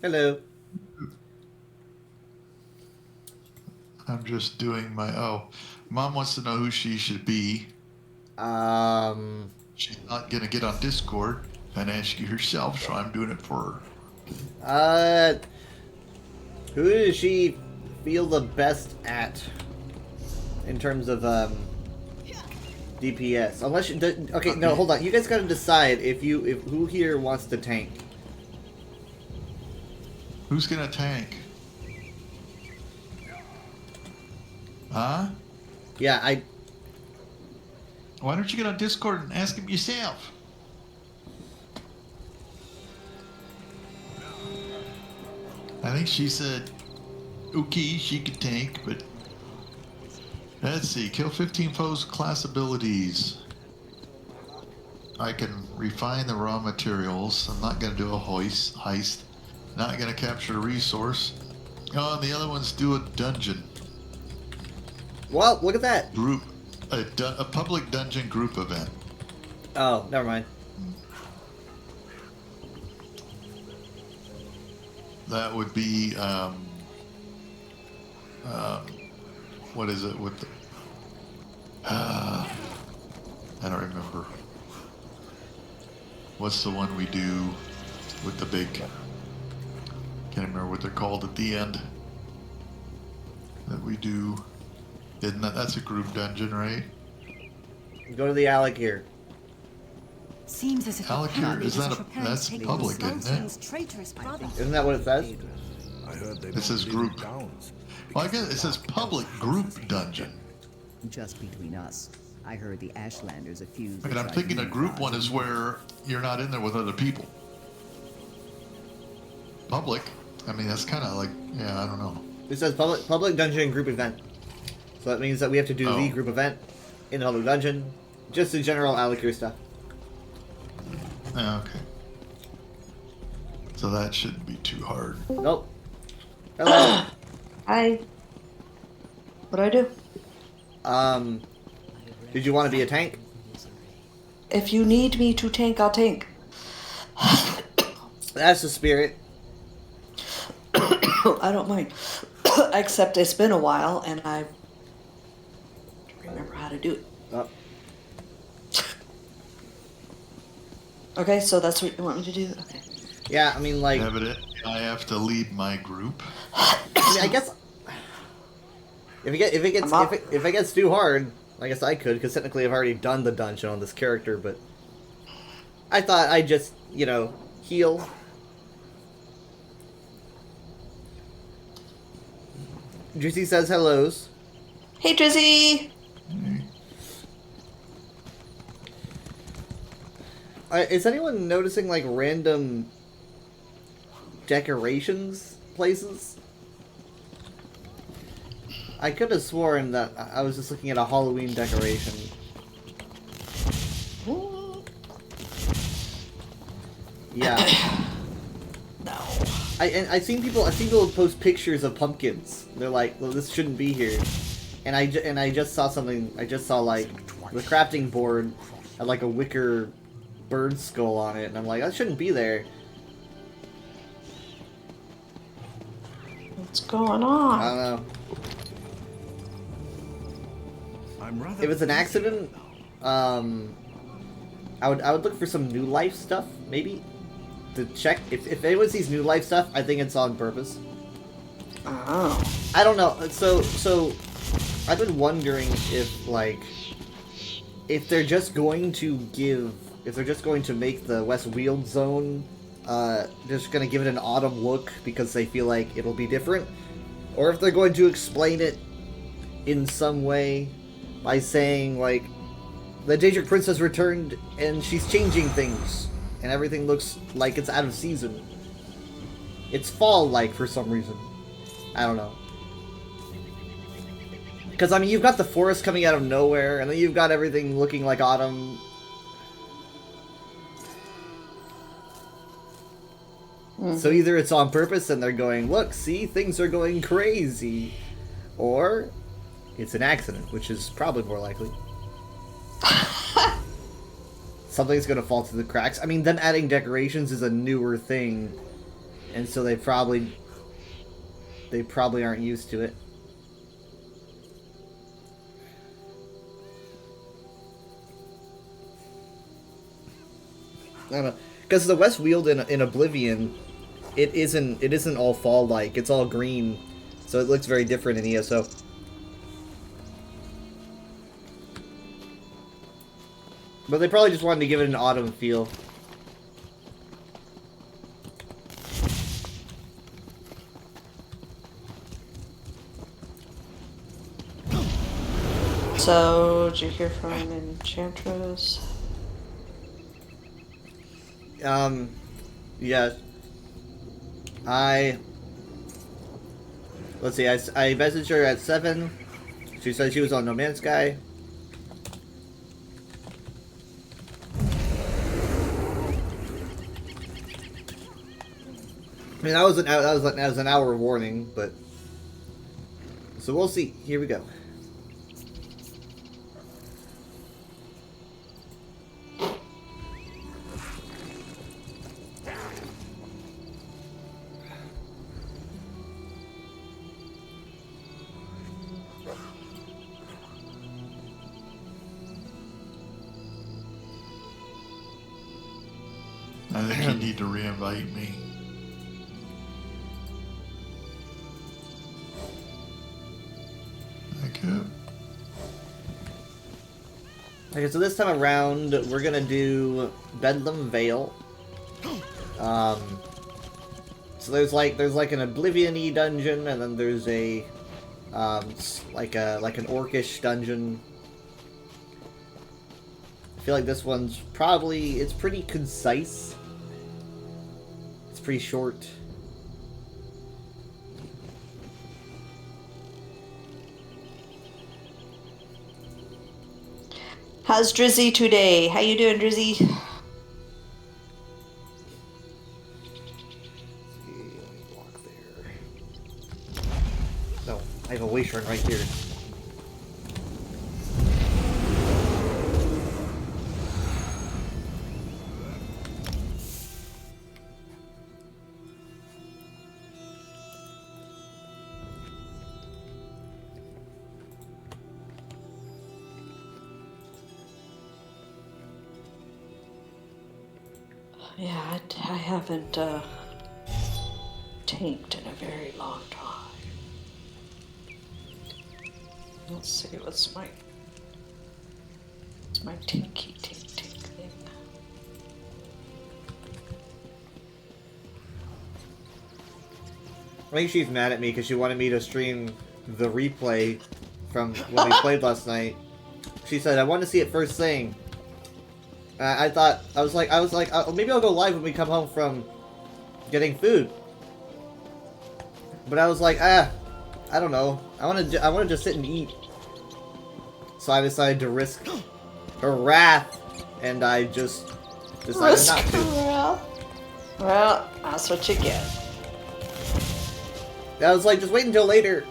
Hello. I'm just doing my. Oh, Mom wants to know who she should be. Um. She's not going to get on Discord and ask you herself, so I'm doing it for her. Uh. Who does she feel the best at in terms of DPS? Unless you, okay, no, hold on. You guys gotta decide if who here wants to tank. Who's going to tank? Huh? Yeah, Why don't you get on Discord and ask him yourself? I think she said, okay, she could tank, but let's see. Kill 15 foes, class abilities. I can refine the raw materials. I'm not going to do a heist. Not going to capture a resource. Oh, and the other ones do a dungeon. Well, look at that. Group. A public dungeon group event. Oh, never mind. That would be, what is it with the, I don't remember. What's the one we do with the big, can't remember what they're called at the end that we do. Isn't that's a group dungeon, right? Go to the Alec here. Seems as if Alakir, is that that's public, isn't it? Isn't that what it says? I heard they It says don't leave group. towns. Well, I guess it says public group dungeon. Just between us, I heard the Ashlanders accused. And I'm thinking a group one is where you're not in there with other people. Public, I mean, that's kind of like, yeah, I don't know. It says public dungeon group event. So that means that we have to do the group event in the public dungeon. Just the general Alakir stuff. Okay. So that shouldn't be too hard. Nope. Hello. Hi. What do I do? Did you want to be a tank? If you need me to tank, I'll tank. That's the spirit. I don't mind. Except it's been a while and I don't remember how to do it. Oh. Okay, so that's what you want me to do? Okay. Yeah, I mean, like... Evidently, I have to lead my group. I mean, I guess... If it gets too hard, I guess I could, because technically I've already done the dungeon on this character, but... I thought I'd just, you know, heal. Juicy says hellos. Hey, Drizzy! Is anyone noticing, like, random decorations places? I could have sworn that I was just looking at a Halloween decoration. Yeah. No. I've seen people post pictures of pumpkins. They're like, well, this shouldn't be here. And I just saw something. I just saw, like, the crafting board had like a wicker bird skull on it, and I'm like, that shouldn't be there. What's going on? I don't know. I'm rather If it's an accident, I would look for some New Life stuff, maybe, to check. If anyone sees New Life stuff, I think it's on purpose. Oh. I don't know. So I've been wondering if, like, if they're just going to make the West Weald zone, just gonna give it an autumn look because they feel like it'll be different, or if they're going to explain it in some way by saying, like, the Daedric Princess returned and she's changing things, and everything looks like it's out of season. It's fall-like for some reason. I don't know. Because, I mean, you've got the forest coming out of nowhere, and then you've got everything looking like autumn. So either it's on purpose and they're going, look, see, things are going crazy. Or it's an accident, which is probably more likely. Something's going to fall through the cracks. I mean, them adding decorations is a newer thing and so they probably aren't used to it. I don't know, because the West Weald in Oblivion, it isn't all fall like. It's all green, so it looks very different in ESO. But they probably just wanted to give it an autumn feel. So, did you hear from Enchantress? Yes. Let's see, I messaged her at 7. She said she was on No Man's Sky. I mean, that was an hour warning, but so we'll see. Here we go. I think you need to re-invite me. Okay. Okay, so this time around, we're gonna do Bedlam Vale. So there's like an Oblivion-y dungeon, and then there's a like an orcish dungeon. I feel like this one's it's pretty concise. It's pretty short. How's Drizzy today? How you doing, Drizzy? Walk there. No, I have a waste run right here. Yeah, I haven't tanked in a very long time. Let's see, what's my tinky tink thing? I think she's mad at me because she wanted me to stream the replay from when we played last night. She said, I want to see it first thing. I was like, maybe I'll go live when we come home from getting food. But I was like, I don't know. I want to just sit and eat. So I decided to risk her wrath, and I just decided not to. Well, that's what you get. I was like, just wait until later.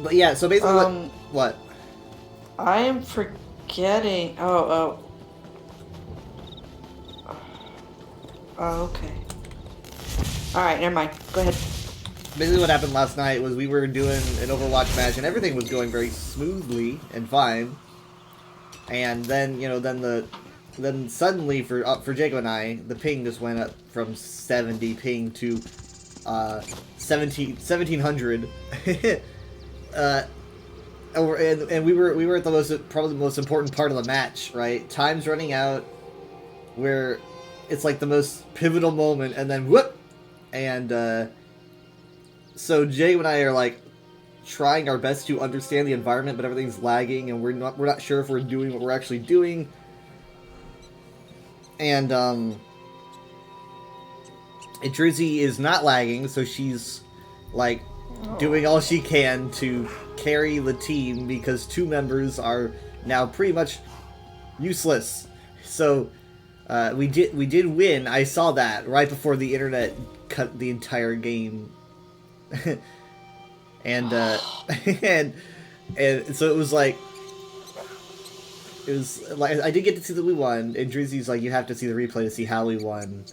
But yeah, so basically, what? I am forgetting. Oh, okay. Alright, never mind. Go ahead. Basically what happened last night was we were doing an Overwatch match and everything was going very smoothly and fine. And then, then suddenly for Jacob and I, the ping just went up from 70 ping to 1700. And we were at probably the most important part of the match, right? Time's running out, where it's like the most pivotal moment, and then whoop, and so Jay and I are like trying our best to understand the environment, but everything's lagging, and we're not sure if we're doing what we're actually doing, and Drizzy is not lagging, so she's like doing all she can to carry the team because 2 members are now pretty much useless. So we did win. I saw that right before the internet cut the entire game, and and so it was like it was like I did get to see that we won, and Drizzy's like, you have to see the replay to see how we won.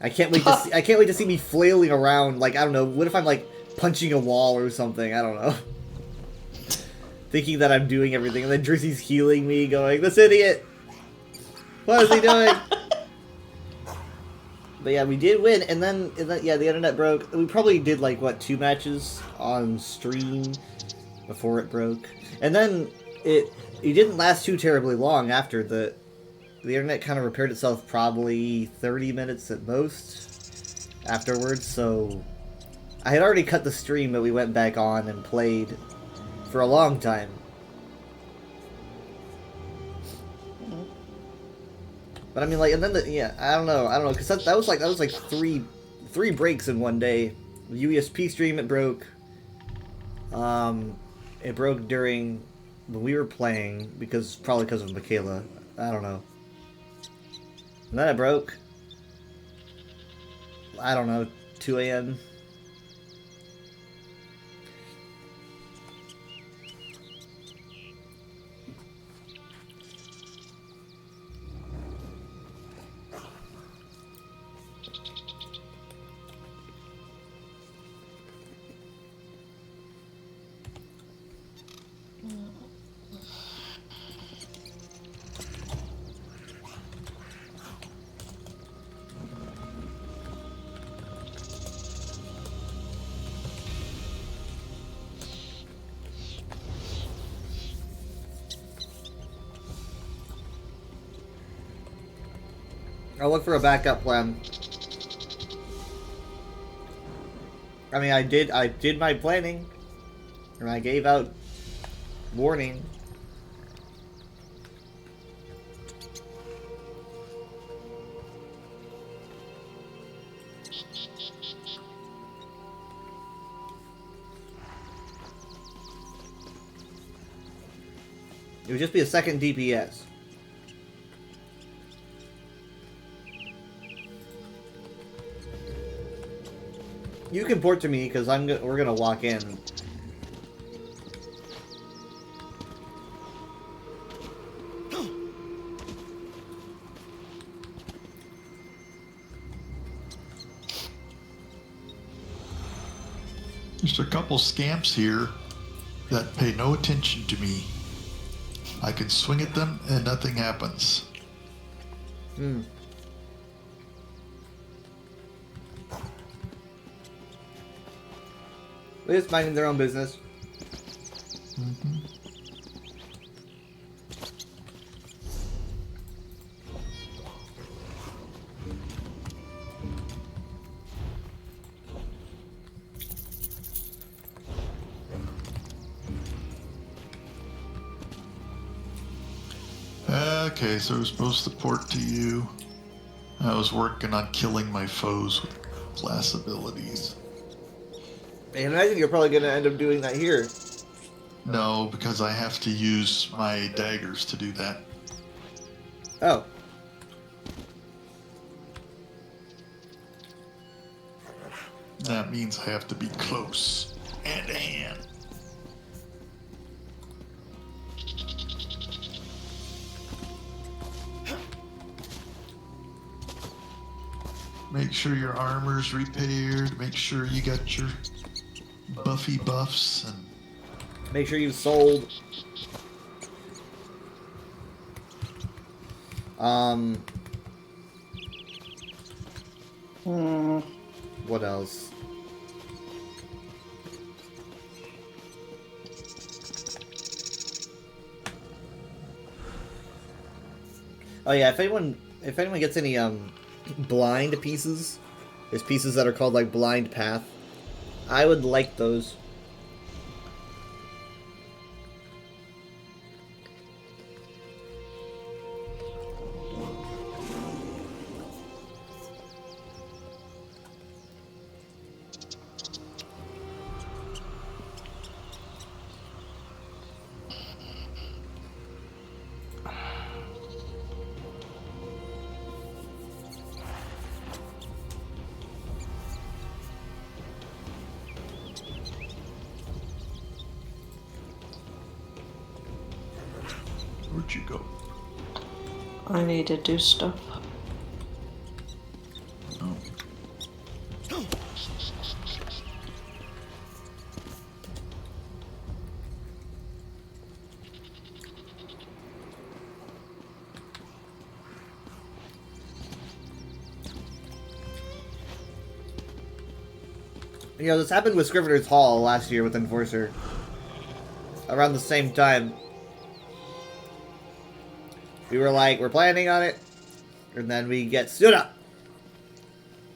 I can't wait to see. I can't wait to see me flailing around. Like, I don't know. What if I'm like punching a wall or something? I don't know. Thinking that I'm doing everything, and then Drizzy's healing me, going, "This idiot! What is he doing?" But yeah, we did win, and then yeah, the internet broke. We probably did like what 2 matches on stream before it broke, and then it didn't last too terribly long after the internet kind of repaired itself, probably 30 minutes at most afterwards. So I had already cut the stream, but we went back on and played for a long time. But I mean, like, and then I don't know, because that was like three breaks in one day. The UESP stream, it broke. It broke during when we were playing, probably because of Michaela. I don't know. And then it broke. I don't know, 2 a.m. I'll look for a backup plan. I mean, I did my planning, and I gave out warning. It would just be a second DPS. You can port to me because we're gonna walk in. There's a couple scamps here that pay no attention to me. I can swing at them and nothing happens. Hmm. They're just minding their own business. Mm-hmm. Okay, so we're supposed to port to you. I was working on killing my foes with class abilities. I imagine you're probably gonna end up doing that here. No, because I have to use my daggers to do that. Oh. That means I have to be close, hand to hand. Make sure your armor's repaired. Make sure you got your buffy buffs and Make sure you've sold. What else? Oh yeah, if anyone gets any blind pieces, there's pieces that are called like blind path. I would like those. where'd you go? I need to do stuff. Oh. You know, this happened with Scrivener's Hall last year with Enforcer. Around the same time. We were like, we're planning on it. And then we get stood up.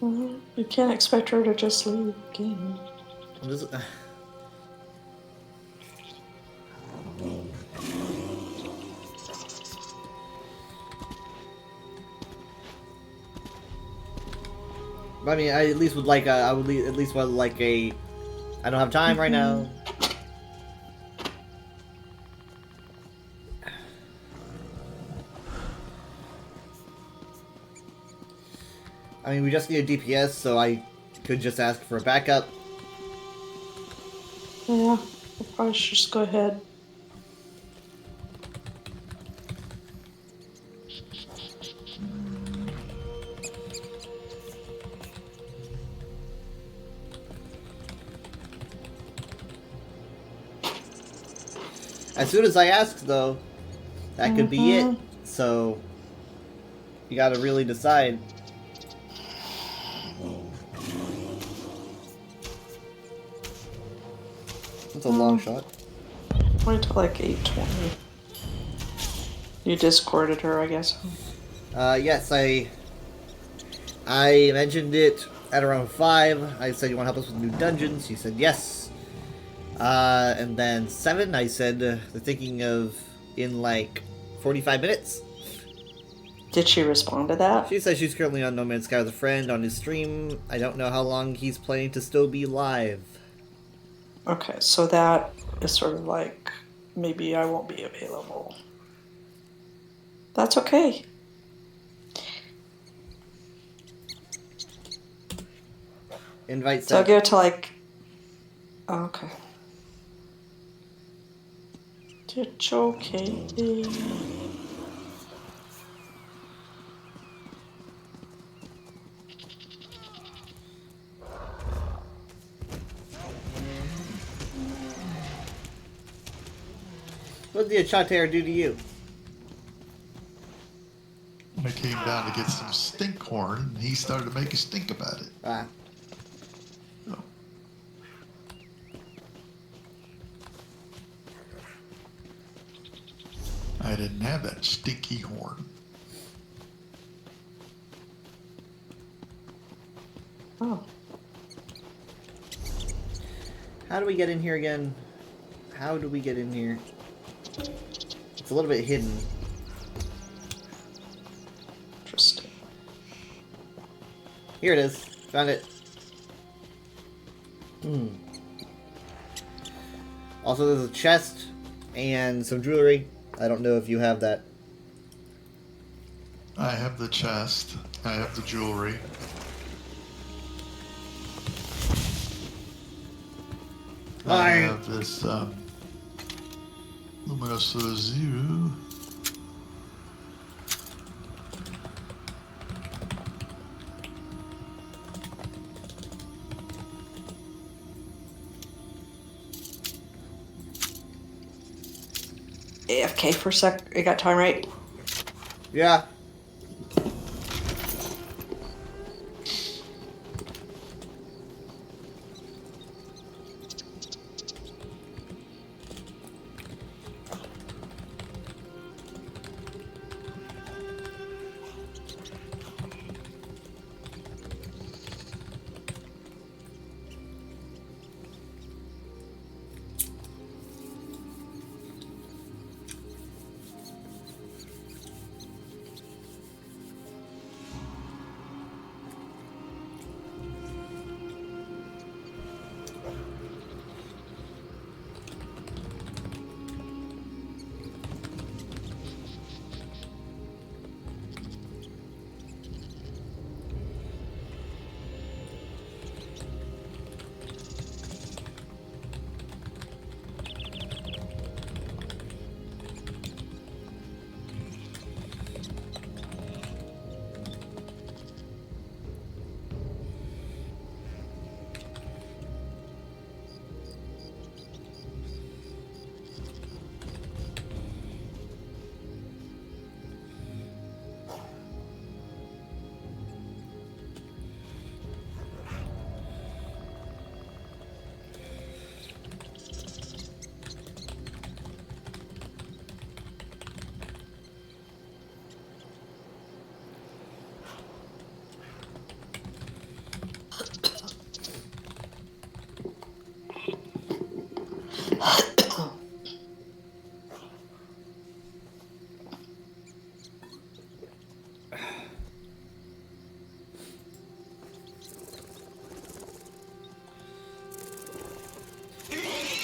You can't expect her to just leave again. This, I mean, I at least would like I would at least want like a. I don't have time right now. I mean, we just need a DPS, so I could just ask for a backup. Yeah, I probably should just go ahead. As soon as I ask, though, that could be it. So, you gotta really decide. That's a long shot. Wait till like 8:20. You discorded her, I guess. Yes, I mentioned it at around 5. I said, you want to help us with new dungeons? She said, yes. And then 7, I said, they're thinking of in like 45 minutes. Did she respond to that? She says she's currently on No Man's Sky with a friend on his stream. I don't know how long he's planning to still be live. Okay, so that is sort of like, maybe I won't be available. That's okay. Invite So I'll sent. give it to like, oh, okay. It's okay. What did the Chater do to you? I came down to get some stink horn, and he started to make a stink about it. Ah. So, I didn't have that stinky horn. Oh, How do we get in here again? How do we get in here? It's a little bit hidden. interesting. Here it is. Found it. Also, there's a chest and some jewelry. I don't know if you have that. I have the chest. I have the jewelry. I have this Luminous Zero. AFK for a sec. You got time, right? Yeah.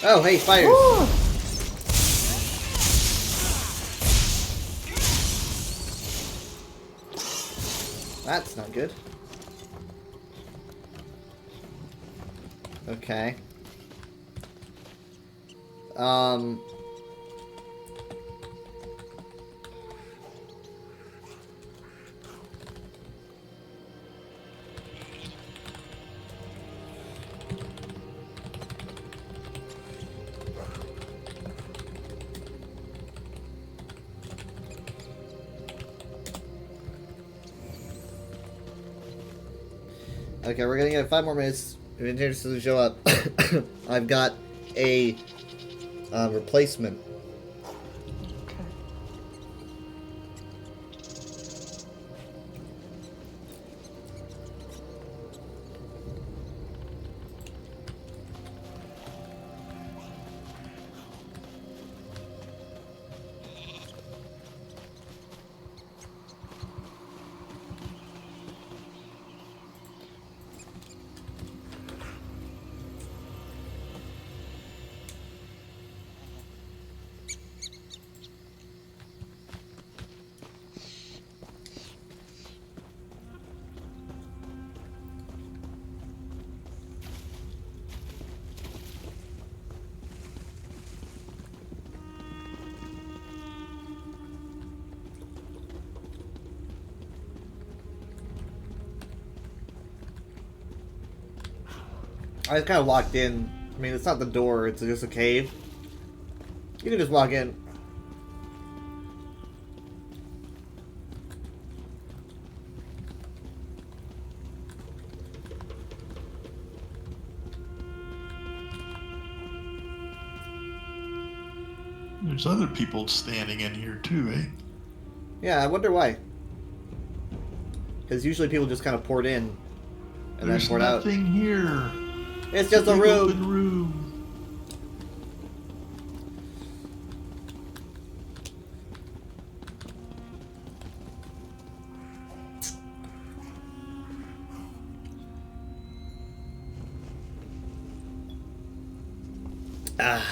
Oh, hey, spiders! Ooh. That's not good. Okay. Okay, we're gonna get 5 more minutes. If Vintage doesn't show up, I've got a replacement. Okay. I just kind of walked in. I mean, it's not the door, it's just a cave. You can just walk in. There's other people standing in here too, eh? Yeah, I wonder why. Because usually people just kind of poured in and There's then poured out. nothing here. It's just a Big room. open room. Ah.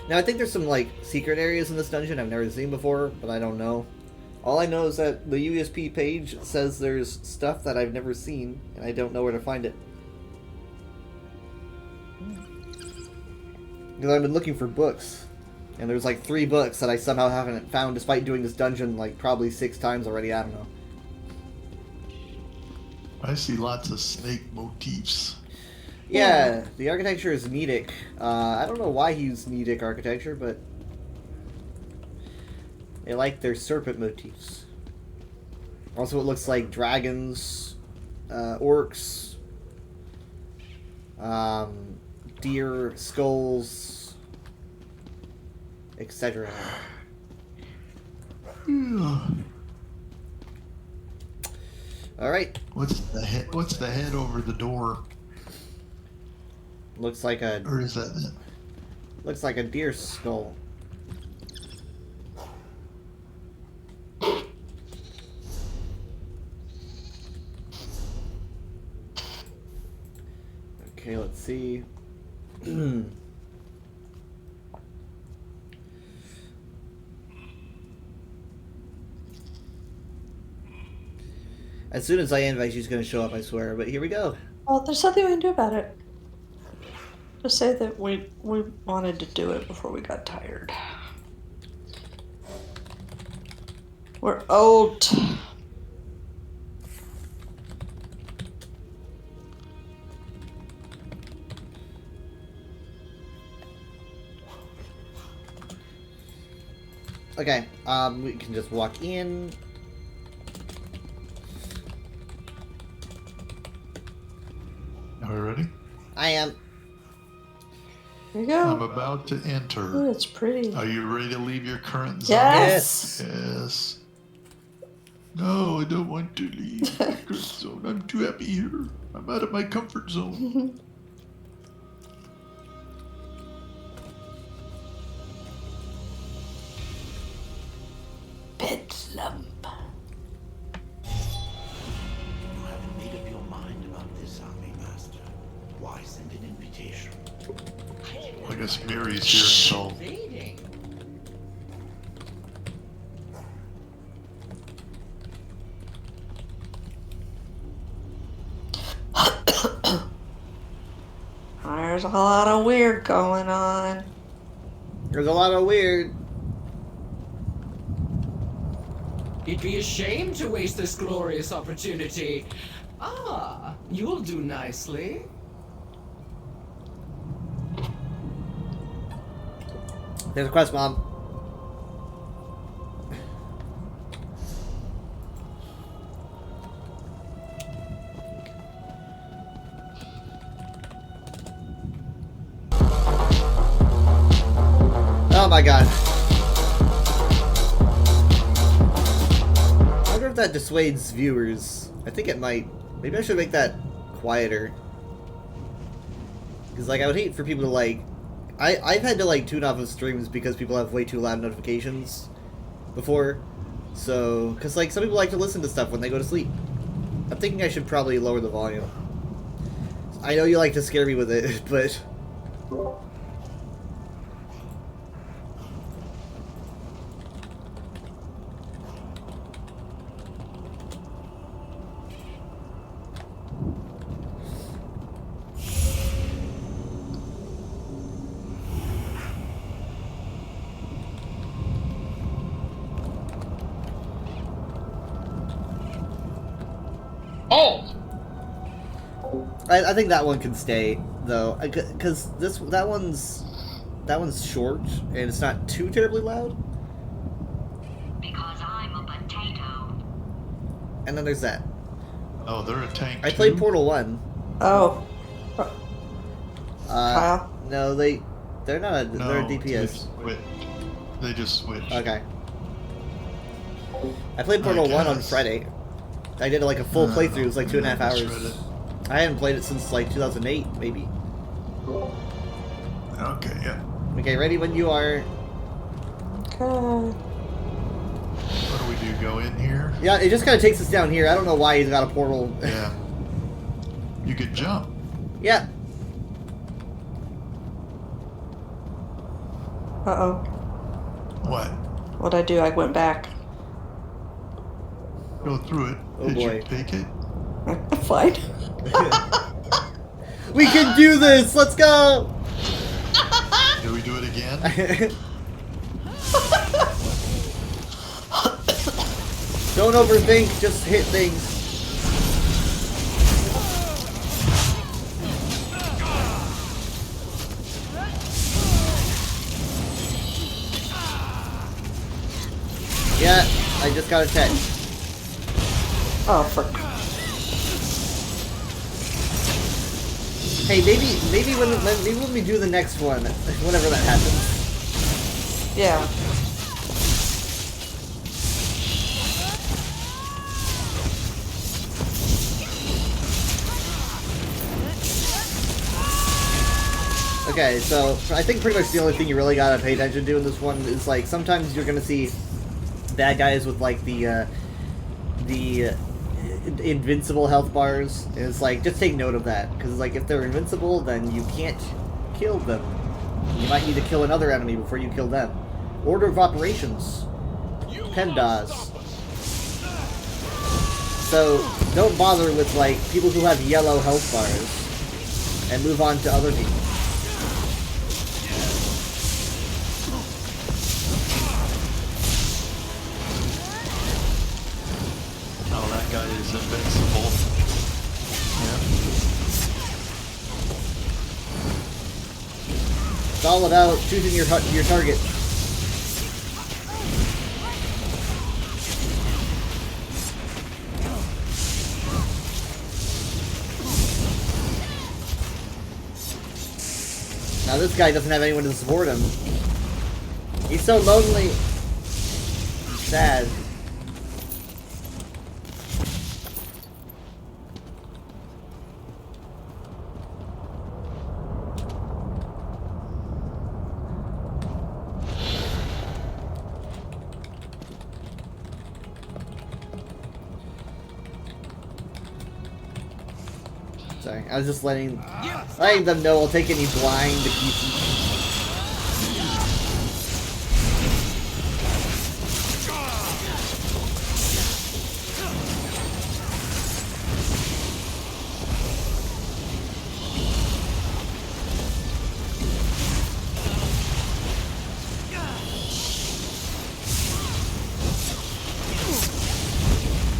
Now, I think there's some, like, secret areas in this dungeon I've never seen before, but I don't know. All I know is that the USP page says there's stuff that I've never seen, and I don't know where to find it. Because I've been looking for books, and there's, like, 3 books that I somehow haven't found despite doing this dungeon, like, probably 6 times already, I don't know. I see lots of snake motifs. Yeah, the architecture is Nedic. I don't know why he used Nedic architecture, but they like their serpent motifs. Also, it looks like dragons, orcs, deer skulls, etc. All right. What's the head? What's the head over the door? Looks like a Or is that it? looks like a deer skull. Okay, let's see. As soon as I invite, she's going to show up, I swear. But here we go. Well, there's nothing we can do about it. Just say that we wanted to do it before we got tired. We're old. Okay, we can just walk in. Are we ready? I am. Here you I'm go. about to Ooh, enter. it's pretty. Are you ready to leave your current zone? Yes. Yes. No, I don't want to leave my current zone. I'm too happy here. I'm out of my comfort zone. Bedlam. You haven't made up your mind about this, Army Master. Why send an invitation? I guess Mary's here until. There's a lot of weird going on. There's a lot of weird. It'd be a shame to waste this glorious opportunity. Ah, you'll do nicely. There's a quest, Mom. Oh my god. I wonder if that dissuades viewers. I think it might. Maybe I should make that quieter. Because, like, I would hate for people to, like... I've had to, like, tune off of streams because people have way too loud notifications before. So, because, like, some people like to listen to stuff when they go to sleep. I'm thinking I should probably lower the volume. I know you like to scare me with it, but... I think that one can stay though, because that one's short and it's not too terribly loud. Because I'm a potato. And then there's that. Oh, they're a tank. I played too? Portal 1. Oh. Kyle? No, they're not a No, they're a DPS. They just switched. Okay. I played Portal 1 on guess. Friday. I did like a full playthrough. It was like 2.5 I just read hours. it. I hadn't played it since like 2008, maybe. Okay, yeah. Okay, ready when you are. Okay. What do we do? Go in here? Yeah, it just kind of takes us down here. I don't know why he's got a portal. Yeah. You could jump. Yeah. Uh-oh. What? What'd I do? I went back. Go through it. Oh, Did boy. you take it? Fine. We can do this! Let's go! Do we do it again? Don't overthink, just hit things. Yeah, I just got a text. Oh, for... Hey, maybe when we do the next one, whenever that happens. Yeah. Okay, so I think pretty much the only thing you really gotta pay attention to in this one is like sometimes you're gonna see bad guys with like the invincible health bars. And it's like just take note of that because like if they're invincible, then you can't kill them. You might need to kill another enemy before you kill them. Order of operations. PEMDAS. So don't bother with like people who have yellow health bars and move on to other people. Oh, that guy is invincible. It's all about choosing your target. Now this guy doesn't have anyone to support him. He's so lonely. Sad. Sorry, I was just letting them know I'll take any blind pieces.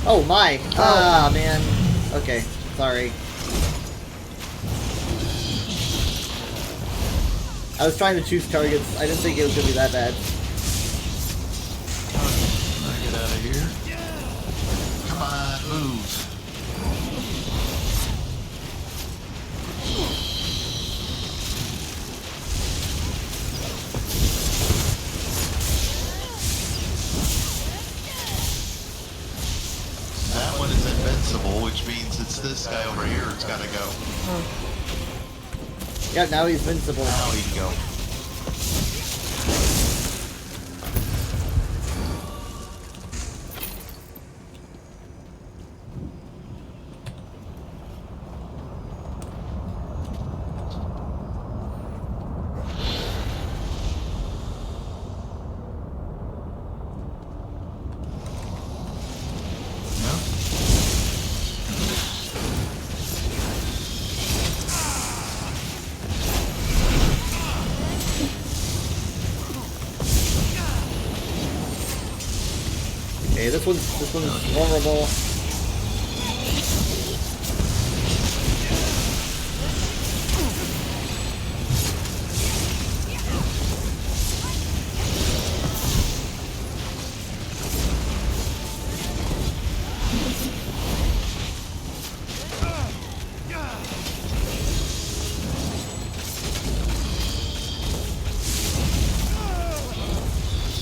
Oh my! Ah, man. Okay, sorry. I was trying to choose targets. I didn't think it was gonna be that bad. Get out of here. Come on, move. That one is invincible, which means it's this guy over here that's gotta go. Yeah, now he's invincible. Now he can go. Okay, this one's vulnerable.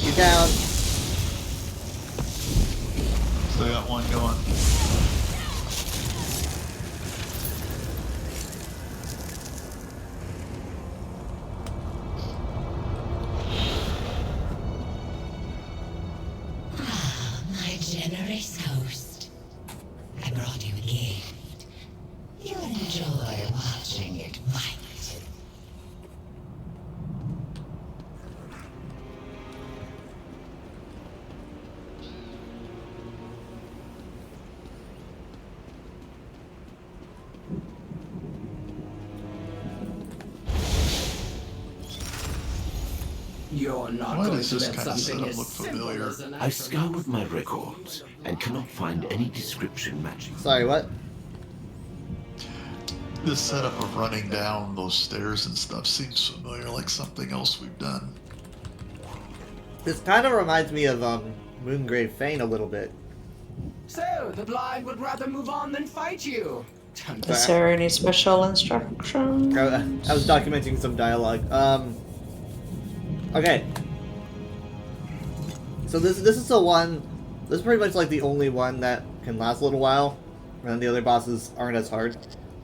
You down. Still got one going. My generous host. I brought you a gift. You'll enjoy watching it bite. You're not Why going does to this let kind of something setup as look simple familiar? as an I scoured my records and cannot find any description matching. Sorry, what? This setup of running down those stairs and stuff seems familiar, like something else we've done. This kind of reminds me of Moongrave Fane a little bit. So, the blind would rather move on than fight you. Is there any special instructions? I was documenting some dialogue. Okay. So this is the one. This is pretty much like the only one that can last a little while, and the other bosses aren't as hard.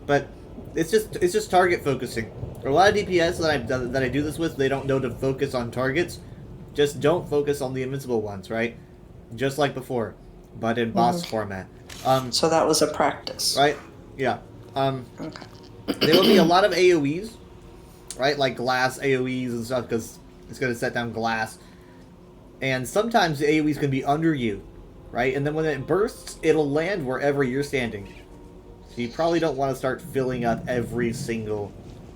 But it's just target focusing. For a lot of DPS that I do this with, they don't know to focus on targets. Just don't focus on the invincible ones, right? Just like before, but in boss format. So that was a practice. Right? Yeah. Okay. There will be a lot of AoEs, right? Like glass AoEs and stuff, because it's going to set down glass. And sometimes the AoEs can be under you, right? And then when it bursts, it'll land wherever you're standing. So you probably don't want to start filling up every single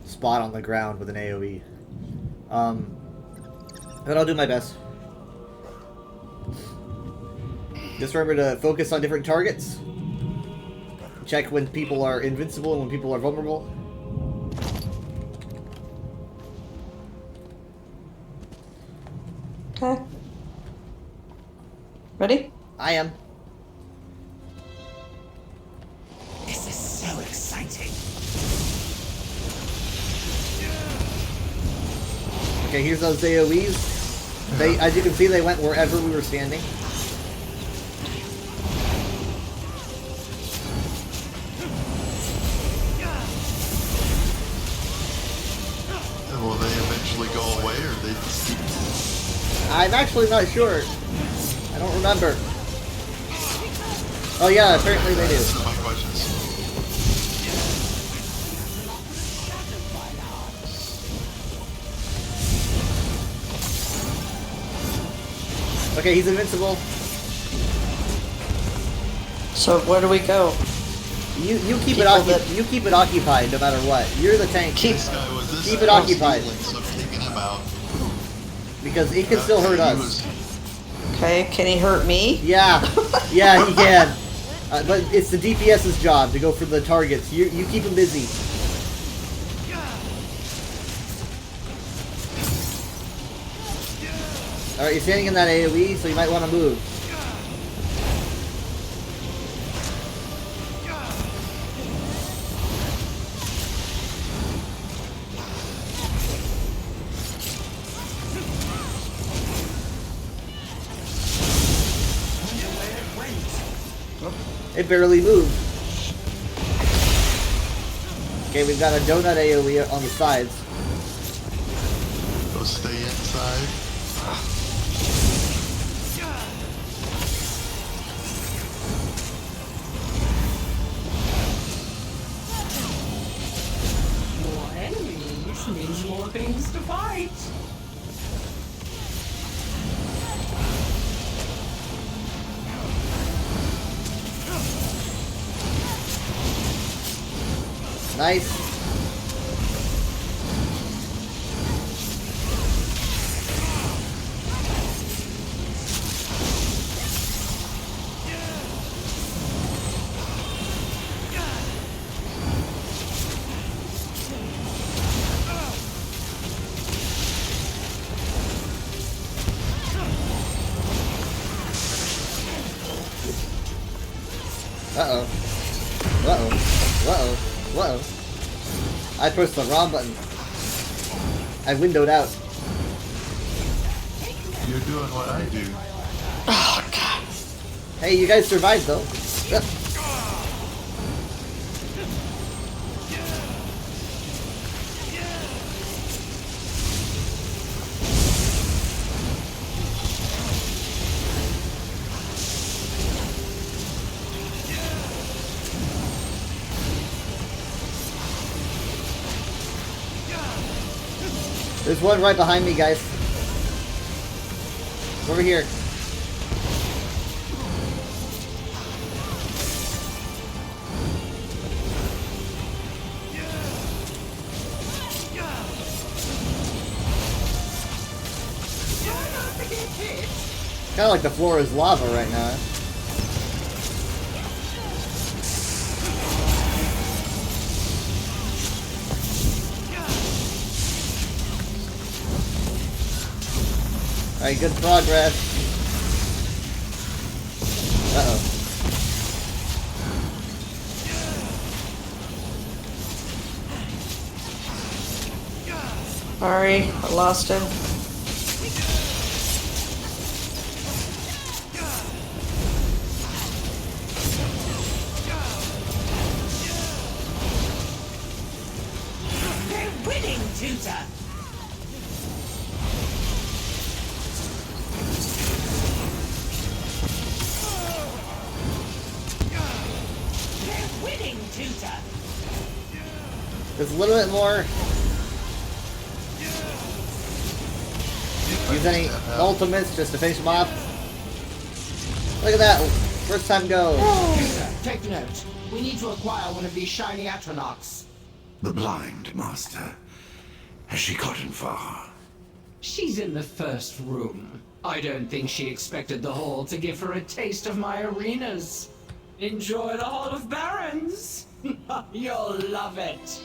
spot on the ground with an AoE. But I'll do my best. Just remember to focus on different targets. Check when people are invincible and when people are vulnerable. Okay. Ready? I am. This is so exciting. Okay, here's those AoEs. They, as you can see, they went wherever we were standing. Will they eventually go away, or they just keep... I'm actually not sure. I don't remember. Oh yeah, apparently they do. That's my questions. Okay, he's invincible. So where do we go? You keep People that- you keep it occupied no matter what. You're the tank. This guy was this Keep it guy was occupied. healing, so I'm taking him out. Because it can still hurt He us. was- Okay, can he hurt me? Yeah, yeah, he can. But it's the DPS's job to go for the targets. You keep him busy. All right, you're standing in that AOE, so you might want to move. It barely moved. Okay, we've got a donut AoE on the sides. Go stay inside. More enemies means more things to fight. Nice. Uh-oh. Uh-oh. Uh-oh. Uh-oh. I pressed the wrong button. I windowed out. You're doing what I do. Oh god. Hey, you guys survived though. There's one right behind me, guys. Over here. Kind of like the floor is lava right now. Alright, good progress. Uh-oh. Sorry, I lost him. They're winning, Tutor! They're winning, Tutor! There's a little bit more. Use any ultimates just to finish them off. Look at that. First time go. Tutor, take note. We need to acquire one of these shiny Atronachs. The blind master. Has she gotten far? She's in the first room. I don't think she expected the hall to give her a taste of my arenas. Enjoy the Hall of Barons. You'll love it.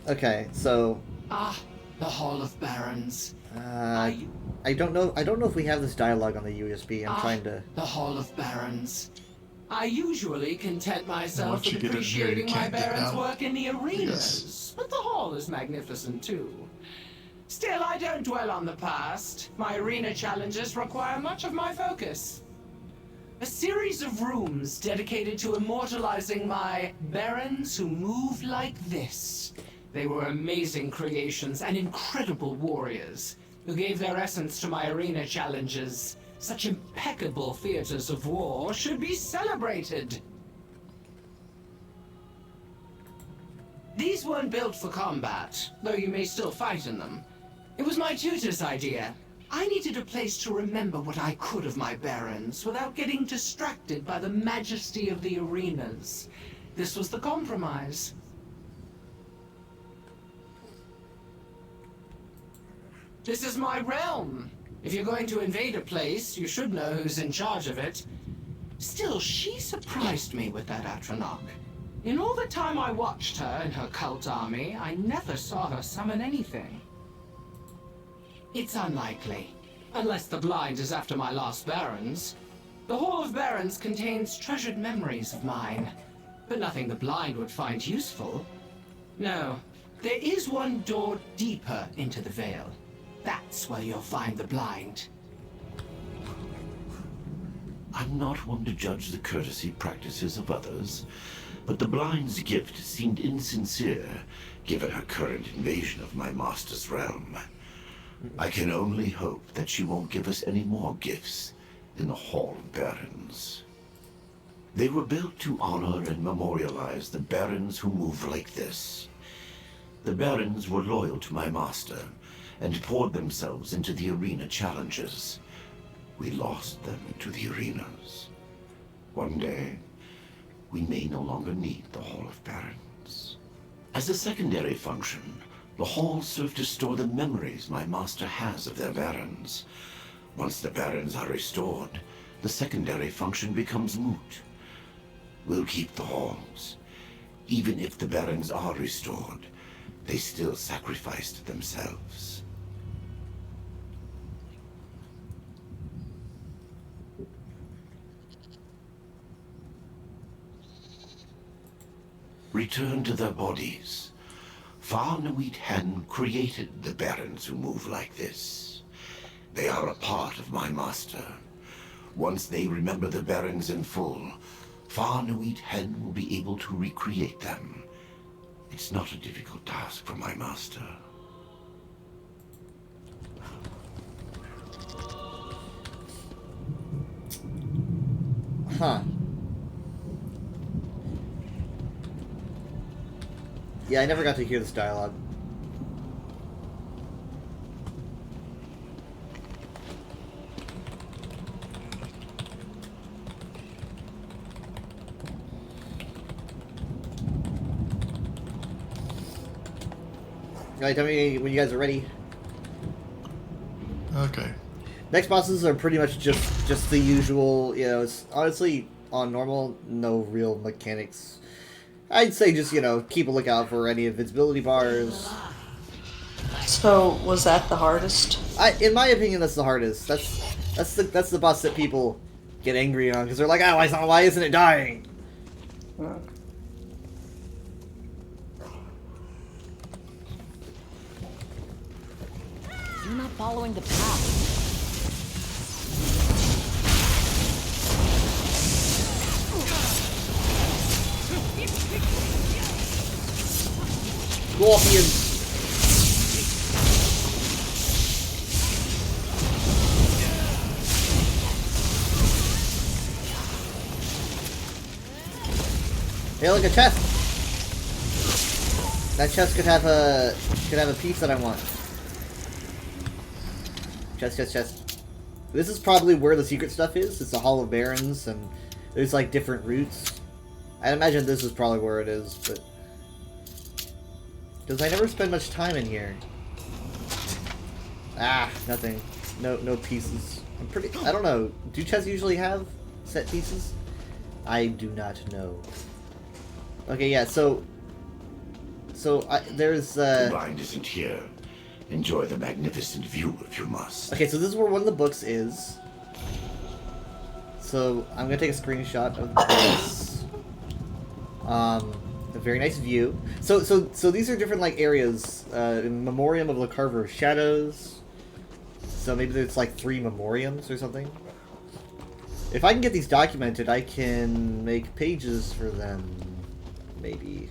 Okay, so Ah, the Hall of Barons. I don't know if we have this dialogue on the USB. I'm trying to. The Hall of Barons. I usually content myself Once you with get in here, you appreciating my can't get barons' out. work in the arenas, Yes. but the hall is magnificent too. Still, I don't dwell on the past. My arena challenges require much of my focus. A series of rooms dedicated to immortalizing my barons who move like this. They were amazing creations and incredible warriors who gave their essence to my arena challenges. Such impeccable theaters of war should be celebrated. These weren't built for combat, though you may still fight in them. It was my tutor's idea. I needed a place to remember what I could of my barons without getting distracted by the majesty of the arenas. This was the compromise. This is my realm. If you're going to invade a place, you should know who's in charge of it. Still, she surprised me with that Atronach. In all the time I watched her and her cult army, I never saw her summon anything. It's unlikely, unless the Blind is after my lost barons. The Hall of Barons contains treasured memories of mine, but nothing the Blind would find useful. No, there is one door deeper into the Veil. That's where you'll find the Blind. I'm not one to judge the courtesy practices of others, but the Blind's gift seemed insincere, given her current invasion of my master's realm. I can only hope that she won't give us any more gifts in the Hall of Barons. They were built to honor and memorialize the barons who move like this. The barons were loyal to my master and poured themselves into the arena challenges. We lost them into the arenas. One day, we may no longer need the Hall of Barons. As a secondary function, the halls serve to store the memories my master has of their barons. Once the barons are restored, the secondary function becomes moot. We'll keep the halls. Even if the barons are restored, they still sacrificed themselves. Return to their bodies. Far Nuit Hen created the barons who move like this. They are a part of my master. Once they remember the barons in full, Far Nuit Hen will be able to recreate them. It's not a difficult task for my master. Huh. Yeah, I never got to hear this dialogue. Alright, tell me when you guys are ready. Okay. Next bosses are pretty much just the usual, you know, it's honestly on normal, no real mechanics. I'd say just, you know, keep a lookout for any invisibility bars. So, was that the hardest? In my opinion, that's the hardest. That's the boss that people get angry on because they're like, oh, why isn't it dying? Oh. You're not following the path. Scorpions. Hey, look, a chest. That chest could have a piece that I want. Chest. This is probably where the secret stuff is. It's the Hall of Barons, and there's like different routes. I'd imagine this is probably where it is, but because I never spend much time in here. Ah, nothing. No pieces. I don't know. Do chests usually have set pieces? I do not know. Okay, yeah. So there's The Blind isn't here. Enjoy the magnificent view if you must. Okay, so this is where one of the books is. So I'm gonna take a screenshot of this. A very nice view. So these are different like areas. In Memoriam of the Carver of Shadows. So maybe there's like 3 memoriams or something. If I can get these documented, I can make pages for them. Maybe.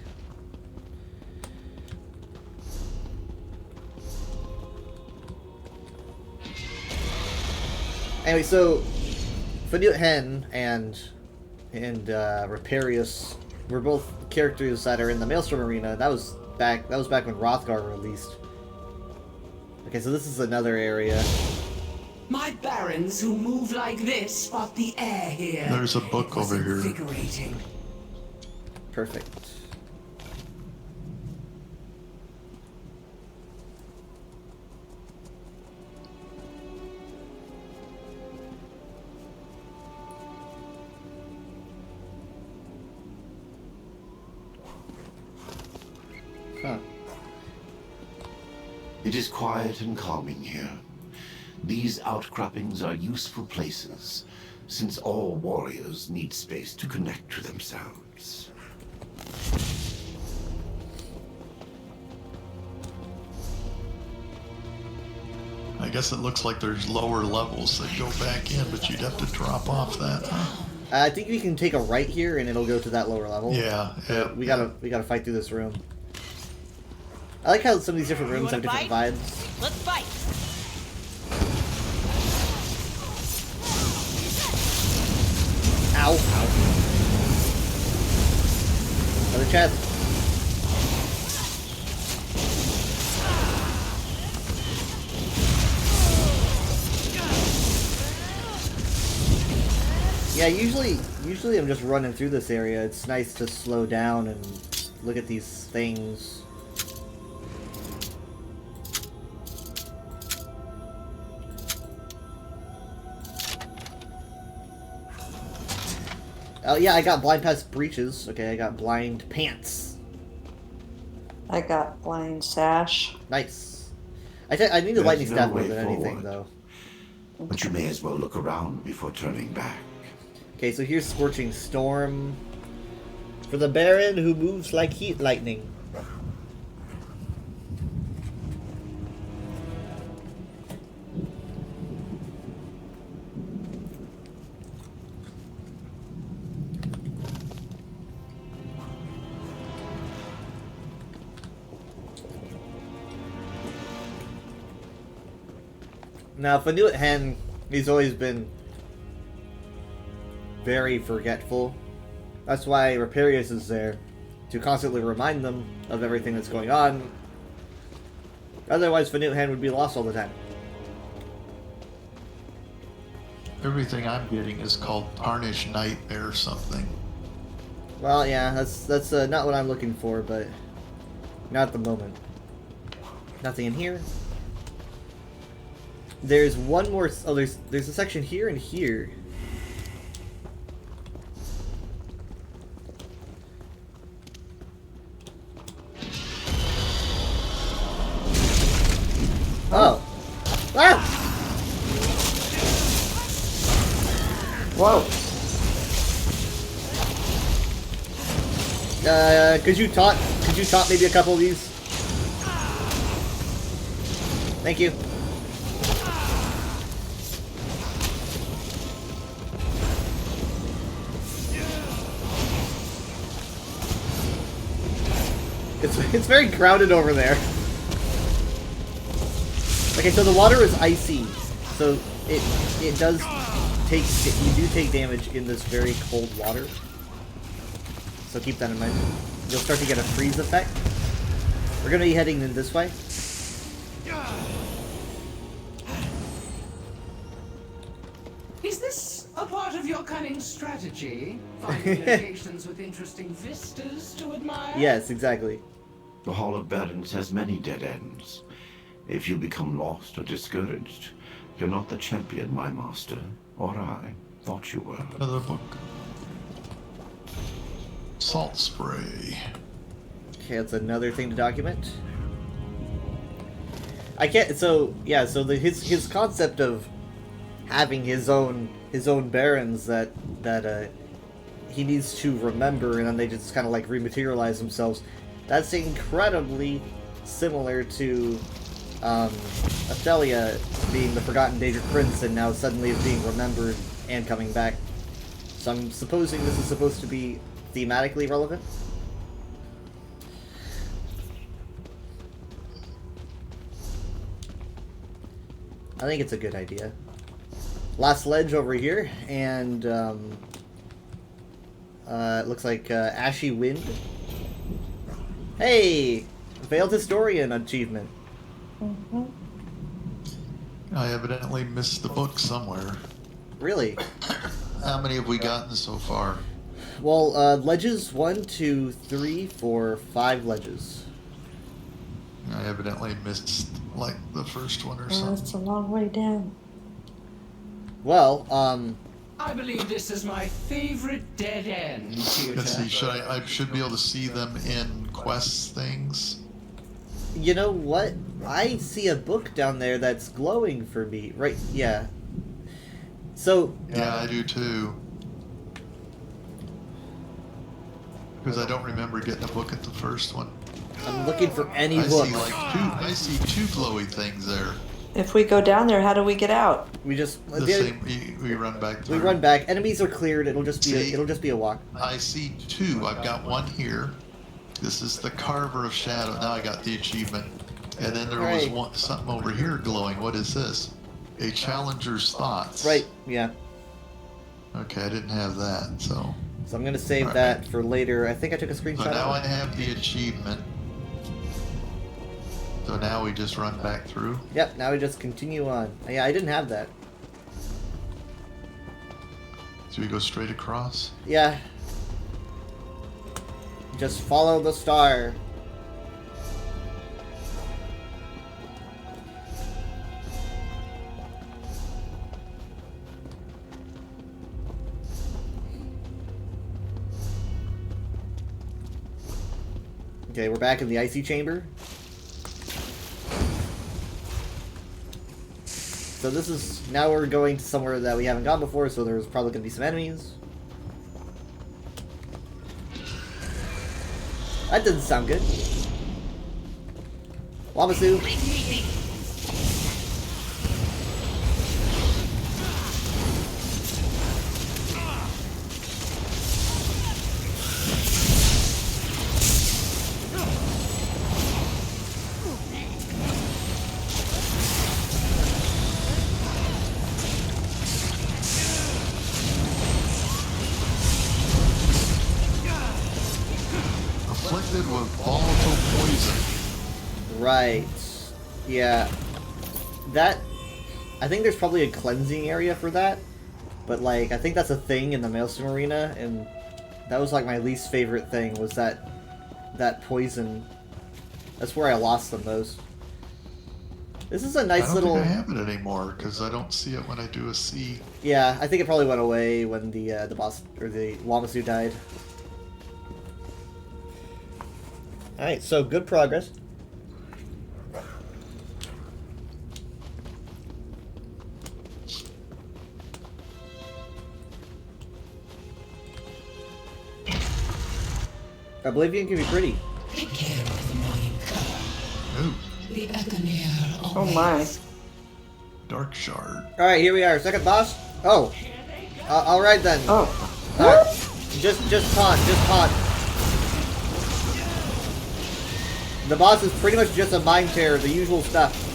Anyway, so Fanute Hen and Raparius were both characters that are in the Maelstrom Arena. That was back when Rothgar released. Okay, so this is another area. My barons who move like this spot the air here. There's a book over here. Invigorating. Perfect. Huh. It is quiet and calming here. These outcroppings are useful places, since all warriors need space to connect to themselves. I guess it looks like there's lower levels that go back in, but you'd have to drop off that, huh? I think we can take a right here and it'll go to that lower level. Yeah, yeah. We gotta fight through this room. I like how some of these different rooms have different vibes. Let's fight. Ow. Another chest. Yeah, usually I'm just running through this area. It's nice to slow down and look at these things. Oh yeah, I got blind past breeches. Okay, I got blind pants. I got blind sash. Nice. I need a There's lightning no staff more way than anything, forward. though. But you may as well look around before turning back. Okay, so here's Scorching Storm. For the Baron who moves like heat lightning. Now, Fanute Hen, he's always been very forgetful. That's why Raparius is there, to constantly remind them of everything that's going on. Otherwise, Fanute Hen would be lost all the time. Everything I'm getting is called Tarnished Nightmare or something. Well, yeah, that's not what I'm looking for, but not at the moment. Nothing in here. There's one more. Oh, there's a section here and here. Oh. Ah! Whoa. Could you taunt maybe a couple of these? Thank you. It's very crowded over there. Okay, so the water is icy, so it does take, you do take damage in this very cold water. So keep that in mind. You'll start to get a freeze effect. We're gonna be heading in this way. Is this a part of your cunning strategy? Finding locations with interesting vistas to admire? Yes, exactly. The Hall of Barons has many dead ends. If you become lost or discouraged, you're not the champion my master, or I, thought you were. Another book. Salt spray. Okay, that's another thing to document. I can't. So yeah. So his concept of having his own barons that he needs to remember, and then they just kind of like rematerialize themselves. That's incredibly similar to Athelia being the Forgotten Daedric Prince and now suddenly being remembered and coming back. So I'm supposing this is supposed to be thematically relevant. I think it's a good idea. Last ledge over here, and it looks like Ashy Wind. Hey! Veiled Historian achievement. I evidently missed the book somewhere. Really? How many have we gotten so far? Well, ledges 1, 2, 3, 4, 5 ledges. I evidently missed like the first one or Oh, something. it's a long way down. Well, I believe this is my favorite dead end, Tutor. Let's see, I should be able to see them in quests things. you know what? I see a book down there that's glowing for me. Right, yeah. So... Yeah, I do too. Because I don't remember getting a book at the first one. I'm looking for any I book. I see two glowy things there. If we go down there, how do we get out? We just... The same, we run back through. We run back. Enemies are cleared. It'll just be See? it'll just be a walk. I see two. I've got one here. This is the Carver of Shadow. Now I got the achievement. And then there was Right. something over here glowing. What is this? A Challenger's Thoughts. Right, yeah. Okay, I didn't have that, so... So I'm gonna save that for later. I think I took a screenshot So now I of it. have the achievement. So now we just run back through. Yep, now we just continue on. Yeah, I didn't have that. So we go straight across. Yeah. Just follow the star. Okay, we're back in the icy chamber. So this is, now we're going to somewhere that we haven't gone before, so there's probably going to be some enemies. That didn't sound good. Wamasu. Afflicted with volatile poison. Right. Yeah. That... I think there's probably a cleansing area for that. But, like, I think that's a thing in the Maelstrom Arena, and that was, like, my least favorite thing, was that poison. That's where I lost the most. This is a nice I don't little... think I have it anymore, because I don't see it when I do a C. Yeah, I think it probably went away when the boss, or the Wamasu died. Alright, so good progress. Oblivion can be pretty. Take care of the annoying cur. Ooh, The Buccaneer Oh always. my. Dark Shard. Alright, here we are. Second boss. Oh. Alright then. Oh. Alright. Just taunt. The boss is pretty much just a mind terror, the usual stuff.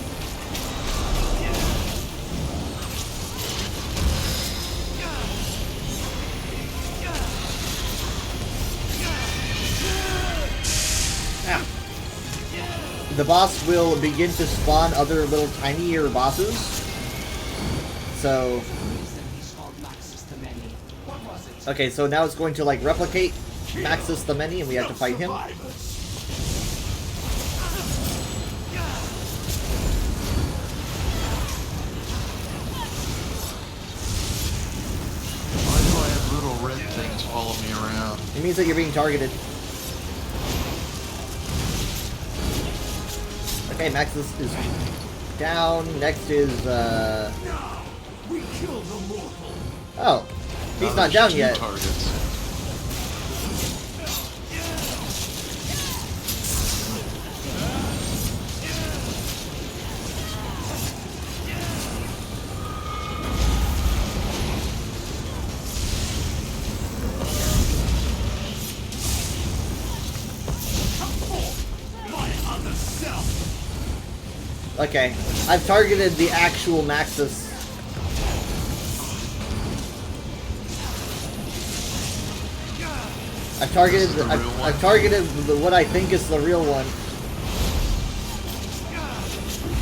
Ow. The boss will begin to spawn other little tinier bosses. So... He's called Maxis the Many. What was it? Okay, so now it's going to, like, replicate Maxis the Many, and we have to fight him. Why do I have little red things follow me around? It means that you're being targeted. Okay, Maxis is down. Next is, We killed the mortal. Oh, he's Now not there's down two yet. Targets. Okay, I've targeted the actual Maxis. I've targeted. This is the real one? I've targeted what I think is the real one.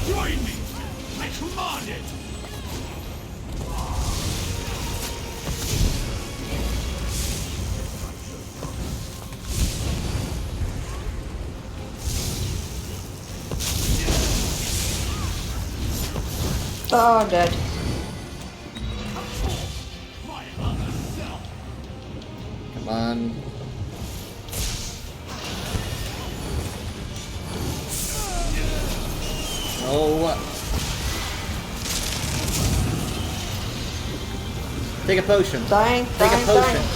Join me! I command it! Oh, I'm dead. Come on. Oh. Take a potion. Dying, Take dying, a potion. dying.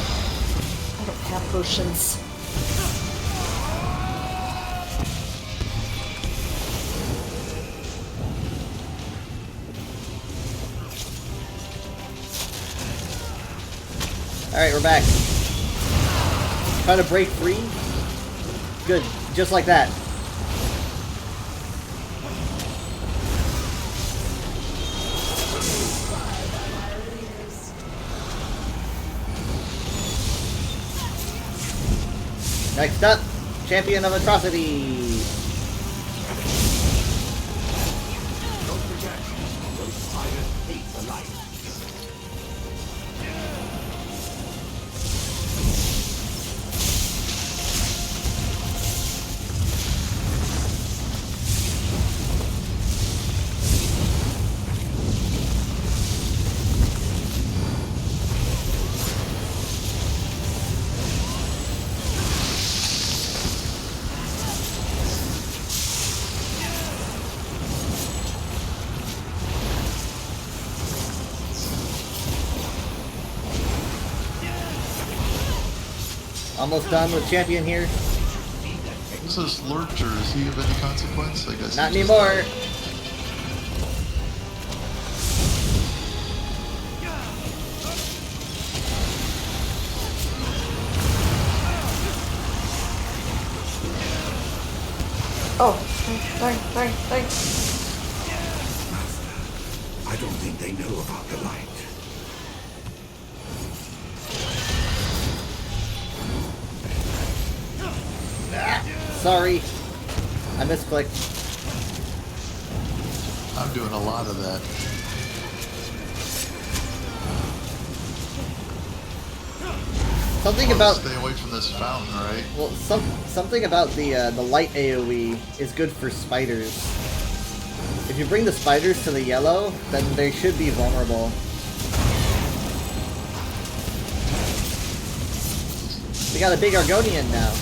I don't have potions. Alright, we're back. Trying to break free. Good. Just like that. Next up, Champion of Atrocity. Don't forget, those spiders hate the light. Almost done with Champion here. Who's this Lurcher? Is he of any consequence? I guess. Not he just anymore. died. Oh, dying, dying, dying. I don't think they know about the light. Sorry. I misclicked. I'm doing a lot of that. Something Well, about stay away from this fountain, right? well, something about the light AOE is good for spiders. If you bring the spiders to the yellow, then they should be vulnerable. We got a big Argonian now.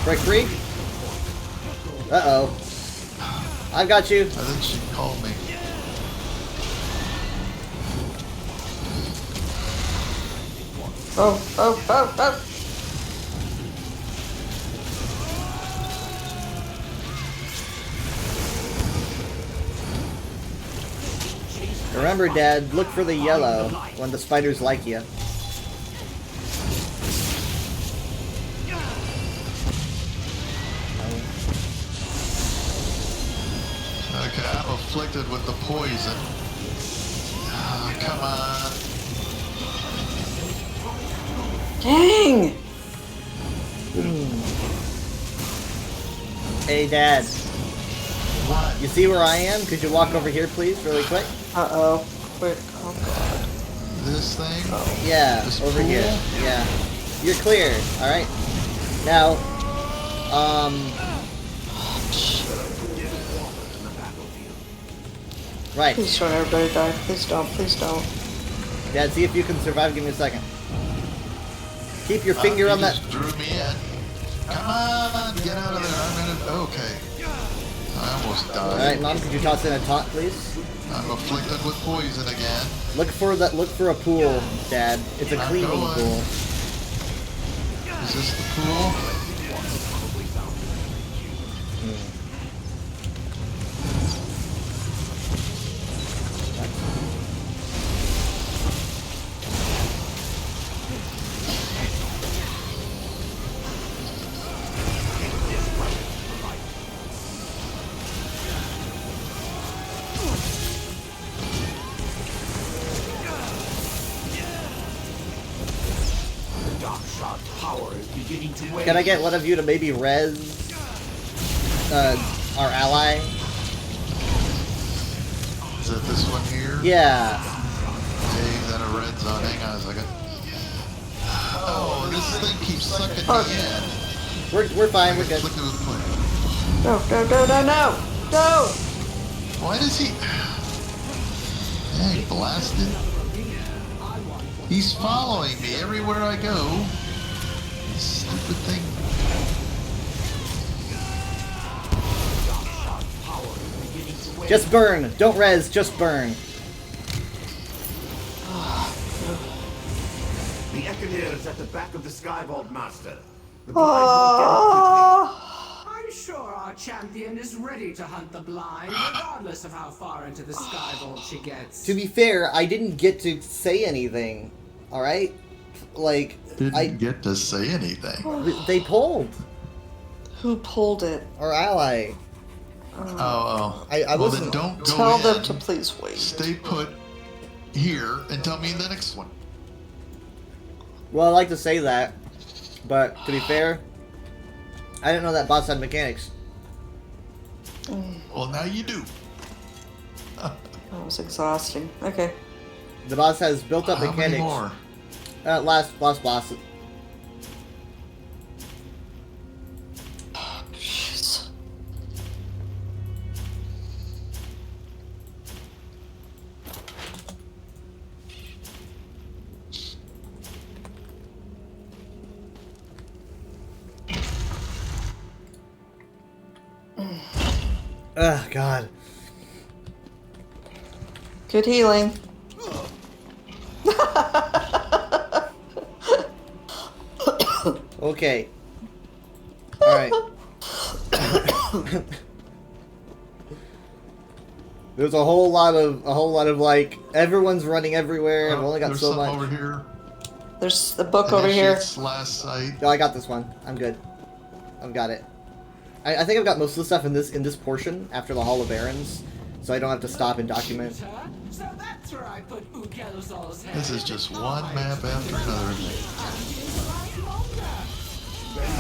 Break free? Uh-oh. I've got you. I think she called me. Oh, oh, oh, oh. Remember, Dad, look for the yellow when the spiders like you. Okay, I'm afflicted with the poison. Ah, come on. Dang! Hey, Dad. What? You see where I am? Could you walk over here, please, really quick? Uh-oh. Quick. Oh, God. This thing? Yeah, This over pool? here. Yeah. You're clear, alright? Now, right. Please don't everybody die. Please don't. Please don't. Dad, see if you can survive. Give me a second. Keep your finger You on that. just drew me in. Come on, get out of there. I'm in it. Okay. I almost All died. right, Mom, could you toss in a taunt, please? I'm afflicted with poison again. Look for that. Look for a pool, Dad. It's a I'm cleaning going. pool. Is this the pool? Can I get one of you to maybe res our ally? Is it this one here? Yeah. Okay, then a red zone. Hang on a second. Oh, this thing keeps sucking me in. We're fine. We're good. Afflicted with poison. No, no, no, no, no! No! Why does he... Dang, blasted. He's following me everywhere I go. This stupid thing. Just burn. Don't res. Just burn. The Econier is at the back of the Skyvault, Master. The blind won't get it quickly. I'm sure our champion is ready to hunt the blind, regardless of how far into the sky vault she gets. To be fair, I didn't get to say anything. All right, like Didn't get to say anything. they pulled Who pulled it? our ally. Oh. I Well, wasn't. then don't go Tell in. them to please wait. Stay put here and tell me the next one. Well, I like to say that, but to be fair, I didn't know that boss had mechanics. Well, now you do. That was exhausting. Okay. The boss has built-up How many mechanics. more? Last boss. Jeez. Ugh, God. Good healing. Okay. All right. There's a whole lot of like everyone's running everywhere. I've only got There's so some much. over here. There's the book over here. Initiate's last sight. No, I got this one. I'm good. I've got it. I think I've got most of the stuff in this portion after the Hall of Barons, so I don't have to stop and document. So that's where I put Ukelzal's head. This is just one map after another.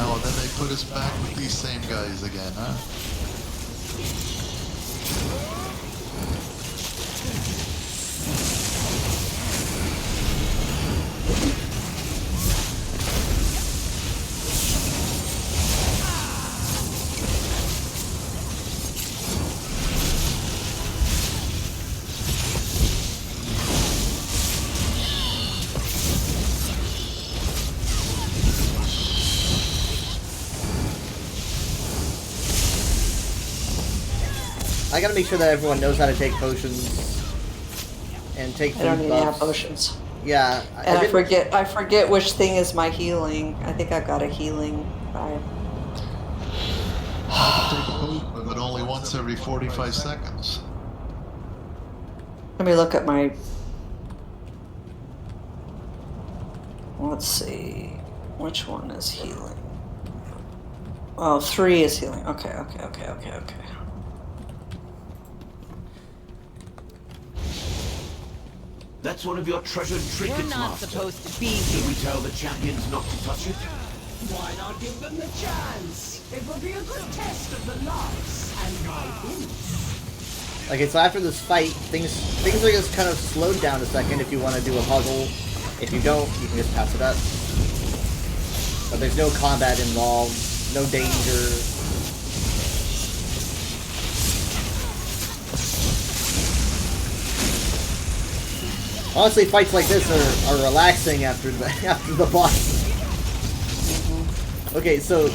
Oh, and then they put us back with these same guys again, huh? I gotta make sure that everyone knows how to take potions and take I don't food need to have buffs. potions. Yeah, And I didn't- forget which thing is my healing. I think I've got a healing. But only once every 45 seconds. Let me look at my... Let's see. Which one is healing? Oh, 3 is healing. Okay. That's one of your treasured trinkets, You're not Master. supposed to be Should here. we tell the champions not to touch it? Why not give them the chance? It will be a good test of the loves and my boots. Okay, so after this fight, things are just kind of slowed down a second if you want to do a puzzle. If you don't, you can just pass it up. But there's no combat involved, no danger. Honestly, fights like this are relaxing after the boss. Okay, so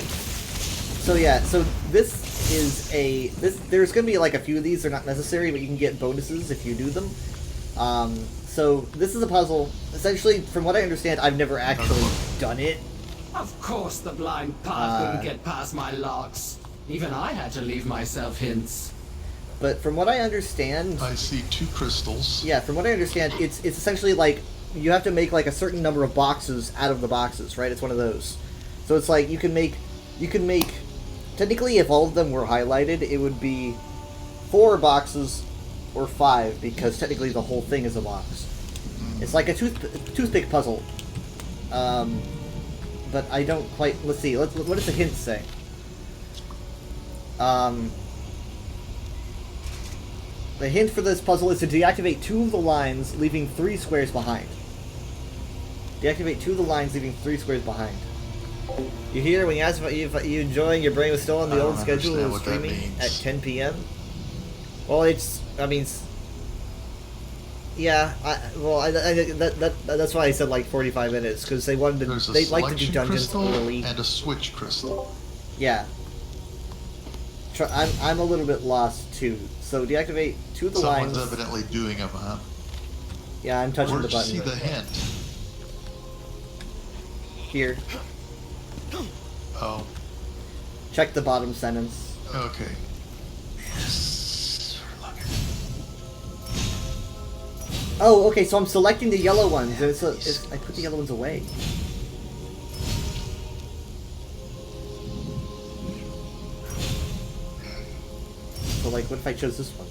yeah, so this is there's gonna be like a few of these. They're not necessary, but you can get bonuses if you do them. So this is a puzzle. Essentially, from what I understand, I've never actually done it. Of course the blind path couldn't get past my locks. Even I had to leave myself hints. But from what I understand, I see 2 crystals. yeah, from what I understand, it's essentially like you have to make like a certain number of boxes out of the boxes, right? It's one of those. So it's like you can make technically if all of them were highlighted, it would be 4 boxes or 5 because technically the whole thing is a box. It's like a toothpick puzzle. But I don't quite. Let's see. What does the hint say? The hint for this puzzle is to deactivate 2 of the lines, leaving 3 squares behind. Deactivate 2 of the lines, leaving 3 squares behind. You hear when you asked if you enjoying your brain was still on the old schedule of streaming at 10 p.m. Well, yeah. That's why I said like 45 minutes because they wanted to. They like to do dungeons early. And a switch crystal. Yeah. I'm a little bit lost too. So deactivate 2 of the lines. Someone's evidently doing them, huh? Yeah, I'm touching the button. Where'd you see the hint? Here. Oh. Check the bottom sentence. Okay. Oh, okay, so I'm selecting the yellow ones. I put the yellow ones away. So, like, what if I chose this one?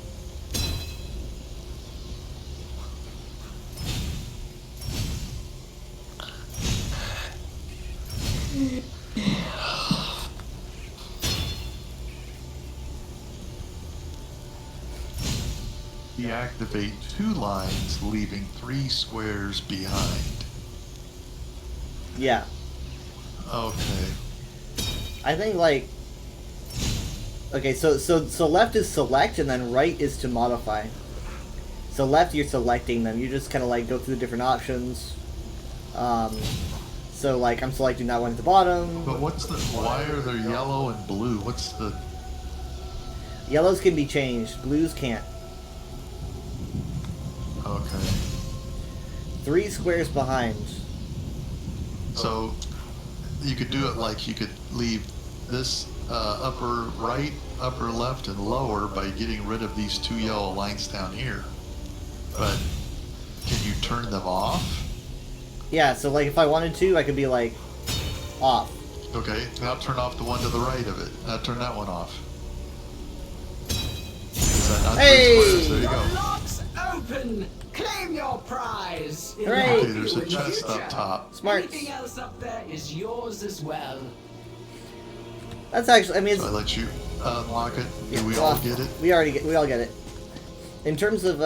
Deactivate 2 lines, leaving 3 squares behind. Yeah. Okay. I think, like... Okay, so left is select, and then right is to modify. So left, you're selecting them. You just kind of, like, go through the different options. So, like, I'm selecting that one at the bottom. But why are there yellow and blue? What's the... Yellows can be changed. Blues can't. Okay. 3 squares behind. So, you could do it like you could leave this upper right, upper left, and lower by getting rid of these 2 yellow lines down here. But, can you turn them off? Yeah, so like if I wanted to, I could be like, off. Okay, now turn off the one to the right of it. Now turn that one off. Is that not 3 squares? There you go. Locks open! Claim your prize! Hooray! Okay, there's a chest up top. Smart. Anything else up there is yours as well. That's actually, I mean, So I let you unlock it. Do we well, all get it? we all get it. In terms of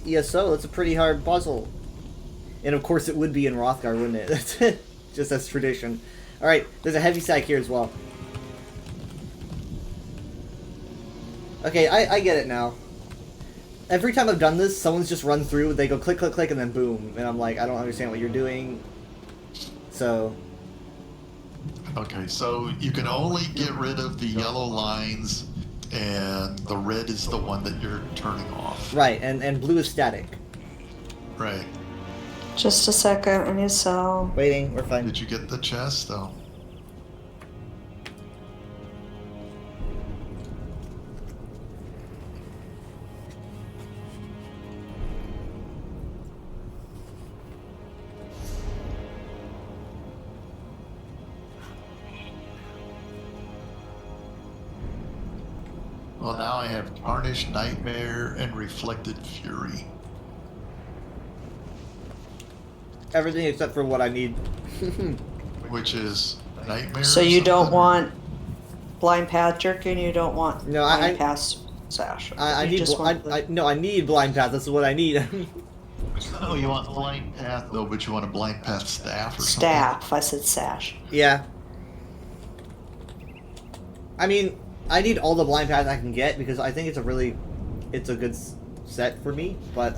ESO, that's a pretty hard puzzle. And of course it would be in Rothgar, wouldn't it? Just as tradition. Alright, there's a heavy sack here as well. Okay, I get it now. Every time I've done this, someone's just run through, they go click, click, click, and then boom. And I'm like, I don't understand what you're doing. So... Okay, so you can only get rid of the yellow lines, and the red is the one that you're turning off. Right, and blue is static. Right. Just a second, I need to sell. Waiting, we're fine. Did you get the chest, though? Well, now I have Tarnished Nightmare and Reflected Fury. Everything except for what I need. Which is Nightmare. So or you don't something? want Blind Path Jerkin, you don't want No, Blind Path Sash. I You need just want the- no, I need blind path. That's what I need. Oh, you want Blind Path, though, but you want a Blind Path staff or something? staff. I said sash. Yeah. I mean, I need all the blind paths I can get because I think it's a good set for me. But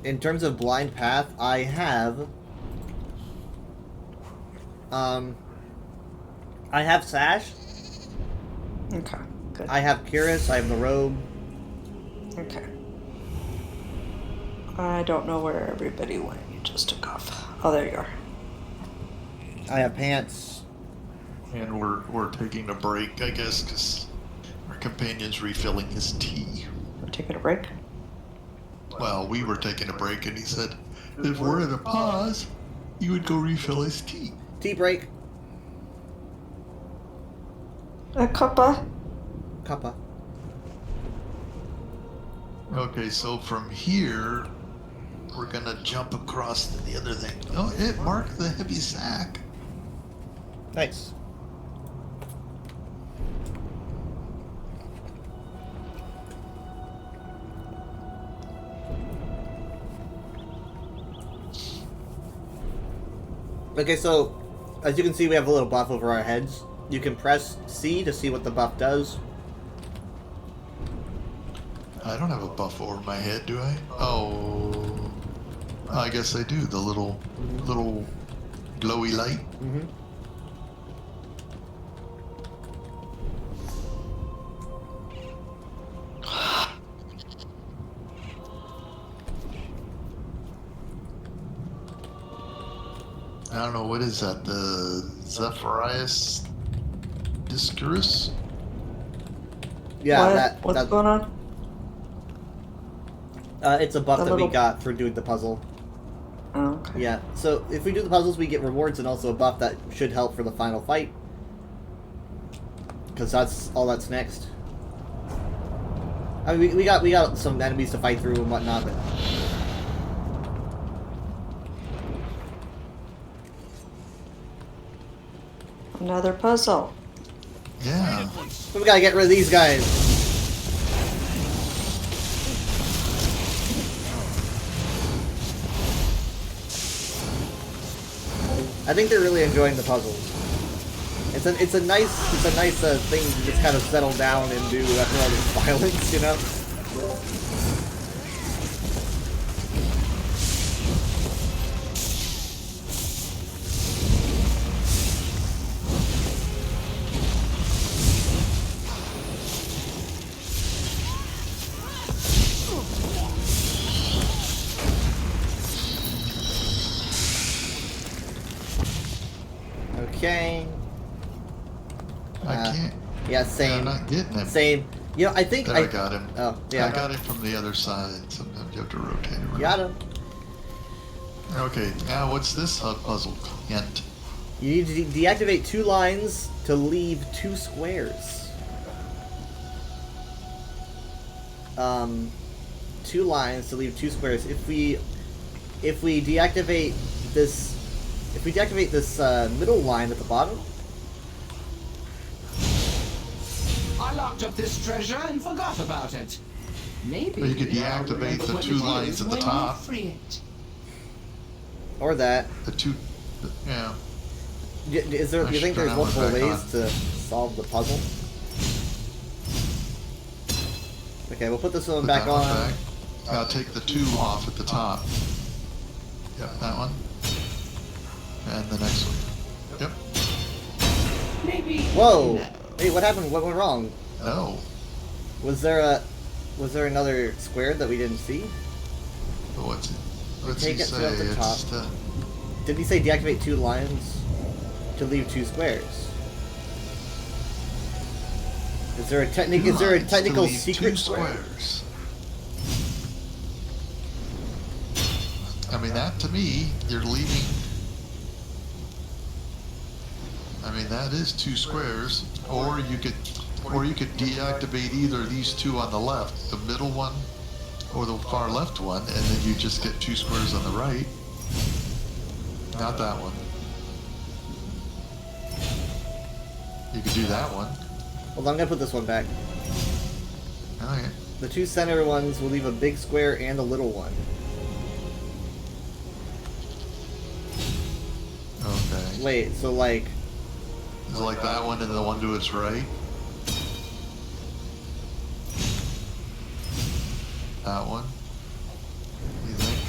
in terms of blind path, I have sash, Okay, good. I have Curious, I have the robe. Okay. I don't know where everybody went. You just took off. Oh, there you are. I have pants. And we're taking a break, I guess, because our companion's refilling his tea. We're taking a break. Well, we were taking a break, and he said, if we're at a pause, you would go refill his tea. Tea break. A cuppa. Kappa. Okay, so from here, we're gonna jump across to the other thing. Oh, it marked the heavy sack. Nice. Okay, so as you can see, we have a little buff over our heads. You can press C to see what the buff does. I don't have a buff over my head, do I? Oh, I guess I do. The little glowy light. Mm-hmm. I don't know, what is that? The Zephyrus Discurus? Yeah, What's that going on? it's a buff The that little- we got for doing the puzzle. Oh, okay. Yeah, so if we do the puzzles, we get rewards and also a buff that should help for the final fight. Because that's all that's next. I mean, we got some enemies to fight through and whatnot, but Another puzzle. Yeah. we gotta get rid of these guys. I think they're really enjoying the puzzles. It's a nice thing to just kind of settle down and do after all this violence, you know. Okay. I can't. Yeah, Yeah, same. I'm not getting him. Same. You know, I think There, I got him. Oh, yeah. I got him from the other side. Sometimes you have to rotate around. Got him. Okay, now what's this puzzle? Hint. You need to deactivate 2 lines to leave 2 squares. 2 lines to leave 2 squares. If we deactivate this, middle line at the bottom. I locked up this treasure and forgot about it. Maybe Well, you could I'll deactivate remember the what 2 it lines is at the when top. you free it. Or that. The 2. Yeah. Is there? I Do you think should there's turn that one multiple back ways on. to solve the puzzle? Okay, we'll put this one Put back that one on. back. Now take the 2 off at the top. Yep, that one. And the next one. Yep. Maybe. Whoa! Hey, what happened? What went wrong? No. Was there another square that we didn't see? But what's Take he it to say? the top. It's Did he say deactivate 2 lines to leave 2 squares? Is there a technical secret 2 square? squares. I mean, that to me, you're leaving. I mean, that is 2 squares, or you could deactivate either of these 2 on the left, the middle one, or the far left one, and then you just get 2 squares on the right. Not that one. You could do that one. Well, I'm gonna put this one back. Okay. The 2 center ones will leave a big square and a little one. Okay. Wait, so like, Is it like that one and the one to its right? That one? You think?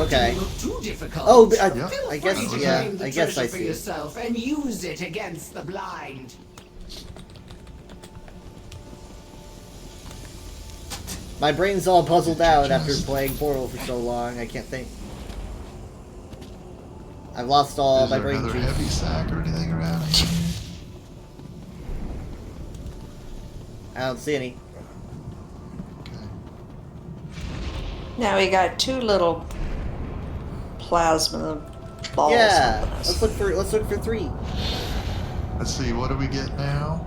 okay. Doesn't look too difficult. Oh, but Yeah. I guess, Free to yeah, claim the I guess I treasure for see. yourself and use it against the blind. My brain's all puzzled out after Just- playing Portal for so long. I can't think. I've lost all Is my there brain another juice. heavy sack or anything around here? I don't see any. Okay. Now we got two little plasma balls. Yeah, helping us. let's look for 3. Let's see, what do we get now?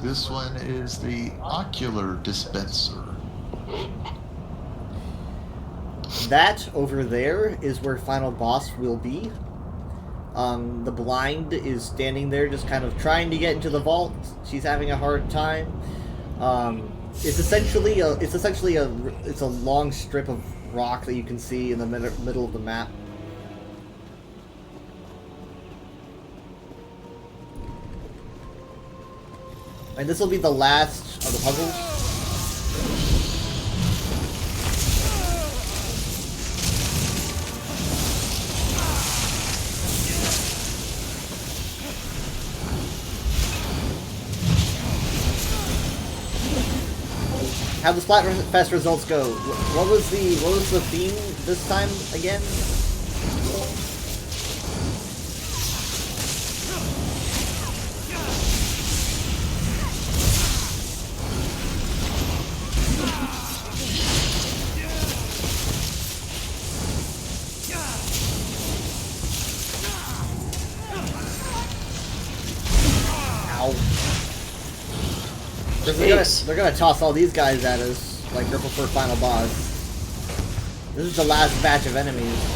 This one is the ocular dispenser. That over there is where final boss will be. The blind is standing there, just kind of trying to get into the vault. She's having a hard time. It's essentially a long strip of rock that you can see in the middle of the map. And this will be the last of the puzzles. How the Splatfest results go? What was the theme this time again? Ow. They're gonna toss all these guys at us, like they're for final boss. This is the last batch of enemies.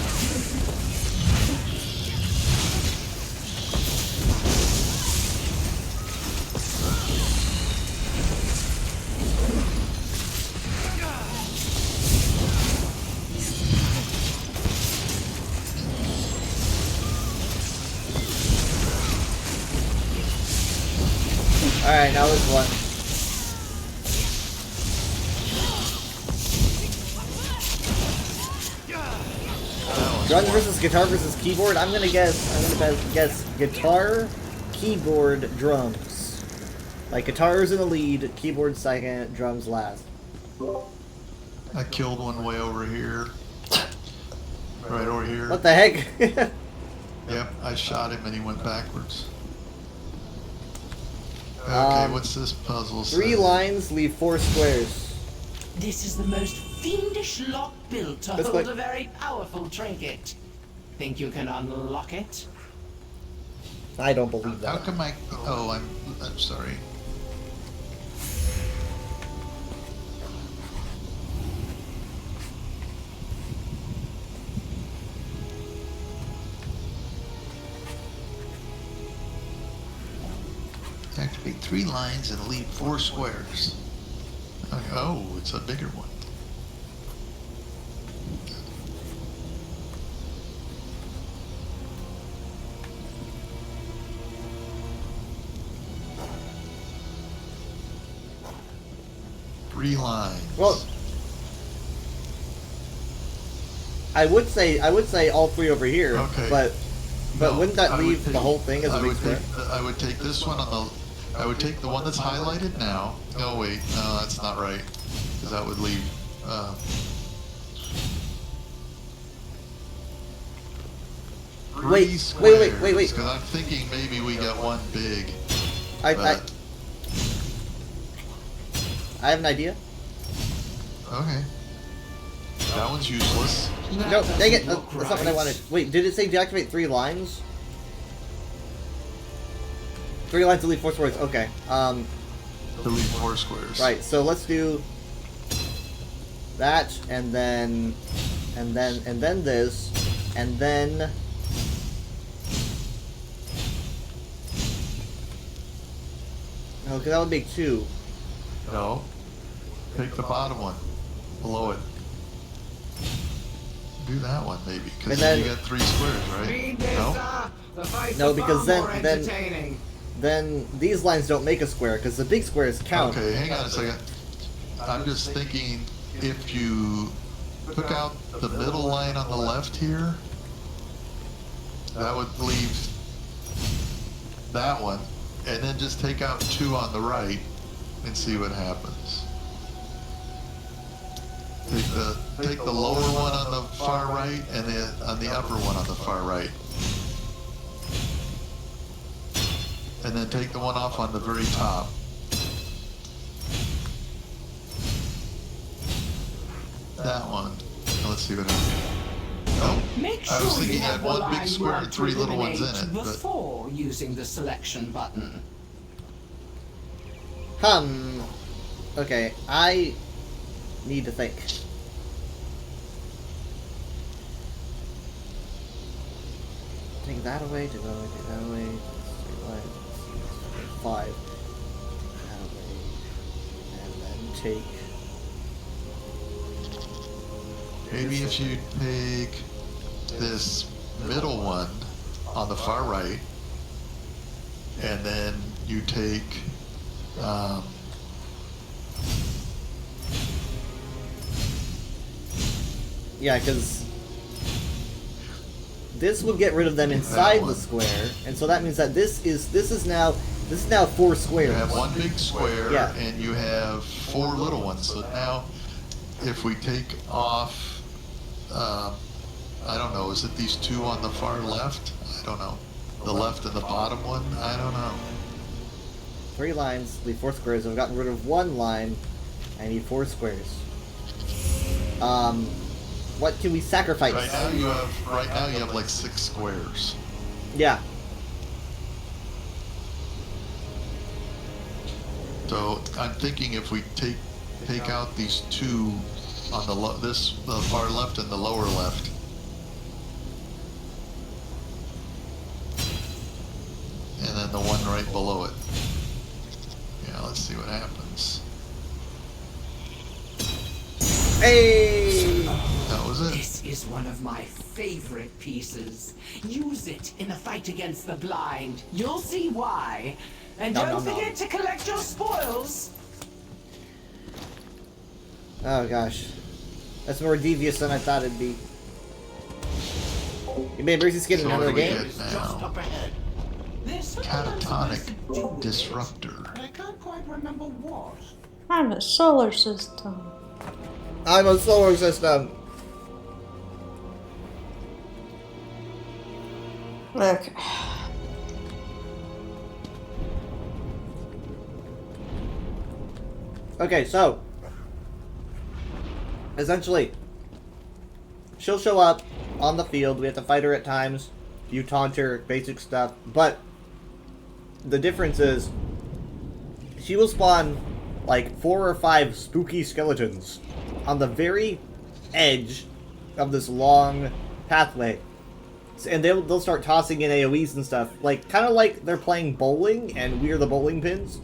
Alright, now this one. Drums versus guitar versus keyboard. I'm gonna guess guitar, keyboard, drums. Like guitar's in the lead, keyboard second, drums last. I killed one way over here. Right over here. What the heck? Yep, I shot him and he went backwards. Okay, what's this puzzle say? 3 lines leave 4 squares. This is the most fiendish lock built to This hold way. a very powerful trinket. Think you can unlock it? I don't believe How that. come I'm sorry. Activate 3 lines and leave 4 squares. Okay, oh, it's a bigger one. Three lines. Well, I would say all 3 over here, Okay. but No, wouldn't that I would leave the take- whole thing as a I big would square? I would take this one on the. I would take the one that's highlighted now. No, wait, no, that's not right, because that would leave. Wait, wait. Because I'm thinking maybe we got one big. I But, I have an idea. okay. That one's useless. No, dang it! doesn't That's look not what I right. wanted. Wait, did it say deactivate 3 lines? 3 lines to leave 4 squares. Okay. Delete 4 squares. Right. So let's do that, and then this, and then. No, because that would make 2. No. Take the bottom one. Below it. Do that one maybe, And because then- you got 3 squares, right? Speed this No. up. The fight's No, are because far more then- entertaining. Then these lines don't make a square because the big squares count. Okay, hang on a second. I'm just thinking if you took out the middle line on the left here, that would leave that one, and then just take out 2 on the right and see what happens. Take the lower one on the far right and on the upper one on the far right. And then take the one off on the very top. That one. Let's see what happens. Oh, Make I was sure thinking you it have had the one line big you square want and to 3 little ones in eliminate it. But before using the selection button. Okay, I need to think. Take that away, take that away, take that away. Let's 5. That away. And then take. maybe if you take this middle one on the far right, and then you take Yeah, because this would get rid of them inside the square, and so that means that this is now 4 squares. you have one big square Yeah. and you have 4 little ones. So now, if we take off, I don't know, is it these 2 on the far left? I don't know. The left and the bottom one? I don't know. 3 lines, leave 4 squares. I've gotten rid of 1 line. I need 4 squares. What can we sacrifice? Right now you have like 6 squares. Yeah. So I'm thinking if we take out these 2 on the far left and the lower left. And then the one right below it. Yeah, let's see what happens. Hey! That was it. This is one of my favorite pieces. Use it in a fight against the blind. You'll see why. And Nom, don't nom, nom. forget to collect your spoils. Oh gosh. That's more devious than I thought it'd be. You made Mercy Skin in So what another do we game? get now? ahead. There's something I'm supposed to Catatonic do with it, disruptor. but I can't quite remember what. I'm a solar system. I'm a solar system. Okay. Okay, so essentially, she'll show up on the field. We have to fight her at times. You taunt her, basic stuff. But the difference is, she will spawn like 4 or 5 spooky skeletons on the very edge of this long pathway. And they'll start tossing in AoEs and stuff. Like, kind of like they're playing bowling and we are the bowling pins.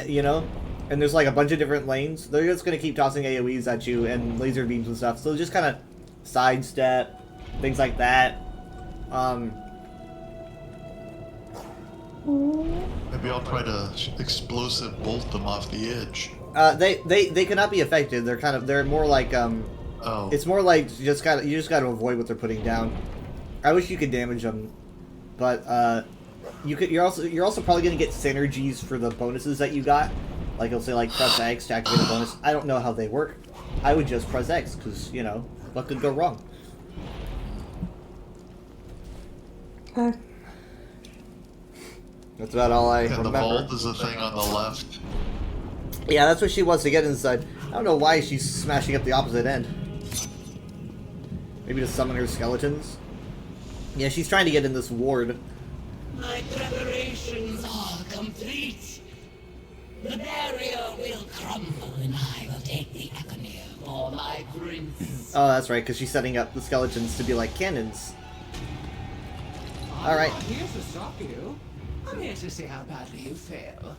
You know? And there's like a bunch of different lanes. They're just going to keep tossing AoEs at you and laser beams and stuff. So just kind of sidestep, things like that. Maybe I'll try to explosive bolt them off the edge. They cannot be affected. They're more like Oh. it's more like you just got to avoid what they're putting down. I wish you could damage them, but you're also probably gonna get synergies for the bonuses that you got. Like it'll say like press X to activate a bonus. I don't know how they work. I would just press X because you know what could go wrong. Okay. That's about all I And the remember. vault is the thing on the left. Yeah, that's what she wants to get inside. I don't know why she's smashing up the opposite end. Maybe to summon her skeletons? Yeah, she's trying to get in this ward. My preparations are complete. The barrier will crumble and I will take the Aconir for my prince. Oh, that's right, because she's setting up the skeletons to be like cannons. Alright. I'm not here to stop you. I'm here to see how badly you fail.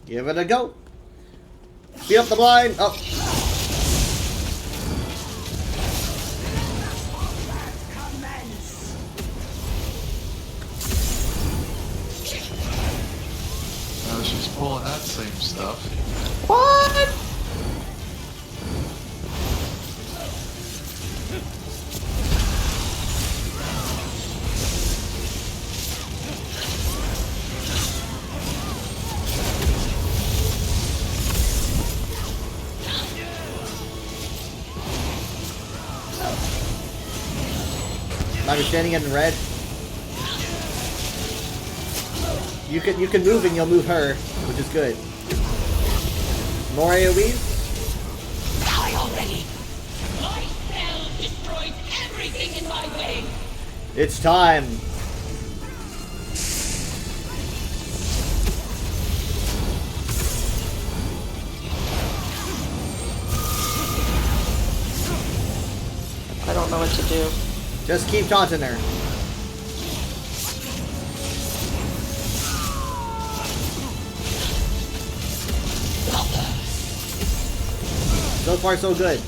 Give it a go. Speed up the blind. Oh. She's pulling that same stuff. What? We're standing in red. You can move and you'll move her, which is good. More AoEs? Die already! My spell destroys everything in my way! It's time. I don't know what to do. Just keep taunting her. So far, so good.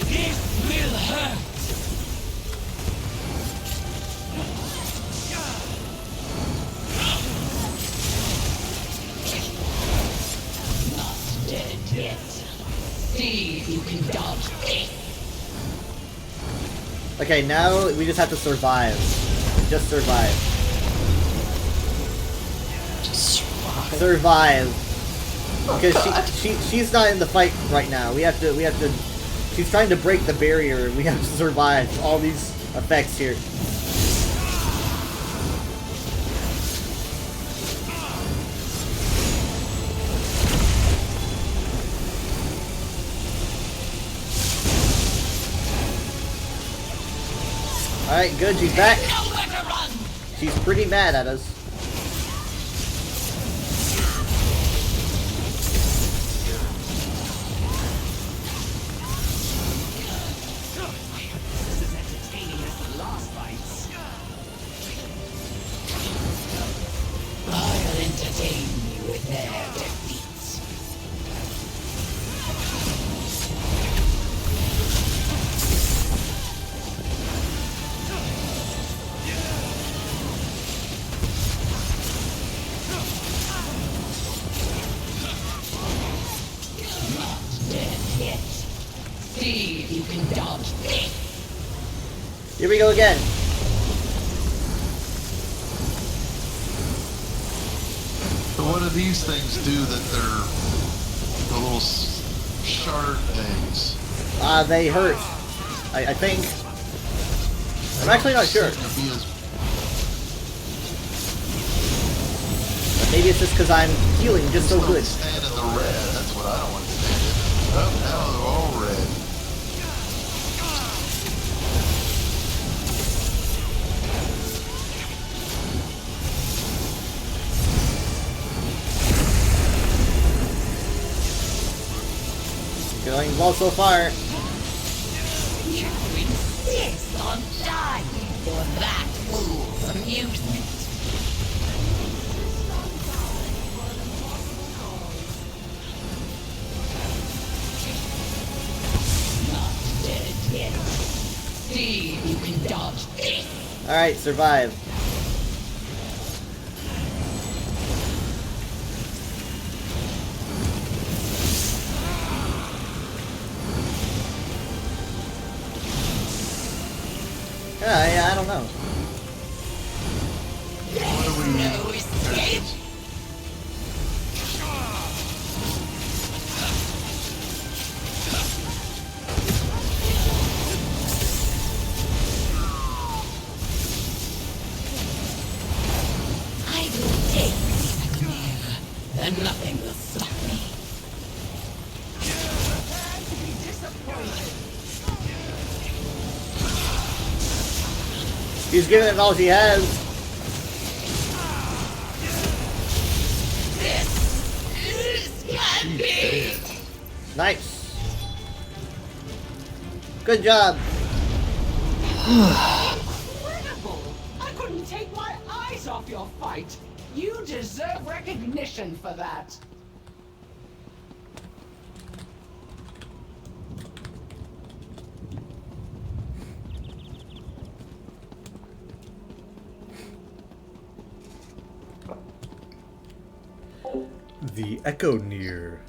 This will hurt! Not dead yet. See if you can dodge this. Okay, now we just have to survive. Just survive. Just survive. Survive. Oh, Because God. she's not in the fight right now. We have to. She's trying to break the barrier. We have to survive all these effects here. Alright, good, she's back. Nowhere to run! She's pretty mad at us. This is entertaining as the last fights. I'll entertain you with their defeats. Not dead yet. See if you can dodge this. Here we go again. So what do these things do that they're the little shard things? They hurt. I think. I'm actually not sure. Seem to be as- But maybe it's just because I'm healing just so Don't good. stand in the red. That's what I don't want to stand in. Oh, now they're all red. Going well so far. You insist on dying for that fool's amusement. Not dead yet. See if you can dodge this. Alright, survive. Yeah, I don't know. What do we No escape. I will take the Akmir, and nothing will stop me. She's giving it all she has. This can be. Nice. Good job. Incredible! I couldn't take my eyes off your fight. You deserve recognition for that. The Echo Near.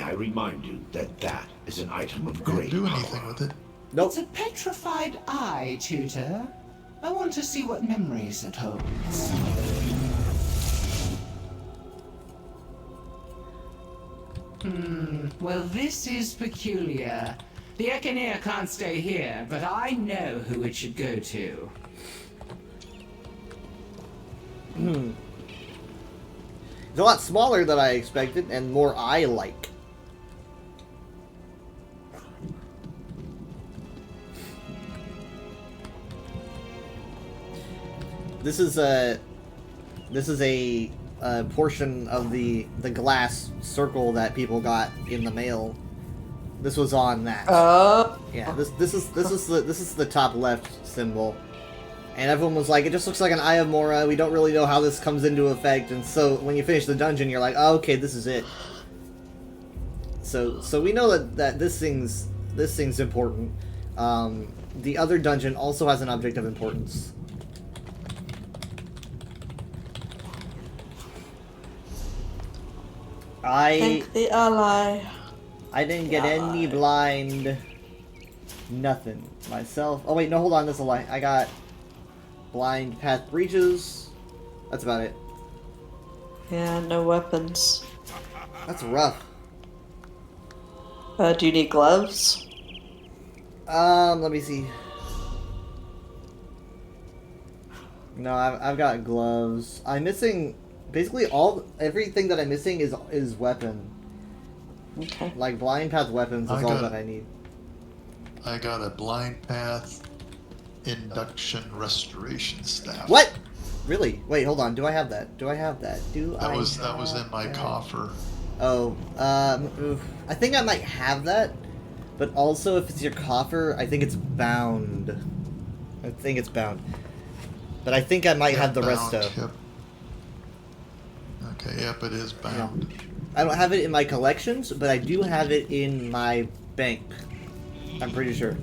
I remind you that that is an item of Can't great do power. anything with it. Nope. It's a petrified eye, Tutor. I want to see what memories it holds. Well, this is peculiar. The Echinir can't stay here, but I know who it should go to. It's a lot smaller than I expected and more eye-like. This is a portion of the glass circle that people got in the mail. This was on that. Yeah, this is the top left symbol. And everyone was like, it just looks like an Eye of Mora, we don't really know how this comes into effect, and so when you finish the dungeon you're like, oh, okay, this is it. So we know that this thing's important. The other dungeon also has an object of importance. Thank the ally. I didn't get any blind nothing myself. Oh wait, no, hold on, that's a lie. I got blind path breaches. That's about it. Yeah, no weapons. That's rough. Do you need gloves? Let me see. No, I've got gloves. I'm missing basically everything that I'm missing is weapon. Okay. Like blind path weapons is all that I need. I got a blind path induction restoration staff. What? Really? Wait, hold on. Do I have that? Do I have that? That was in my coffer. Oh, I think I might have that, but also if it's your coffer, I think it's bound. I think it's bound. But I think I might have the rest bound, of. Yep. Okay, yep, it is bound. I don't have it in my collections, but I do have it in my bank. I'm pretty sure.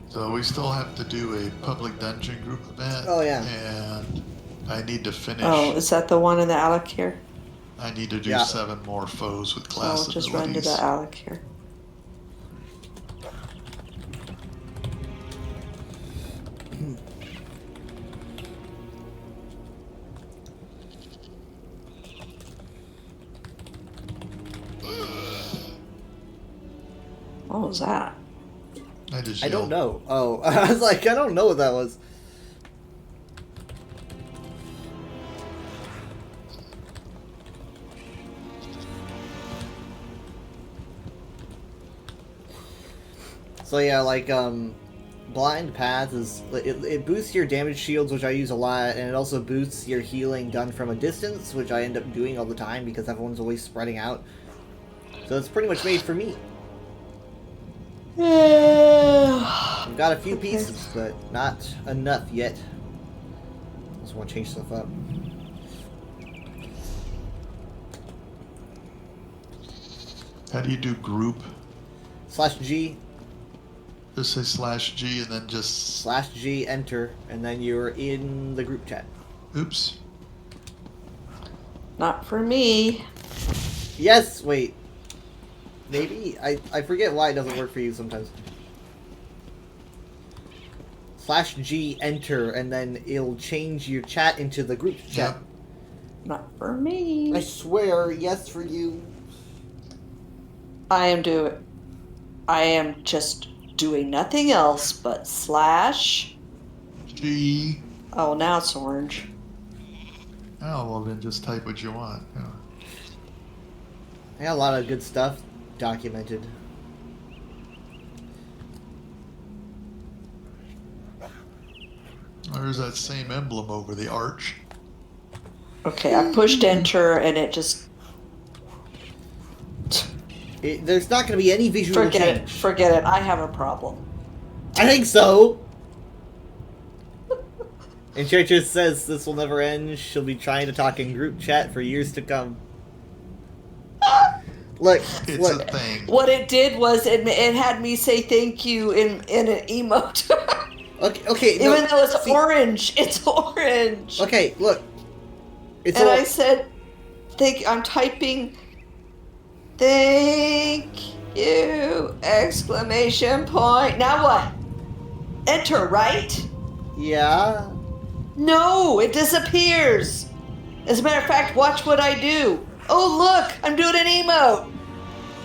So we still have to do a public dungeon group event. Oh, yeah. And I need to finish. Oh, is that the one in the Alakir? I need to do Yeah. 7 more foes with class I'll just run to the Alakir. What was that? I don't know. Oh, I was like, I don't know what that was. So yeah, like, Blind Path is, it boosts your damage shields, which I use a lot, and it also boosts your healing done from a distance, which I end up doing all the time because everyone's always spreading out. So it's pretty much made for me. I've got a few pieces, but not enough yet. Just want to change stuff up. How do you do group? /G. Just say /G and then just... /G, enter, and then you're in the group chat. Oops. Not for me. Yes, wait. Maybe? I forget why it doesn't work for you sometimes. /G, enter, and then it'll change your chat into the group chat. Yep. Not for me. I swear, yes for you. I am just doing nothing else but G. Oh, now it's orange. Oh, well then just type what you want. Yeah. I got a lot of good stuff documented. There's that same emblem over the arch. Okay, I pushed enter and it just... There's not going to be any visual Forget change. it. Forget it. I have a problem. I think so. And Churches says this will never end. She'll be trying to talk in group chat for years to come. Look, It's look. a thing. What it did was it had me say thank you in an emote. Okay. No, Even though it's see- orange, it's orange. Okay, look. It's And all- I said, I'm typing, thank you, exclamation point. Now what? Enter, right? Yeah. No, it disappears. As a matter of fact, watch what I do. Oh, look, I'm doing an emote.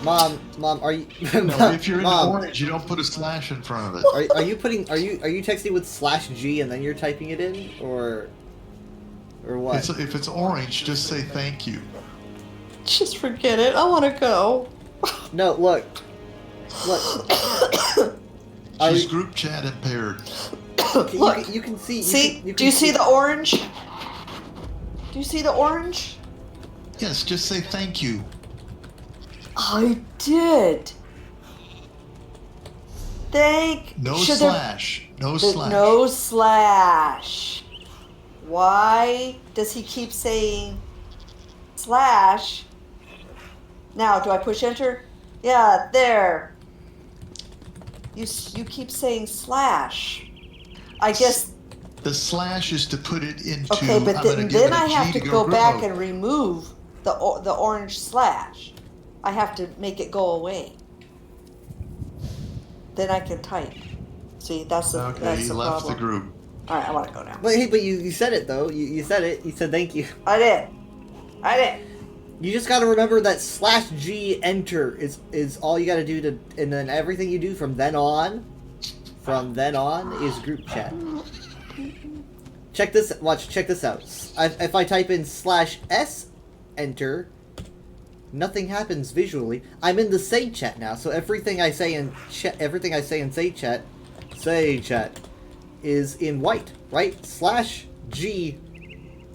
Mom, are you? No, if you're in Mom, orange, you don't put a slash in front of it. are you texting with /G and then you're typing it in, or what? If it's orange, just say thank you. Just forget it. I want to go. No, look. Are She's you- group chat impaired. Look. You can see. See? Do you see the orange? Do you see the orange? Yes, just say thank you. I did. No Should there- slash. No There's slash. no slash. Why does he keep saying slash? Now, do I push enter? Yeah, there. You keep saying slash. I guess. The slash is to put it into. Okay, but I'm gonna give then it a I have G to go group back mode. and remove the orange slash. I have to make it go away. Then I can type. See, that's the Okay, that's you the left problem. the group. All right, I want to go now. But hey, but you said it though. You said it. You said thank you. I did. You just got to remember that /G enter is all you got to do to, and then everything you do from then on is group chat. Check this. Watch. Check this out. If I type in /S enter, nothing happens visually. I'm in the Say chat now, so everything I say in chat, Say chat, is in white, right? /G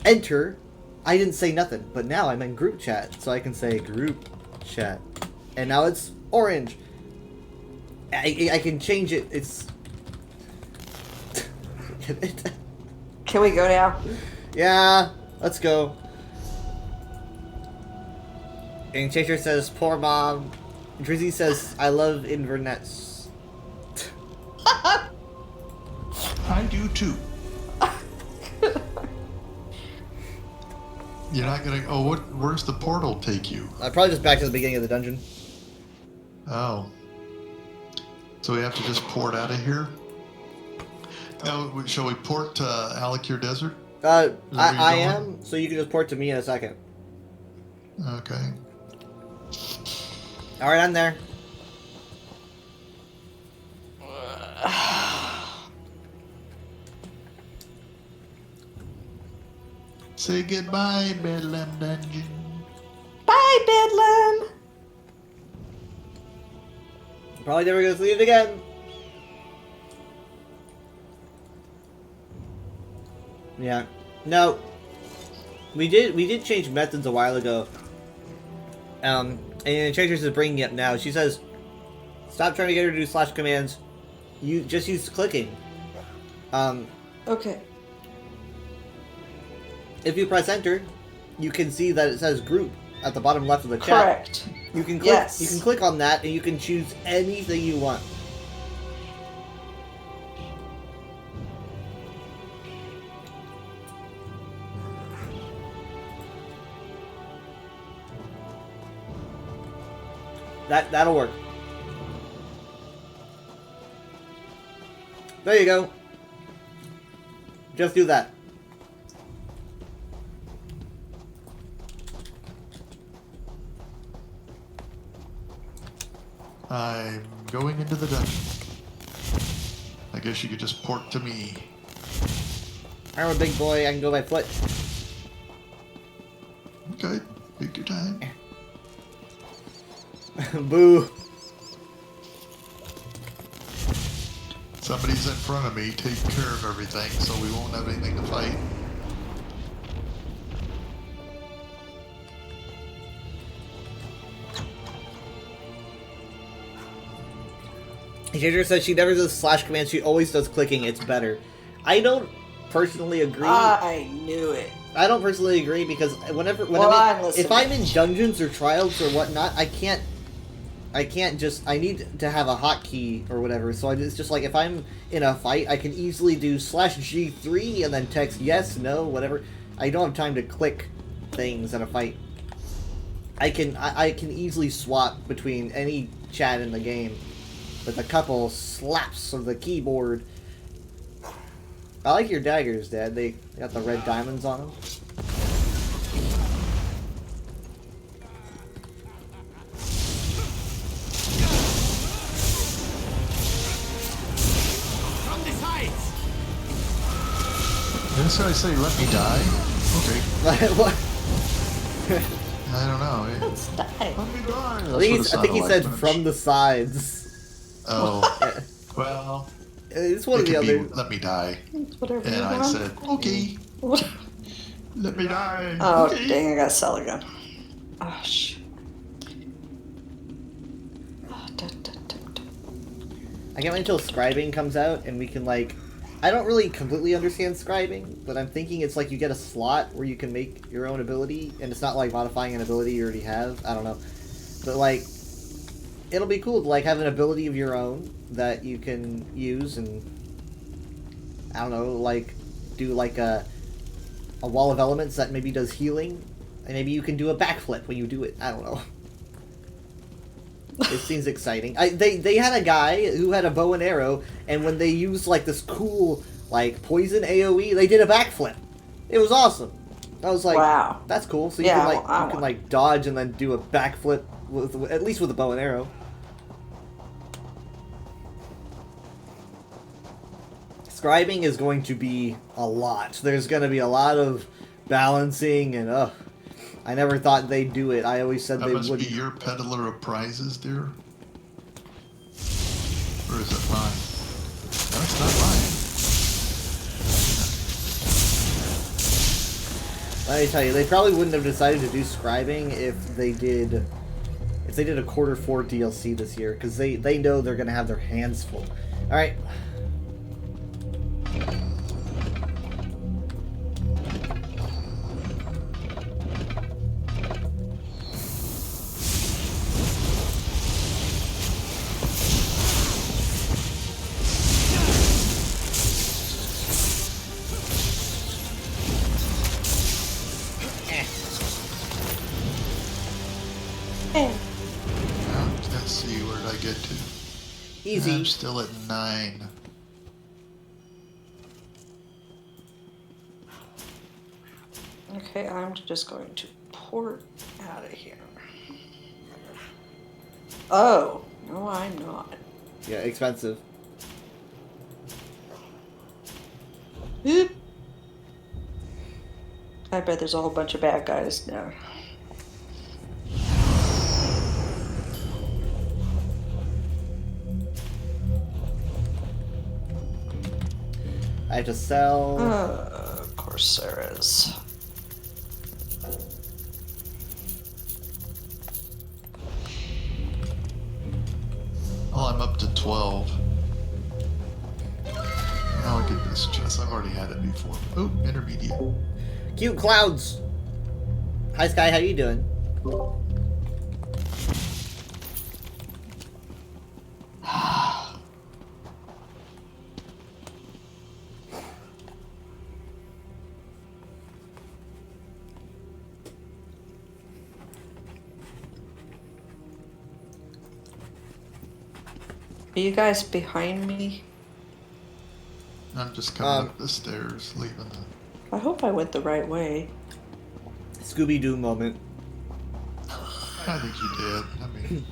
enter. I didn't say nothing, but now I'm in group chat, so I can say group chat, and now it's orange. I can change it. It's. Can we go now? Yeah, let's go. And Chaser says, poor mom. Drizzy says, I love Inverness. I do too. You're not gonna. Oh, where's the portal take you? Probably just back to the beginning of the dungeon. Oh. So we have to just port out of here? Now, shall we port to Alakir Desert? I where you're going? am, so you can just port to me in a second. Okay. Alright, I'm there. Say goodbye, Bedlam Dungeon. Bye, Bedlam. Probably never gonna see it again. Yeah. No. We did change methods a while ago. And Chasers is bringing it up now. She says, stop trying to get her to do / commands. You just use clicking. Okay. If you press enter, you can see that it says group at the bottom left of the chat. Correct. You can click. Yes. You can click on that, and you can choose anything you want. That'll work. There you go. Just do that. I'm going into the dungeon. I guess you could just port to me. I'm a big boy. I can go by foot. Okay, take your time. Boo. Somebody's in front of me, take care of everything so we won't have anything to fight. Ginger says she never does slash commands, she always does clicking, it's better. I don't personally agree. I knew it. I don't personally agree because when Well, I'm I'm if listening. I'm in dungeons or trials or whatnot, I can't just, I need to have a hotkey or whatever, so it's just like if I'm in a fight, I can easily do /G3 and then text yes, no, whatever. I don't have time to click things in a fight. I can easily swap between any chat in the game with a couple slaps of the keyboard. I like your daggers, Dad. They got the red diamonds on them. Didn't somebody say let me die? Okay. What? I don't know. Let's die. Let me die. I think he said from the sides. Oh. Well. It's one It of the could be, other. let me die. Whatever. And you I want. said, okay. Let me die. Oh, Okay. dang, I gotta sell again. Oh, shoot. Oh, I can't wait until scribing comes out and we can like. I don't really completely understand scribing, but I'm thinking it's like you get a slot where you can make your own ability, and it's not like modifying an ability you already have. I don't know, but like, it'll be cool to like have an ability of your own that you can use, and I don't know, like do like a wall of elements that maybe does healing, and maybe you can do a backflip when you do it. I don't know. It seems exciting. They had a guy who had a bow and arrow, and when they used like this cool like poison AOE, they did a backflip. It was awesome. I was like, Wow. that's cool. So you Yeah, can like I you can want- like dodge and then do a backflip with at least with a bow and arrow. Scribing is going to be a lot. There's going to be a lot of balancing and I never thought they'd do it. I always said That they must be wouldn't. your peddler of prizes, dear? Or is it mine? No, it's not mine. Let me tell you, they probably wouldn't have decided to do scribing if they did a quarter 4 DLC this year, because they know they're gonna have their hands full. Alright. Let's see, where did I get to? Easy. I'm still at 9. Okay, I'm just going to port out of here. Oh, no, I'm not. Yeah, expensive. Oop. I bet there's a whole bunch of bad guys now. I have to sell. Of course there is. Oh, I'm up to 12. Now I get this chest. I've already had it before. Oh, intermediate. Cute clouds. Hi Sky, how you doing? Are you guys behind me? I'm just coming up the stairs, leaving the... I hope I went the right way. Scooby-Doo moment. I think you did. I mean,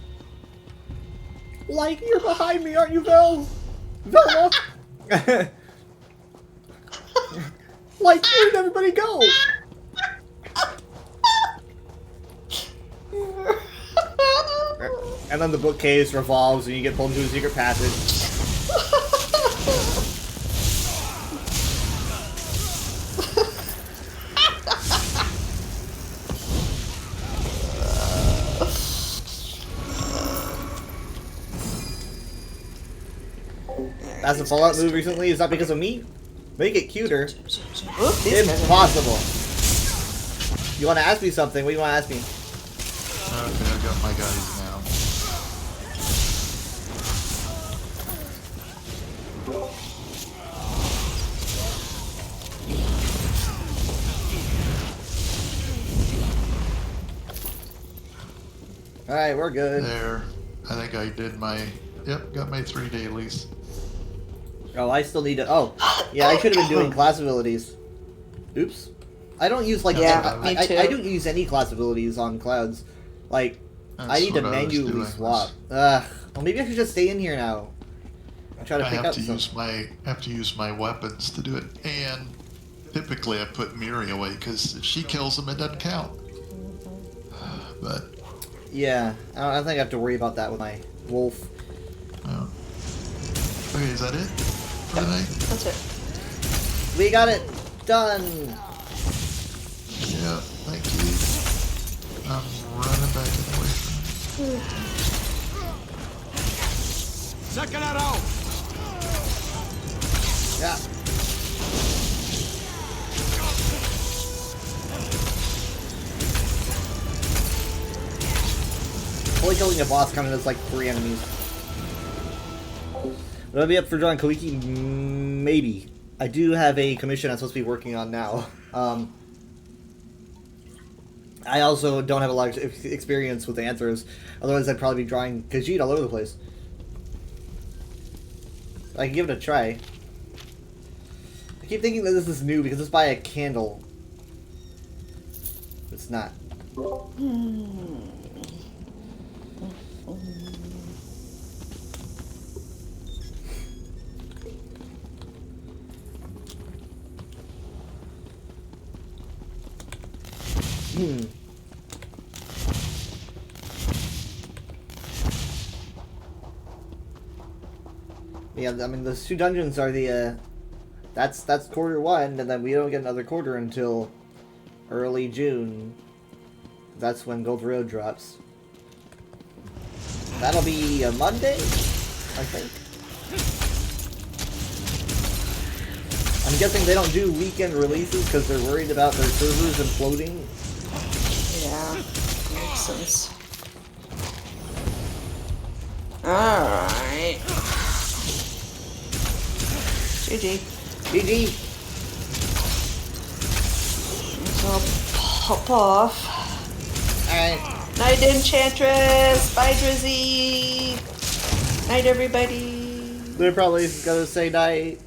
Like, you're behind me, aren't you, Vel? Velma? Like, where'd everybody go? And then the bookcase revolves and you get pulled into a secret passage. That's a Fallout move recently. Is that because of me? Make it cuter. Oop, these guys are- Impossible. You want to ask me something? What do you want to ask me? Okay, I've got my guys now. Alright, we're good. There. I think I did my... Yep, got my 3 dailies. Oh, I still need to... Oh, yeah, I should have been doing class abilities. Oops. I don't use, like... Yeah, I, me I, too. I don't use any class abilities on clouds. Like, I That's need to what I was manually doing. swap. Ugh. Well, maybe I should just stay in here now. I'm trying to I pick have up to some... use my weapons to do it, and typically I put Miri away because if she kills him, it doesn't count. But Yeah, I don't think I have to worry about that with my wolf. no. Okay, is that it for tonight? That's it. We got it done! Yeah, thank you. I'm running back away from it. Yeah. Only killing a boss kind of does like 3 enemies. Will I be up for drawing Koiki? Maybe. I do have a commission I'm supposed to be working on now. I also don't have a lot of experience with Anthros. Otherwise, I'd probably be drawing Khajiit all over the place. I can give it a try. I keep thinking that this is new because it's by a candle. It's not. Yeah, I mean, those 2 dungeons are the, that's quarter 1, and then we don't get another quarter until early June. That's when Gold Road drops. That'll be a Monday, I think. I'm guessing they don't do weekend releases because they're worried about their servers imploding. Yeah, makes sense. Alright. GG. GG! So I'll pop off. Alright. Night, Enchantress! Bye, Drizzy! Night, everybody! They're probably gonna say night.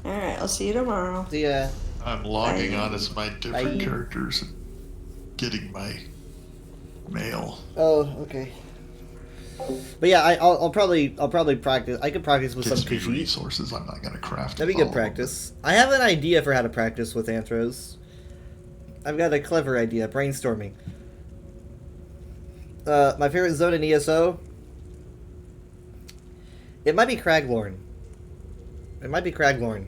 Alright, I'll see you tomorrow. See ya. I'm logging on as my different Bye. characters and getting my mail. Oh, okay. But yeah, I'll probably practice. I could practice with Gives some me Khajiit. resources. I'm not gonna craft. That'd be all good of them. practice. I have an idea for how to practice with Anthros. I've got a clever idea. Brainstorming. My favorite zone in ESO? It might be Craglorn. It might be Craglorn.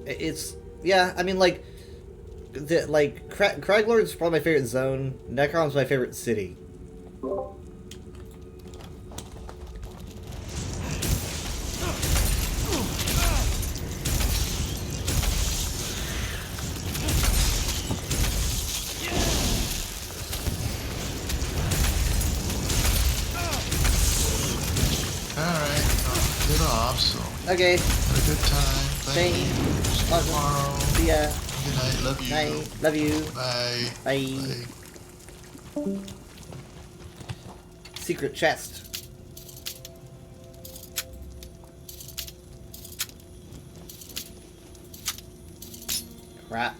It's... Yeah, I mean, like... Craglorn's probably my favorite zone. Necrom's my favorite city. Alright, I'll get off, so Okay. have a good time. Thank you. See you Awesome. tomorrow. See ya. Good night. Love you. Night. Love you. Bye. Bye. Bye. Secret chest. Crap.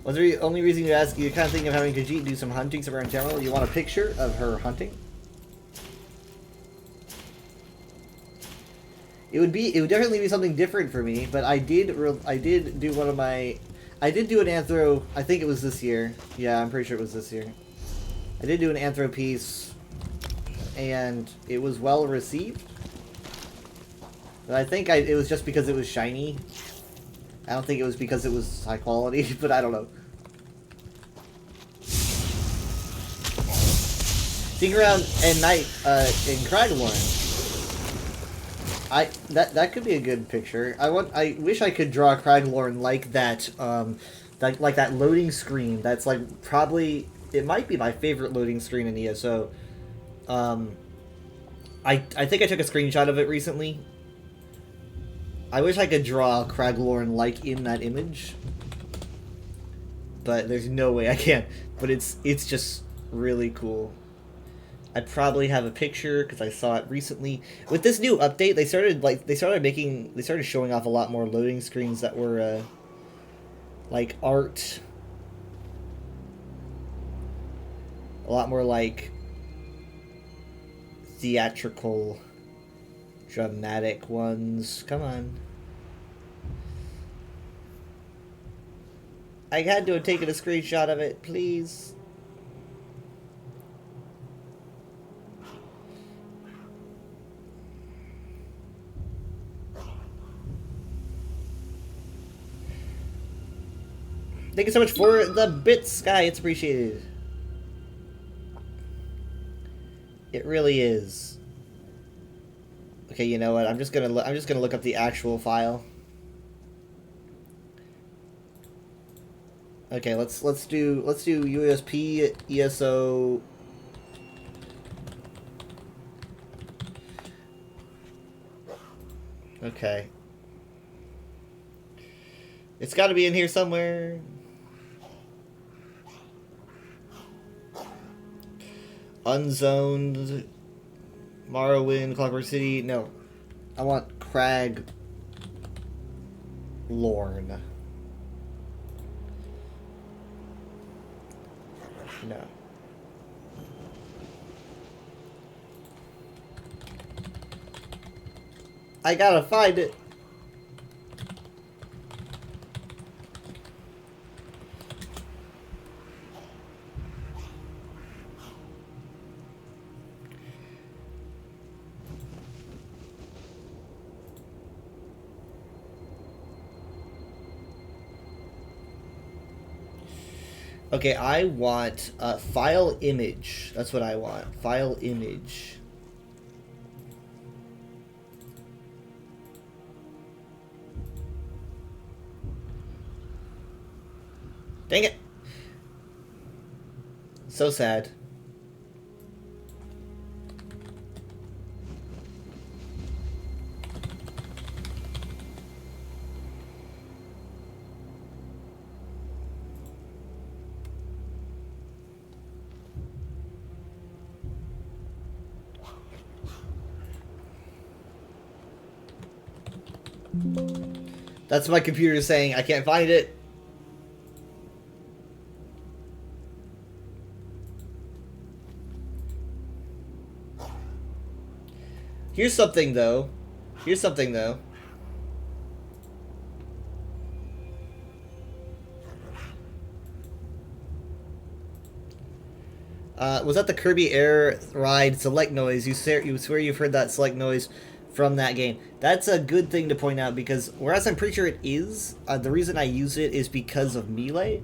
Was the only reason you ask? You're kind of thinking of having Khajiit do some hunting somewhere in Tamriel. You want a picture of her hunting? It would definitely be something different for me. But I did do one of my. I did do an anthro. I think it was this year. Yeah, I'm pretty sure it was this year. I did do an anthro piece, and it was well received. But I think it was just because it was shiny. I don't think it was because it was high quality, but I don't know. sneaking around at night in Craglorn. That could be a good picture. I wish I could draw Craglorn like that. Like that loading screen. That's like probably it might be my favorite loading screen in ESO. I think I took a screenshot of it recently. I wish I could draw Craglorn like in that image, but there's no way I can. But it's just really cool. I probably have a picture because I saw it recently. With this new update, they started showing off a lot more loading screens that were like art, a lot more like theatrical, dramatic ones. Come on. I had to have taken a screenshot of it, please. Thank you so much for the bits, Sky. It's appreciated. It really is. Okay, you know what? I'm just gonna look up the actual file. Okay, let's do USP ESO. Okay. It's got to be in here somewhere. Unzoned, Morrowind, Clockwork City. No, I want Craglorn. No. I gotta find it. Okay, I want file image. That's what I want. File image. Dang it. So sad. That's my computer saying I can't find it. Here's something though. Here's something though. Was that the Kirby Air Ride select noise? You swear you've heard that select noise from that game. That's a good thing to point out because, whereas I'm pretty sure it is, the reason I use it is because of Melee.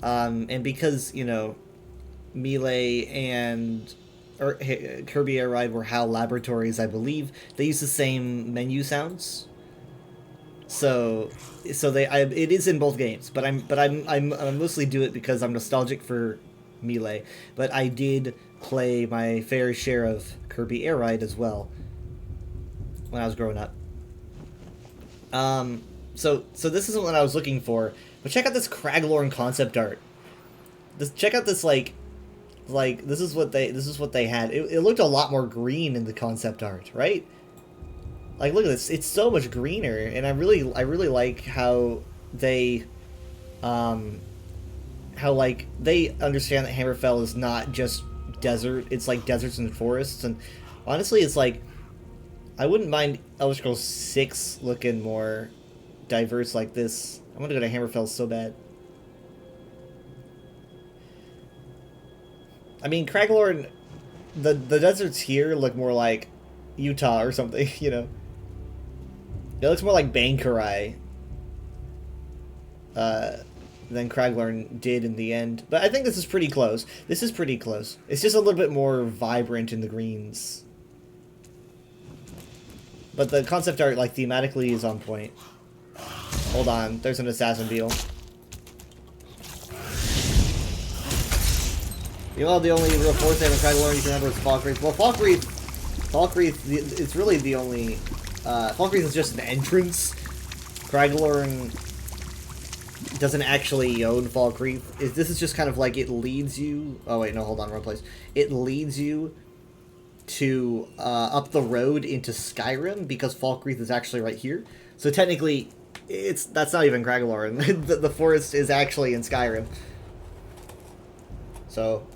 And because, you know, Melee and Kirby Air Ride were HAL Laboratories, I believe. They use the same menu sounds. So it is in both games, but I mostly do it because I'm nostalgic for Melee. But I did play my fair share of Kirby Air Ride as well when I was growing up. So this isn't what I was looking for, but check out this Craglorn concept art. Check out this like this is what they had. It looked a lot more green in the concept art, right? Like, look at this. It's so much greener, and I really like how they they understand that Hammerfell is not just desert. It's like deserts and forests, and honestly, it's like I wouldn't mind Elder Scrolls 6 looking more diverse like this. I want to go to Hammerfell so bad. I mean, Craglorn, the deserts here look more like Utah or something, you know. It looks more like Bankarai than Kraglorn did in the end. But I think this is pretty close. This is pretty close. It's just a little bit more vibrant in the greens. But the concept art, like, thematically is on point. Hold on, there's an assassin beetle. Meanwhile, the only real force name in Kraglorn you can remember is Falkreath. Well, Falkreath, it's really the only... Falkreath is just an entrance. Kraglorn doesn't actually own Falkreath. This is just kind of like it leads you... Oh, wait, no, hold on, wrong place. It leads you to up the road into Skyrim, because Falkreath is actually right here. So technically, that's not even Kraglorn. the forest is actually in Skyrim. So...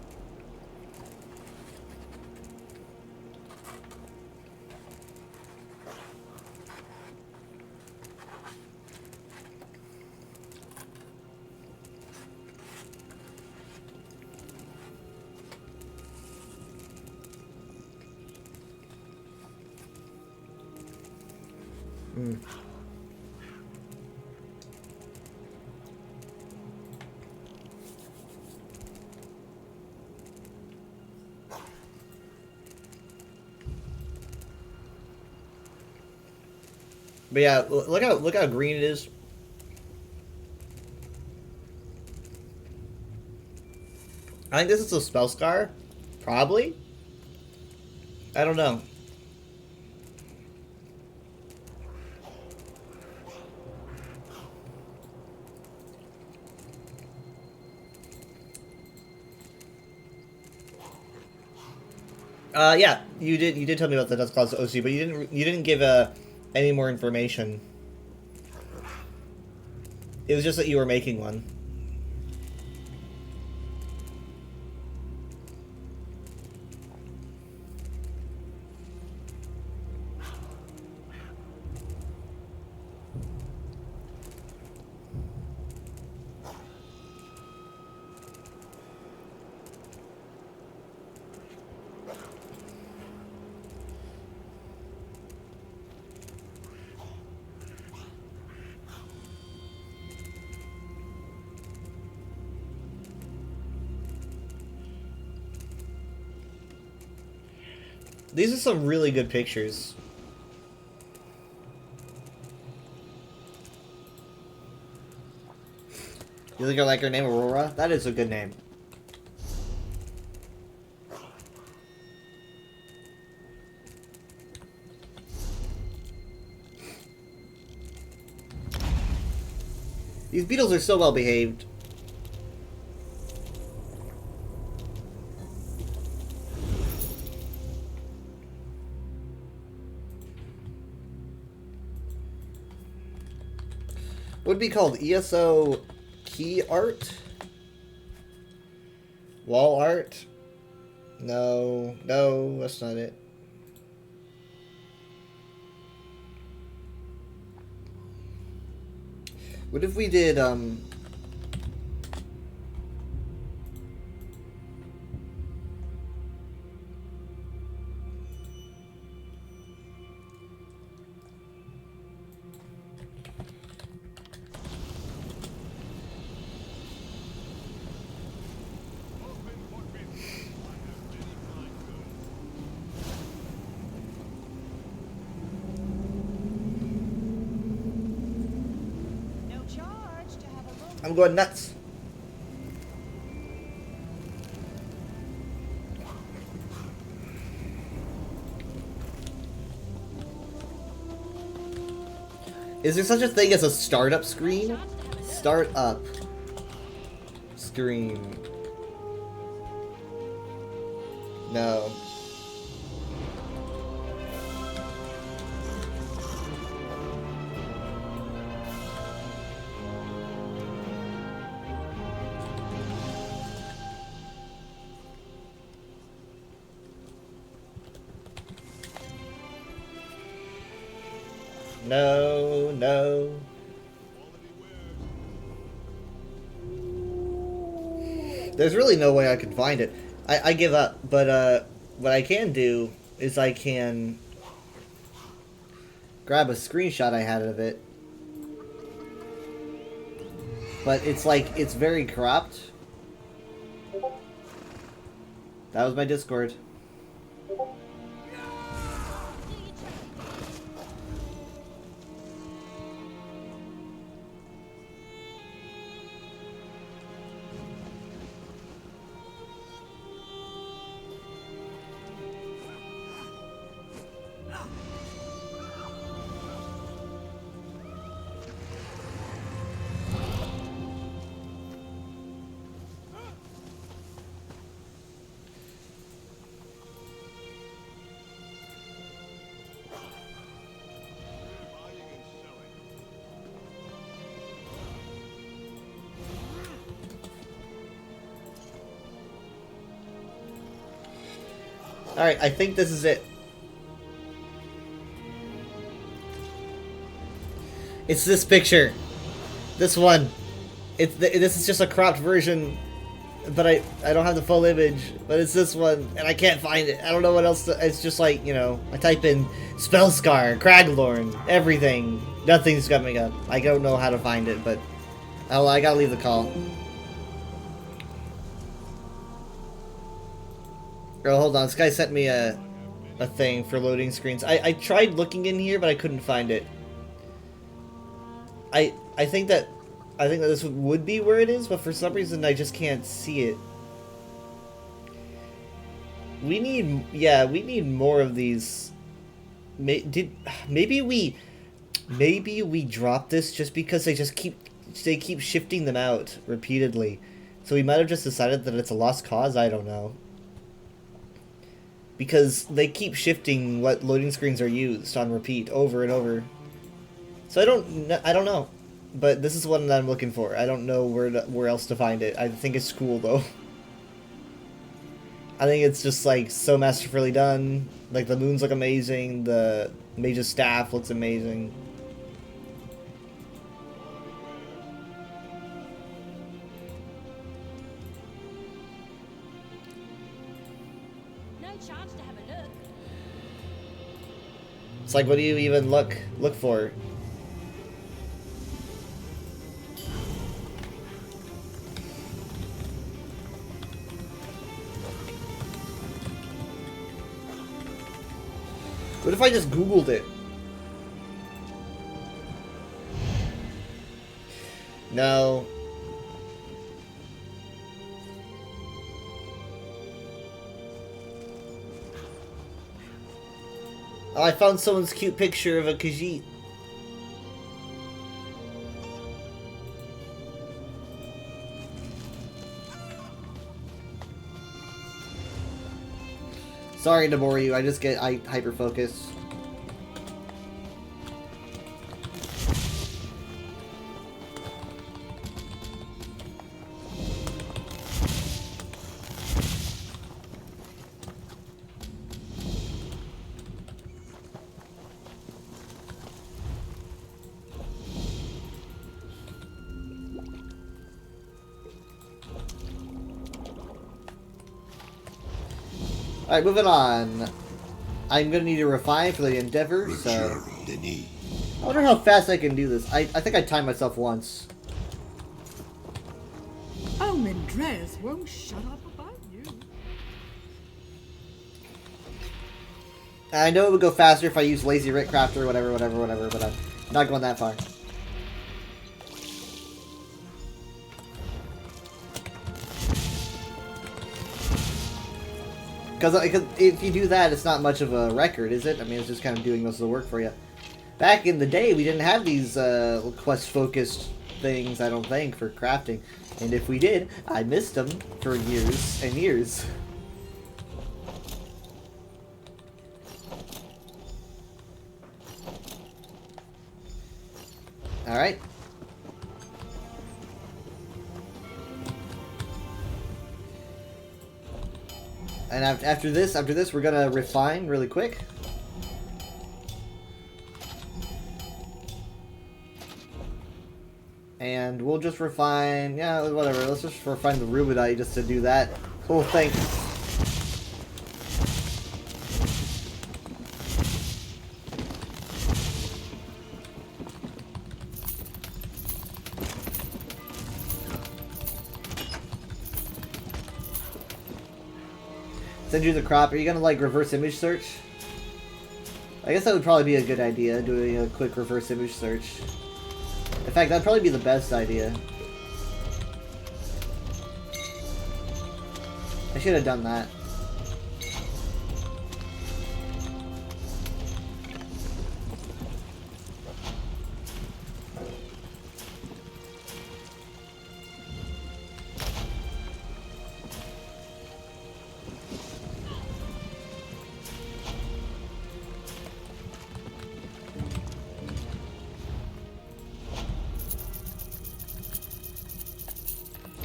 But yeah, look how green it is. I think this is a spell scar, probably. I don't know. Yeah, you did tell me about the Dust Clouds OC, but you didn't give any more information. It was just that you were making one. These are some really good pictures. You think I like her name, Aurora? That is a good name. These beetles are so well behaved. Would be called ESO key art? Wall art? No, that's not it. What if we did, I'm going nuts. Is there such a thing as a startup screen? Startup screen. No. No. There's really no way I can find it. I give up, but what I can do is I can grab a screenshot I had of it But it's like, it's very cropped. That was my Discord. Alright, I think this is it. It's this picture. This one. This is just a cropped version, but I don't have the full image, but it's this one, and I can't find it. I don't know what else it's just like, you know, I type in Spellscar, Craglorn, everything. Nothing's coming up. I don't know how to find it, but I gotta leave the call. Oh, hold on. This guy sent me a thing for loading screens. I tried looking in here, but I couldn't find it. I think that this would be where it is, but for some reason I just can't see it. We need more of these. Maybe we drop this just because they keep shifting them out repeatedly. So we might have just decided that it's a lost cause. I don't know. Because they keep shifting what loading screens are used on repeat over and over. So I don't know. But this is one that I'm looking for. I don't know where else to find it. I think it's cool though. I think it's just like so masterfully done. Like the moons look amazing. The mage's staff looks amazing. It's like, what do you even look for? What if I just Googled it? No. Oh, I found someone's cute picture of a Khajiit. Sorry to bore you, I hyper focus. Alright, moving on. I'm gonna need to refine for the Endeavor, so... I wonder how fast I can do this. I think I timed myself once. Oh, Mendreas won't shut up about you. I know it would go faster if I use Lazy Writ Crafter or whatever, but I'm not going that far. Because if you do that, it's not much of a record, is it? I mean, it's just kind of doing most of the work for you. Back in the day, we didn't have these quest-focused things, I don't think, for crafting. And if we did, I missed them for years and years. Alright. And after this, we're gonna refine really quick. And we'll just refine, yeah, whatever. Let's just refine the Rubedite just to do that whole thing. Send you the crop. Are you gonna like reverse image search? I guess that would probably be a good idea, doing a quick reverse image search. In fact, that'd probably be the best idea. I should have done that.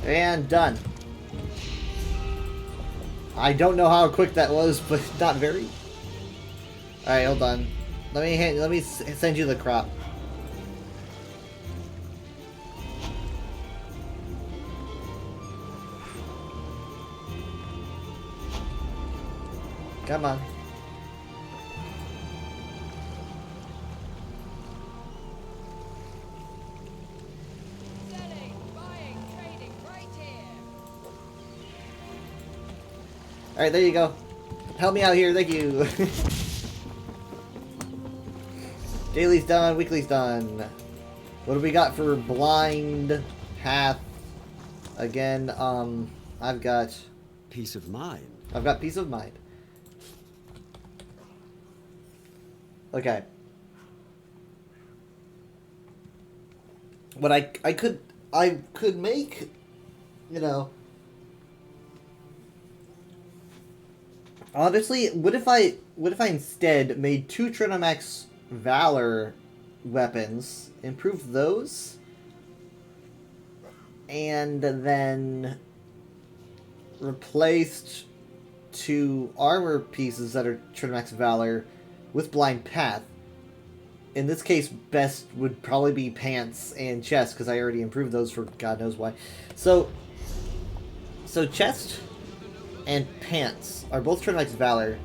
And done. I don't know how quick that was, but not very. All right, hold on. Let me send you the crop. Come on. Alright, there you go. Help me out here, thank you. Daily's done, weekly's done. What do we got for blind path? Again, I've got peace of mind. I've got peace of mind. Okay. What I could make, you know. Honestly, what if I instead made 2 Trinamax Valor weapons, improved those, and then replaced 2 armor pieces that are Trinamax Valor with Blind Path. In this case, best would probably be pants and chest, because I already improved those for God knows why. So chest and pants are both Trinamax Valor.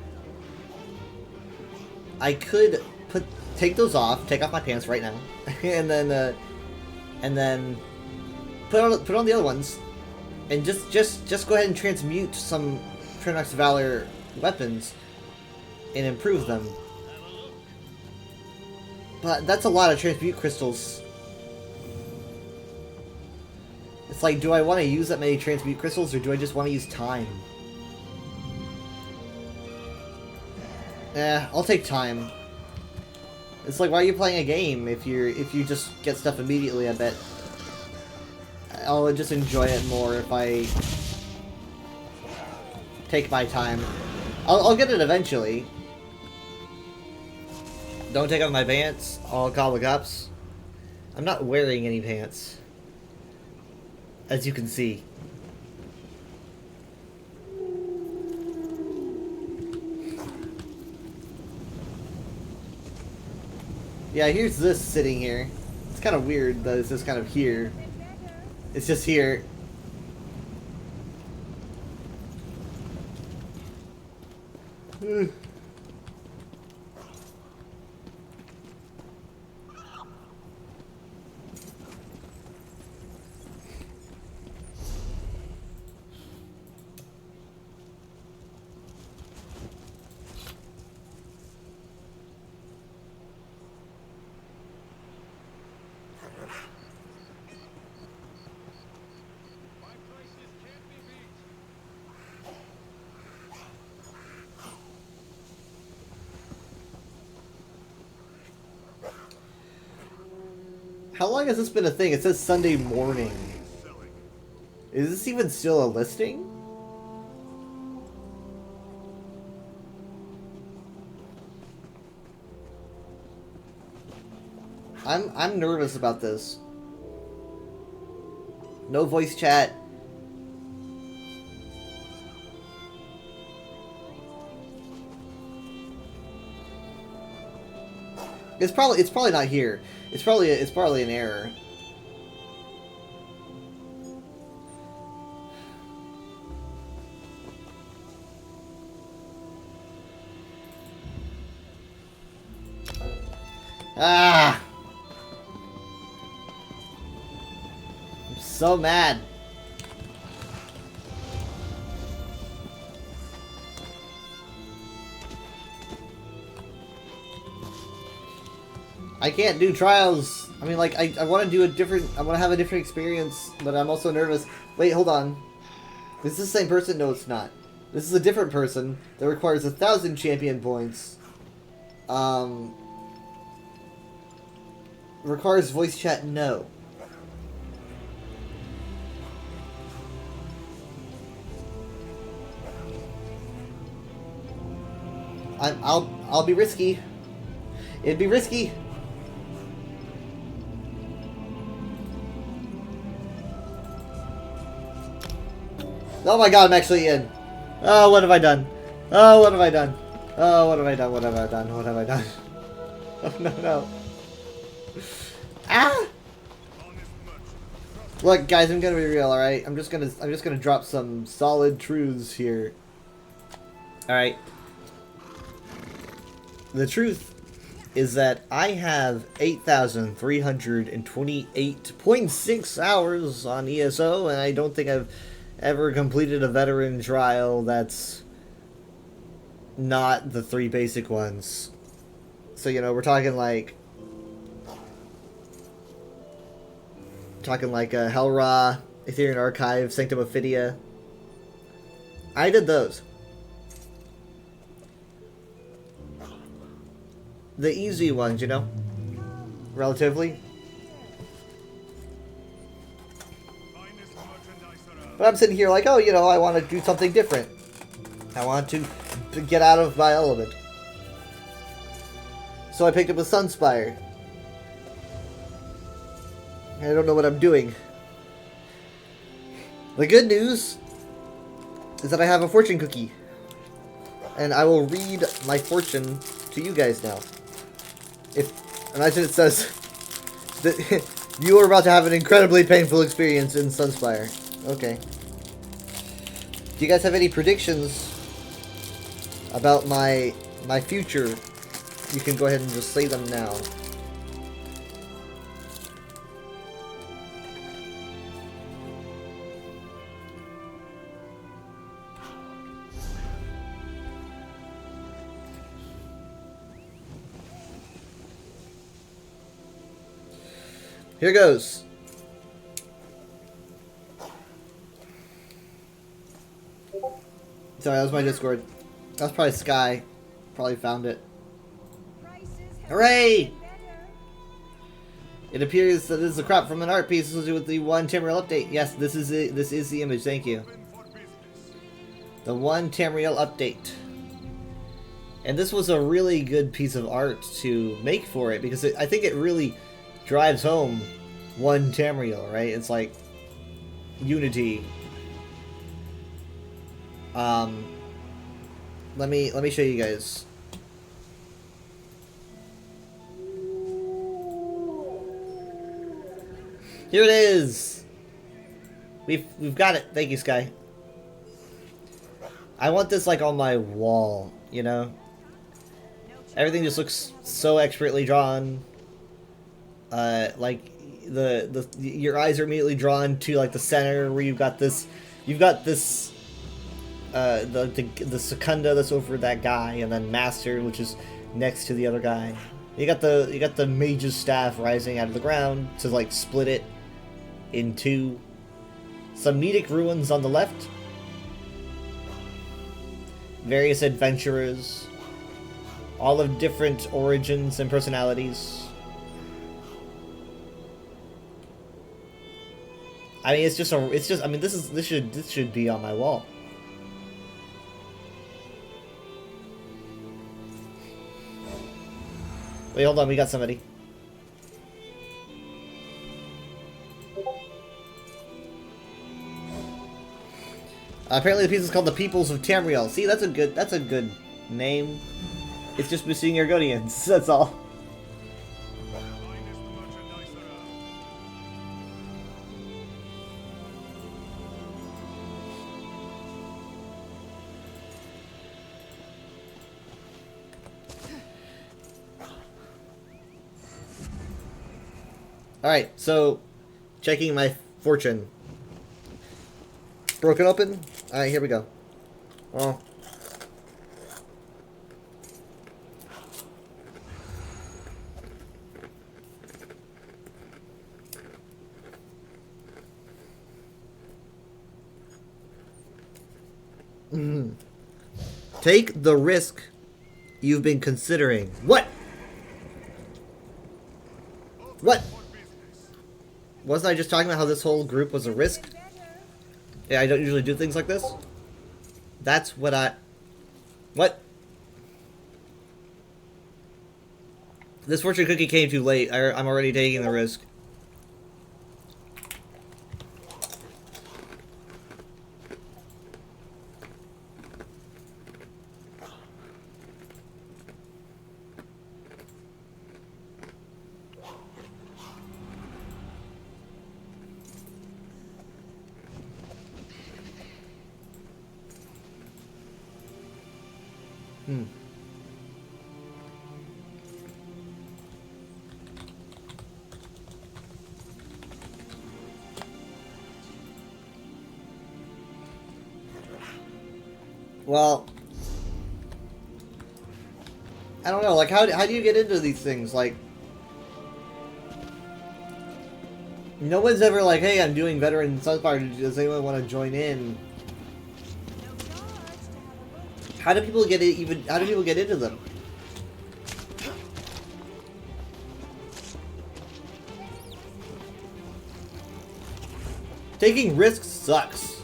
I could take those off, take off my pants right now, and then put on the other ones, and just go ahead and transmute some Trinamax Valor weapons and improve them. But that's a lot of transmute crystals. It's like, do I want to use that many transmute crystals, or do I just want to use time? I'll take time. It's like, why are you playing a game if you just get stuff immediately? I bet I'll just enjoy it more if I take my time. I'll get it eventually. Don't take off my pants. I'll call the cops. I'm not wearing any pants, as you can see. Yeah, here's this sitting here. It's kind of weird that it's just kind of here. It's just here. How long has this been a thing? It says Sunday morning. Is this even still a listing? I'm nervous about this. No voice chat. It's probably not here. It's probably an error. Ah! I'm so mad. I can't do trials. I mean, like, I want to do a different... I want to have a different experience, but I'm also nervous. Wait, hold on. Is this the same person? No, it's not. This is a different person that requires 1,000 champion points. Requires voice chat? No. I'll be risky. It'd be risky. Oh my god, I'm actually in. Oh, what have I done? Oh, what have I done? Oh, what have I done? What have I done? What have I done? Oh no, no. Ah! Look, guys, I'm gonna be real, alright? I'm just gonna drop some solid truths here. Alright. The truth is that I have 8,328.6 hours on ESO, and I don't think I've ever completed a veteran trial that's not the 3 basic ones. So, you know, we're talking like Hellra, Ethereum Archive, Sanctum Ophidia. I did those. The easy ones, you know? Relatively. But I'm sitting here like, oh, you know, I want to do something different. I want to get out of my element. So I picked up a Sunspire. I don't know what I'm doing. The good news is that I have a fortune cookie. And I will read my fortune to you guys now. Imagine it says that you are about to have an incredibly painful experience in Sunspire. Okay. Do you guys have any predictions about my future? You can go ahead and just say them now. Here goes. Sorry, that was my Discord. That's probably Sky. Probably found it. Hooray! It appears that this is a crop from an art piece associated with the 1 Tamriel update. Yes, this is it. This is the image. Thank you. The 1 Tamriel update. And this was a really good piece of art to make for it, because I think it really drives home 1 Tamriel, right? It's like unity. Let me show you guys. Here it is. We've got it. Thank you, Sky. I want this like on my wall, you know? Everything just looks so expertly drawn. Like your eyes are immediately drawn to like the center where you've got this the Secunda that's over that guy, and then Master, which is next to the other guy. You got the mage's staff rising out of the ground to like split it in 2. Some Nedic ruins on the left. Various adventurers, all of different origins and personalities. I mean, I mean, this should be on my wall. Wait, hold on, we got somebody. Apparently the piece is called the Peoples of Tamriel. See, that's a good name. It's just missing Argonians, that's all. Alright, so checking my fortune. Broken open? Alright, here we go. Well, Take the risk you've been considering. What? What? Wasn't I just talking about how this whole group was a risk? Yeah, I don't usually do things like this. That's what I... What? This fortune cookie came too late. I'm already taking the risk. Well, I don't know, like, how do you get into these things? Like, no one's ever like, hey, I'm doing Veteran Sunfire, does anyone want to join in? How do people get it even, how do people get into them? Taking risks sucks.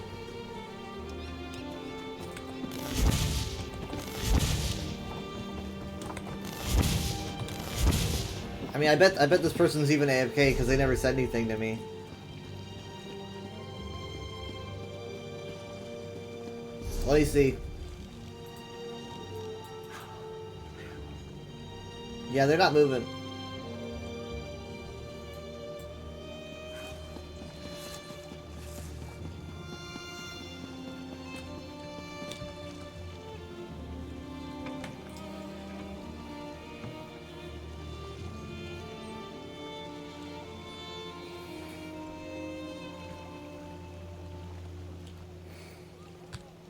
I mean, I bet this person's even AFK because they never said anything to me. Let me see. Yeah, they're not moving.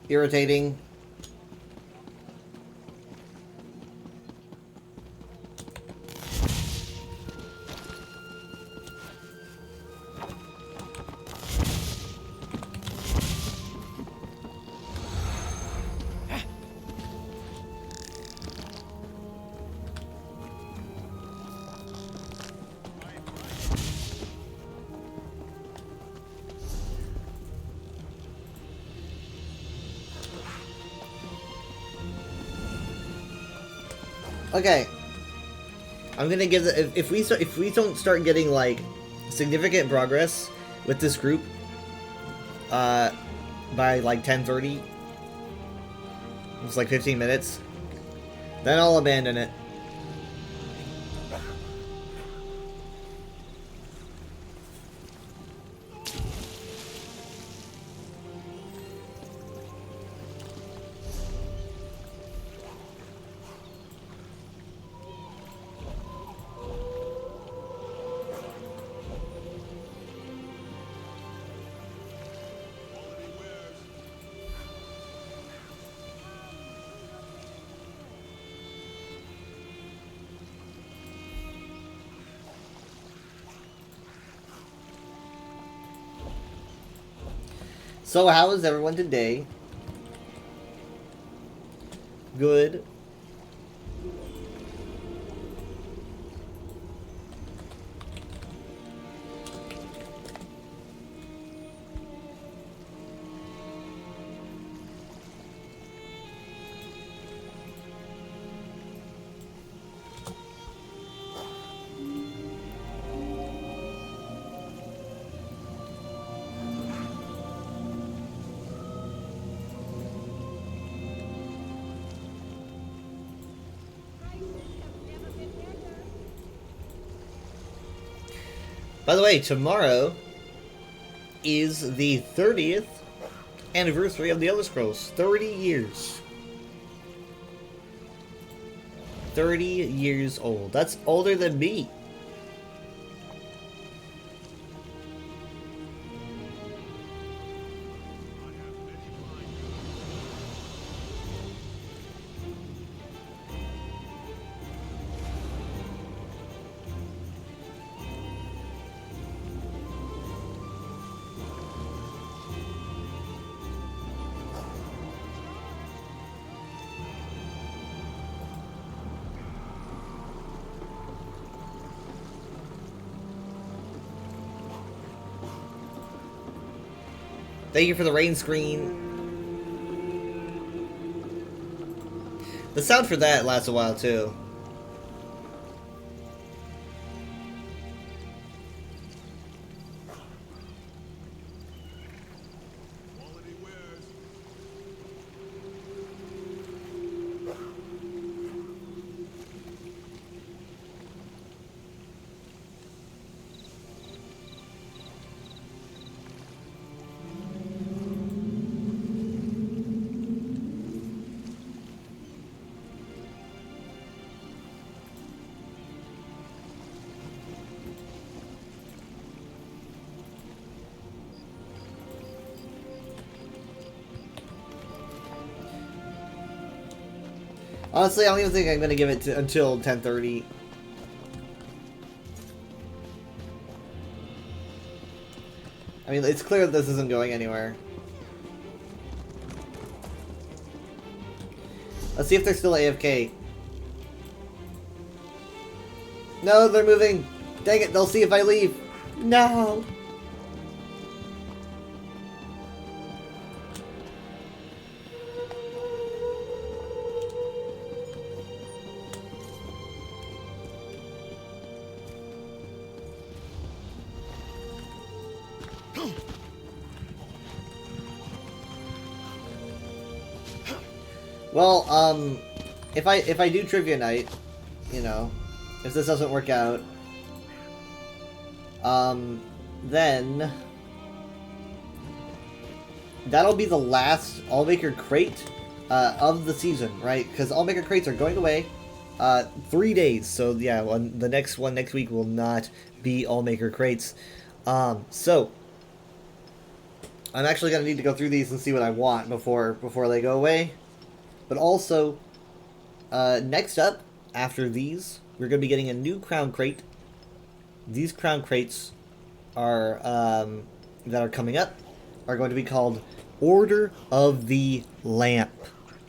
Irritating. Okay, I'm gonna give the if we don't start getting like significant progress with this group, by like 10:30, it's like 15 minutes, then I'll abandon it. So how is everyone today? Good. By the way, tomorrow is the 30th anniversary of the Elder Scrolls. 30 years. 30 years old. That's older than me. Thank you for the rain screen. The sound for that lasts a while too. Honestly, I don't even think I'm gonna give it until 10:30. I mean, it's clear that this isn't going anywhere. Let's see if they're still AFK. No, they're moving. Dang it, they'll see if I leave. No. Well, if I do trivia night, you know, if this doesn't work out, then that'll be the last Allmaker crate of the season, right? Because Allmaker crates are going away 3 days, so yeah, the next one next week will not be Allmaker crates. So I'm actually gonna need to go through these and see what I want before they go away. But also, next up, after these, we're going to be getting a new crown crate. These crown crates are that are coming up are going to be called Order of the Lamp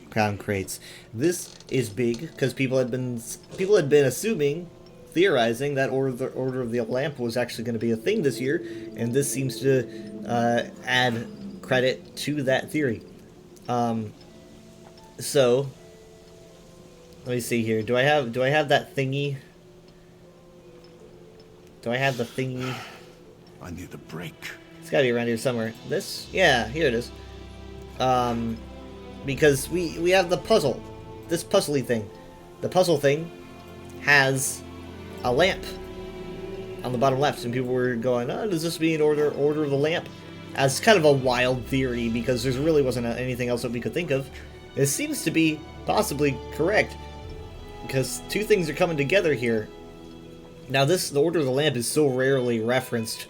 crown crates. This is big because people had been assuming, theorizing that Order of the Lamp was actually going to be a thing this year, and this seems to add credit to that theory. So, let me see here. Do I have that thingy? Do I have the thingy? I need a break. It's gotta be around here somewhere. This? Yeah, here it is. Because we have the puzzle. This puzzly thing. The puzzle thing has a lamp on the bottom left, and people were going, oh, does this mean Order of the Lamp? As kind of a wild theory, because there really wasn't anything else that we could think of. This seems to be possibly correct, because two things are coming together here. Now, the Order of the Lamp is so rarely referenced.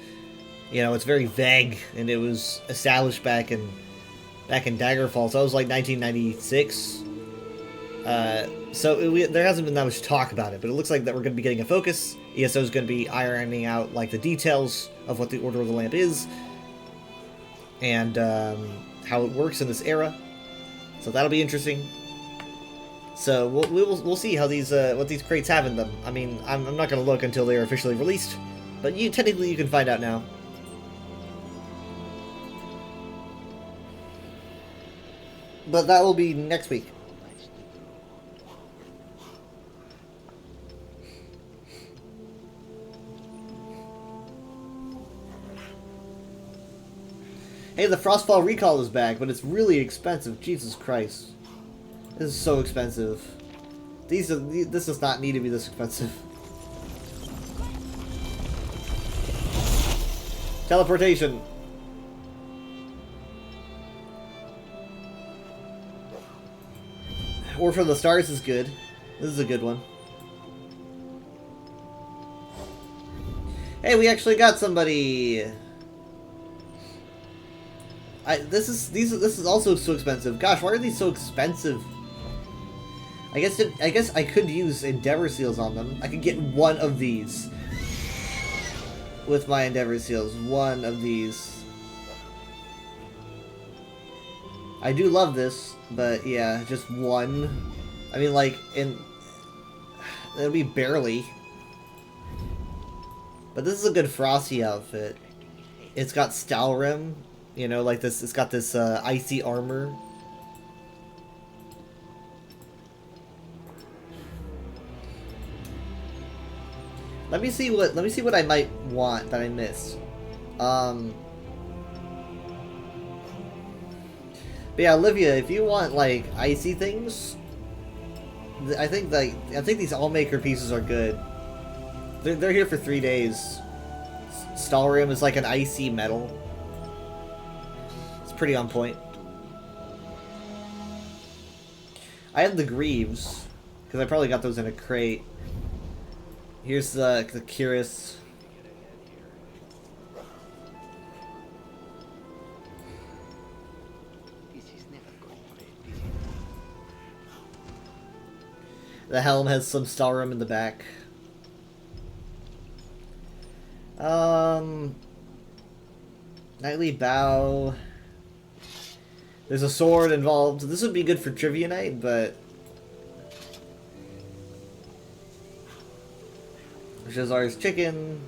You know, it's very vague, and it was established back in Daggerfall, so that was like 1996. There hasn't been that much talk about it, but it looks like that we're going to be getting a focus. ESO is going to be ironing out like the details of what the Order of the Lamp is, and how it works in this era. So that'll be interesting. So we'll see how these what these crates have in them. I mean, I'm not going to look until they are officially released, but technically you can find out now. But that will be next week. Hey, the Frostfall Recall is back, but it's really expensive. Jesus Christ. This is so expensive. This does not need to be this expensive. Teleportation. War for the Stars is good. This is a good one. Hey, we actually got somebody. This is also so expensive. Gosh, why are these so expensive? I guess I could use Endeavor Seals on them. I could get one of these with my Endeavor Seals. One of these. I do love this, but yeah, just one. I mean, like, it'll be barely. But this is a good Frosty outfit. It's got Stalrim You know, like this. It's got this icy armor. Let me see what I might want that I missed. But yeah, Olivia, if you want like icy things, I think these Allmaker pieces are good. They're here for 3 days. Stalrium is like an icy metal. It's pretty on point. I have the Greaves because I probably got those in a crate. Here's the Cuirass. The helm has some Stalrium in the back. Knightly Bow. There's a sword involved. This would be good for Trivia Night, but Jazar's chicken.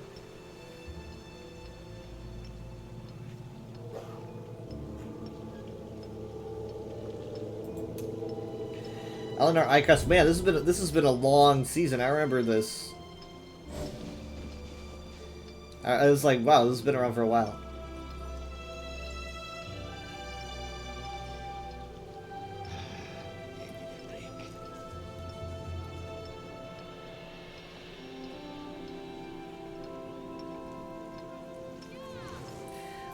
Eleanor Icos. Man, this has been a long season. I remember this. I was like, wow, this has been around for a while.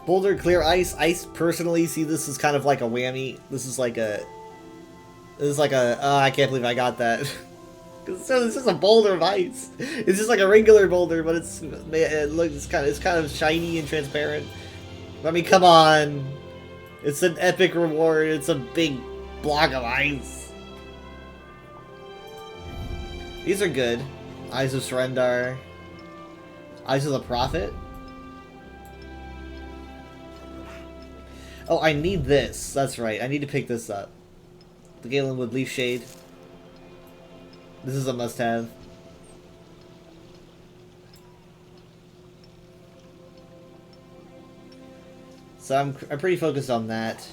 Boulder, clear ice. Ice personally see this as kind of like a whammy. This is like a oh, I can't believe I got that. So this is a boulder of ice. It's just like a regular boulder, but it's kind of shiny and transparent. I mean, come on. It's an epic reward. It's a big block of ice. These are good. Eyes of Surrendar. Eyes of the Prophet. Oh, I need this. That's right. I need to pick this up. The Galenwood Leaf Shade. This is a must-have. So I'm pretty focused on that.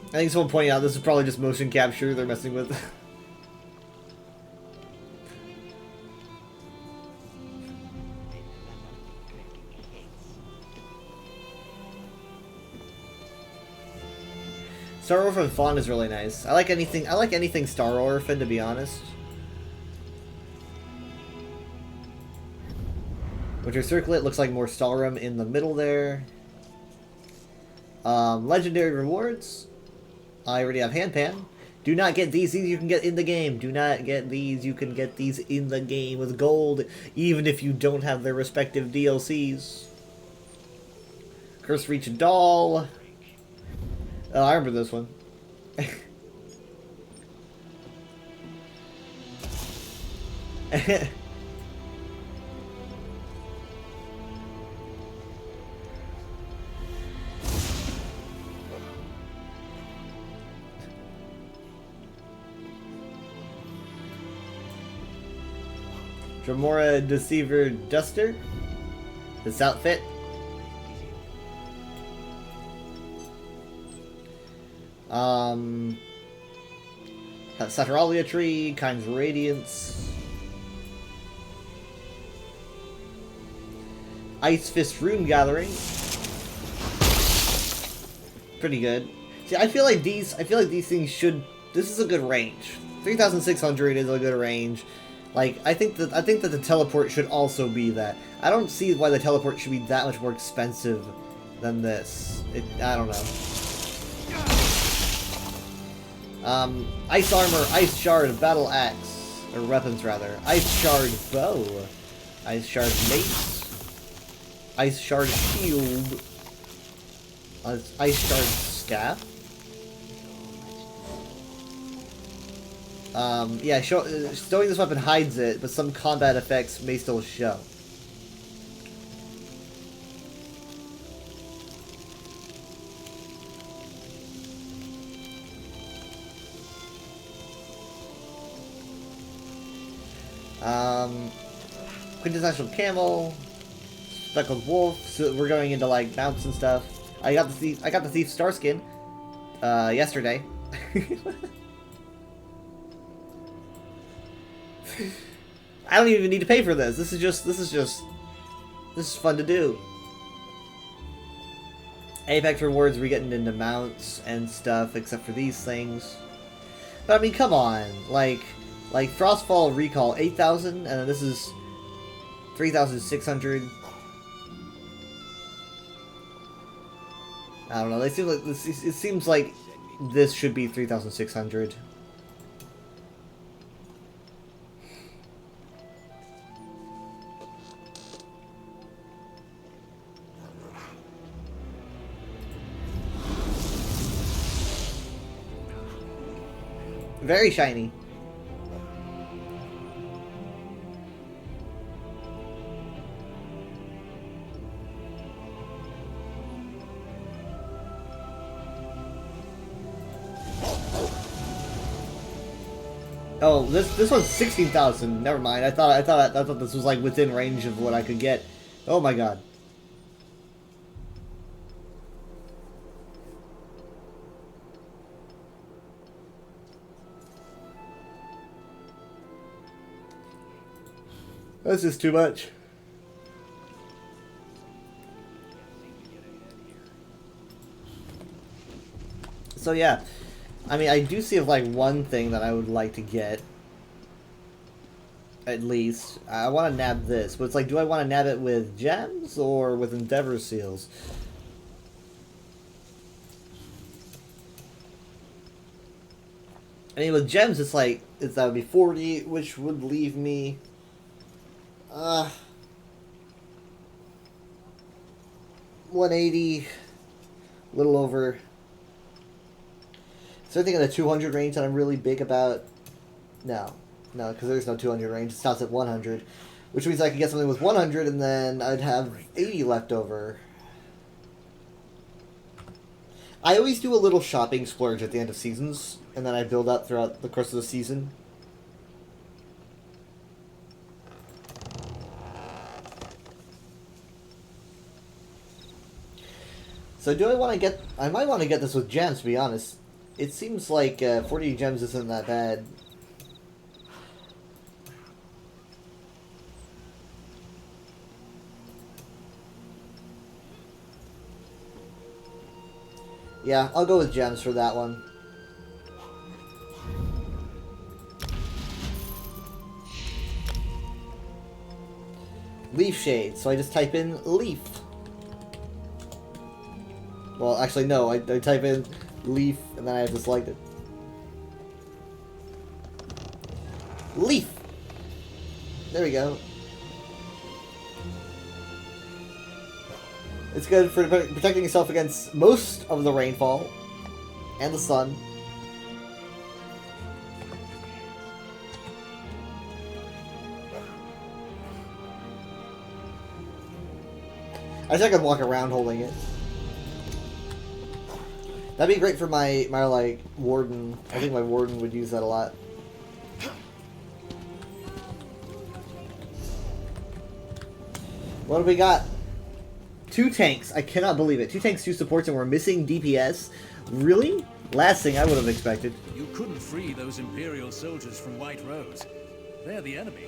I think someone pointed out this is probably just motion capture they're messing with. Star Orphan font is really nice. I like anything Star Orphan, to be honest. Winter Circlet looks like more Stalrium in the middle there. Legendary rewards. I already have Handpan. Do not get these. These you can get in the game. Do not get these. You can get these in the game with gold, even if you don't have their respective DLCs. Curse Reach Doll. Oh, I remember this one. Dremora Deceiver Duster. This outfit. Saturalia Tree, Kind's Radiance. Ice Fist Rune Gathering. Pretty good. See, I feel like these things should. This is a good range. 3,600 is a good range. Like, I think that the teleport should also be that. I don't see why the teleport should be that much more expensive than this. I don't know. Ice Armor, Ice Shard, Battle Axe, or weapons rather. Ice Shard Bow, Ice Shard Mace, Ice Shard Shield, Ice Shard Staff. Yeah, stowing this weapon hides it, but some combat effects may still show. Quintessential Camel, Speckled Wolf. So we're going into like mounts and stuff. I got the Thief Star skin yesterday. I don't even need to pay for this. This is fun to do. Apex rewards, we're getting into mounts and stuff, except for these things. But I mean, come on, like Frostfall Recall 8,000, and then this is 3,600. I don't know. They seem like this. It seems like this should be 3,600. Very shiny. Oh, this one's 16,000. Never mind. I thought this was like within range of what I could get. Oh my god. That's just too much. So yeah, I mean, I do see like one thing that I would like to get. At least I want to nab this, but it's like, do I want to nab it with gems or with Endeavor seals? I mean, with gems, it's like that would be 40, which would leave me. 180, a little over. So I think in the 200 range that I'm really big about. No, because there's no 200 range. It stops at 100, which means I could get something with 100, and then I'd have 80 left over. I always do a little shopping splurge at the end of seasons, and then I build up throughout the course of the season. So do I want to get... I might want to get this with gems, to be honest. It seems like 40 gems isn't that bad. Yeah, I'll go with gems for that one. Leaf shade, so I just type in leaf. Well, actually, no. I type in leaf, and then I have to select it. Leaf! There we go. It's good for protecting yourself against most of the rainfall and the sun. I think I could walk around holding it. That'd be great for my like warden. I think my warden would use that a lot. What do we got? 2 tanks. I cannot believe it. 2 tanks, 2 supports, and we're missing DPS. Really? Last thing I would have expected. You couldn't free those Imperial soldiers from White Rose. They're the enemy.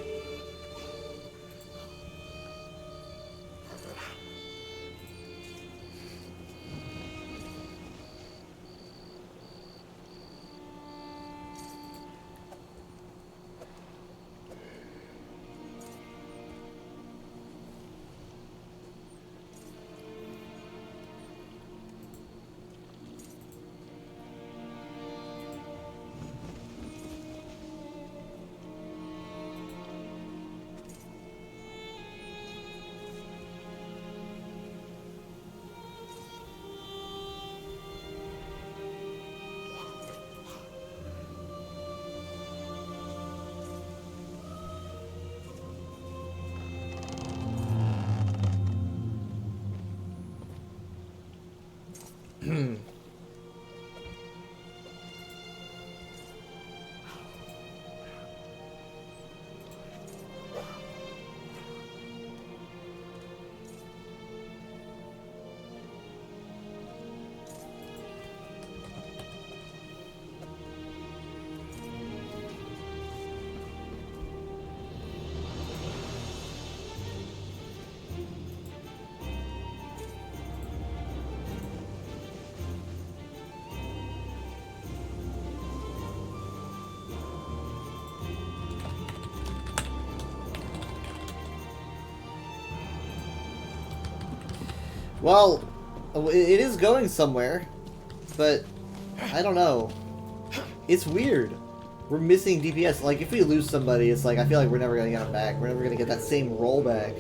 Well, it is going somewhere, but I don't know. It's weird. We're missing DPS. Like, if we lose somebody, it's like, I feel like we're never gonna get them back. We're never gonna get that same roll back.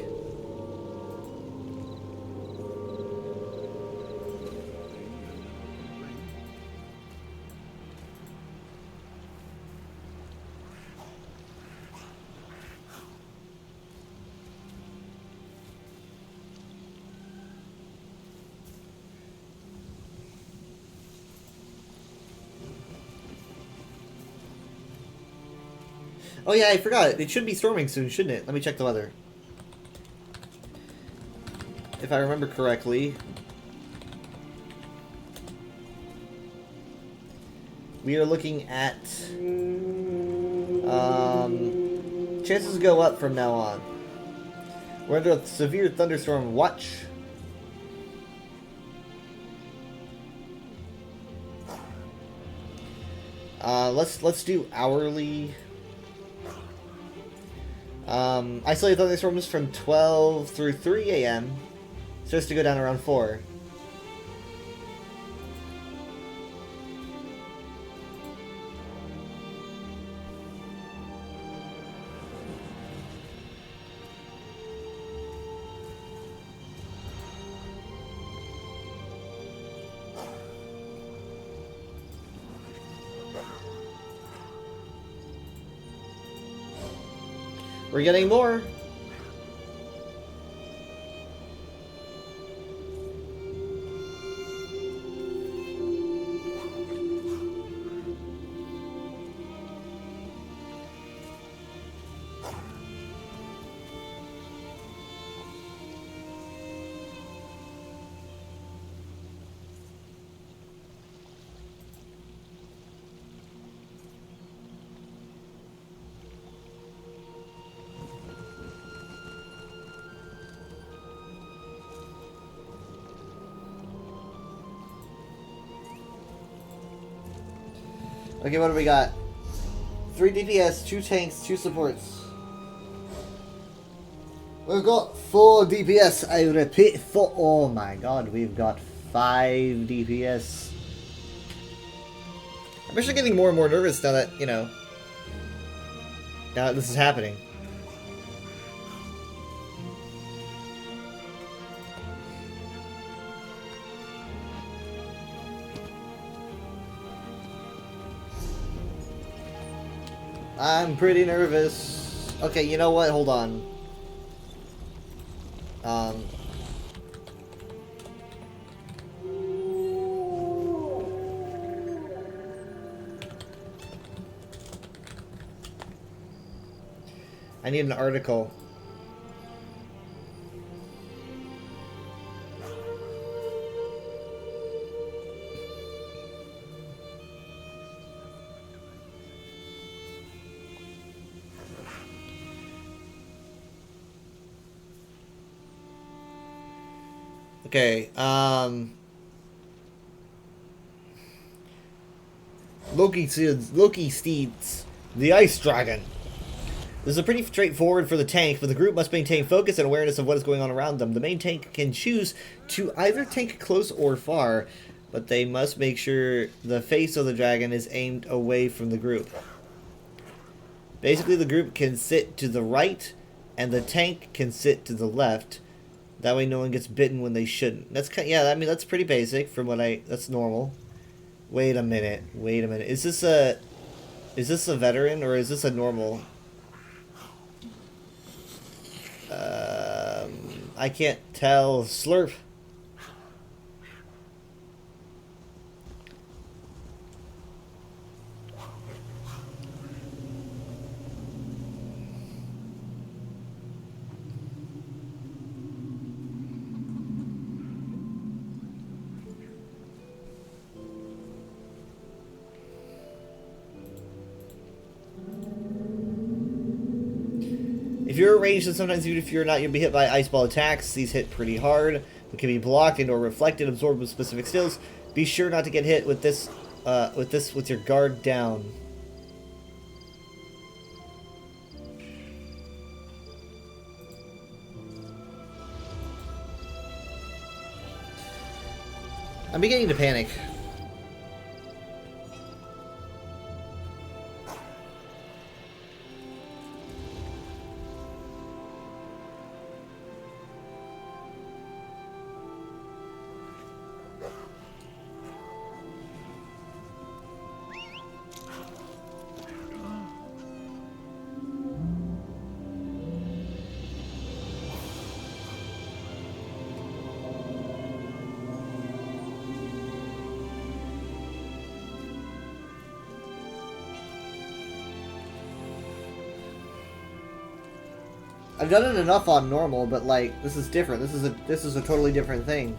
Oh yeah, I forgot. It should be storming soon, shouldn't it? Let me check the weather. If I remember correctly. We are looking at... chances go up from now on. We're under a severe thunderstorm watch. Let's do hourly. Isolated thunderstorms from 12 through 3 a.m. Starts to go down around 4. We're getting more. Okay, what do we got? 3 DPS, 2 tanks, 2 supports. We've got 4 DPS, I repeat, 4. Oh my god, we've got 5 DPS. I'm actually getting more and more nervous now that, you know, now that this is happening. I'm pretty nervous. Okay, you know what? Hold on. I need an article. Okay, Loki steeds the Ice Dragon. This is pretty straightforward for the tank, but the group must maintain focus and awareness of what is going on around them. The main tank can choose to either tank close or far, but they must make sure the face of the dragon is aimed away from the group. Basically, the group can sit to the right, and the tank can sit to the left. That way no one gets bitten when they shouldn't. That's kind of, yeah, I mean, that's pretty basic from what that's normal. Wait a minute. Is this a veteran or is this a normal? I can't tell. Slurp. If you're ranged, and sometimes even if you're not, you'll be hit by ice ball attacks. These hit pretty hard, but can be blocked and or reflected, absorbed with specific skills. Be sure not to get hit with this, with your guard down. I'm beginning to panic. I've done it enough on normal, but like this is different. This is a totally different thing.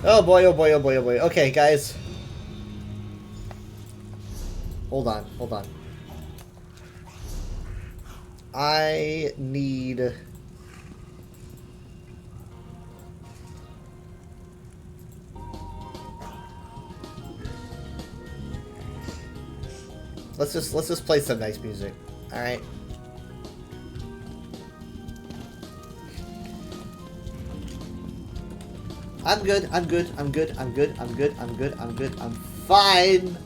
Oh boy, oh boy, oh boy, oh boy. Okay, guys. Hold on, hold on. I need... Let's just play some nice music. Alright. I'm good, I'm good, I'm good, I'm good, I'm good, I'm good, I'm good, I'm fine!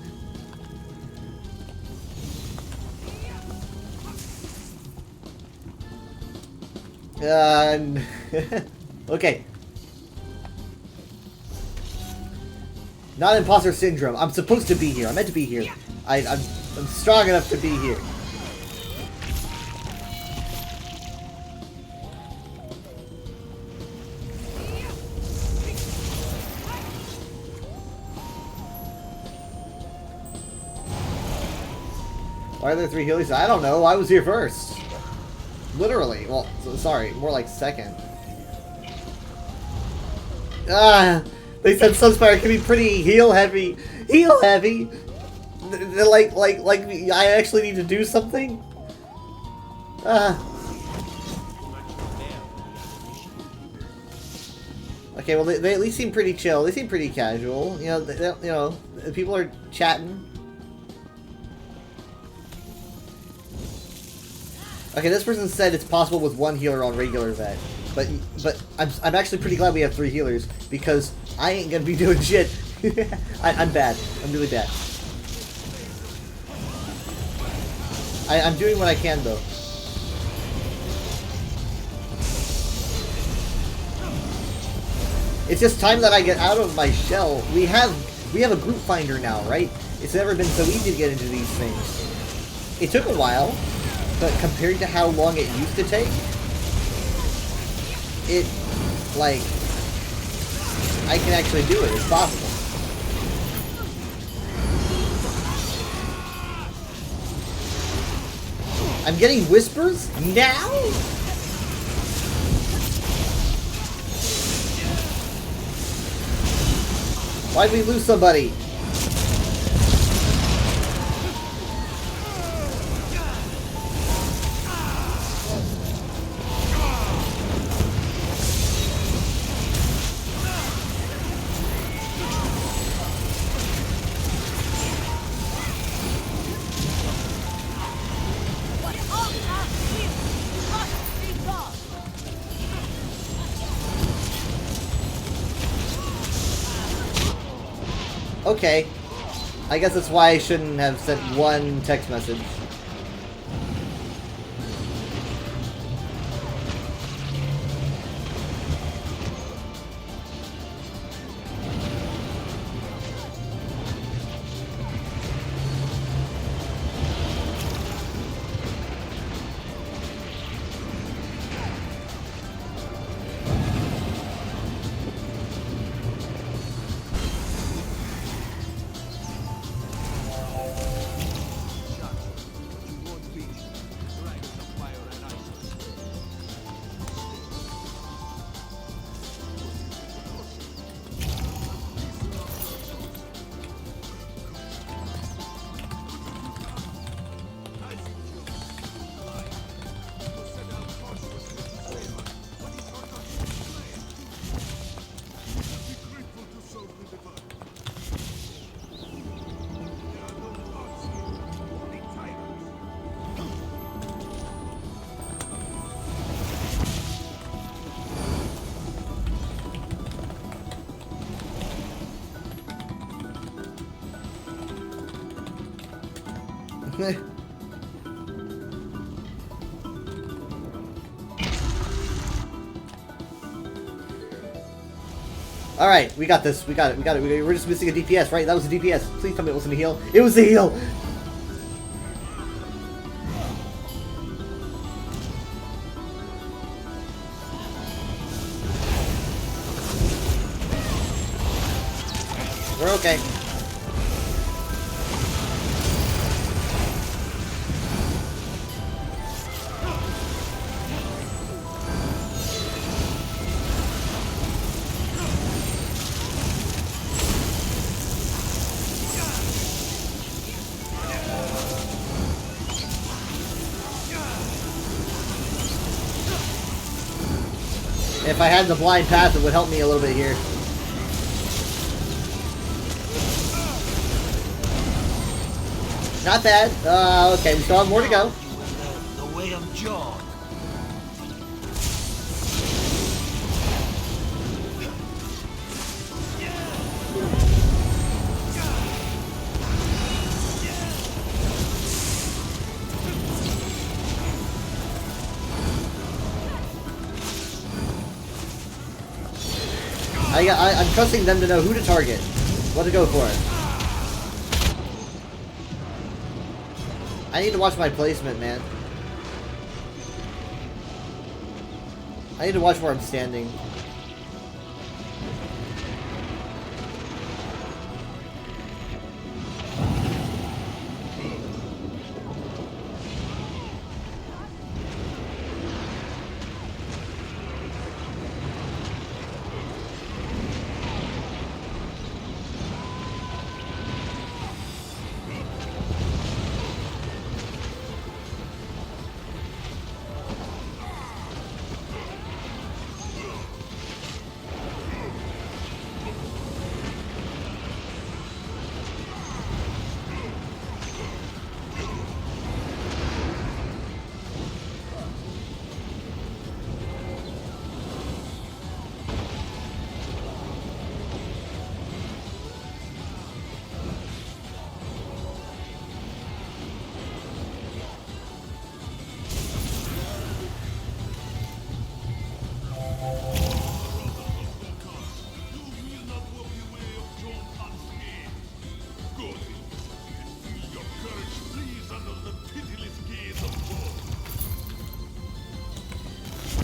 Okay. Not imposter syndrome. I'm supposed to be here. I'm meant to be here. I'm strong enough to be here. Why are there 3 healers? I don't know. I was here first. Literally. Well, sorry. More like second. Ah! They said Sunspire can be pretty heal heavy. Heal heavy? Like I actually need to do something? Ah. Okay, well they at least seem pretty chill. They seem pretty casual. You know, people are chatting. Okay, this person said it's possible with 1 healer on regular vet, but I'm actually pretty glad we have 3 healers because I ain't gonna be doing shit. I'm bad. I'm really bad. I'm doing what I can though. It's just time that I get out of my shell. We have a group finder now, right? It's never been so easy to get into these things. It took a while. But compared to how long it used to take, it, like, I can actually do it. It's possible. I'm getting whispers now? Why'd we lose somebody? Okay. I guess that's why I shouldn't have sent 1 text message. Alright, we got this. We got it. We're just missing a DPS, right? That was a DPS. Please tell me it wasn't a heal. It was a heal! We're okay. If I had the blind path, it would help me a little bit here. Not bad. Okay, we still have more to go. The way of John. I'm trusting them to know who to target, what to go for. I need to watch my placement, man. I need to watch where I'm standing.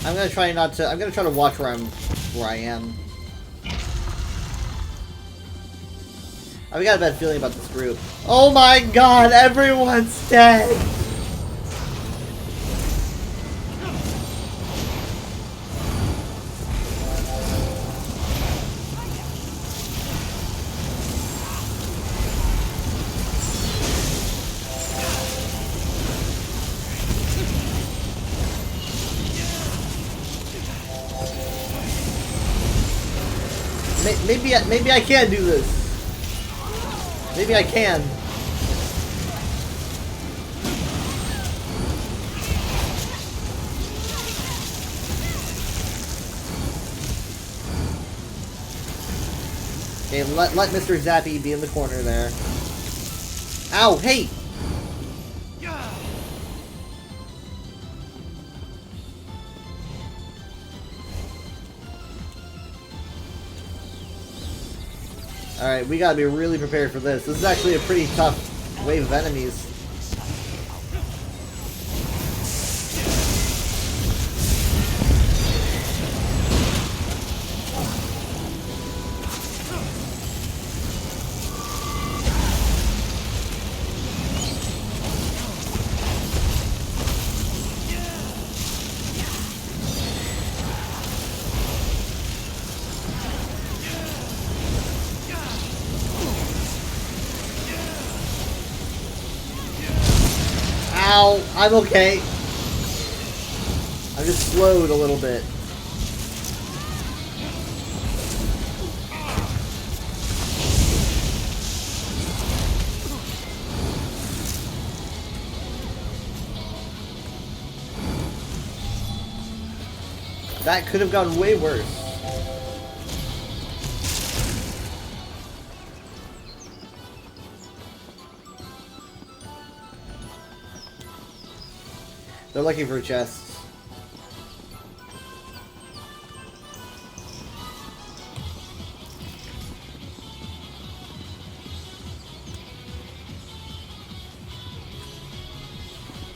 I'm gonna try not to. I'm gonna try to watch where I am. I've got a bad feeling about this group. Oh my god, everyone's dead! Maybe I can do this. Maybe I can. Okay, let Mr. Zappy be in the corner there. Ow, hey! Alright, we gotta be really prepared for this. This is actually a pretty tough wave of enemies. Ow, I'm okay. I'm just slowed a little bit. That could have gone way worse. They're looking for chests.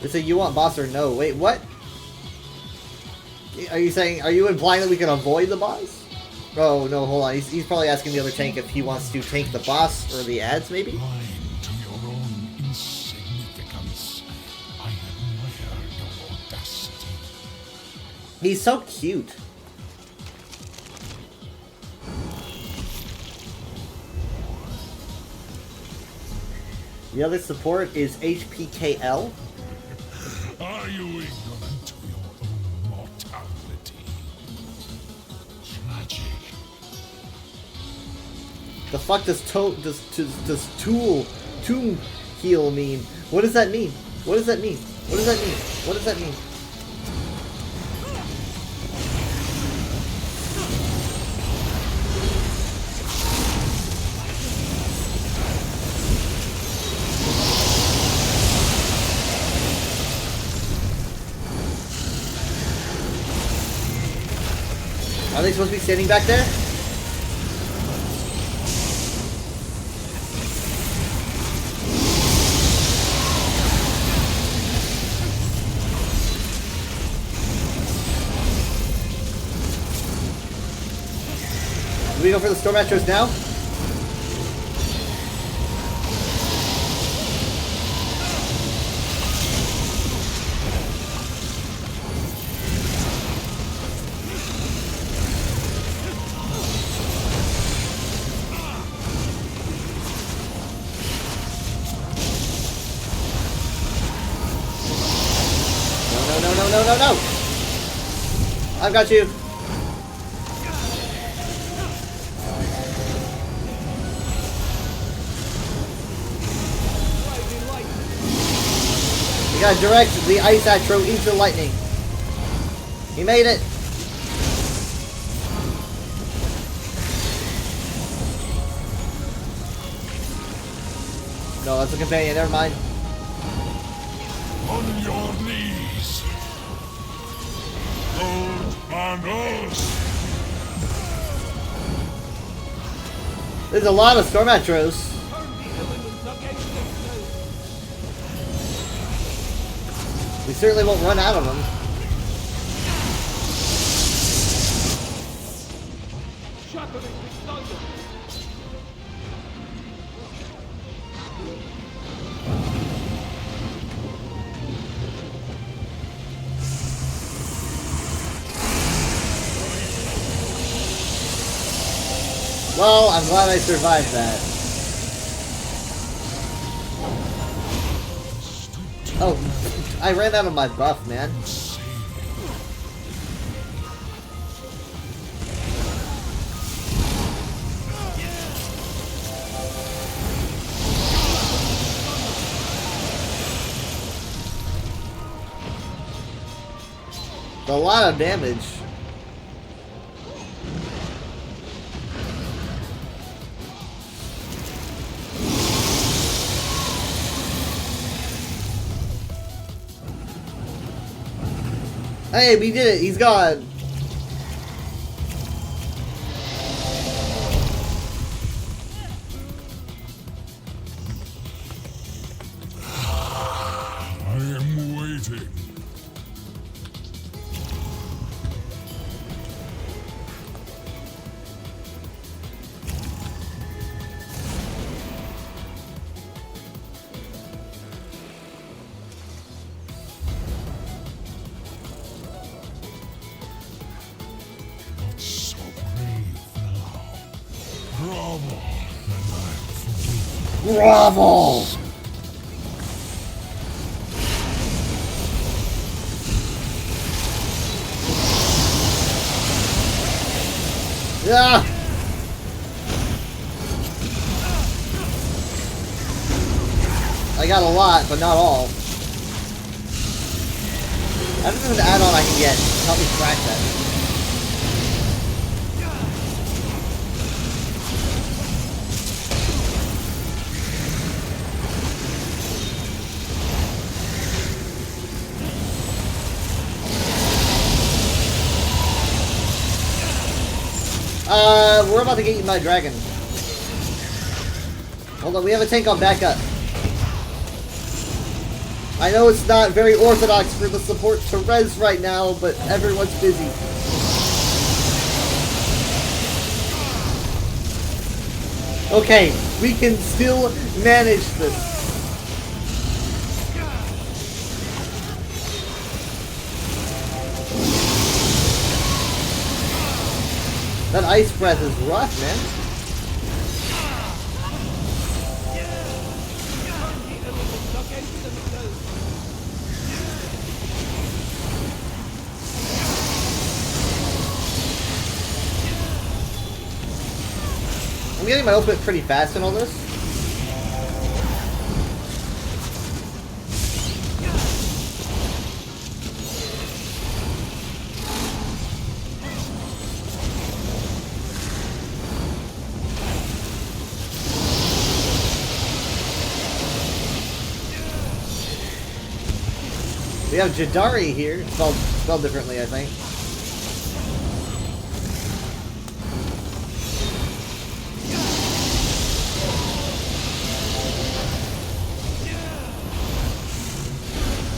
They say you want boss or no? Wait, what? Are you saying, are you implying that we can avoid the boss? Oh, no, hold on. He's probably asking the other tank if he wants to tank the boss or the ads, maybe? Blind to your own insignificance, I admire your audacity. He's so cute. The other support is HPKL. Are you ignorant to your own mortality? Tragic. The fuck does tomb heal mean? What does that mean? What does that mean? What does that mean? What does that mean? Are they supposed to be standing back there? Do we go for the Storm Atros now? No! I've got you. We gotta direct the Ice Atro into lightning. He made it. No, that's a companion. Never mind. On your knees. Gold bundles. There's a lot of Storm Atros. We certainly won't run out of them. Well, I'm glad I survived that. Oh, I ran out of my buff, man. A lot of damage. Hey, we did it. He's gone. I am waiting. So brave now. Grovel, and I'll forgive you. Grovel! Yeah! I got a lot, but not all. I don't know an add-on I can get. Help me crack that. We're about to get eaten by a dragon. Hold on, we have a tank on backup. I know it's not very orthodox for the support to res right now, but everyone's busy. Okay, we can still manage this. That ice breath is rough, man. I'm getting my ultimate pretty fast in all this. We have Jadari here, spelled differently, I think.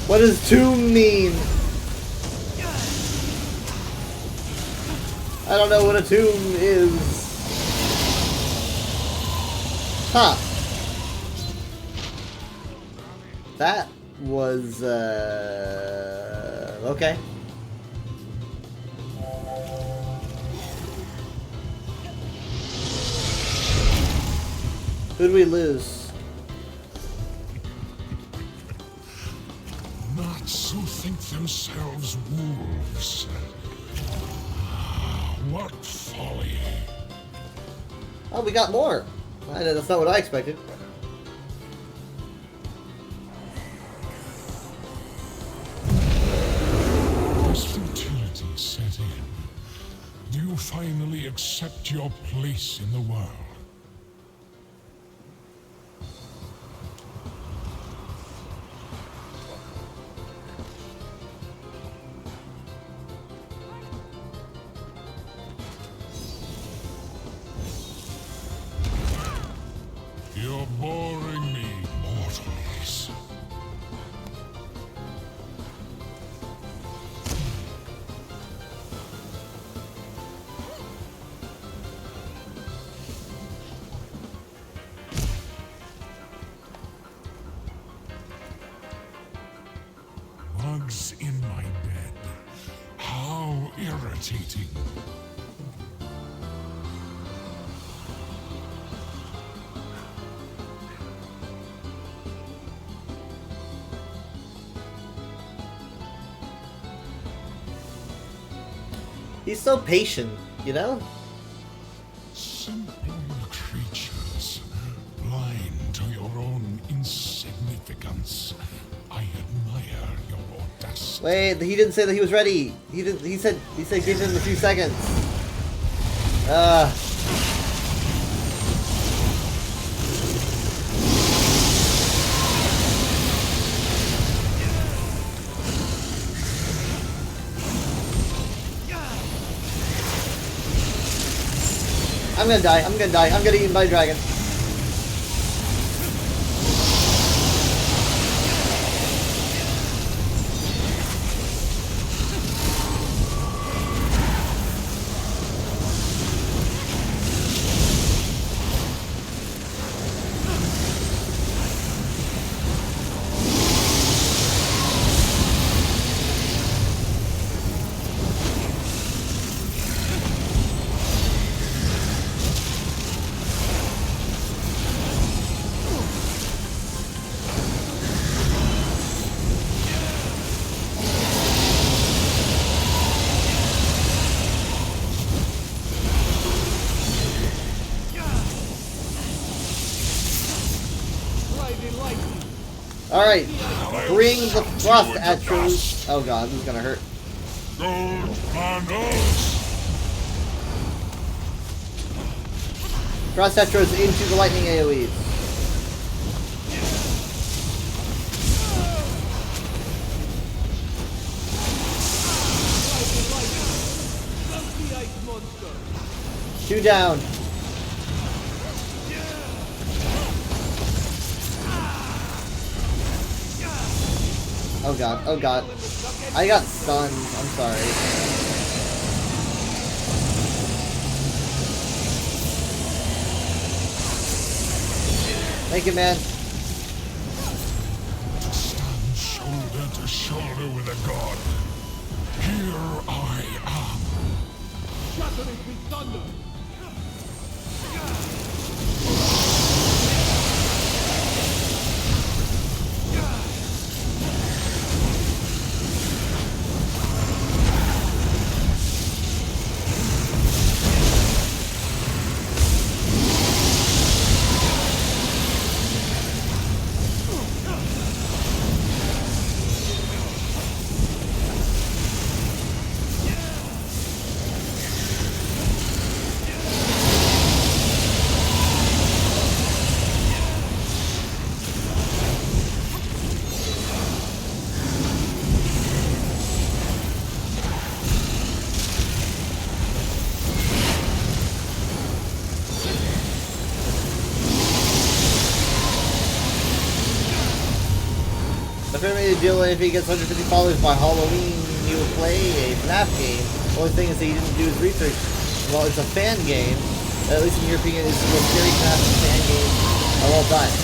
What does tomb mean? I don't know what a tomb is. Huh. That was, okay. Who'd we lose? Knights who think themselves wolves. What folly. Oh, we got more. That's not what I expected. As futility set in, do you finally accept your place in the world? You're boring me, mortals. Bugs in my bed. How irritating. He's so patient, you know? Simple creatures, blind to your own insignificance. I admire your audacity. Wait, he didn't say that he was ready. He didn't. He said give him a few seconds. I'm gonna die. I'm gonna die. I'm gonna eat by a dragon. Alright, bring the frost atros. Oh god, this is gonna hurt. Frost atros into the lightning AoEs. 2 down. Oh god, oh god. I got stunned, I'm sorry. Thank you, man. Stand shoulder to shoulder with a god. Here I am. Shattering with thunder. Deal if he gets 150 followers by Halloween, he will play a FNAF game. The only thing is that he didn't do his research. Well, it's a fan game. At least in your opinion, it's the most scary FNAF fan game of all time.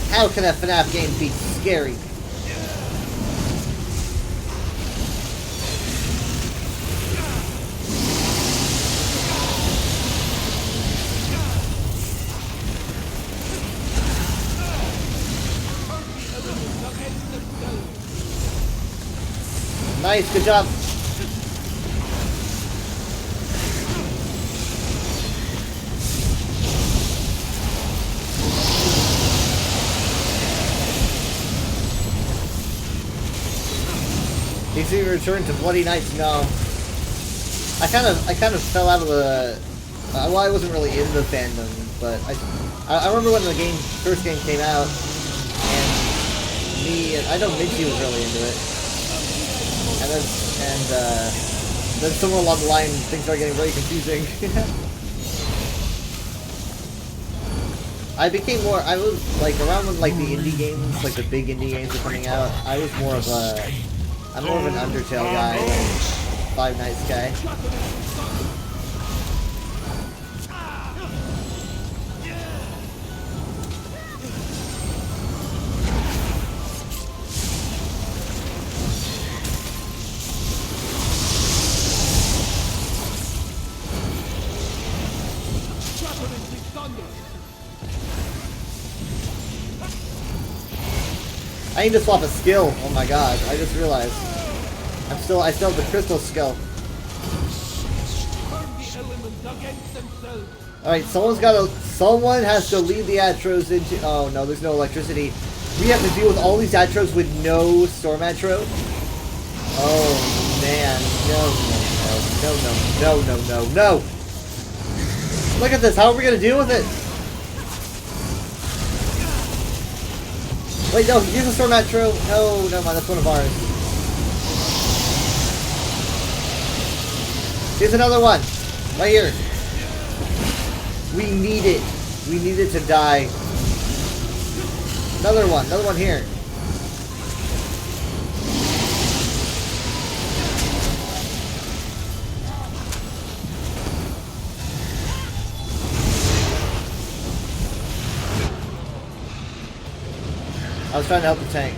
How can a FNAF game be scary? Nice, good job. You see, return to Bloody Nights? No. I kind of fell out of the. Well, I wasn't really into the fandom, but I remember when the first game came out, and I know Mitchie was really into it. And then somewhere along the line, things started getting very confusing. I was like around when like the indie games, like the big indie games were coming out. I'm more of an Undertale guy than Five Nights guy. I need to swap a skill. Oh my god, I just realized. I still have the crystal skill. Alright, someone has to lead the Atros into, oh no, there's no electricity. We have to deal with all these Atros with no Storm Atro? Oh man, no. Look at this, how are we gonna deal with it? Wait, no, here's a Storm Atro. No, never mind, that's one of ours. Here's another one. Right here. We need it. We need it to die. Another one here. I was trying to help the tank.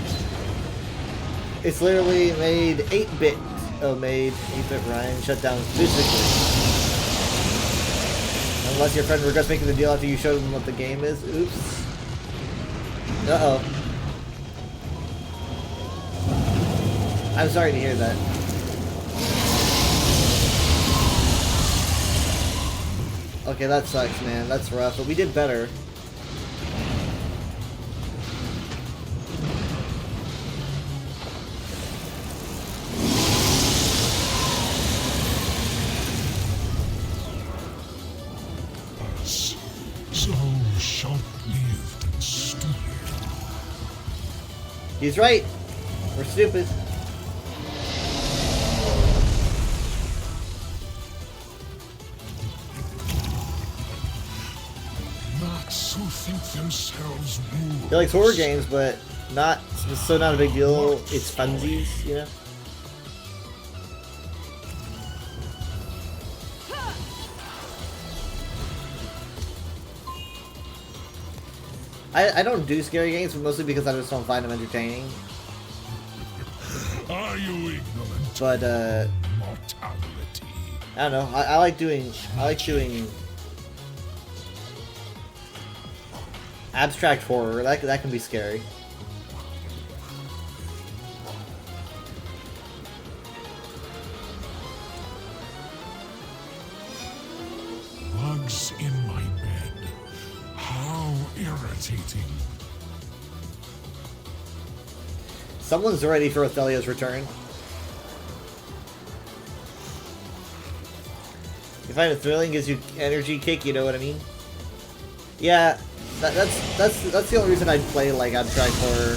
It's literally made 8-bit. Oh, made 8-bit Ryan shut down physically. Unless your friend regrets making the deal after you showed them what the game is. Oops. Uh-oh. I'm sorry to hear that. Okay, that sucks, man. That's rough, but we did better. He's right. We're stupid. who think themselves rulers. He likes horror games, but not not a big deal. It's funsies, you know. I don't do scary games, but mostly because I just don't find them entertaining. Are you ignorant? But Mortality. I don't know. I like doing abstract horror. That can be scary. Bugs in my bed. How irritating. Someone's ready for Athelio's return. You find it thrilling, gives you energy kick, you know what I mean? Yeah, that's the only reason I'd play like abstract horror.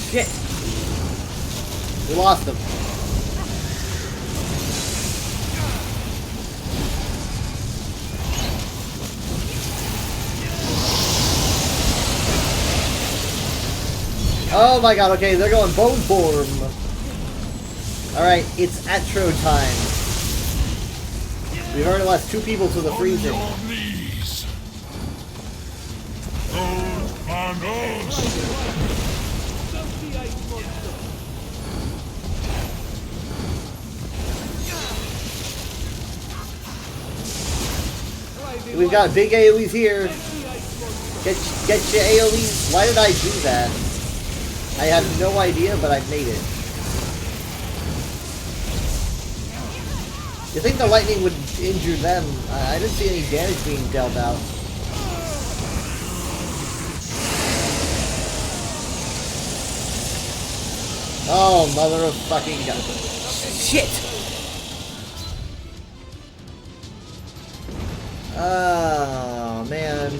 Shit! We lost him. Oh my god, okay, they're going bone form. Alright, it's Atro time. We've already lost 2 people to the freezing. We've got big AoEs here. Get your AoEs. Why did I do that? I have no idea, but I made it. You think the lightning would injure them? I didn't see any damage being dealt out. Oh, mother of fucking God. Shit! Oh, man.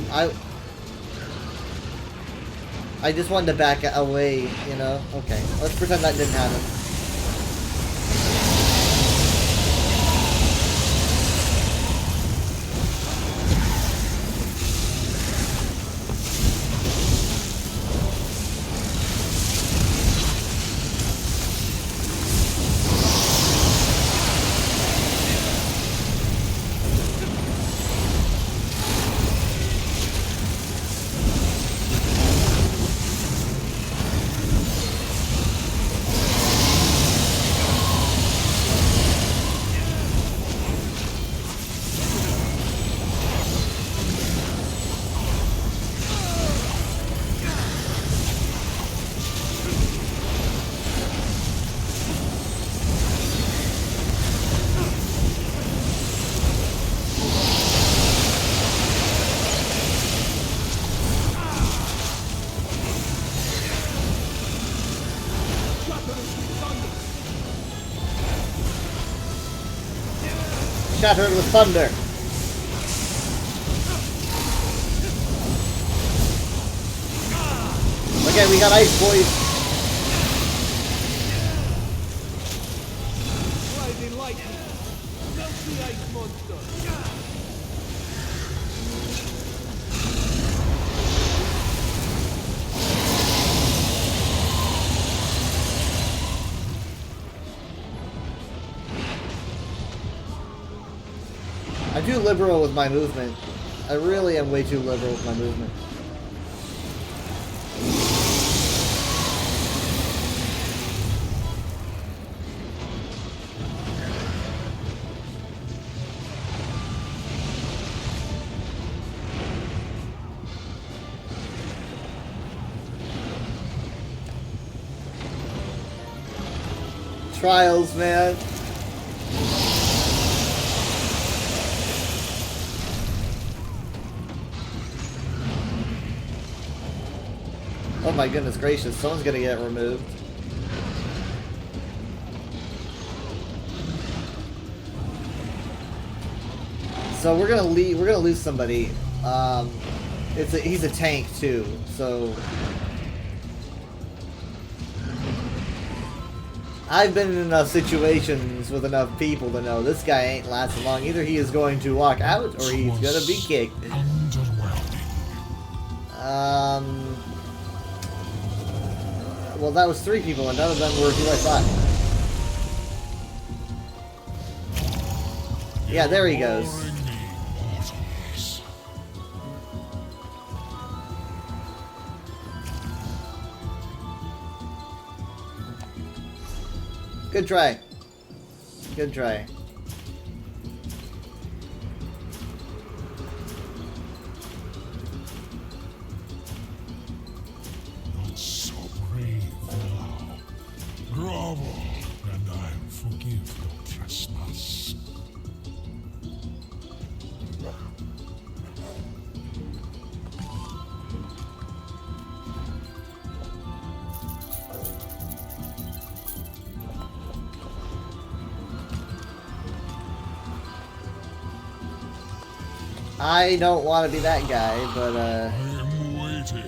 I just wanted to back away, you know? Okay, let's pretend that didn't happen. Shattered with thunder. Okay, we got ice, boys. Rising lightning. Melt the ice monster. I'm too liberal with my movement. I really am way too liberal with my movement. Trials, man. Oh my goodness gracious, someone's gonna get removed. So we're gonna lose somebody. He's a tank too, so I've been in enough situations with enough people to know this guy ain't lasting long. Either he is going to walk out or he's gonna be kicked. Well, that was 3 people, and none of them were who I thought. Yeah, there he goes. Good try. Good try. Not so brave now. Grovel, and I forgive your trespass. I don't want to be that guy, but I am waiting.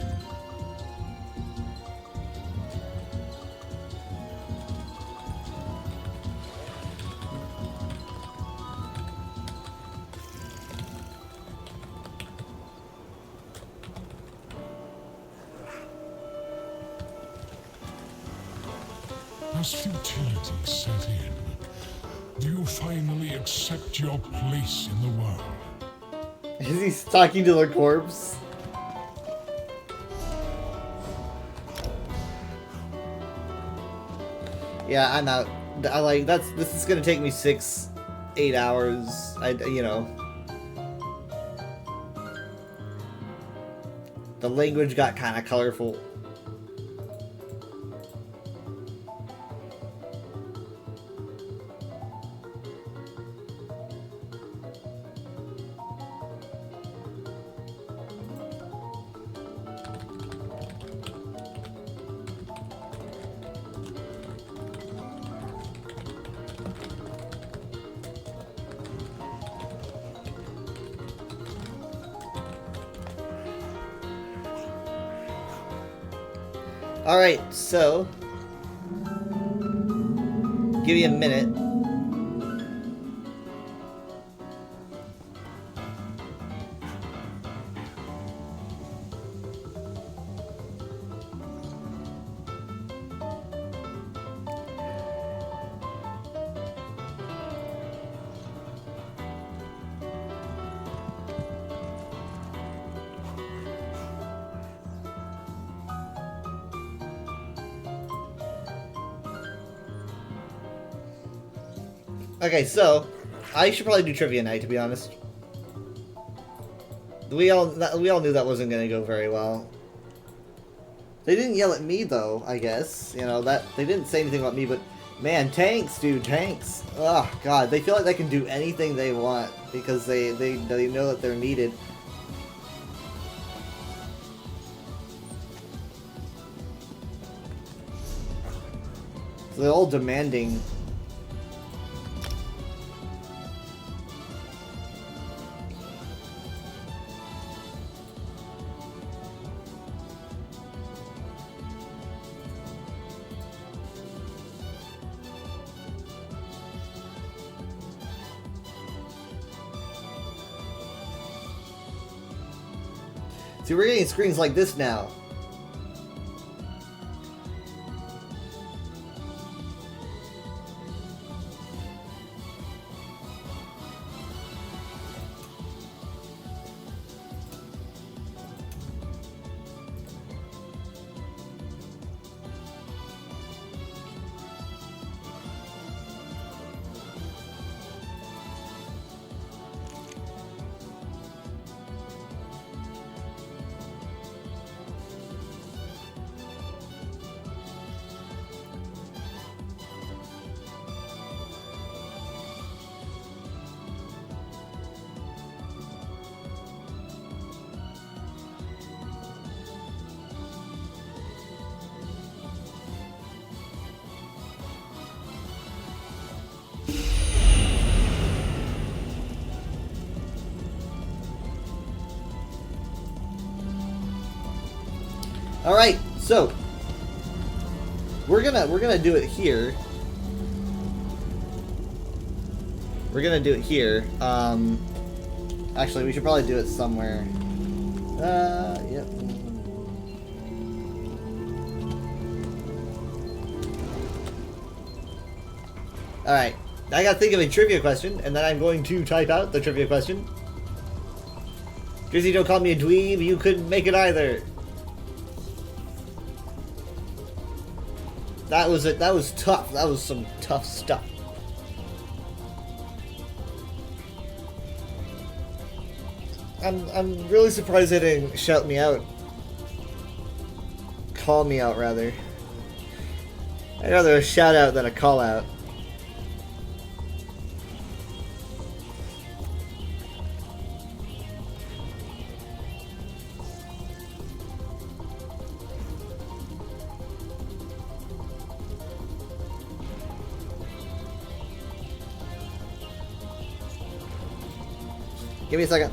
As futility set in, do you finally accept your place in the world? is he talking to the corpse? Yeah, I'm out. This is gonna take me 6-8 hours. You know. The language got kind of colorful. Alright, so give me a minute. Okay, so I should probably do trivia night, to be honest. We all knew that wasn't gonna go very well. They didn't yell at me though, I guess. You know, that they didn't say anything about me, but man, tanks, dude, tanks. Oh god, they feel like they can do anything they want because they know that they're needed. So they're all demanding. See, we're getting screens like this now. All right, so we're gonna do it here. We're gonna do it here. Actually, we should probably do it somewhere. Yep. All right, I gotta think of a trivia question, and then I'm going to type out the trivia question. Drizzy, don't call me a dweeb. You couldn't make it either. That was it. That was tough. That was some tough stuff. I'm really surprised they didn't shout me out. Call me out, rather. I'd rather a shout out than a call out. Give me a second.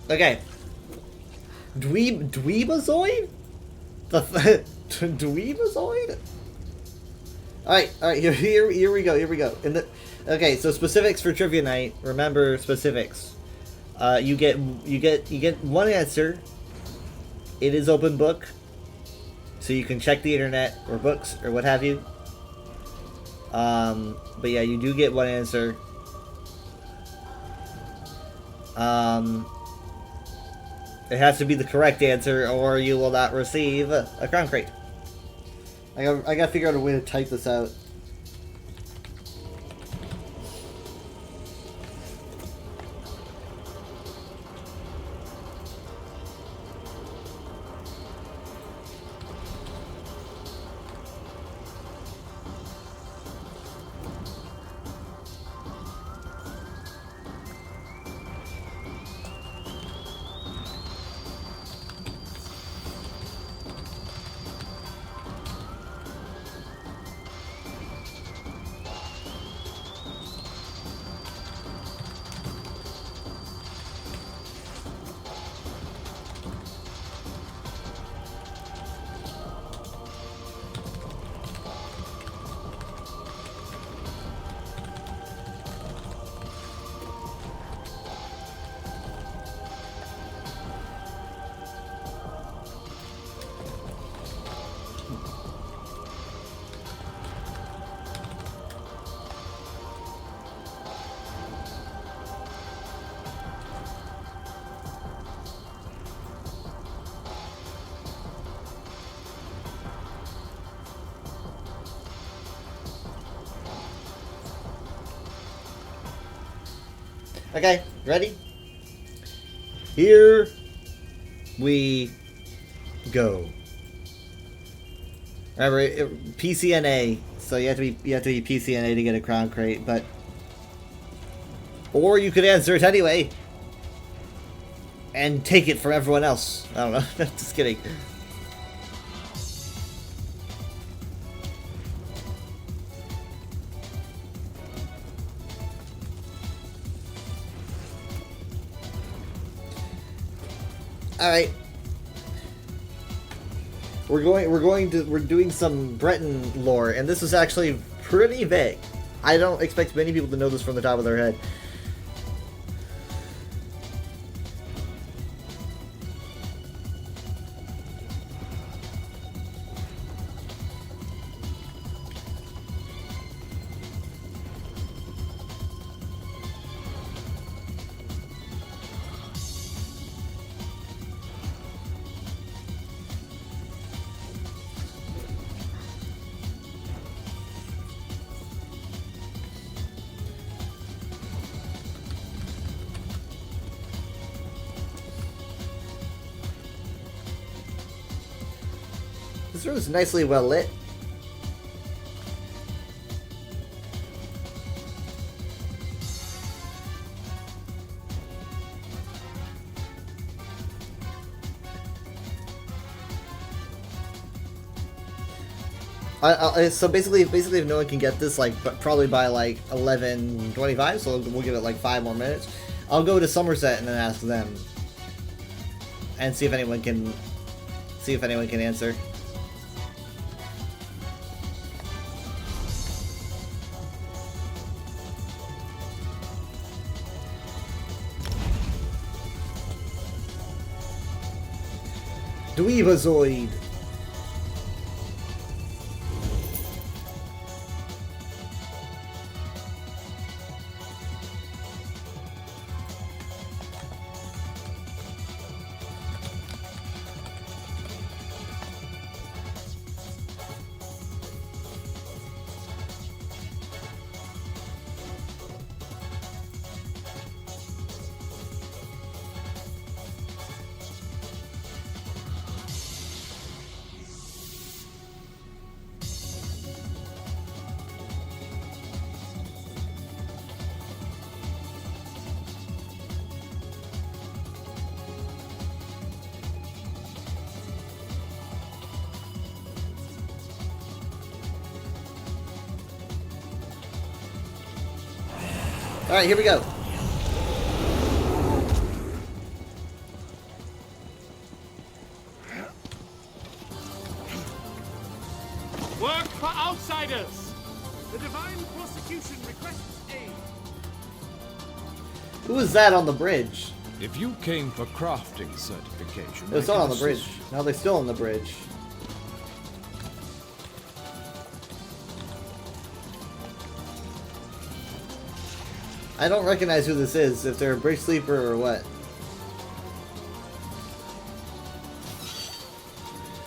Okay. Dweebazoid? Dweebazoid? Alright, here we go. Okay, so specifics for trivia night. Remember specifics. You get one answer. It is open book. So you can check the internet or books or what have you. But yeah, you do get one answer. It has to be the correct answer, or you will not receive a crown crate. I gotta figure out a way to type this out. Okay, ready? Here we go. Remember, PCNA, so you have to be PCNA to get a crown crate, but or you could answer it anyway and take it from everyone else. I don't know. Just kidding. All right. We're doing some Breton lore, and this is actually pretty vague. I don't expect many people to know this from the top of their head. This room is nicely well lit. So basically, if no one can get this, like, probably by like 11:25, so we'll give it like 5 more minutes. I'll go to Somerset and then ask them, and see if anyone can answer. Dweebazoid. Alright, here we go. Work for outsiders! The Divine Prosecution requests aid. Who was that on the bridge? If you came for crafting certification, It was still on the bridge. Now they're still on the bridge. I don't recognize who this is, if they're a bridge sleeper or what.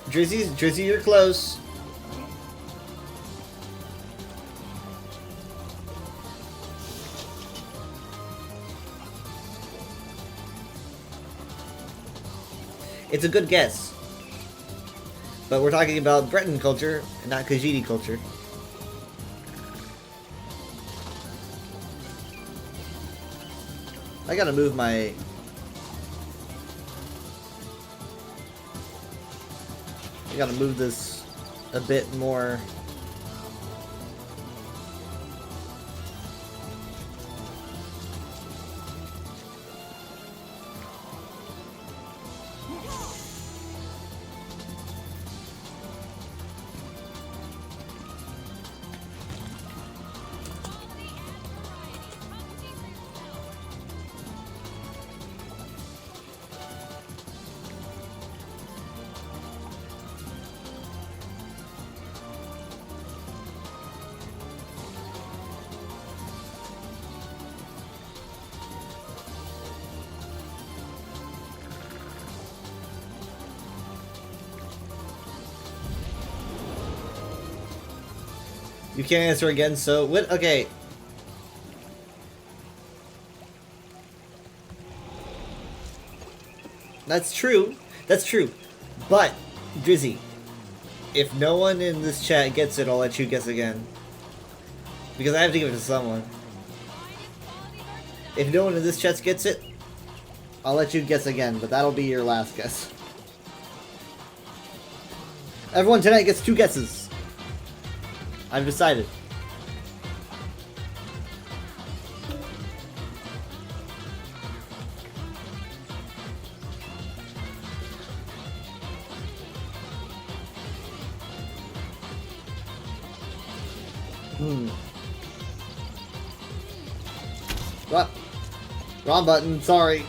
Drizzy, you're close. It's a good guess. But we're talking about Breton culture, and not Khajiit culture. I gotta move my... I gotta move this a bit more. You can't answer again, so what? Okay. That's true. That's true. But, Drizzy, if no one in this chat gets it, I'll let you guess again. Because I have to give it to someone. If no one in this chat gets it, I'll let you guess again, but that'll be your last guess. Everyone tonight gets 2 guesses. I've decided. What? Wrong button, sorry.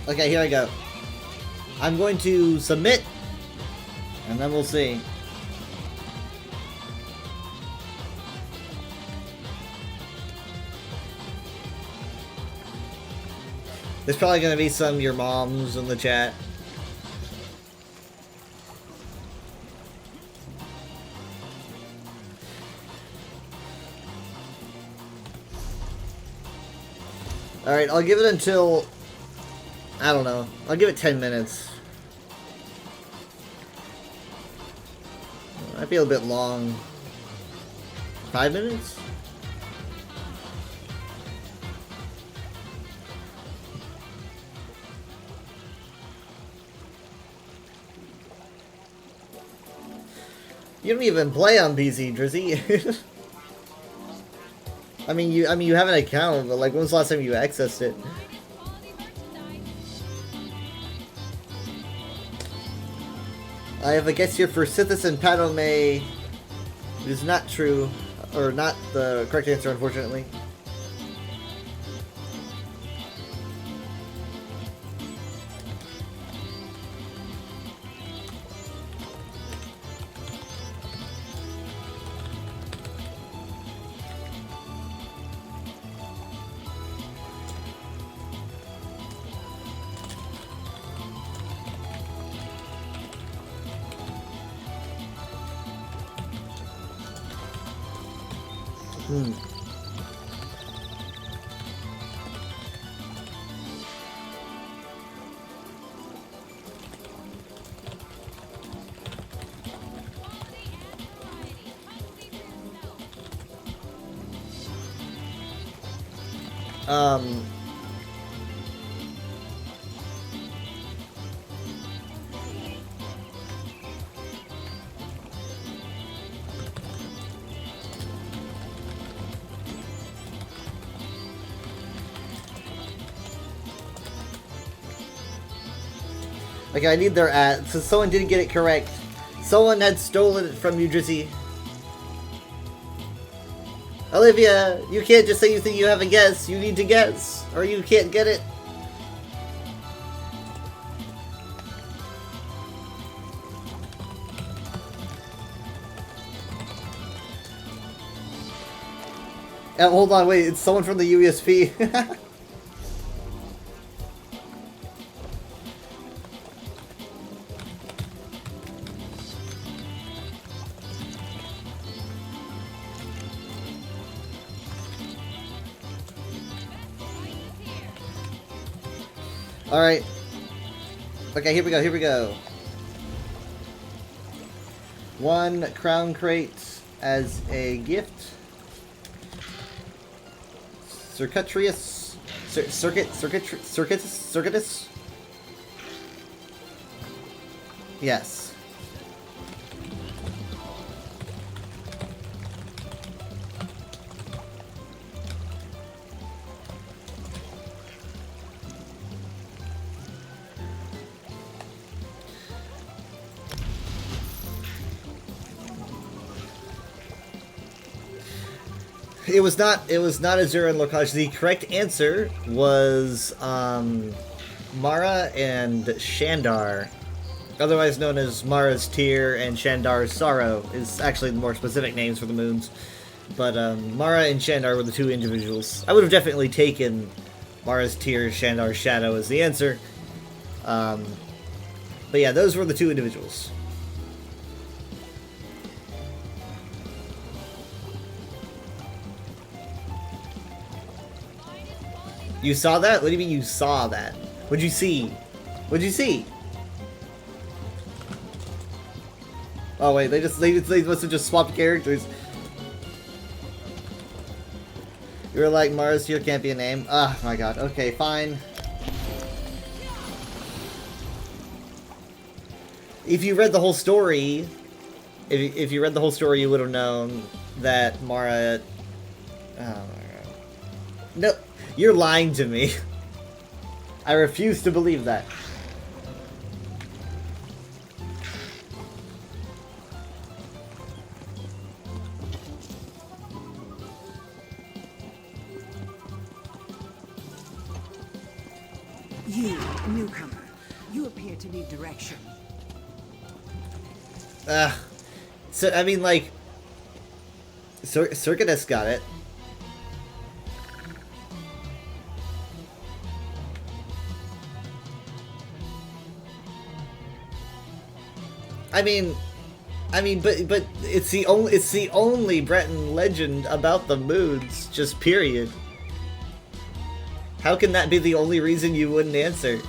Okay, here I go. I'm going to submit, and then we'll see. There's probably gonna be some your moms in the chat. Alright, I'll give it until... I don't know. I'll give it 10 minutes. Might be a little bit long. 5 minutes? You don't even play on PC, Drizzy. I mean, you have an account, but like, when was the last time you accessed it? I have a guest here for Sithis and Padome. It is not true, or not the correct answer, unfortunately. Okay, I need their ad. So someone didn't get it correct. Someone had stolen it from you, Drizzy. Olivia, you can't just say you think you have a guess. You need to guess, or you can't get it. Hold on, wait, it's someone from the USP. Alright. Okay, here we go, here we go. 1 crown crate as a gift. Circuitous. Circuitous? Yes. It was not Azura and Lokaj. The correct answer was Mara and Shandar, otherwise known as Mara's Tear and Shandar's Sorrow, is actually the more specific names for the moons. But Mara and Shandar were the two individuals. I would have definitely taken Mara's Tear, Shandar's Shadow as the answer. But yeah, those were the two individuals. You saw that? What do you mean you saw that? What'd you see? What'd you see? Oh wait, they must have just swapped characters. You were like, Mars here can't be a name. Oh my god. Okay, fine. If you read the whole story, if you read the whole story, you would have known that Mara. Oh my god. No. You're lying to me. I refuse to believe that. You, newcomer, you appear to need direction. So I mean, like, Circuitous got it. I mean, but it's the only Breton legend about the moons, just period. How can that be the only reason you wouldn't answer?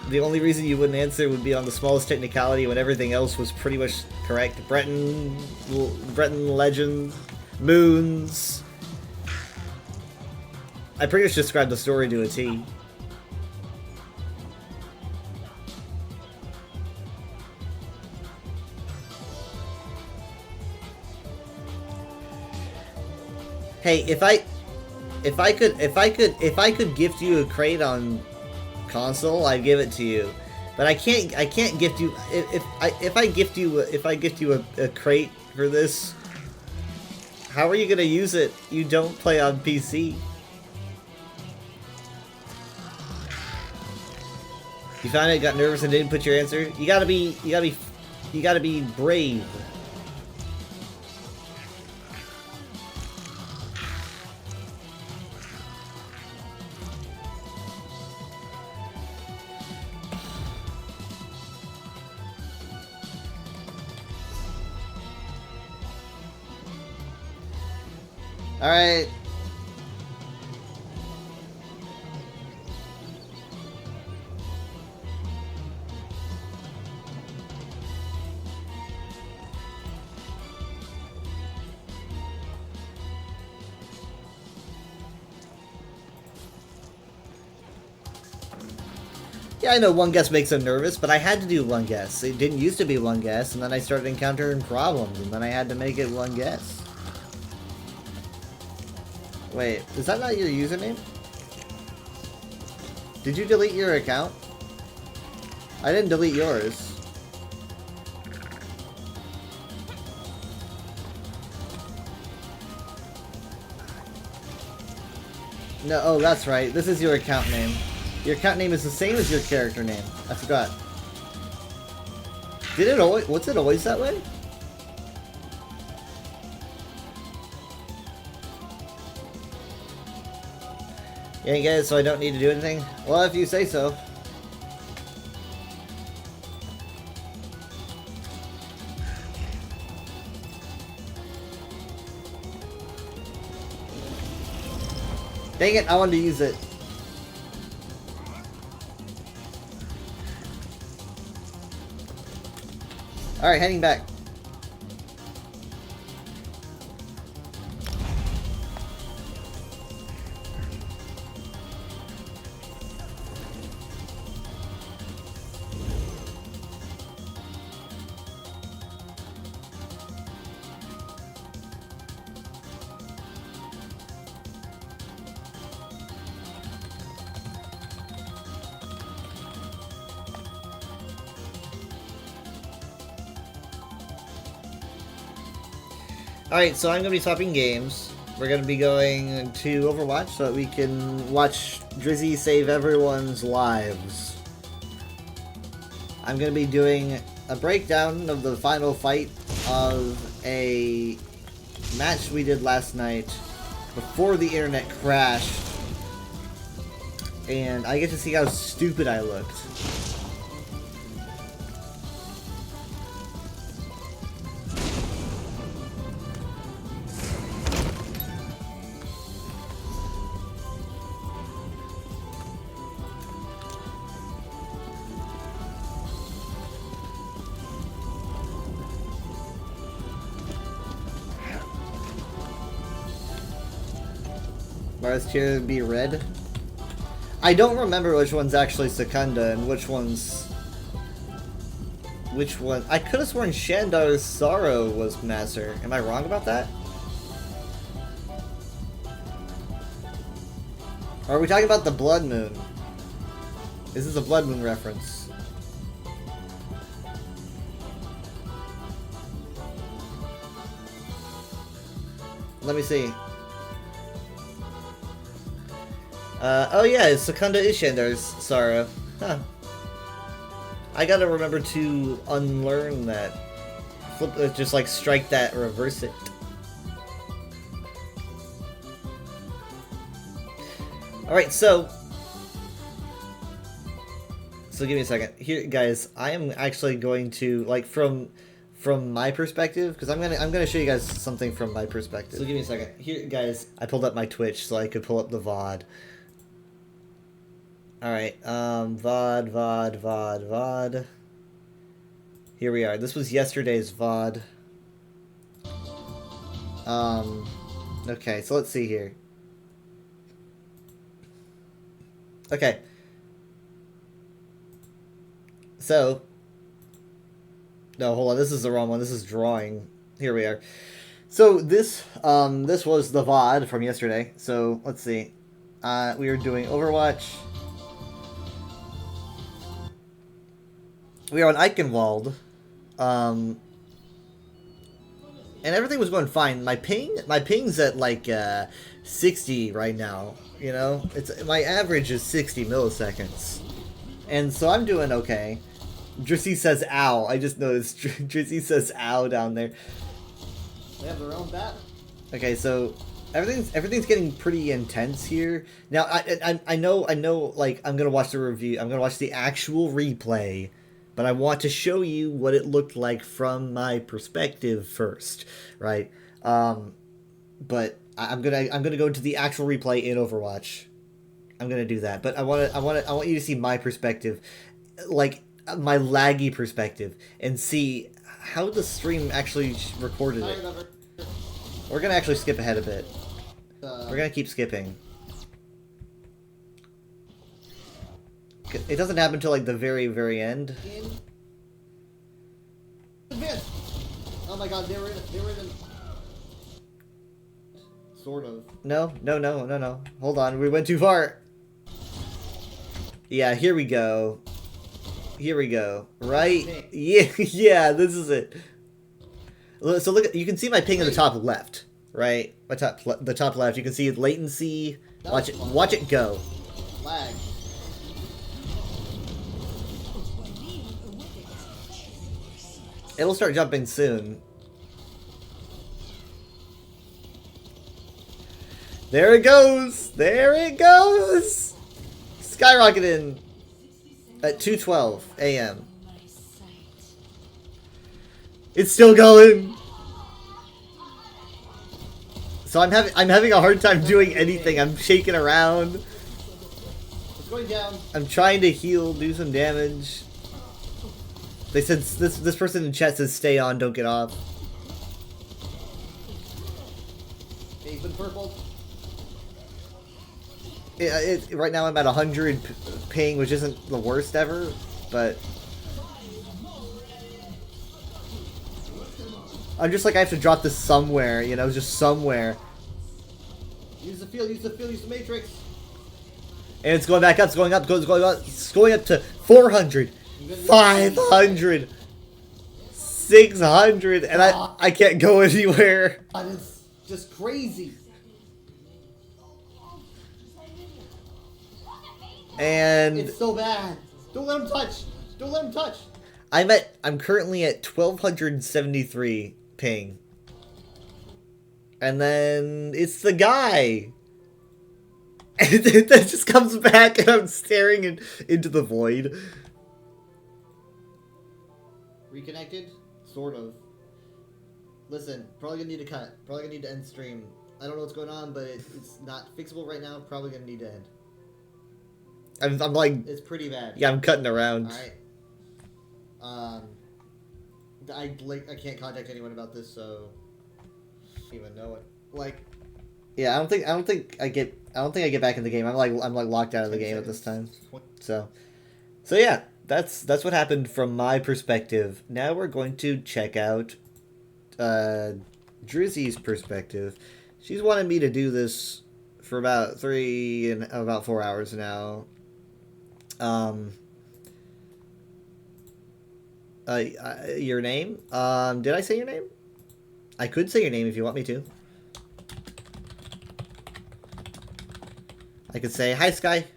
The only reason you wouldn't answer would be on the smallest technicality when everything else was pretty much correct. Breton legend, moons. I pretty much described the story to a T. Hey, if I could gift you a crate on console, I'd give it to you. But I can't gift you if I gift you a crate for this. How are you gonna use it? You don't play on PC. You found it, got nervous, and didn't put your answer. You gotta be brave. All right. Yeah, I know one guess makes them nervous, but I had to do one guess. It didn't used to be one guess, and then I started encountering problems, and then I had to make it one guess. Wait, is that not your username? Did you delete your account? I didn't delete yours. No, oh, that's right. This is your account name. Your account name is the same as your character name. I forgot. Did it always? Was it always that way? You ain't get it, so I don't need to do anything? Well, if you say so. Dang it, I wanted to use it. Alright, heading back. Alright, so I'm going to be swapping games. We're going to be going to Overwatch so that we can watch Drizzy save everyone's lives. I'm going to be doing a breakdown of the final fight of a match we did last night before the internet crashed. And I get to see how stupid I looked. Mars tier would be red. I don't remember which one's actually Secunda and which one's... Which one? I could have sworn Shandar's Sorrow was Master. Am I wrong about that? Or are we talking about the Blood Moon? This is a Blood Moon reference. Let me see. Oh yeah, Secunda is Shandar's Sorrow. Huh. I gotta remember to unlearn that. Flip, just like strike that, reverse it. Alright, so... So give me a second. Here, guys, I am actually going to, like, from my perspective, because I'm gonna show you guys something from my perspective. So give me a second. Here, guys, I pulled up my Twitch so I could pull up the VOD. Alright, VOD. Here we are. This was yesterday's VOD. Okay, so let's see here. Okay. So, no, hold on, this is the wrong one. This is drawing. Here we are. So this was the VOD from yesterday. So let's see. We were doing Overwatch. We are on Eichenwald. And everything was going fine. My ping's at like 60 right now. You know, my average is 60 milliseconds, and so I'm doing okay. Drizzy says "ow." I just noticed Drizzy says "ow" down there. They have their own bat. Okay, so everything's getting pretty intense here. Now I know like I'm gonna watch the review. I'm gonna watch the actual replay, but I want to show you what it looked like from my perspective first, right? But I'm gonna go into the actual replay in Overwatch. I'm gonna do that, but I want you to see my perspective, like my laggy perspective, and see how the stream actually recorded it. We're gonna actually skip ahead a bit. We're gonna keep skipping. It doesn't happen until like the very end. Oh my god, they were in sort of. No. Hold on, we went too far. Yeah, here we go. Right? Yeah, this is it. So look, you can see my ping in the top left, right? The top left. You can see latency. Watch it go. Lag. It'll start jumping soon. There it goes! Skyrocketing at 2:12 a.m. It's still going. So I'm having a hard time doing anything. I'm shaking around. It's going down. I'm trying to heal, do some damage. They said this person in chat says stay on, don't get off. He's been purple. Right now I'm at 100 ping, which isn't the worst ever, but I'm just like I have to drop this somewhere, you know, just somewhere. Use the field, use the matrix. And it's going back up, it's going up to 400, 500, 600, and I can't go anywhere. That is just crazy. And it's so bad. Don't let him touch. Don't let him touch. I'm currently at 1273 ping. And then it's the guy. And that just comes back and I'm staring into the void. Reconnected? Sort of. Listen, probably gonna need to cut. Probably gonna need to end stream. I don't know what's going on, but it's not fixable right now. Probably gonna need to end. I'm like... It's pretty bad. Yeah, I'm cutting around. Alright. I can't contact anyone about this, so... I don't even know it. Like... Yeah, I don't think I get back in the game. I'm like locked out of the game at this time. So yeah, that's what happened from my perspective. Now we're going to check out Drizzy's perspective. She's wanted me to do this for about 4 hours now. Your name? Did I say your name? I could say your name if you want me to. I could say, hi Sky.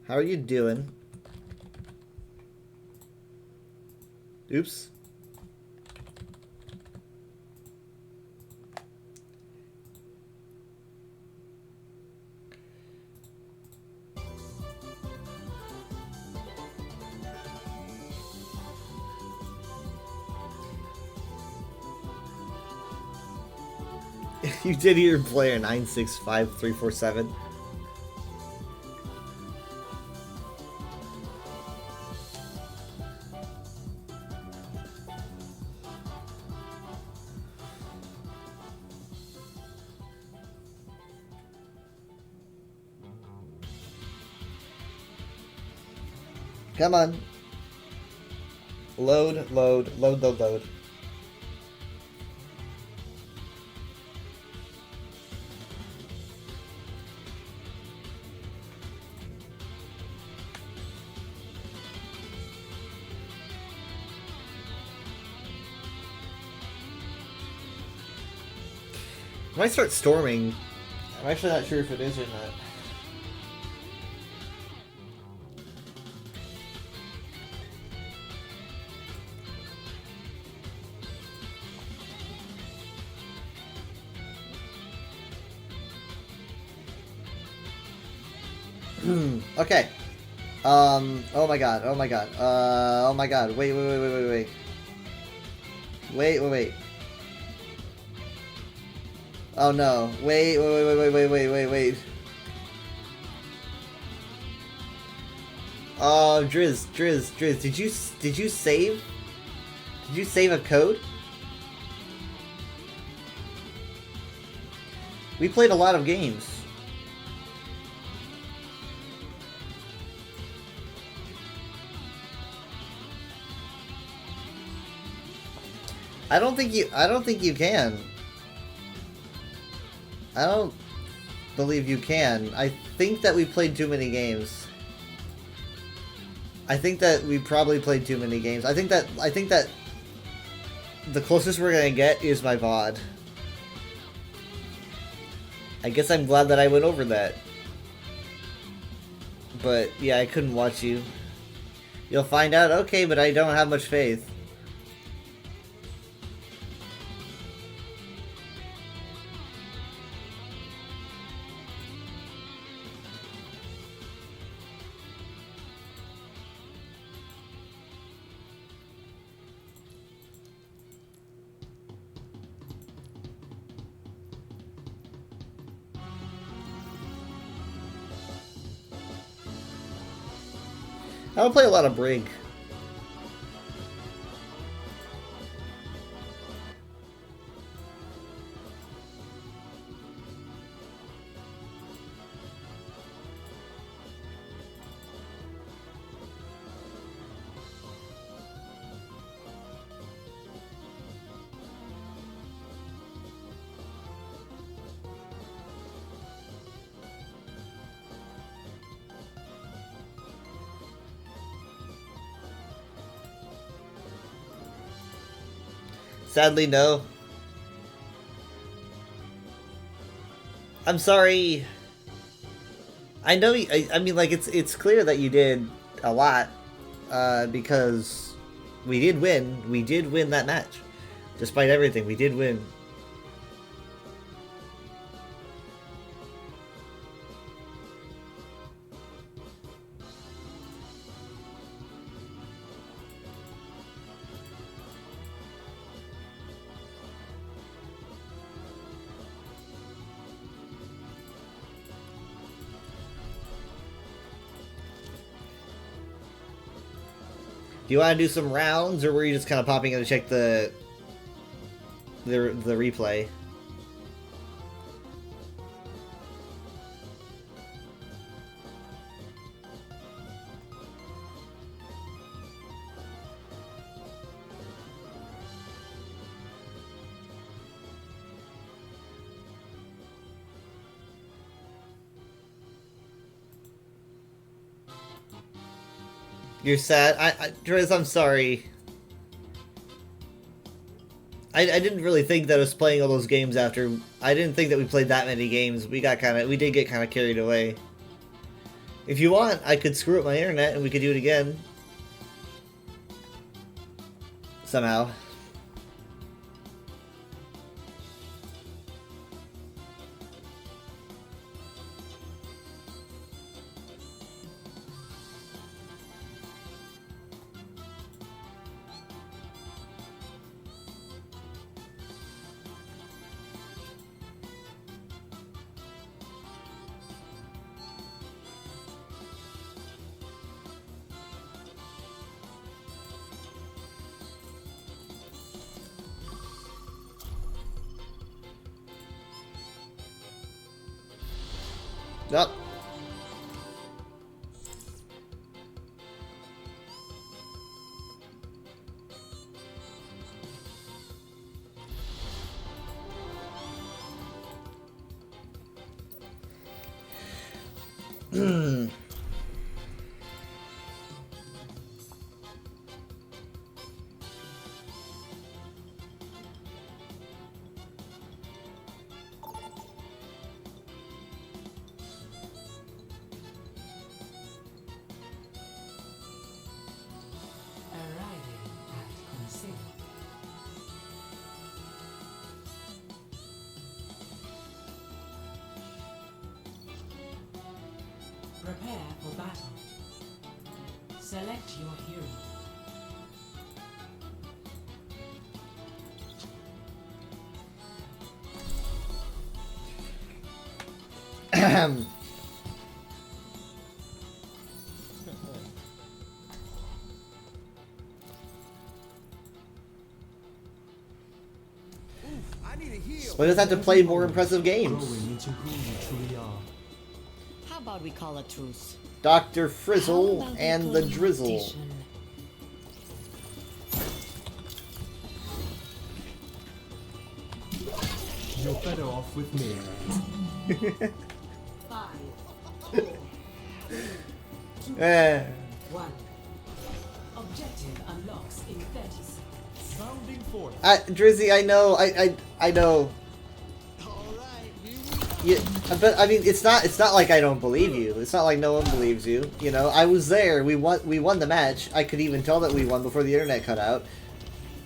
How are you doing? Oops. You did hear player 965347. Come on. Load, load, load, load, load. I might start storming. I'm actually not sure if it is or not. Okay. Oh my god, oh my god. Oh my god. Wait, wait, wait, wait, wait, wait. Wait, wait, wait. Oh no. Wait, wait, wait, wait, wait, wait, wait, wait. Oh, Driz, did you save? Did you save a code? We played a lot of games. I don't think you can. I don't believe you can. I think that we played too many games. I think that we probably played too many games. I think that the closest we're gonna get is my VOD. I guess I'm glad that I went over that. But yeah, I couldn't watch you. You'll find out, okay, but I don't have much faith. I don't play a lot of Brig. Sadly, no. I'm sorry. I know. I mean, like it's clear that you did a lot, because we did win. We did win that match, despite everything. We did win. Do you want to do some rounds, or were you just kind of popping in to check the replay? You're sad? Driz, I'm sorry. I didn't really think that us playing all those games after... I didn't think that we played that many games. We did get kind of carried away. If you want, I could screw up my internet and we could do it again. Somehow. Nope. Arriving at Conseil. Prepare for battle. Select your hero. Ahem. I need a heal. We'll just have to play more impressive games. How about we call a truce? Dr. Frizzle and the Drizzle. You're better off with me. 5, 4, Eh. 1. Objective unlocks in 30 seconds. Sounding forth. Drizzy, I know, I know. Yeah, but I mean, it's not like I don't believe you. It's not like no one believes you. You know, I was there. We won the match. I could even tell that we won before the internet cut out.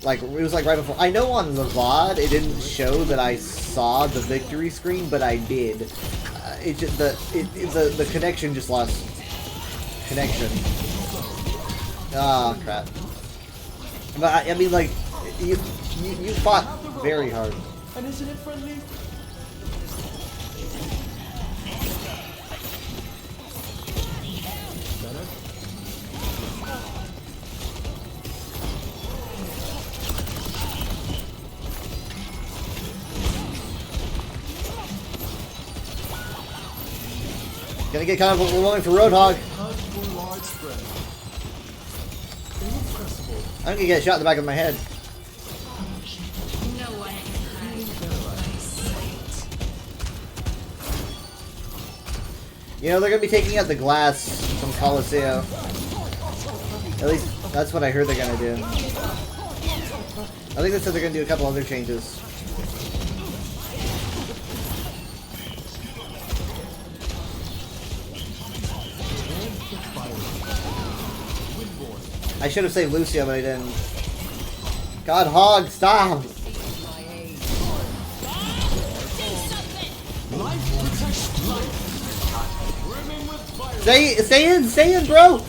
Like, it was like right before. I know on the VOD it didn't show that I saw the victory screen, but I did. It just the connection just lost connection. Ah, crap. But I mean, like, you fought very hard. And isn't it friendly? Gonna get kind of overwhelming for Roadhog. I'm gonna get shot in the back of my head. No one You know, they're gonna be taking out the glass from Coliseum. At least, that's what I heard they're gonna do. I think they said they're gonna do a couple other changes. I should have saved Lucio, but I didn't. God, Hog, stop! Stay in, bro!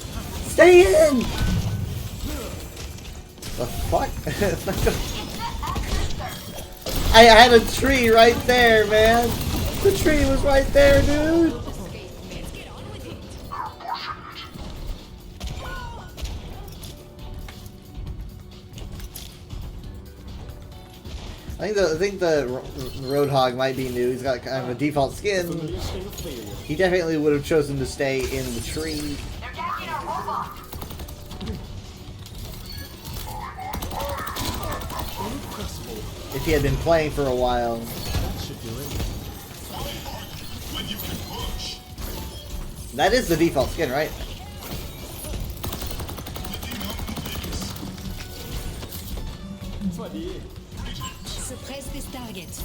Stay in! The fuck? I had a tree right there, man! The tree was right there, dude! I think the Roadhog might be new. He's got kind of a default skin. He definitely would have chosen to stay in the tree. If he had been playing for a while. That is the default skin, right? Suppress this target.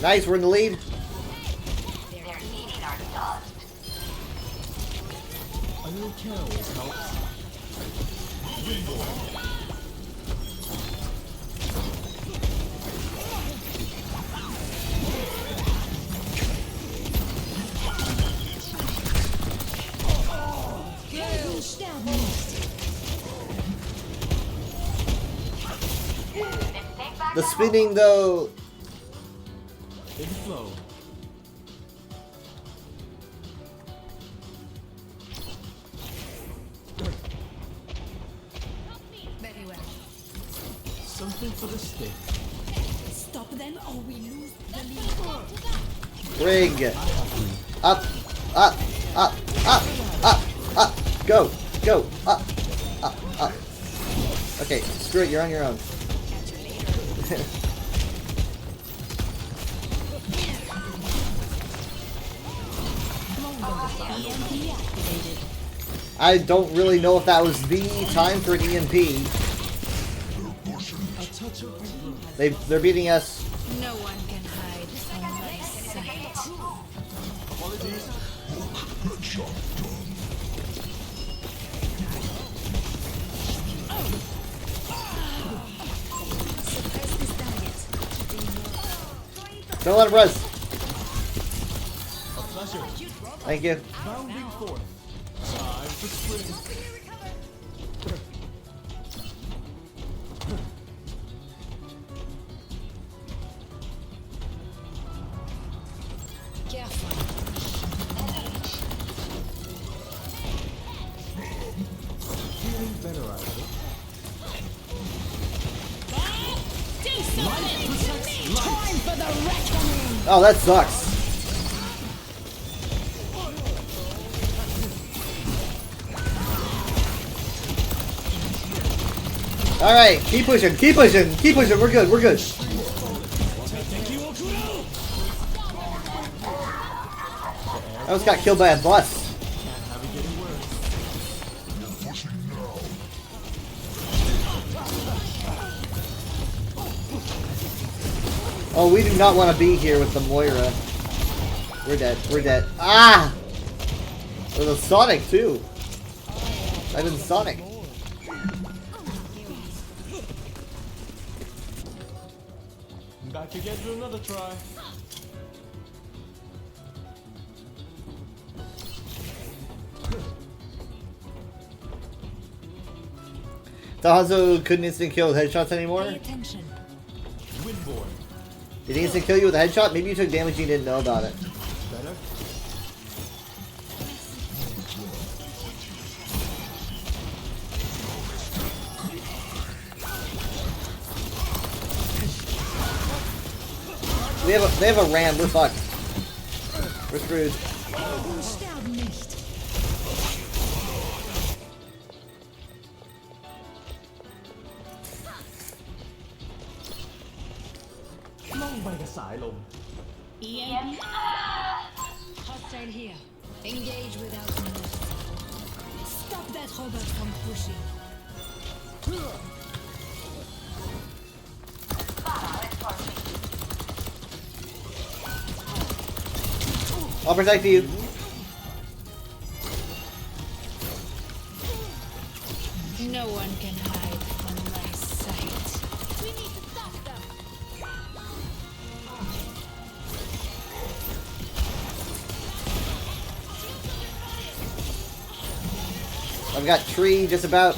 Nice, we're in the lead. A little care always helps. The spinning, though. In flow. Something for the stick. Stop them or we lose the lead. Rig. Up. Up. Up. Up. Up. Up. Go. Go. Up. Up. Up. Okay, screw it. You're on your own. I don't really know if that was the time for an EMP. They're beating us. No one can hide from my sight. Suppress this target. Don't let him rest. A pleasure. Thank you. Bounding forth. Time for sprint. Careful. Feeling better, I hope. Do something to me! Time for the reckoning! Oh, that sucks. Alright, keep pushing, keep pushing, keep pushing. We're good, we're good. I almost got killed by a bus. Oh, we do not want to be here with the Moira. We're dead, we're dead. Ah! There's a Sonic, too. I did Sonic. Back again for another try. Tahazo couldn't instant kill with headshots anymore? Pay attention. Windborne. Did he instant kill you with a headshot? Maybe you took damage and you didn't know about it. Better? They have a ram, we're fucked. We're screwed. Sterben nicht. Long by the side, long. EMP. Hostile here. Engage without mercy. Stop that robot from pushing. I'll protect you. No one can hide from my sight. We need to stop them. I've got tree just about.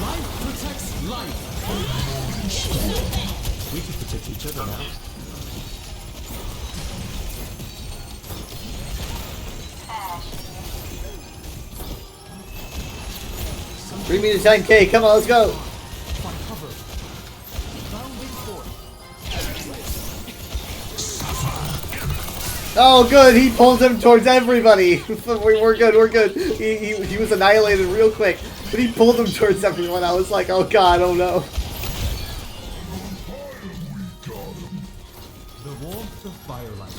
Life protects life. We can protect each other now. Bring me to 10k, come on, let's go! Find cover. Bounding forth. Oh good, he pulled him towards everybody! We're good, we're good. He was annihilated real quick, but he pulled him towards everyone. I was like, oh god, oh no. The warmth of firelight.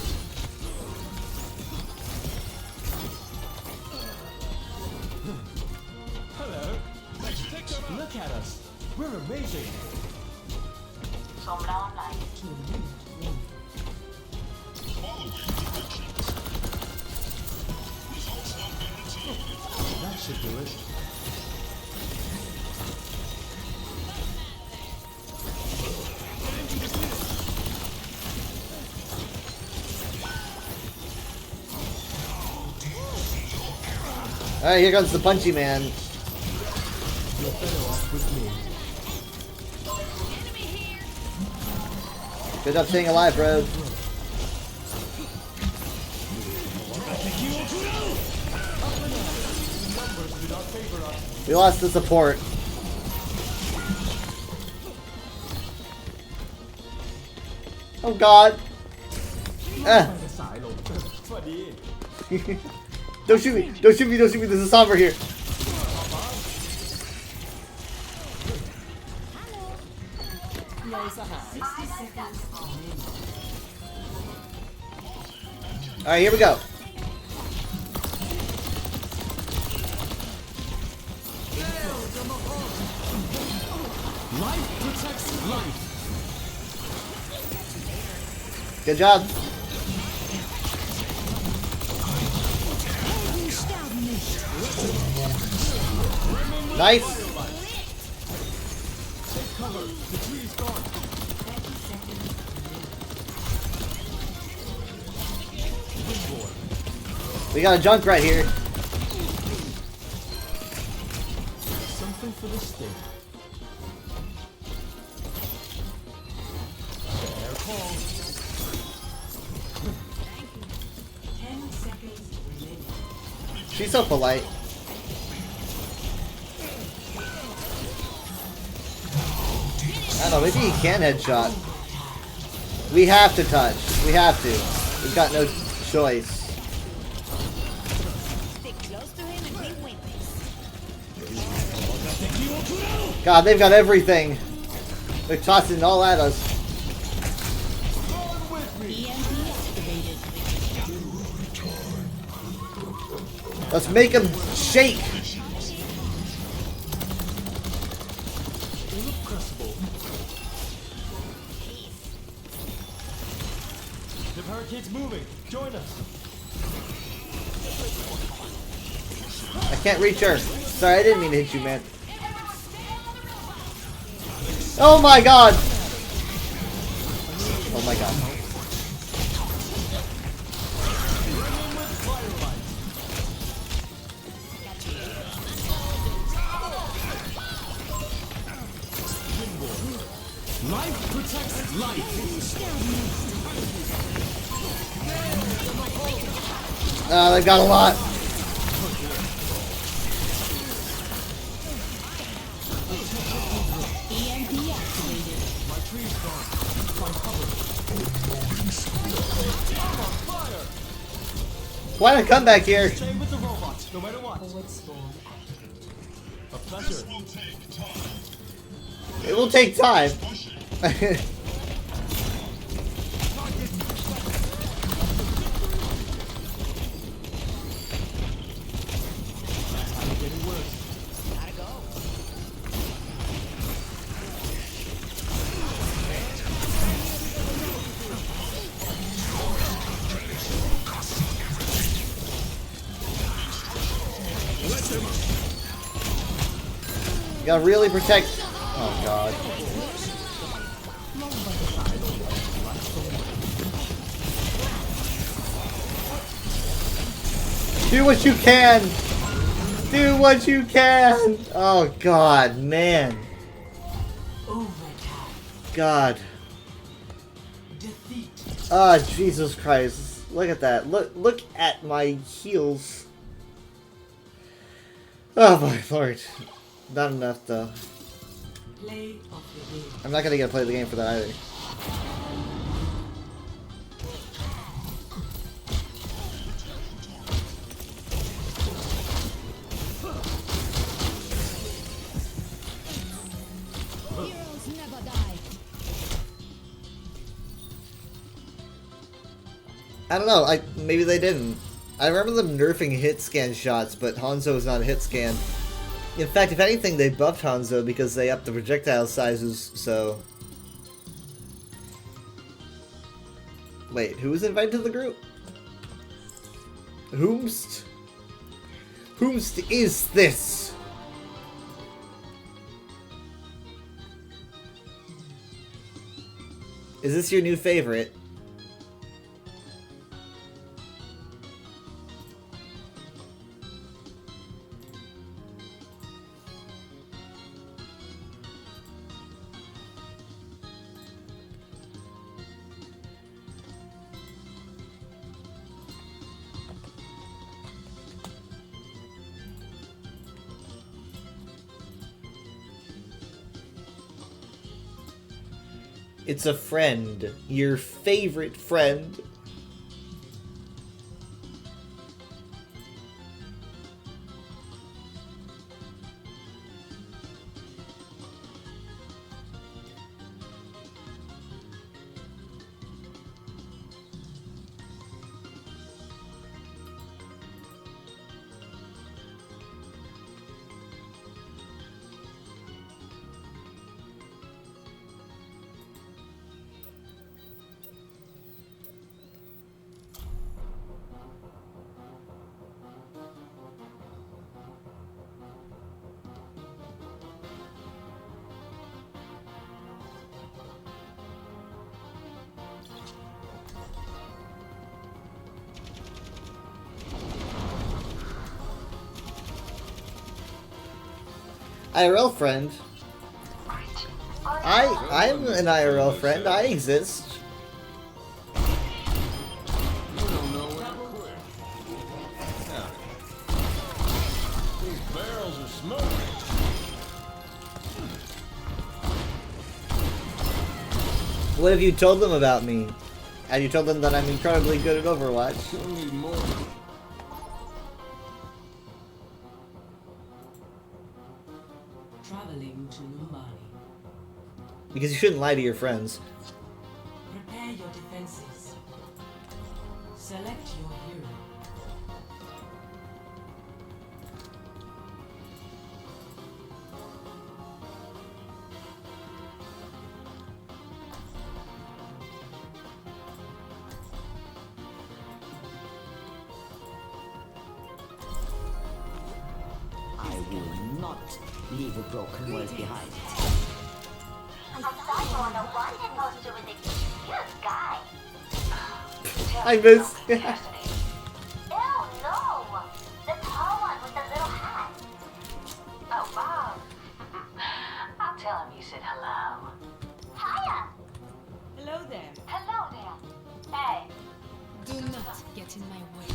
Hello. Look at us. We're amazing. Sombra online. That should do it. Alright, here comes the punchy man. You're better off with me. Good job staying alive, bro. We lost the support. Oh god. Don't shoot me! Don't shoot me! Don't shoot me! There's a Sombra here. Alright, here we go. Life protects life. Good job. Nice. Take cover. The tree's gone. We got a junk right here. Something for the state. Fair call. 10 seconds remaining. She's so polite. I don't know, maybe he can headshot. We have to touch. We have to. We've got no choice. God, they've got everything. They're tossing it all at us. Let's make them shake. The barricade's moving. Join us. I can't reach her. Sorry, I didn't mean to hit you, man. Oh my god! Oh my god. Life protects life. They've got a lot. Why not come back here? Stay with the robots, no matter what. A pleasure. It will take time. You gotta really protect. Oh god. Do what you can! Do what you can! Oh god, man. God. Ah, Jesus Christ. Look at that. Look at my heels. Oh my lord. Not enough though. Play of the game. I'm not gonna get to play the game for that either. Heroes never die. I don't know, maybe they didn't. I remember them nerfing hit scan shots, but Hanzo is not a hit scan. In fact, if anything, they buffed Hanzo because they upped the projectile sizes, so... Wait, who was invited to the group? Whomst? Whomst is this? Is this your new favorite? It's a friend. Your favorite friend. IRL friend. I'm an IRL friend. I exist. These barrels are smoking. What have you told them about me? Have you told them that I'm incredibly good at Overwatch? You'll need more. Traveling to Numbani. Because you shouldn't lie to your friends. Prepare your defenses. Select your hero. I will not leave a broken world behind. I missed. Oh no! The tall one with the little hat. Oh wow. I'll tell him you said hello. Hiya! Hello there. Hello there. Hey. Do not get in my way.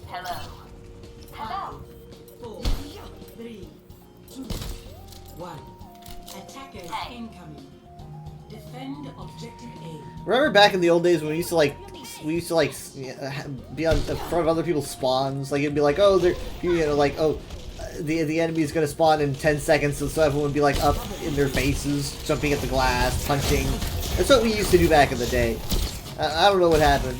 Hello. Hello. 4, 3, 2, 1. Attackers incoming. Defend objective A. Remember back in the old days when we used to be on the front of other people's spawns? Like it'd be like, oh, they're the enemy's gonna spawn in 10 seconds, so everyone would be like up in their faces, jumping at the glass, punching. That's what we used to do back in the day. I don't know what happened.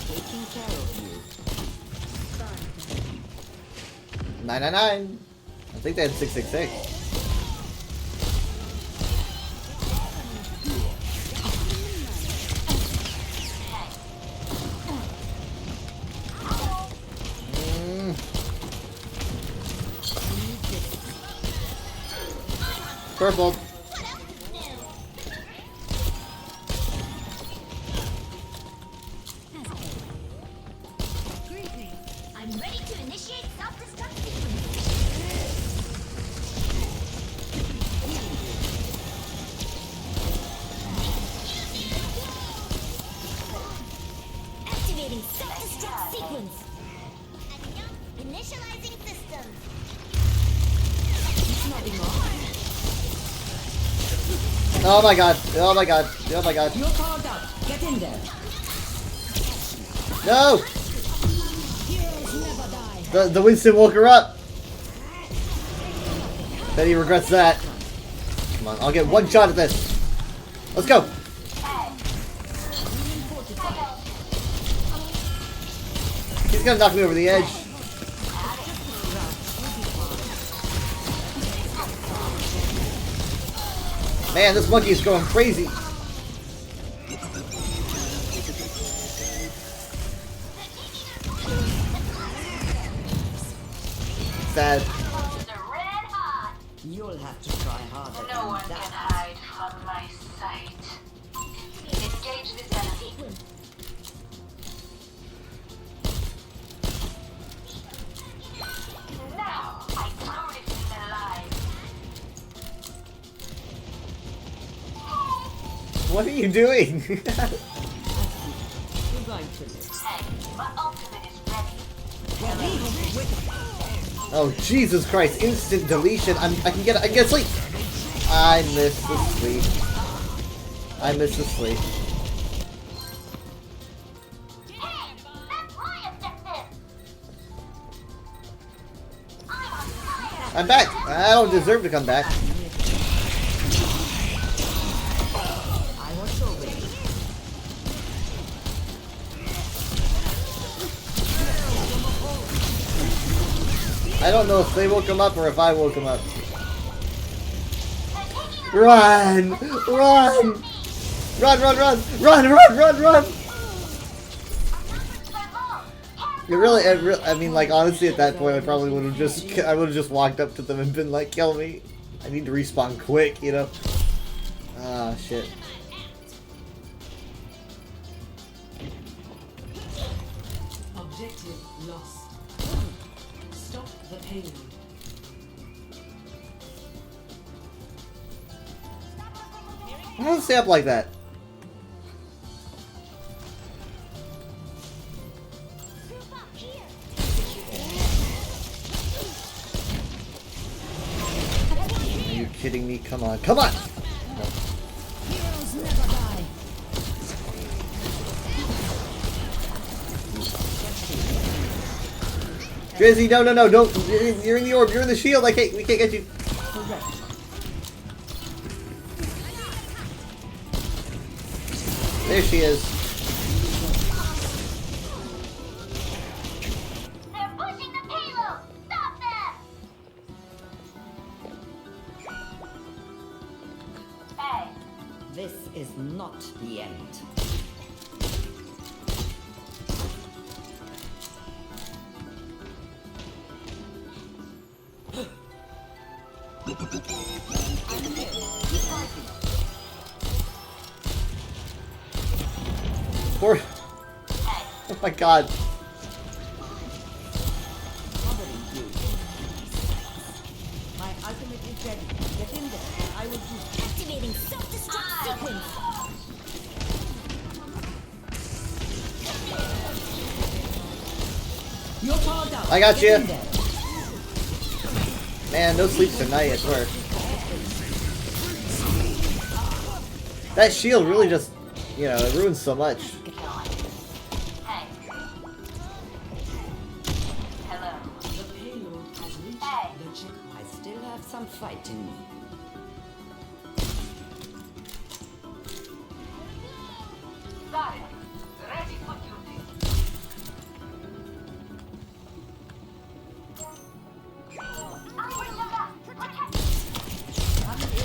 Taking care of you. 999. I think they had 666. Purple. Greetings. I'm ready to initiate self-destruct sequence. Activating self-destruct sequence. Initializing system. Oh my god. Oh my god. Oh my god. You're powered up. Get in there. No! Heroes never die. The Winston woke her up. Bet he regrets that. Come on, I'll get one shot at this. Let's go. He's gonna knock me over the edge. Man, this monkey is going crazy. Sad. You'll have to try harder. No one can hide from my sight. Engage this enemy. Now I truly feel alive. What are you doing? You're going to live. Hey, my ultimate is ready. Oh Jesus Christ! Instant deletion. I can get sleep. I miss the sleep. I miss the sleep. Hey, that's my objective. I'm back. I don't deserve to come back. I was so ready. I don't know if they woke him up or if I woke him up. Run! Run! Run, run, run! Run, run, run, run! I mean, like, honestly, at that point, I probably would have just walked up to them and been like, kill me. I need to respawn quick, you know? Ah, shit. Objective lost. Stop the payload. Why don't stay up like that? Are you kidding me? Come on, come on! Heroes never die. Drizzy, no, no, no, don't! You're in the orb, you're in the shield, we can't get you. There she is. They're pushing the payload. Stop them. Hey. This is not the end. Poor. Oh my god. My ultimate is ready. Get in there. I will do. Activating self-destruct sequence. You're powered up. I got Get you. in there. Man, no sleep tonight, I swear. That shield really just, you know, it ruins so much. Hey. Hello. The payload has reached the check. I still have some fight in me. Got it. Ready for duty.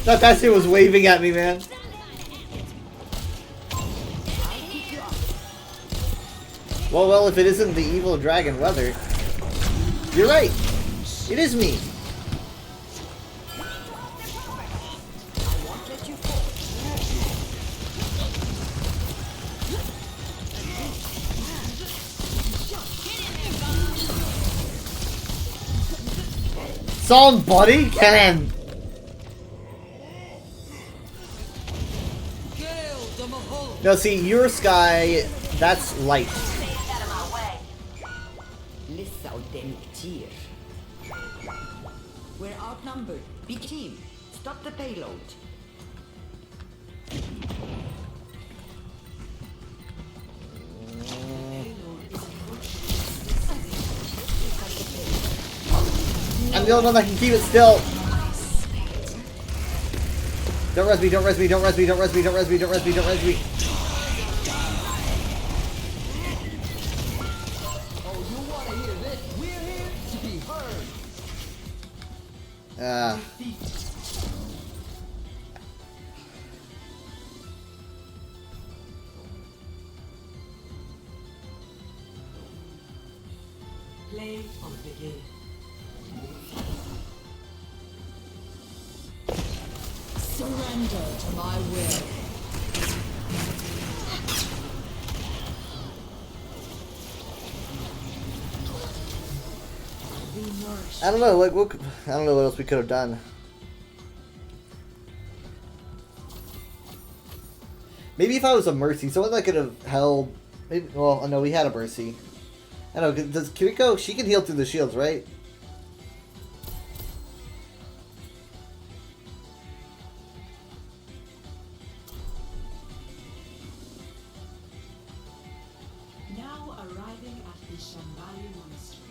That bastard was waving at me, man. Well, if it isn't the evil dragon weather. You're right. It is me. Somebody can. No, see, your sky, that's light. We're outnumbered. Big team. Stop the payload. I'm the only one that can keep it still. Don't res me, don't res me, don't res me, don't res me, don't res me, don't res me, don't res me. Oh, you want to hear this? We're here to be heard. Play of the game. Surrender to my will. I don't know. Like, I don't know what else we could have done. Maybe if I was a Mercy, someone that could have held. Maybe, well, no, we had a Mercy. I don't know. Does Kiriko? She can heal through the shields, right? Now arriving at the Shambali Monastery.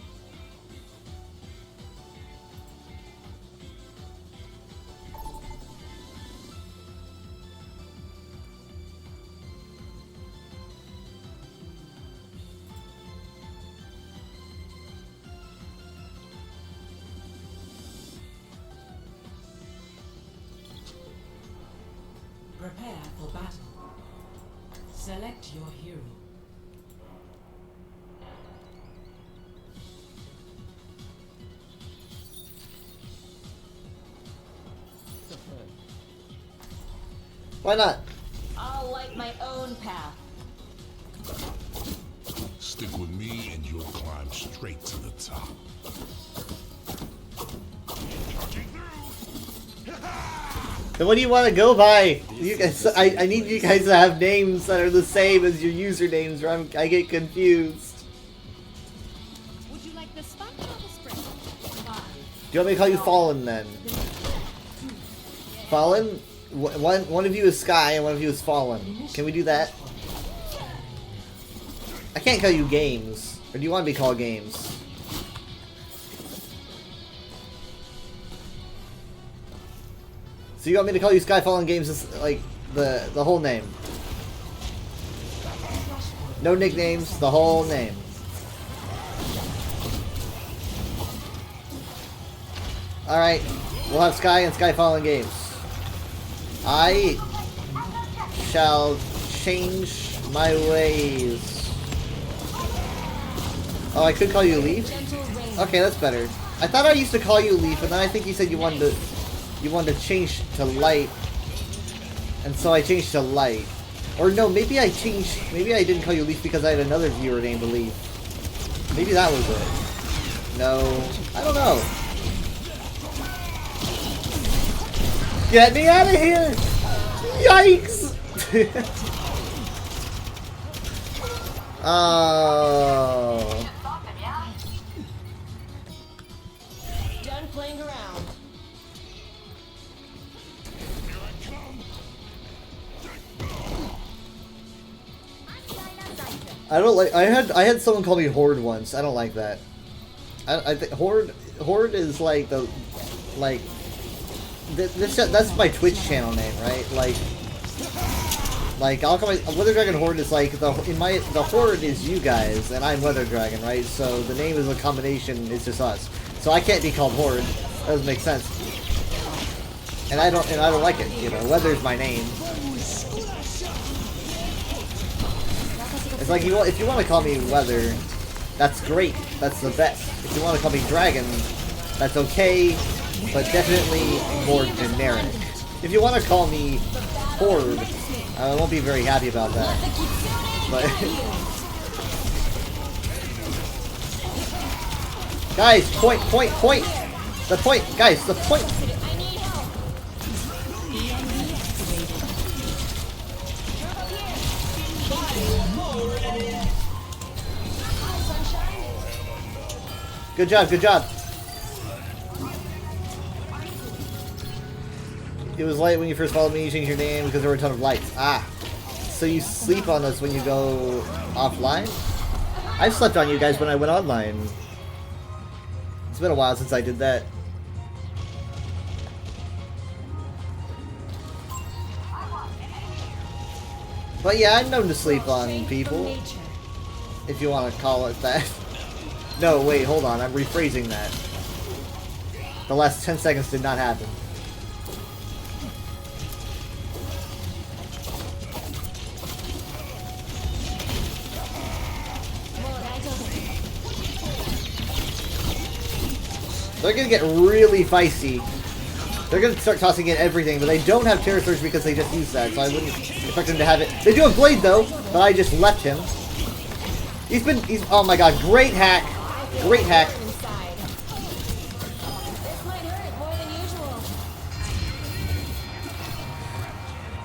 Prepare for battle. Select your hero. Why not? I'll light my own path. Stick with me and you'll climb straight to the top. Then what do you want to go by? You guys, I need you guys to have names that are the same as your usernames, or I get confused. Would you like the sponge or the spring? Do you want me to call you Fallen then? Fallen? One of you is Sky and one of you is Fallen. Can we do that? I can't call you Games. Or do you want to be called Games? So you want me to call you Sky Fallen Games as, like, the whole name? No nicknames, the whole name. Alright, we'll have Sky and Sky Fallen Games. I shall change my ways. Oh, I could call you Leaf? Okay, that's better. I thought I used to call you Leaf, and then I think you said you wanted to change to Light. And so I changed to Light. Or no, maybe I didn't call you Leaf because I had another viewer named Leaf. Maybe that was it. No, I don't know. Get me out of here! Yikes! Oh. Done playing around. I don't like. I had someone call me Horde once. I don't like that. I think Horde is like the that's my Twitch channel name, right? Like I'll call my Weather Dragon Horde is like the Horde is you guys and I'm Weather Dragon, right? So the name is a combination. It's just us. So I can't be called Horde. That doesn't make sense. And I don't like it. You know, Weather's my name. It's like if you want to call me Weather, that's great. That's the best. If you want to call me Dragon, that's okay, but definitely more generic. If you want to call me Horde, I won't be very happy about that. But guys, point! The point, guys, the point. Good job, good job. It was light when you first followed me, you changed your name because there were a ton of lights. Ah. So you sleep on us when you go offline? I've slept on you guys when I went online. It's been a while since I did that. But yeah, I'm known to sleep on people. If you want to call it that. No, wait, hold on. I'm rephrasing that. The last 10 seconds did not happen. They're gonna get really feisty. They're gonna start tossing in everything, but they don't have Terror Surge because they just used that, so I wouldn't expect them to have it. They do have Blade though, but I just left him. Oh my god, great hack. Great hack.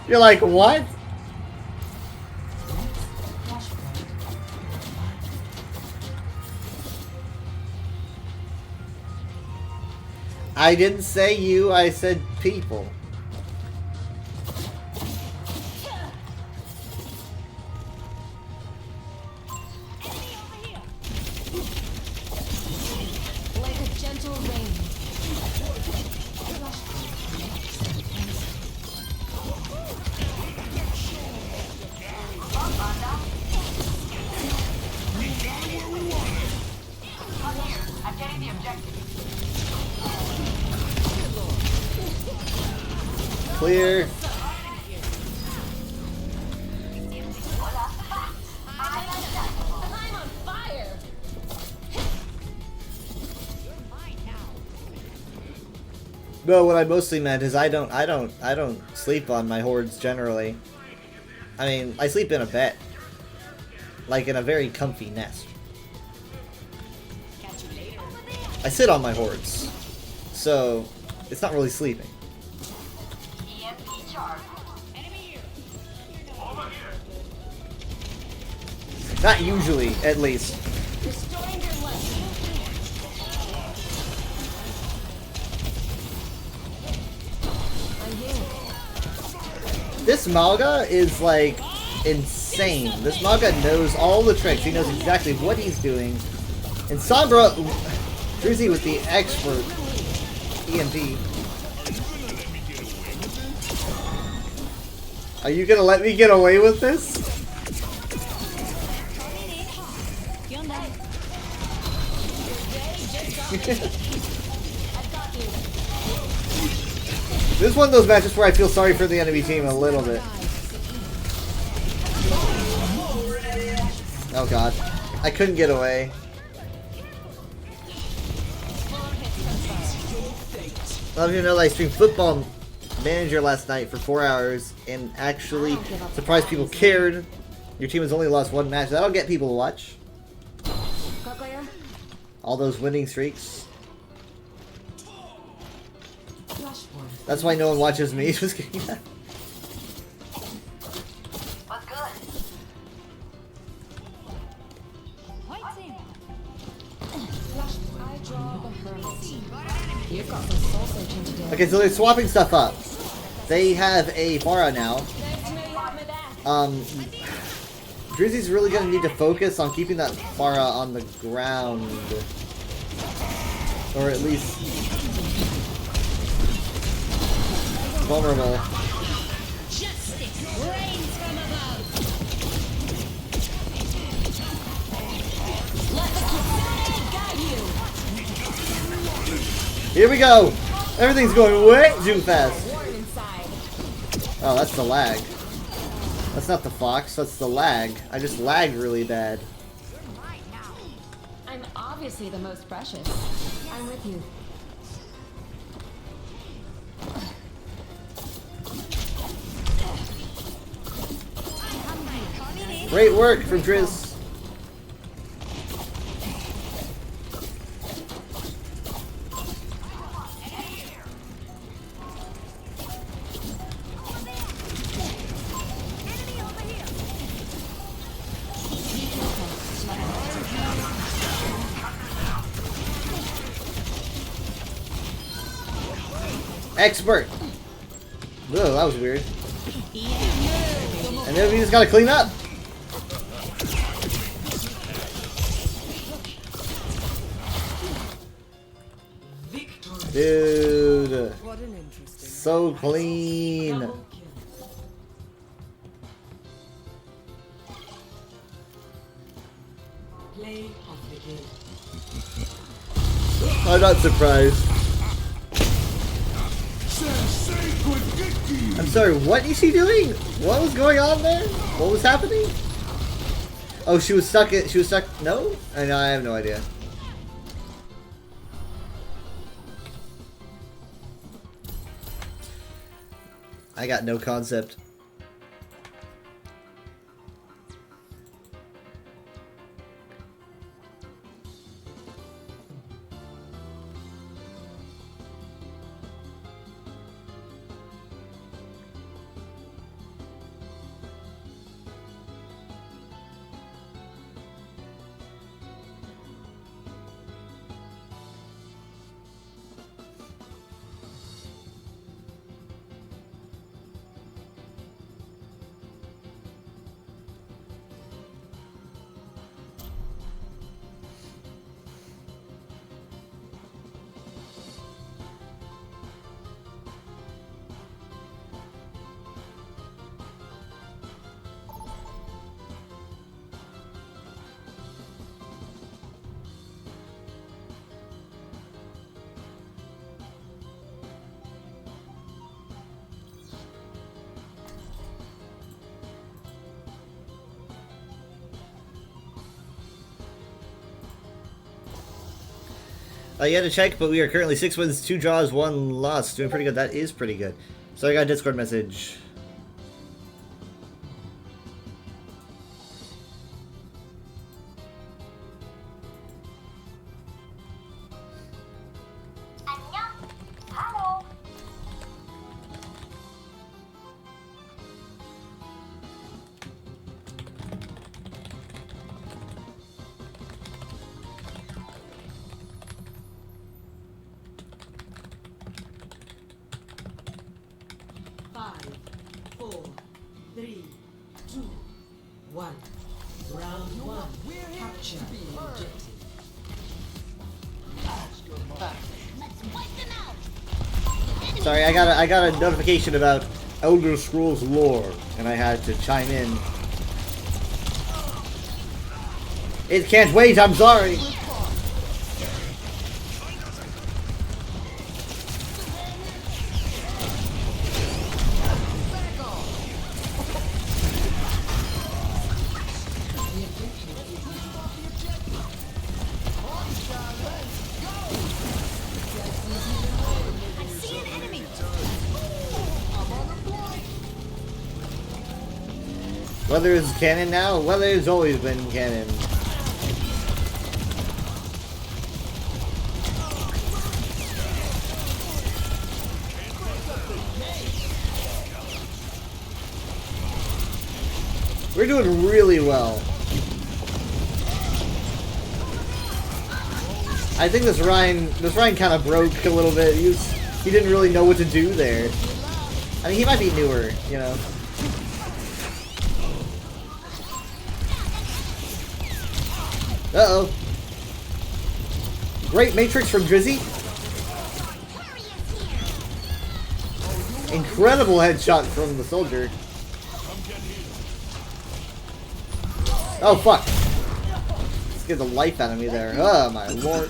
You're like, what? I didn't say you, I said people. Like a gentle rain. I'm getting the objective. Clear. I'm on fire. No, what I mostly meant is I don't sleep on my hordes generally. I mean, I sleep in a bed. Like in a very comfy nest. I sit on my hordes. So, it's not really sleeping. Not usually, at least. This Malga is like insane. This Malga knows all the tricks. He knows exactly what he's doing. And Sombra, Drizzy with the expert EMP. Are you gonna let me get away with this? This is one of those matches where I feel sorry for the enemy team a little bit. Oh god. I couldn't get away. A lot of you know that I streamed Football Manager last night for 4 hours and actually surprised people cared. Your team has only lost one match. That'll get people to watch. All those winning streaks. That's why no one watches me. Just kidding. Okay, so they're swapping stuff up. They have a Pharah now. Drizzy's really gonna need to focus on keeping that Pharah on the ground. Or at least vulnerable. Here we go! Everything's going way too fast. Oh, that's the lag. That's not the fox, that's the lag. I just lag really bad. I'm obviously the most precious. I'm with you. Great work from Driz. Expert. Whoa, that was weird. And then we just gotta clean up. Dude, so clean. I'm not surprised. I'm sorry, what is she doing? What was going on there? What was happening? Oh, she was stuck. She was stuck. No, I have no idea. I got no concept. You had to check, but we are currently 6 wins, 2 draws, 1 loss. Doing pretty good. That is pretty good. So I got a Discord message. Sorry, I got a notification about Elder Scrolls lore, and I had to chime in. It can't wait, I'm sorry! Weather is canon now? Weather has always been canon. We're doing really well. I think this Ryan kind of broke a little bit. He didn't really know what to do there. I mean, he might be newer, you know. Uh-oh. Great Matrix from Drizzy. Incredible headshot from the soldier. Oh, fuck. Scared the life out of me there. Oh, my lord.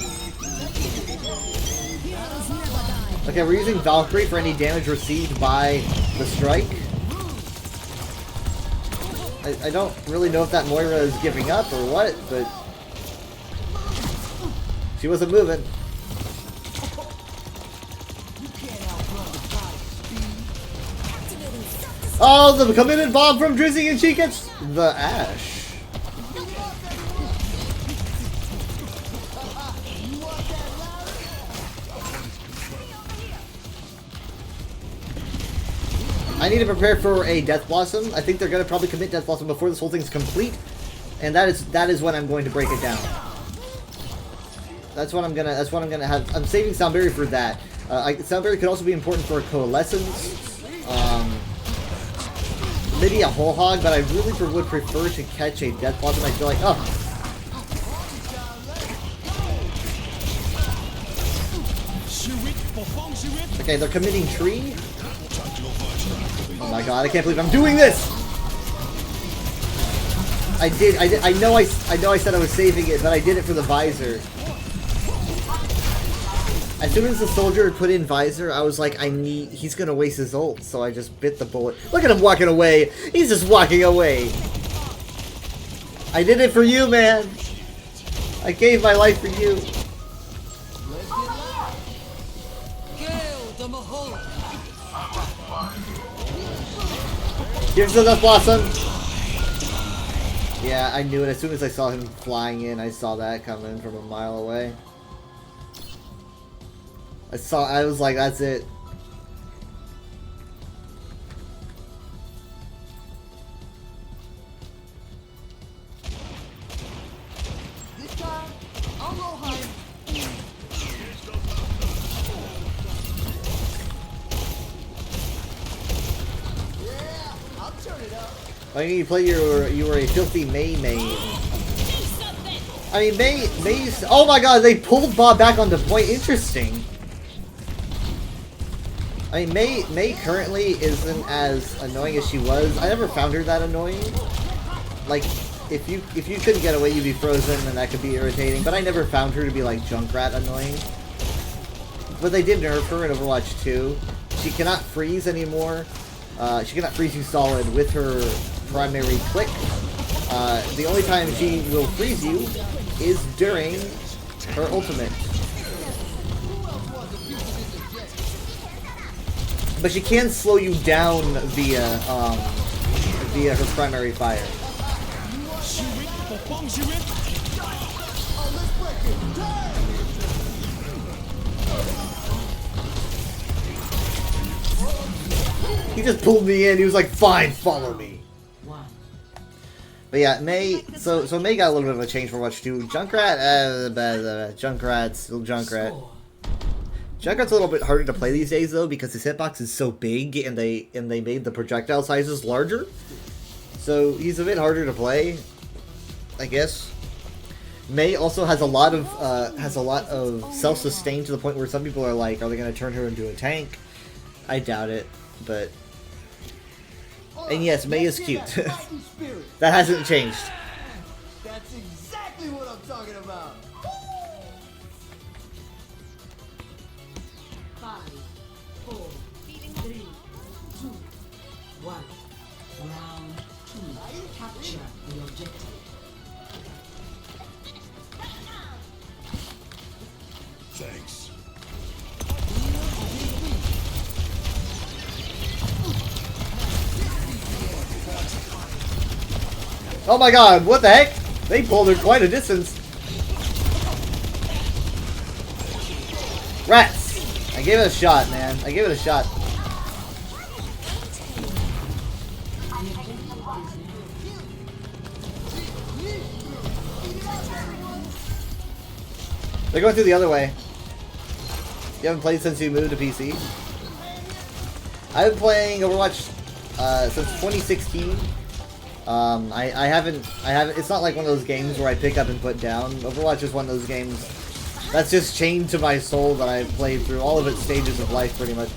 Okay, we're using Valkyrie for any damage received by the strike. I don't really know if that Moira is giving up or what, but... she wasn't moving. Oh, the committed bomb from Drizzy, and she gets the Ash. I need to prepare for a Death Blossom. I think they're gonna probably commit Death Blossom before this whole thing's complete, and that is when I'm going to break it down. That's what I'm gonna have. I'm saving Soundberry for that. Soundberry could also be important for Coalescence. Maybe a Whole Hog, but I really would prefer to catch a Death Blossom. I feel like, oh. Okay, they're committing Tree. Oh my god, I can't believe I'm doing this! I know I said I was saving it, but I did it for the Visor. As soon as the soldier put in Visor, I was like, he's gonna waste his ult, so I just bit the bullet. Look at him walking away! He's just walking away! I did it for you, man! I gave my life for you! Here's the Dust Blossom! Yeah, I knew it. As soon as I saw him flying in, I saw that coming from a mile away. I was like, that's it. This time, I'll roll higher. Yeah, I'll turn it up. Like you play you were a filthy Mei main. I mean Mei's oh my god, they pulled Bob back onto point. Interesting. I mean Mei currently isn't as annoying as she was. I never found her that annoying. Like if you couldn't get away you'd be frozen and that could be irritating, but I never found her to be like Junkrat annoying. But they did nerf her in Overwatch 2. She cannot freeze anymore. She cannot freeze you solid with her primary click. The only time she will freeze you is during her ultimate. But she can slow you down via her primary fire. He just pulled me in. He was like, "Fine, follow me." But yeah, Mei. So Mei got a little bit of a change for Watch 2. Junkrat, Junkrat's still Junkrat. Junkrat's a little bit harder to play these days though because his hitbox is so big and they made the projectile sizes larger. So he's a bit harder to play, I guess. Mei also has a lot of self-sustain to the point where some people are like, are they going to turn her into a tank? I doubt it, but. And yes, Mei is cute. That hasn't changed. That's exactly what I'm talking about. 5, 4, 3, 2, 1. Round 2. Capture the objective. Thanks. Oh my god, what the heck? They pulled her quite a distance. Rats! I gave it a shot, man. I gave it a shot. They're going through the other way. You haven't played since you moved to PC? I've been playing Overwatch since 2016. I haven't, it's not like one of those games where I pick up and put down. Overwatch is one of those games that's just chained to my soul that I've played through all of its stages of life, pretty much.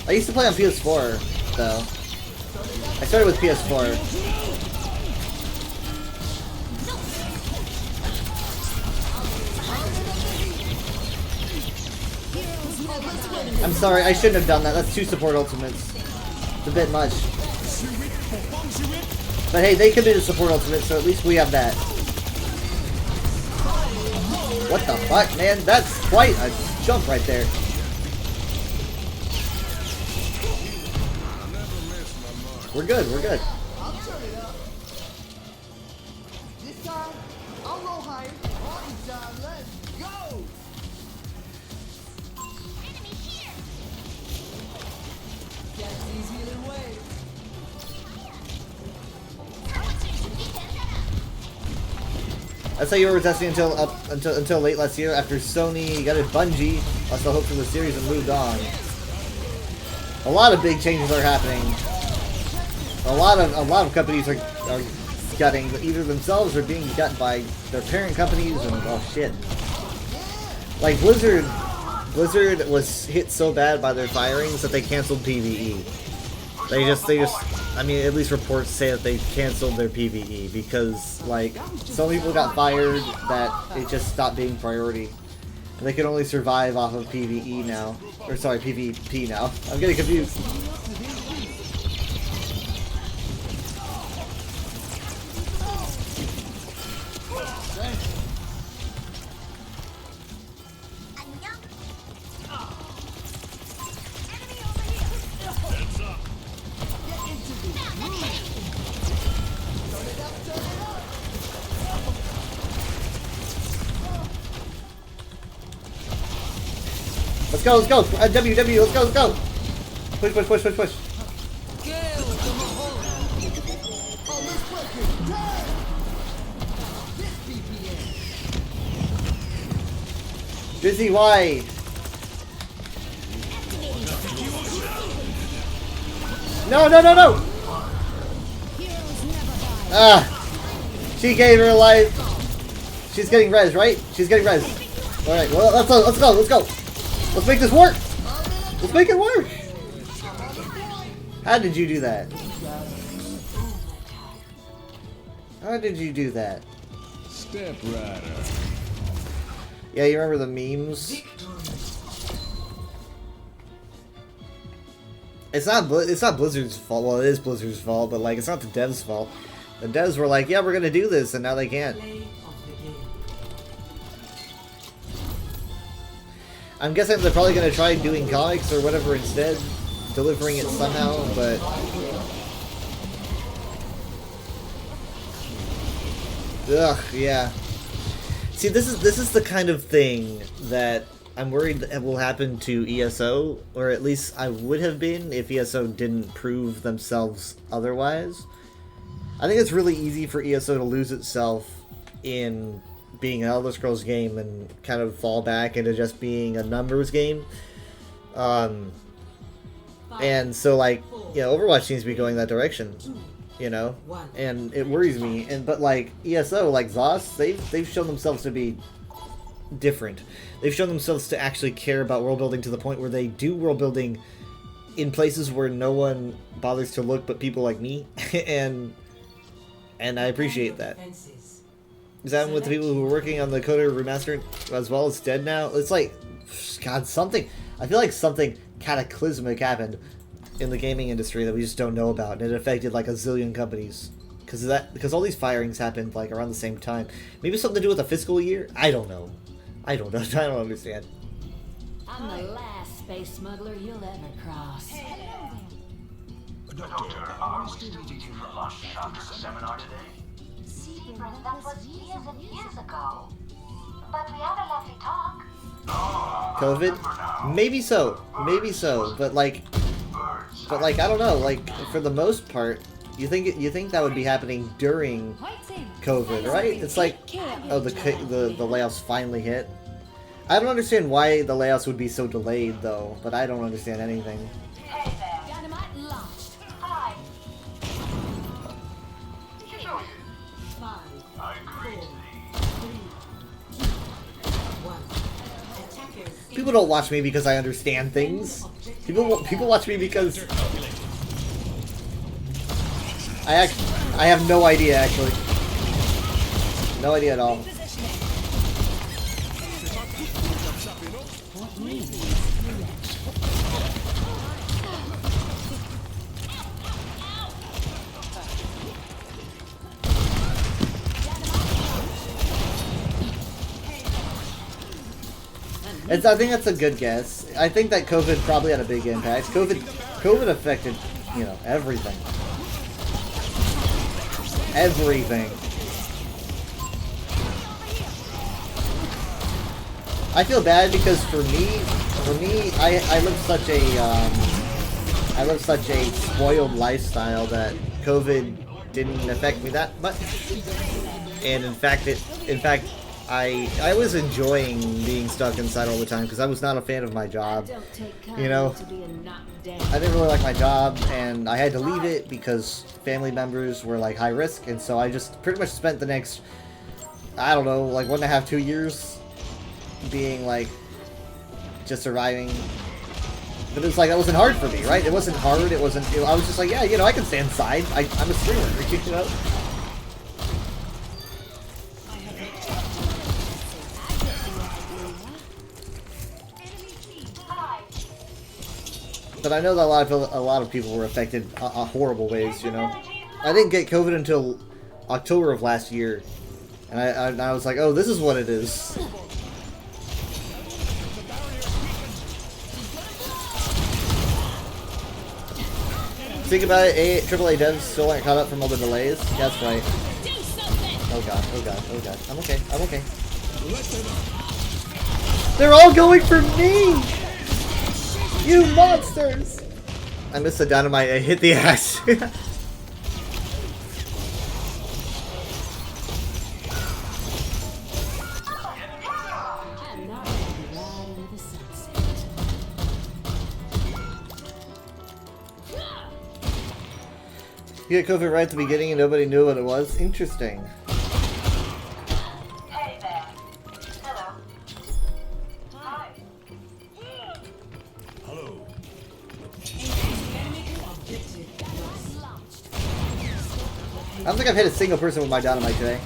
I used to play on PS4, though. I started with PS4. I'm sorry, I shouldn't have done that. That's 2 support ultimates. It's a bit much. But hey, they committed support ultimate, so at least we have that. What the fuck, man? That's quite a jump right there. We're good, we're good. I'll turn it up. This time, I'll roll higher. Party time, let's go! Enemy here! Catch these healing waves. That's how you were testing until late last year after Sony got it Bungie, lost the hope for the series and moved on. A lot of big changes are happening. A lot of companies are gutting either themselves or being gut by their parent companies, and oh shit. Like Blizzard was hit so bad by their firings that they canceled PvE. They just I mean, at least reports say that they canceled their PvE because like some people got fired that it just stopped being priority. And they can only survive off of PvE now. Or sorry, PvP now. I'm getting confused. Let's go, let's go! WW, let's go, let's go! Push, push, push, push, push. Drizzy, why? No, no, no, no! Ah! She gave her life. She's getting res, right? She's getting res. Alright, well, let's go, let's go, let's go! Let's make this work! Let's make it work! How did you do that? How did you do that? Step Rider. Yeah, you remember the memes? It's not Blizzard's fault. Well, it is Blizzard's fault, but like it's not the devs' fault. The devs were like, "Yeah, we're gonna do this," and now they can't. I'm guessing they're probably gonna try doing comics or whatever instead, delivering it somehow, but ugh, yeah. See, this is the kind of thing that I'm worried that will happen to ESO, or at least I would have been if ESO didn't prove themselves otherwise. I think it's really easy for ESO to lose itself in being an Elder Scrolls game and kind of fall back into just being a numbers game. And so, like, you know, Overwatch seems to be going that direction, you know, and it worries me. But like ESO, like ZOS, they've shown themselves to be different. They've shown themselves to actually care about world building to the point where they do world building in places where no one bothers to look but people like me, and I appreciate that. Is that with the people who were working on the Coder remaster as well as dead now? It's like, God, something. I feel like something cataclysmic happened in the gaming industry that we just don't know about, and it affected like a zillion companies. Because all these firings happened like around the same time. Maybe something to do with the fiscal year? I don't know. I don't know. I don't understand. I'm the last space smuggler you'll ever cross. Doctor, are we still meeting for lunch after the seminar today? Secret, that was years and years ago. But we had a lovely talk. COVID? Maybe so. Maybe so. But like, I don't know. Like, for the most part, you think that would be happening during COVID, right? It's like, oh, the layoffs finally hit. I don't understand why the layoffs would be so delayed, though. But I don't understand anything. Hey there. Dynamite launched. Hi. People don't watch me because I understand things. People watch me because I have no idea, actually. No idea at all. I think that's a good guess. I think that COVID probably had a big impact. COVID affected, you know, everything. Everything. I feel bad because for me, I live such a spoiled lifestyle that COVID didn't affect me that much. And in fact, I was enjoying being stuck inside all the time because I was not a fan of my job. You know, I didn't really like my job, and I had to leave it because family members were like high risk, and so I just pretty much spent the next, I don't know, like 1.5 to 2 years being like just surviving. But it's like that wasn't hard for me, right? It wasn't hard. It wasn't. I was just like, yeah, you know, I can stay inside. I'm a streamer, you know. But I know that a lot of people were affected horrible ways. You know, I didn't get COVID until October of last year, and I was like, oh, this is what it is. Think about it, AAA devs still aren't caught up from all the delays. That's right. Oh god, oh god, oh god. I'm okay, I'm okay. They're all going for me! You monsters! I missed the dynamite, I hit the axe. You got COVID right at the beginning and nobody knew what it was? Interesting. Hey there. Hello. Hi. Hello. I don't think I've hit a single person with my dynamite today.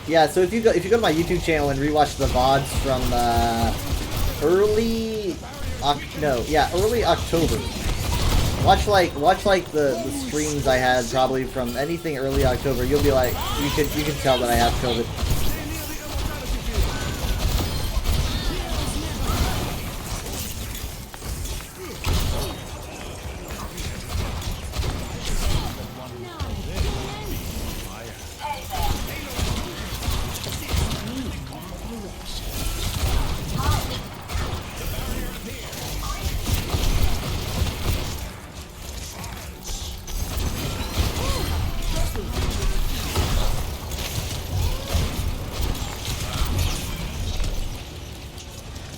Yeah, so if you go to my YouTube channel and rewatch the VODs from early October. Watch like the streams I had probably from anything early October. You'll be like, you can tell that I have COVID.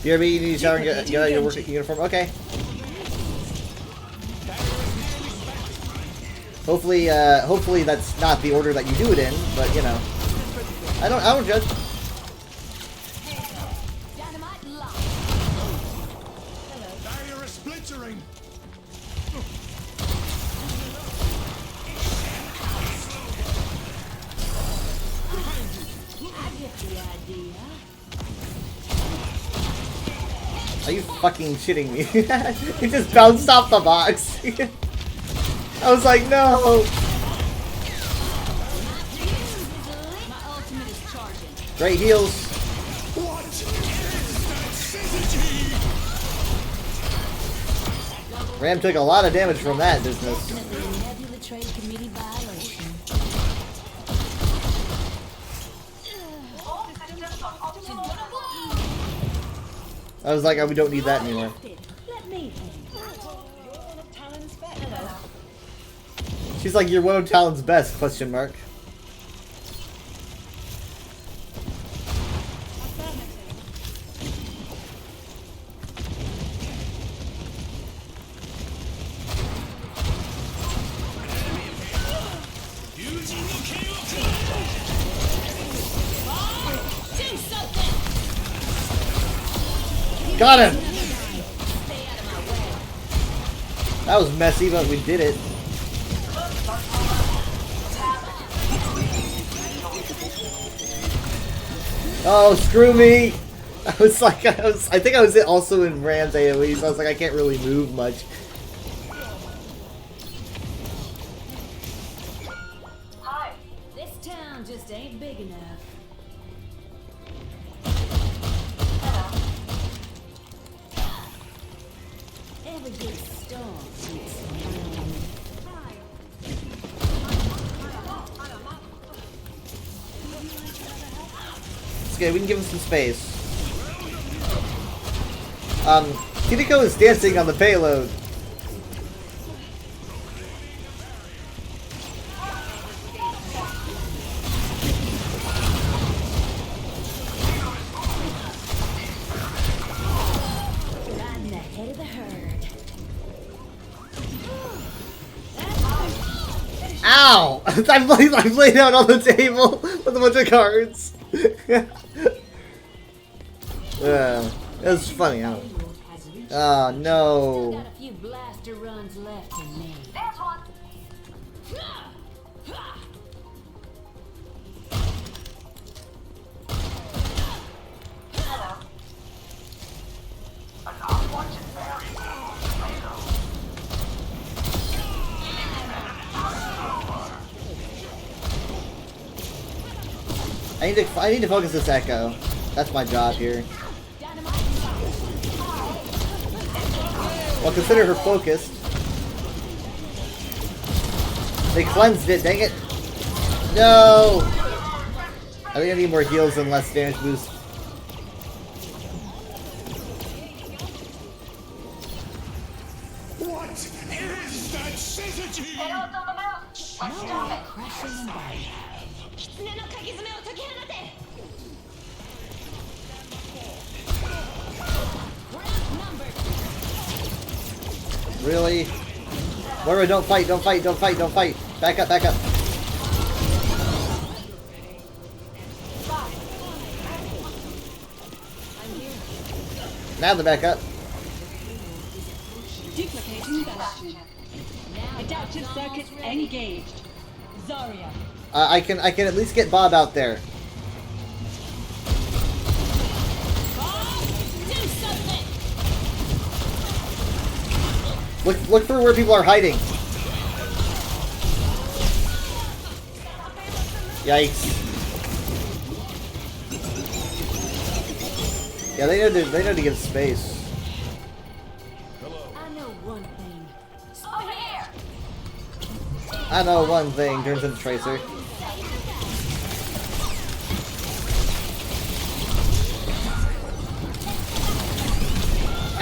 BRB, you need to shower and get out of your work uniform. Okay. Hopefully that's not the order that you do it in, but you know, I don't judge. Barrier is splintering. I get the idea. Are you fucking shitting me? He just bounced off the box. I was like, no. Great heals. Ram took a lot of damage from that business. I was like, oh, we don't need that anymore. She's like, you're one of Talon's best, question mark. Got him! That was messy, but we did it. Oh, screw me! I think I was also in Ram's AoE, so I was like, I can't really move much. Hi. This town just ain't big enough. Every good storm needs some rain. It's okay, we can give him some space. Kiriko is dancing on the payload. Riding ahead of the herd. Ow! I'm laid out on the table with a bunch of cards. It was funny, huh? Oh no. Got a few blaster runs left in me. There's one. I need to focus this Echo. That's my job here. Well, consider her focused. They cleansed it, dang it. No! I think I need more heals and less damage boost. What is that syzygy? Herald's on the move. Let's stop it. Crashing and burning. Really? Moira, don't fight, don't fight, don't fight, don't fight. Back up, back up. Now they're back up. Duplicating bastion. Adaptive circuits engaged. Zarya. I can at least get Bob out there. Look for where people are hiding. Yikes. Yeah, they know to give space. I know one thing. Over here. I know one thing, turns into Tracer.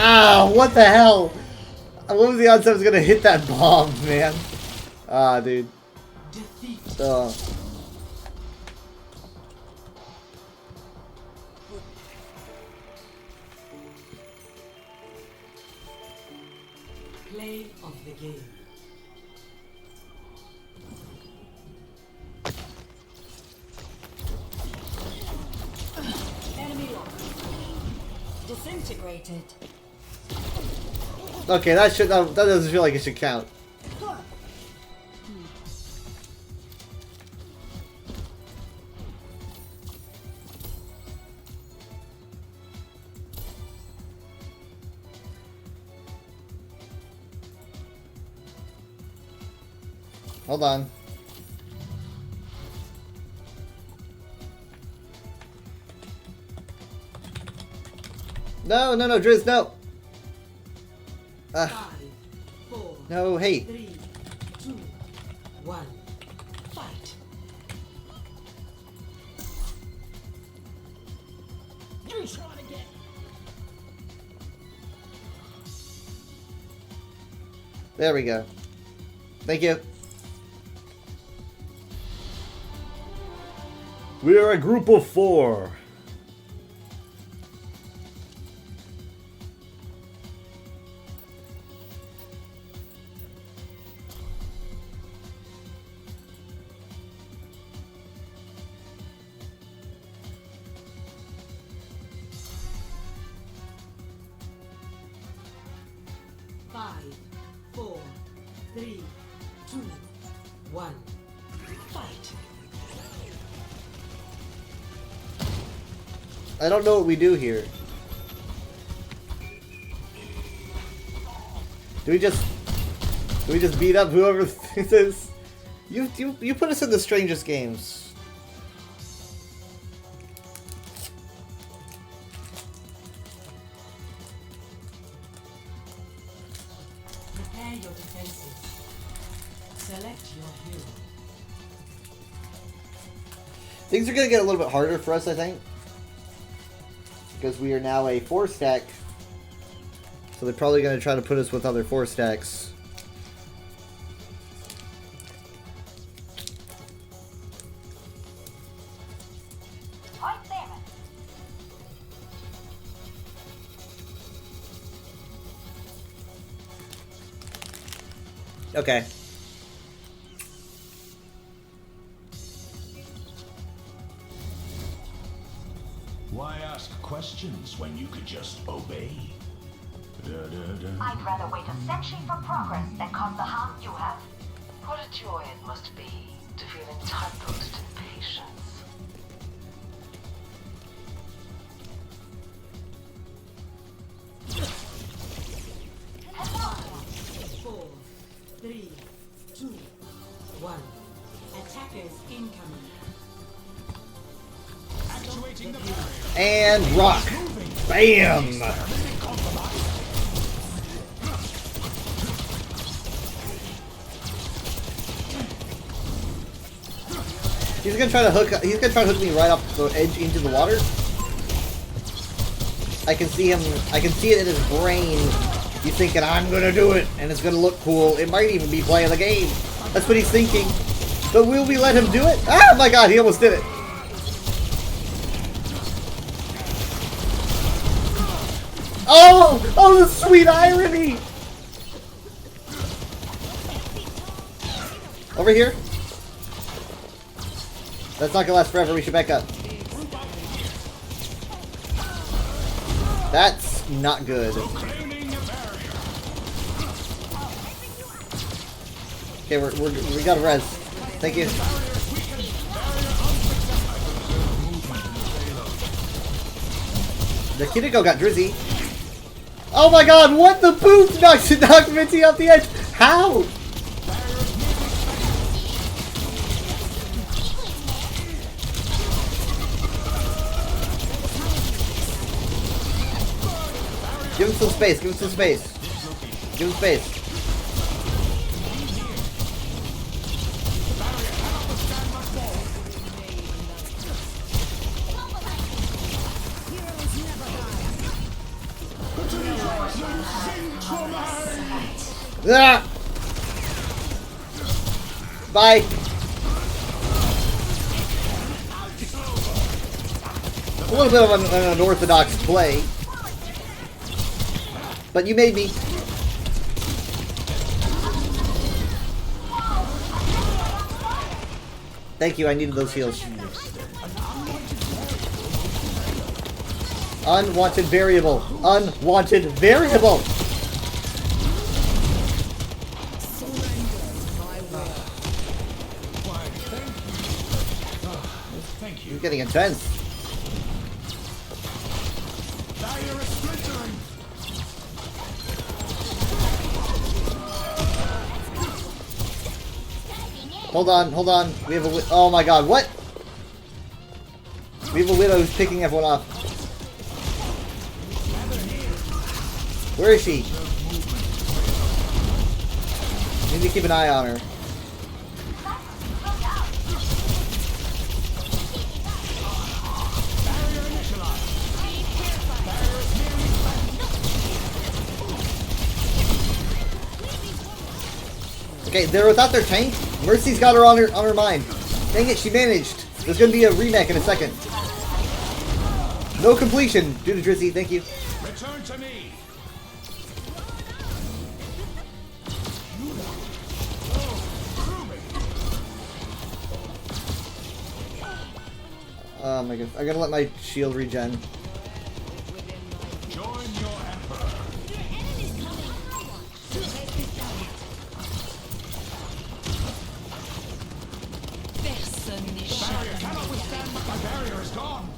Ah, what the hell? What was the odds I was gonna hit that bomb, man? Ah, dude. Oh. Play of the game. Enemy lost. Disintegrated. Okay, that doesn't feel like it should count. Hold on. No, no, no, Driz, no! No, hey! 3, 2, 1. Fight. You trying to get. There we go. Thank you. We are a group of 4. I don't know what we do here. Do we just beat up whoever this is? You put us in the strangest games. Prepare your defenses. Select your hero. Things are gonna get a little bit harder for us, I think. Because we are now a 4-stack. So they're probably going to try to put us with other 4-stacks. Okay. Why ask questions when you could just obey? I'd rather wait a century for progress than cause the harm you have. What a joy it must be to feel entitled to patience. Four, 3, 2, 1. Attackers incoming. And rock. Bam! He's gonna try to hook me right off the edge into the water. I can see him, I can see it in his brain. He's thinking, I'm gonna do it, and it's gonna look cool. It might even be playing the game. That's what he's thinking. But will we let him do it? Oh my god, he almost did it. Oh! Oh, the sweet irony! Over here. That's not gonna last forever, we should back up. That's not good. Okay, we got a res. Thank you. The Kiriko got Drizzy. Oh my god, what the boot knocked Minty off the edge? How? Give him some space, give him some space. Give him space. Ah! Bye. A little bit of an unorthodox play. But you made me. Thank you, I needed those heals. Unwanted variable. Unwanted variable. You're getting intense. Hold on, hold on. We have a oh my god, what? We have a widow who's picking everyone off. Where is she? Need to keep an eye on her. Okay, they're without their tank. Mercy's got her on her mind. Dang it, she managed. There's gonna be a remake in a second. No completion due to Drizzy, thank you. Return to me. Oh my god, I gotta let my shield regen. Join your emperor. Barrier cannot withstand, but my barrier is gone.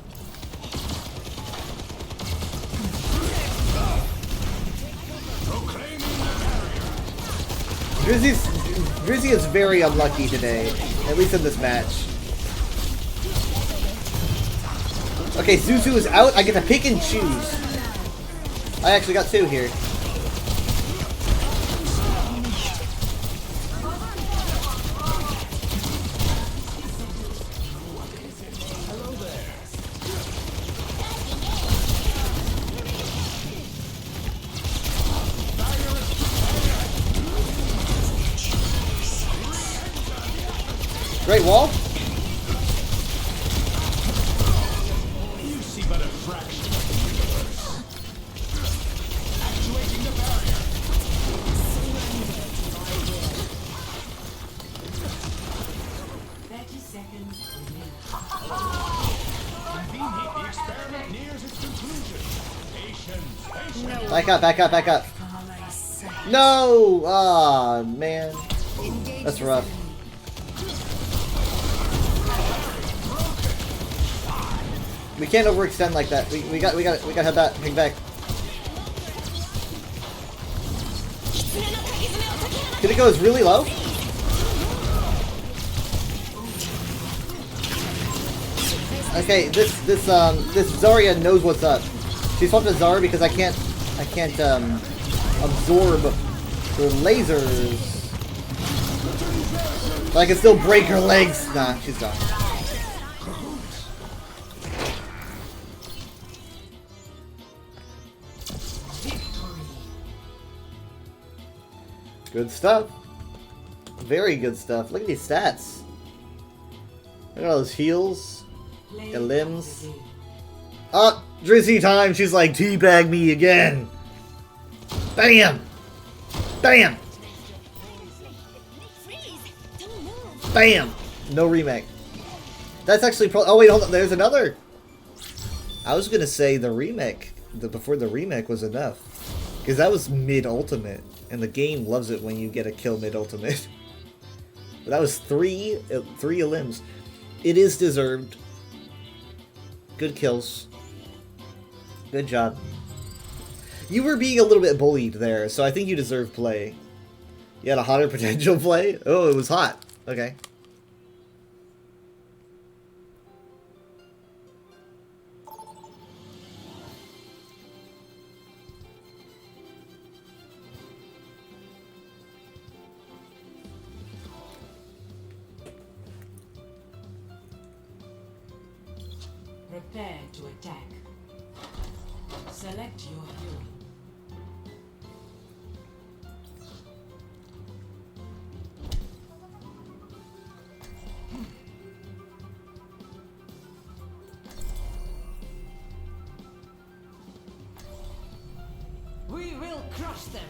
Proclaiming the barrier. Drizzy is very unlucky today, at least in this match. Okay, Zuzu is out. I get to pick and choose. I actually got two here. Great wall. You see but a fraction of the universe. Actuating the barrier. 30 seconds. Convenient, the experiment nears its conclusion. Patience, patience. Back up, back up, back up. No! Ah, man. That's rough. We can't overextend like that. We gotta have that hang back. Kiriko is really low. Okay, this Zarya knows what's up. She swapped to Zarya because I can't absorb her lasers. But I can still break her legs. Nah, she's gone. Good stuff. Very good stuff. Look at these stats. Look at all those heals. The limbs. Oh, Drizzy time. She's like, teabag me again. Bam! Bam! Bam! No remake. That's actually oh wait, hold on. There's another. I was gonna say the remake. Before the remake was enough. Because that was mid-ultimate. And the game loves it when you get a kill mid-ultimate. But that was three limbs. It is deserved. Good kills. Good job. You were being a little bit bullied there, so I think you deserve play. You had a hotter potential play? Oh, it was hot. Okay. Prepare to attack. Select your hero. We will crush them.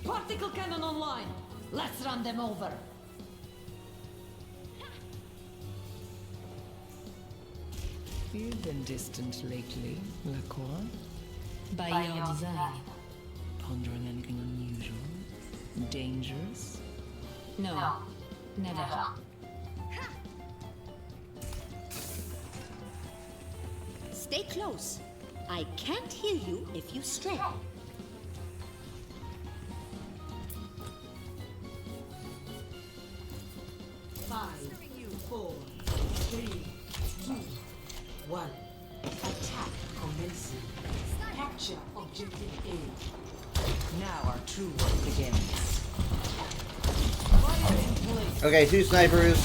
Particle cannon online. Let's run them over. You've been distant lately, Lacour. By your design. Pondering anything unusual? Dangerous? No, never. Stay close. I can't hear you if you stray. 5, 4, 3, 2, 1. Attack commencing. Capture objective A. Now our true work begins. Fire in place. Okay, 2 snipers.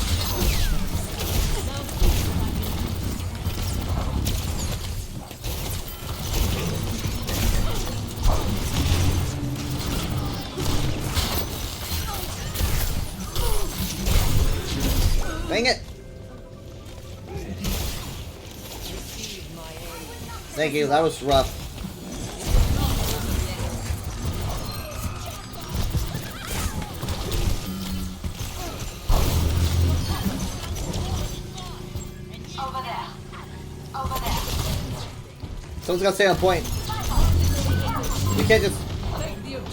Dang it! Thank you, that was rough. Over there. Over there. Someone's gotta stay on point. You can't just...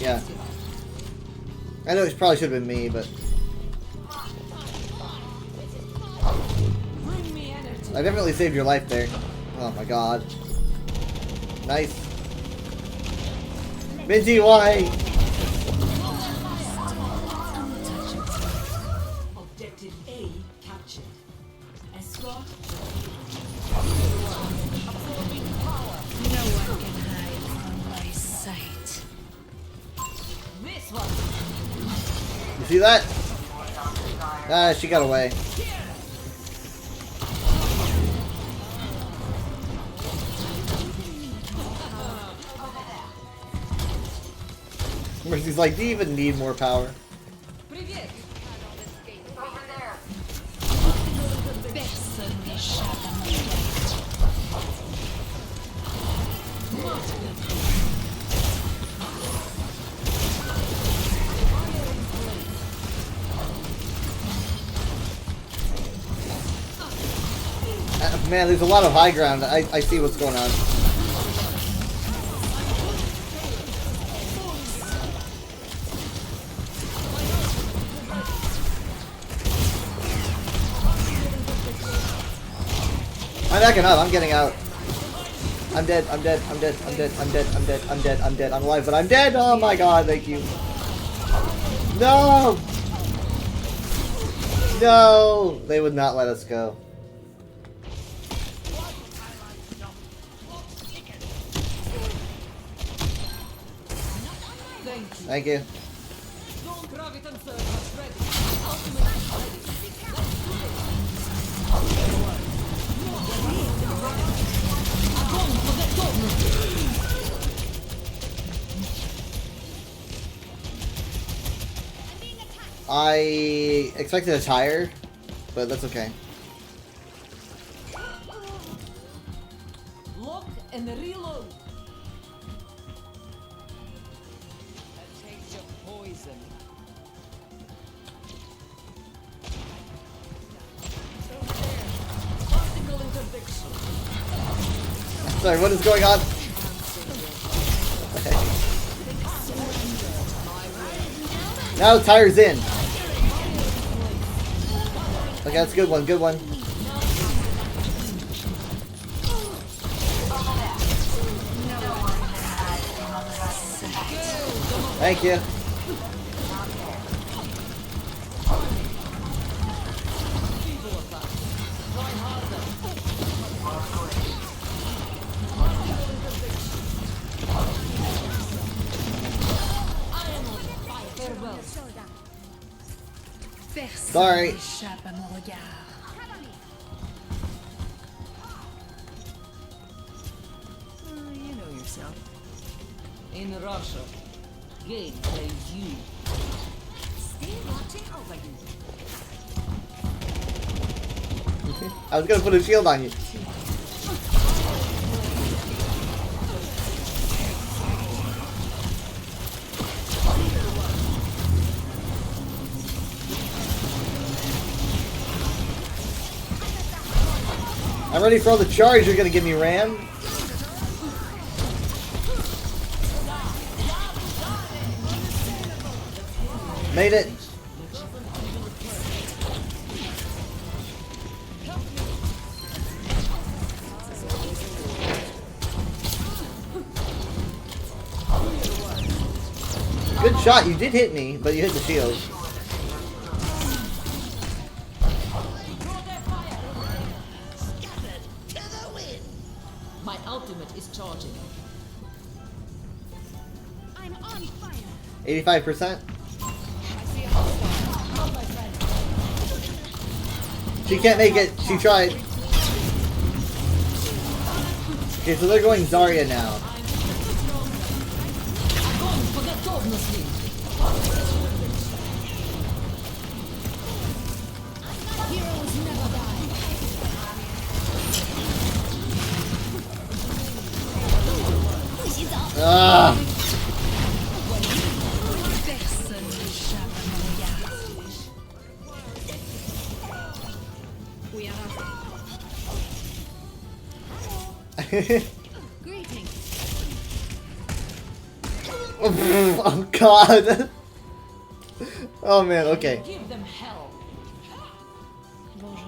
Yeah. I know it probably should have been me, but... I definitely saved your life there. Oh my god. Nice. Minty, why? Objective A captured. Escort. No one can hide from my sight. This one. You see that? Ah, she got away. Mercy's like, do you even need more power? Man, there's a lot of high ground. I see what's going on. I'm backing up. I'm getting out. I'm dead. I'm dead. I'm dead. I'm dead. I'm dead. I'm dead. I'm dead. I'm dead. I'm alive, but I'm dead. Oh my god, thank you. No! No! They would not let us go. Thank you. I expected a tire, but that's okay. Lock and reload. A taste of poison. Particle interdiction. Sorry, what is going on? Now the tire's in. Okay, that's a good one, good one. Thank you. Sorry. Échappe à mon regard. You know yourself. In Russia, game plays you. Stay watching over you. I was gonna put a shield on you. I'm ready for all the charge you're gonna give me, Ram. Made it. Good shot. You did hit me, but you hit the shield. My ultimate is charging. I'm on fire. 85%. She can't make it. She tried. Okay, so they're going Zarya now. Heroes never die. Ah. Personne n'échappe à mon regard. We are. Greetings. Oh God. Oh man. Okay. Give them hell. Bonjour.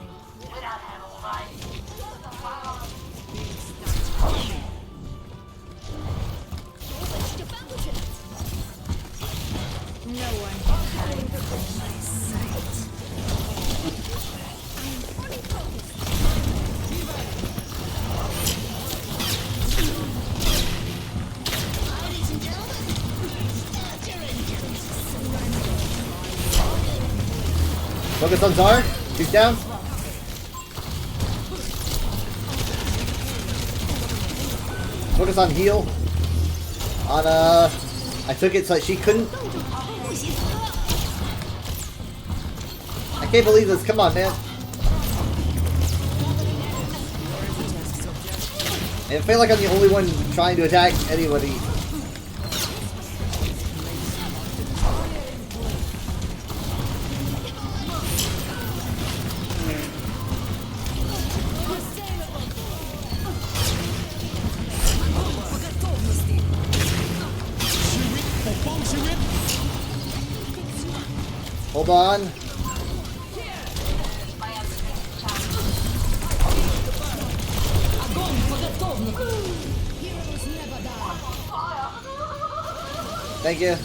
No one can hide from my sight. I am fully focused. Ladies and gentlemen, start your engines. Focus on Zar. She's down. Focus on heal. On I took it so she couldn't. I can't believe this. Come on, man. I feel like I'm the only one trying to attack anybody. Hold on. Thank you.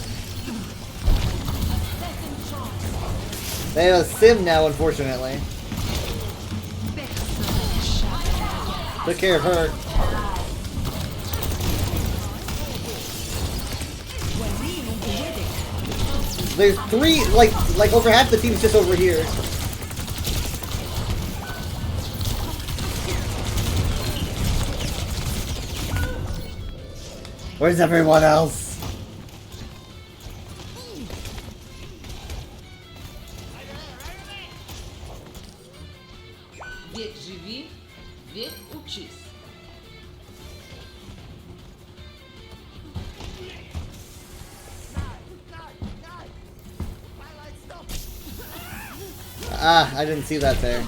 They have a sim now, unfortunately. Took care of her. There's three, like over half the team's just over here. Where's everyone else? Век живи, век учись. Ah, I didn't see that there.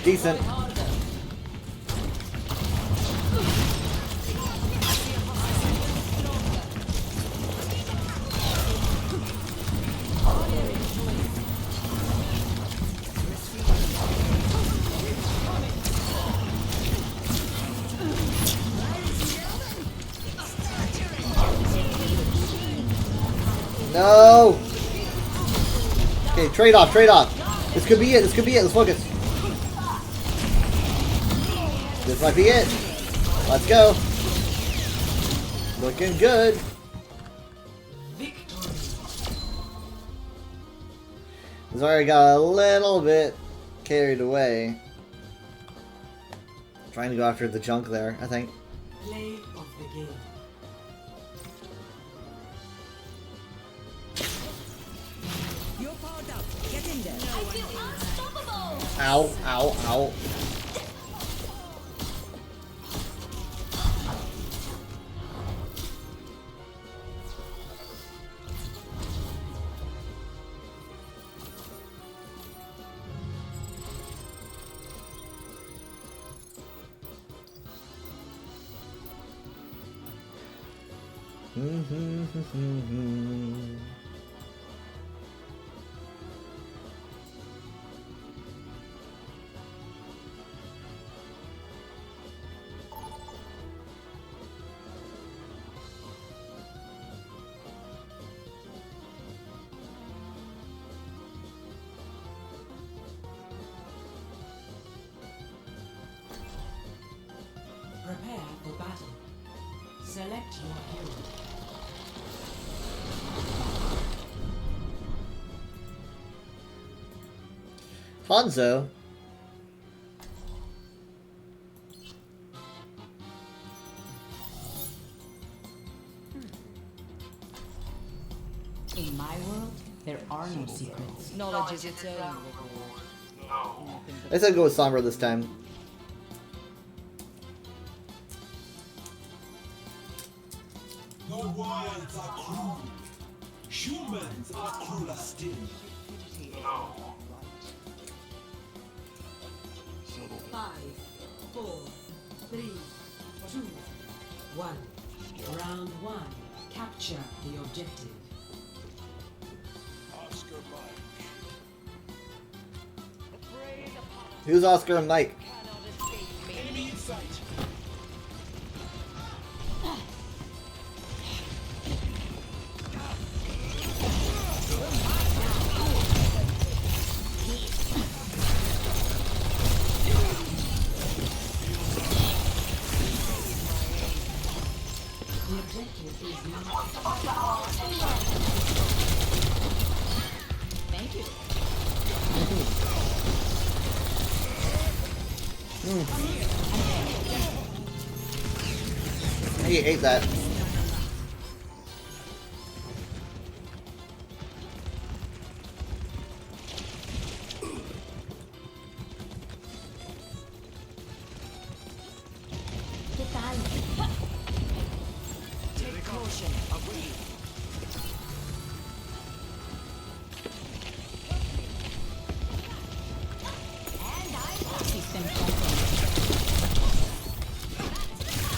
Decent. No! Okay, trade off, trade off. This could be it, this could be it, let's focus. This might be it. Let's go. Looking good. Zarya got a little bit carried away. Trying to go after the junk there, I think. Play of the game. You're powered up. Get in there. I feel unstoppable. Ow, ow, ow. Prepare for battle. Select your hero. Hanzo. In my world, there are no secrets. Knowledge is its own. I said go with Sombra this time. The wilds are cruel. Humans are crueler still. No. 5, 4, 3, 2, 1. Round 1. Capture the objective. Oscar Mike. Who's Oscar and Mike? Enemy in sight. The objective is not. Thank you. He ate that. Take caution. Away.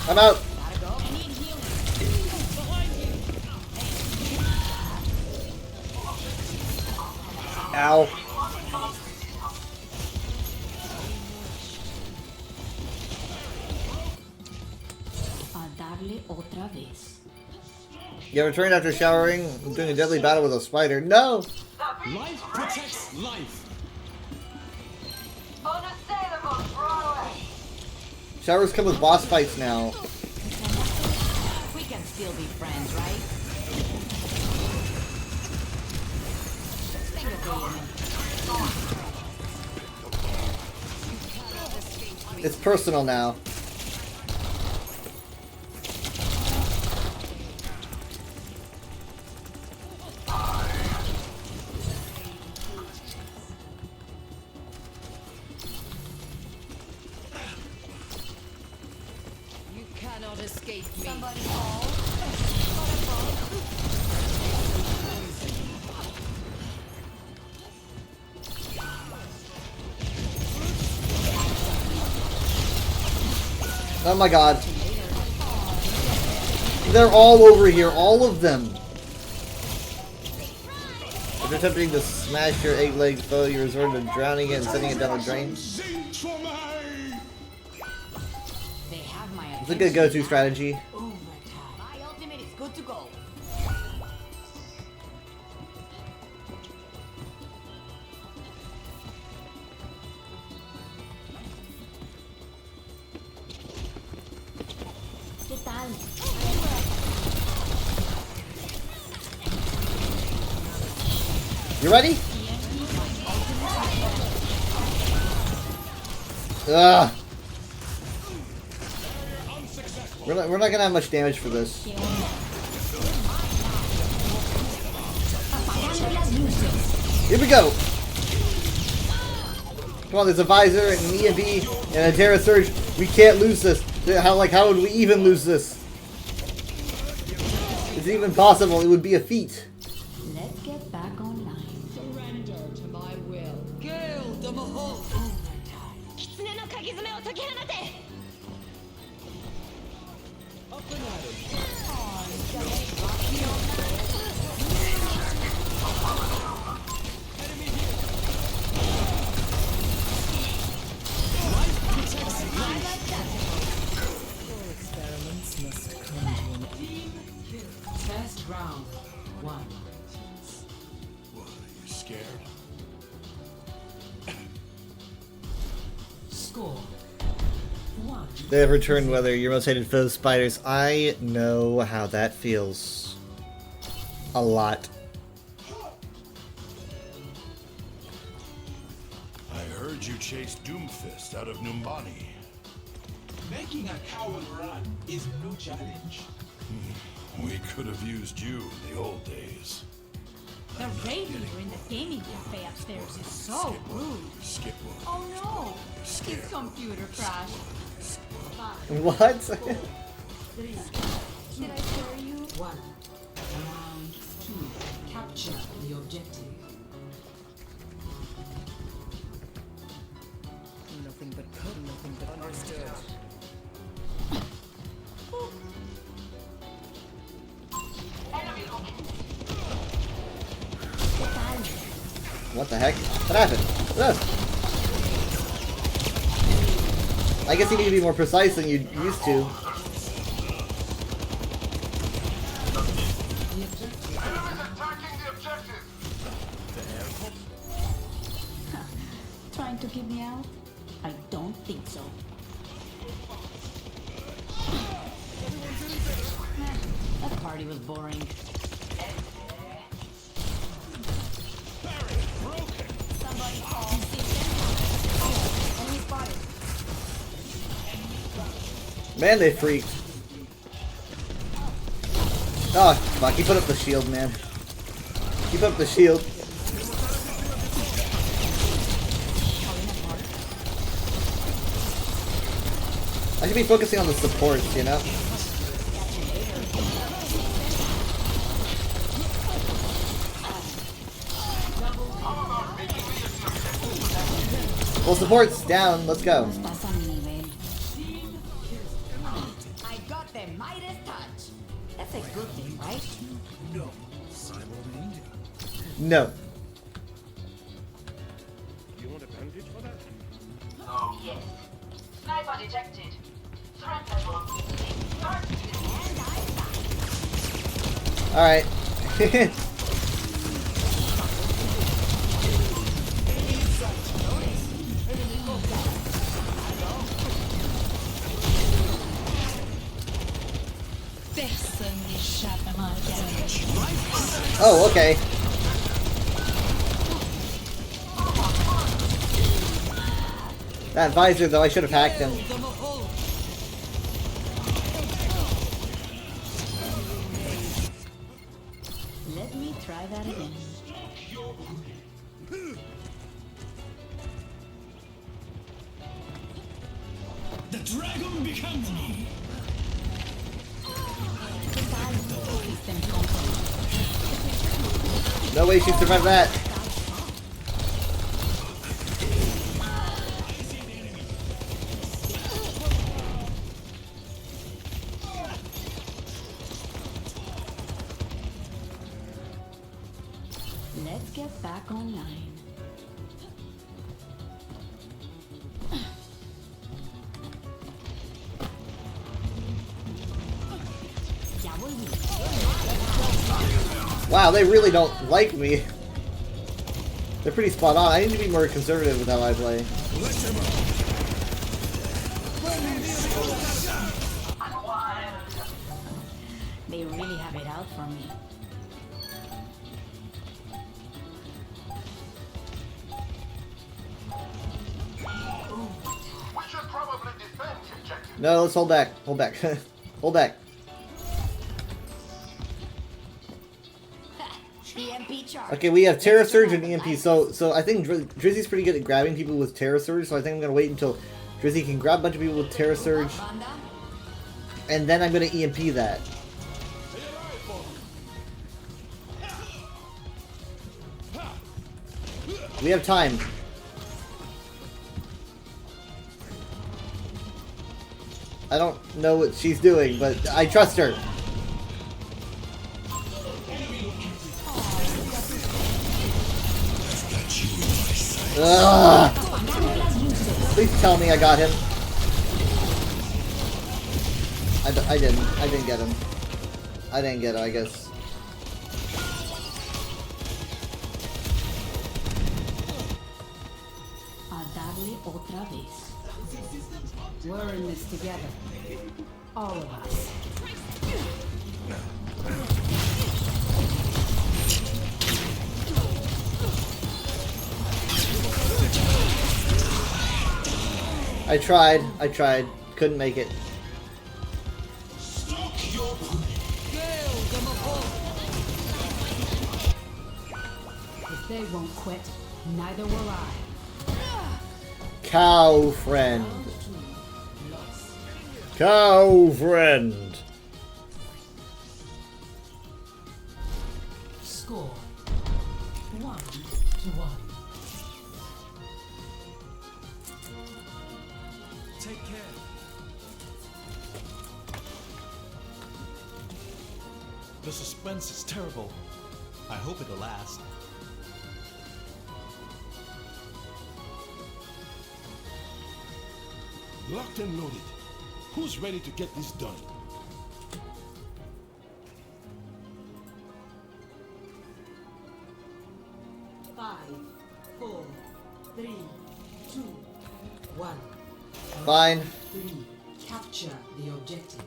I'm out. Ow. A darle otra vez. You returned after showering. I'm doing a deadly battle with a spider. No! Life protects life. Unassailable, Broadway. Showers come with boss fights now. We can still be friends, right? It's personal now. You cannot escape me. Somebody Oh my god. They're all over here, all of them. If you're attempting to smash your eight-legged foe, you resort to drowning it and sending it down the drain. It's a good go-to strategy. My ultimate is good to go. ¿Qué tal? You ready? Ugh. We're not gonna have much damage for this. Here we go. Come on, there's a Visor and an EMB and a Terra Surge. We can't lose this. How would we even lose this? Is it even possible? It would be a feat. Let's get back online. Surrender to my will. Gale the Mahal. 狐の鍵爪を解き放て Experiments must come to an end. First round. 1. What, are you scared? Score. 1. They have returned whether your most hated foe spiders. I know how that feels. A lot. I heard you chased Doomfist out of Numbani. Making a coward run is no challenge. We could have used you in the old days. The radio in the gaming cafe upstairs is so rude. Skip Oh no! His computer crashed. What? 3. Did I scare you? 1. Round 2. Capture the objective. Nothing but understood. What the heck? What happened? Ugh. I guess you need to be more precise than you used to. Trying to keep me out? I don't think so. That party was boring. Somebody call enemy spotted. Man, they freaked. Oh, fuck. Keep put up the shield, man. Keep up the shield. I should be focusing on the supports, you know? Well, support's down. Let's go. I got the Midas touch. That's a good thing, right? No. Simultaneous. No. You want a bandage for that? Oh, yes. Sniper detected. Threat level. Alright. Personne n'échappe à ma gage. Oh, okay. That visor, though, I should have hacked him. Let me try that again. The dragon becomes me. No way she survived that. Let's get back online. Wow, they really don't like me. They're pretty spot on. I need to be more conservative with how I play. They really have it out for me. We should probably defend the objective. No, let's hold back. Hold back. Hold back. EMP charge. Okay, we have Terra Surge and EMP. So I think Drizzy's pretty good at grabbing people with Terra Surge. So I think I'm gonna wait until Drizzy can grab a bunch of people with Terra Surge, and then I'm gonna EMP that. We have time. I don't know what she's doing, but I trust her. Ugh. Please tell me I got him. I didn't. I didn't get him. I didn't get him, I guess. A darle otra vez. We're in this together. All of us. I tried. Couldn't make it. If they won't quit, neither will I. Cow friend. Cow friend. Score 1-1. Take care. The suspense is terrible. I hope it'll last. Locked and loaded. Who's ready to get this done? Five, 4, 3, 2, 1. Fine. 3. Capture the objective.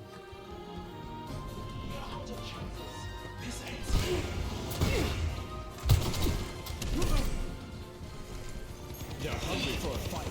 They're hungry for a fight.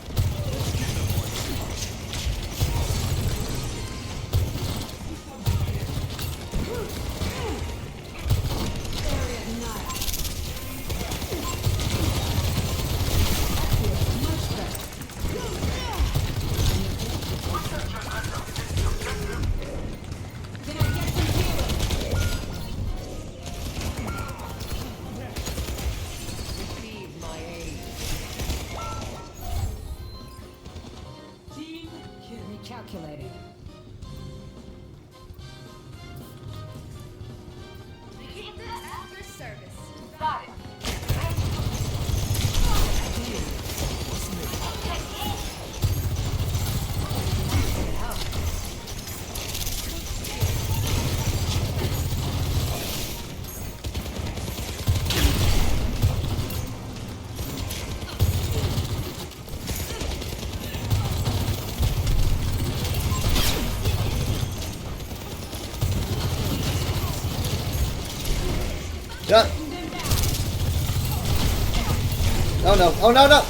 Recalculating. After service. Got it. Yeah. Oh no! Oh no! No!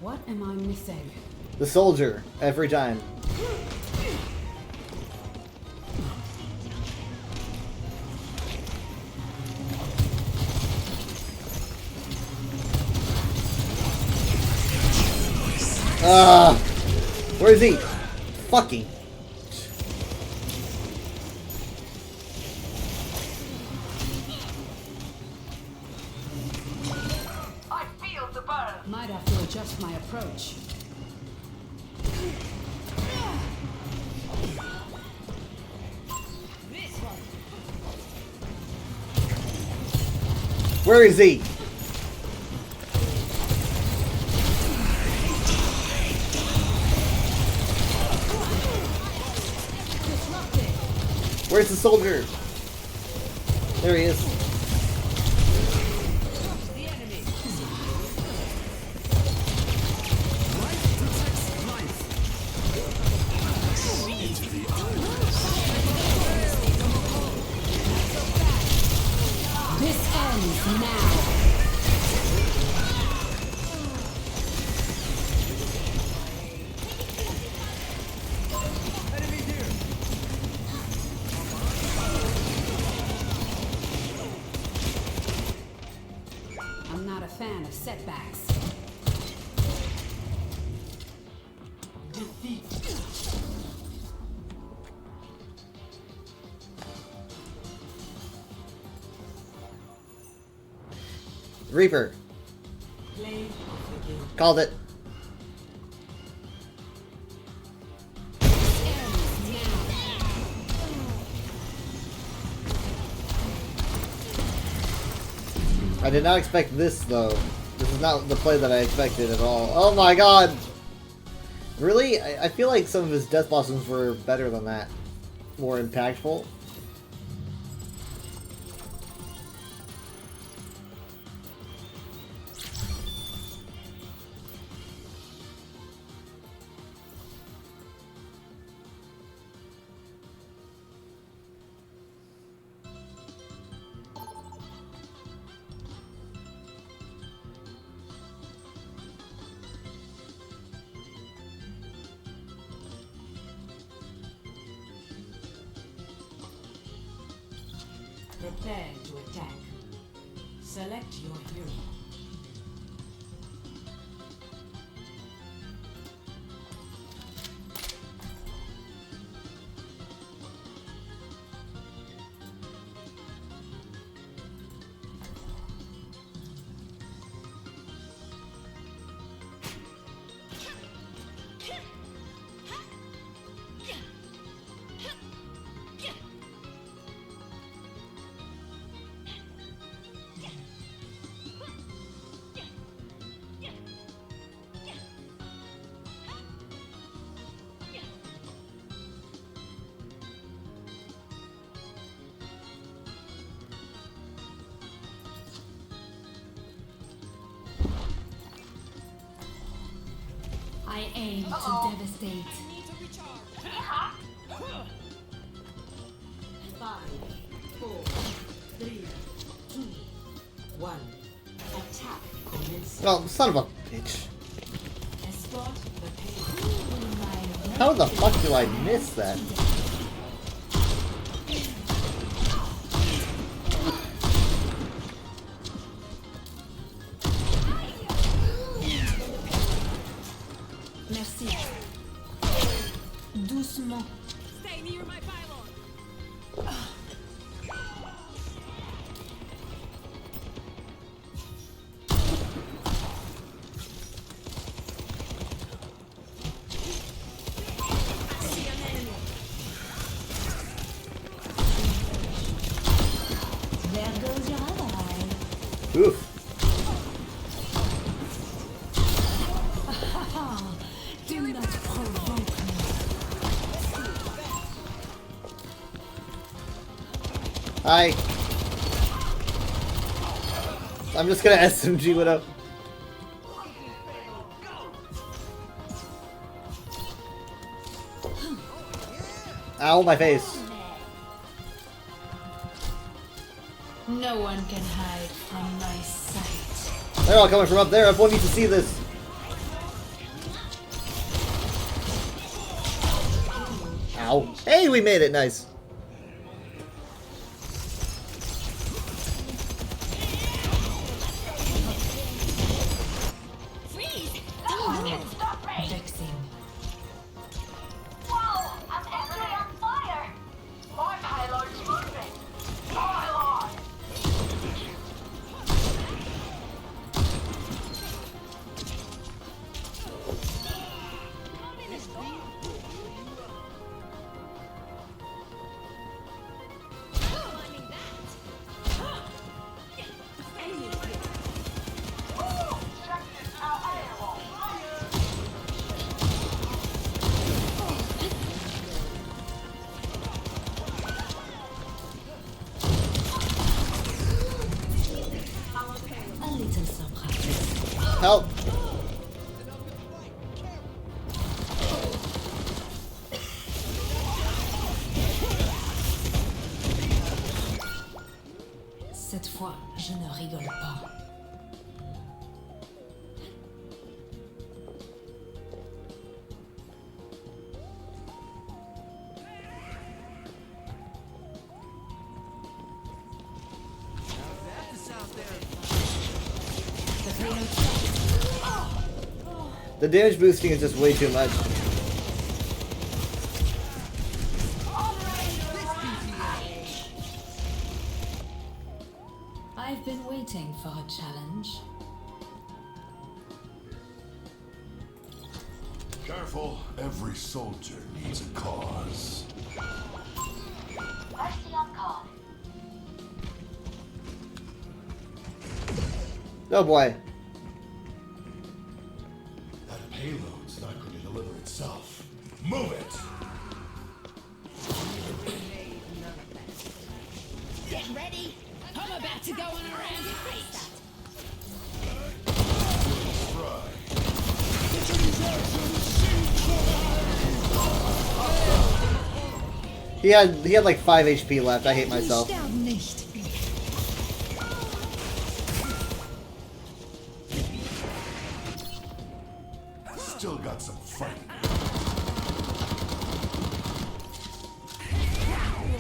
What am I missing? The soldier every time. Where is he? Fucking. I feel the burn. Might have to adjust my approach. Where is he? Where's the soldier? There he is. This ends now. I'm not a fan of setbacks. Reaper. Called it. I did not expect this, though. This is not the play that I expected at all. Oh my god! Really? I feel like some of his Death Blossoms were better than that. More impactful. Prepare to attack. Select your hero. I aim to devastate. 5, 4, 3, 2, 1. Attack commences. Oh, son of a bitch. Escort the payload. How the fuck do I miss that? Merci. Doucement. Stay near my pylon. There goes your other eye. Oof. Do not provoke me. Hi. I'm just gonna SMG Widow. Ow, my face. No one can hide from my sight. They're all coming from up there. Everyone needs to see this. Ow. Hey, we made it. Nice. Whoa! I'm actually on fire! My payload's moving! Pylon! A little surprise. Help. Cette fois, je ne rigole pas. The damage boosting is just way too much. I've been waiting for a challenge. Careful, every soldier needs a cause. Mercy on call. Oh boy. That payload's not going to deliver itself. Move it! Get ready. I'm about to go on a rampage. He had like 5 HP left. I hate myself. Still got some fight.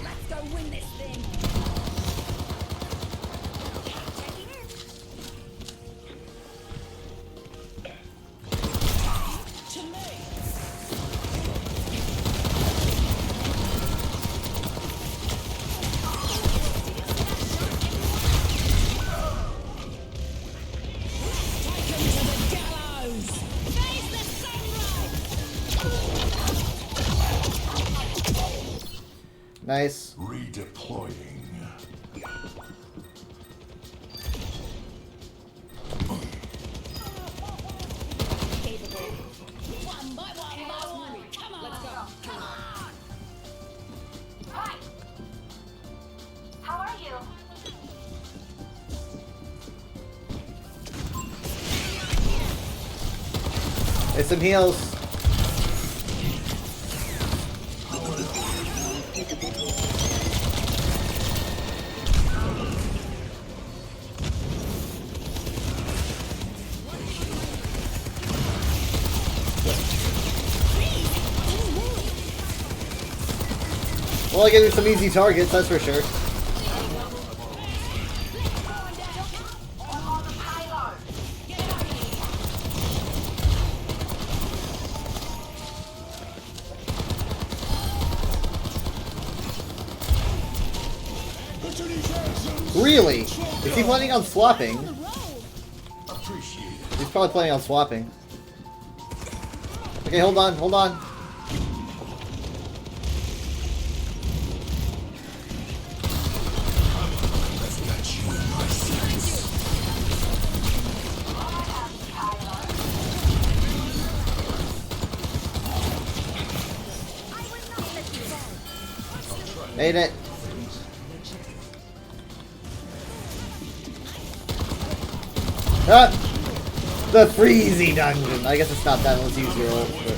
Let's go win this thing. To me. Nice. Redeploying. One by one. Come on. Let's go. Come on. Hi! How are you? There's some heals. Well, I give you some easy targets, that's for sure. Really? Is he planning on swapping? He's probably planning on swapping. Okay, hold on, hold on. Made it. Ah! The Freezy dungeon. I guess it's not that. Let's use your ult. But...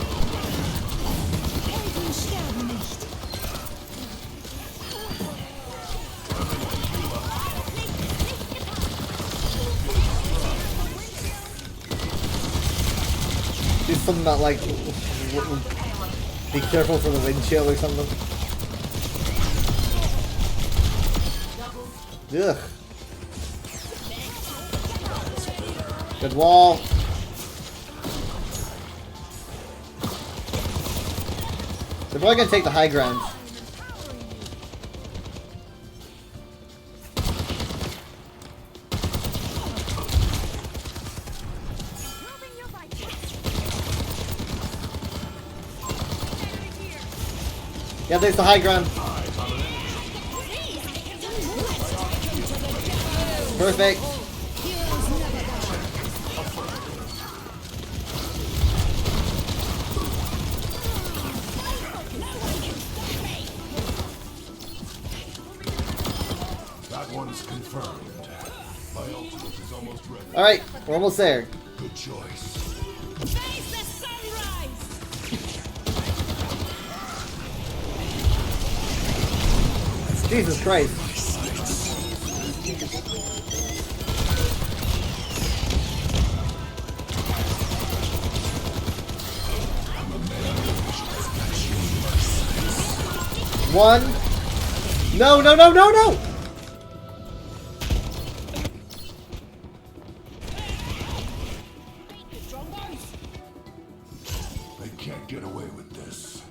something about like be careful for the wind chill or something. Ugh. Good wall. They're probably gonna take the high ground. Yeah, there's the high ground. Perfect. That one's confirmed. My ultimate is almost ready. Alright, we're almost there. Good choice. Face the sunrise! Jesus Christ. One. No, no, no, no, no! They can't get away with this.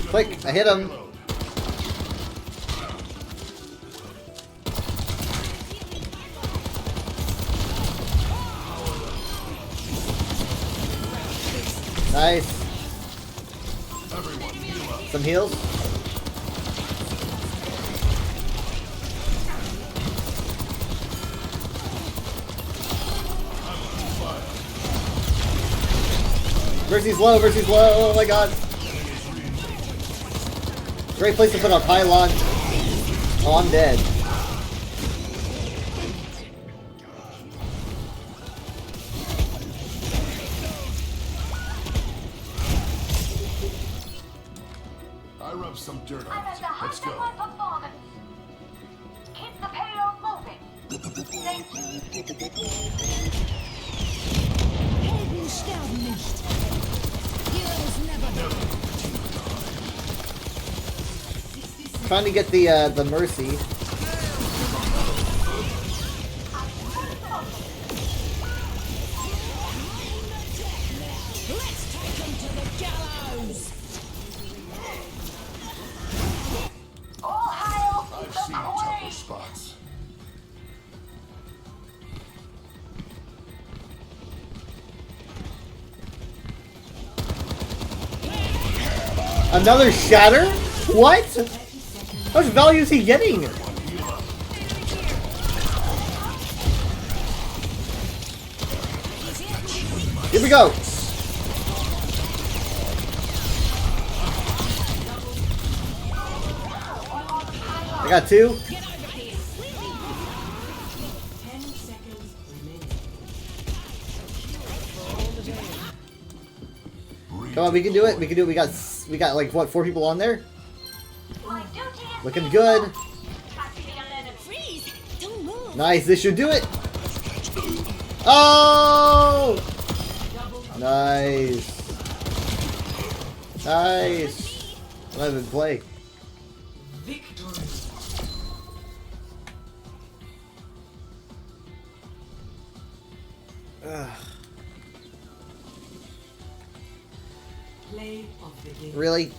Click, I hit him. Nice. Some heals. Mercy's low, Mercy's low, oh my god. Great place to put a pylon. Oh, I'm dead. I rubbed some dirt I'm on at it. the height Let's of go. my performance. Keep the payload moving. Thank you. Helden sterben nicht. Heroes never die. Trying to get the Mercy. Let's take them to the gallows! All hail I've the seen tougher Queen. spots. Another shatter? What? How much value is he getting? Here we go. I got two. Come on, we can do it. We can do it. We got like what, 4 people on there? Looking good. Nice. This should do it. Oh! Nice. Nice. I'm not even play. Victory. Play of the game. Really?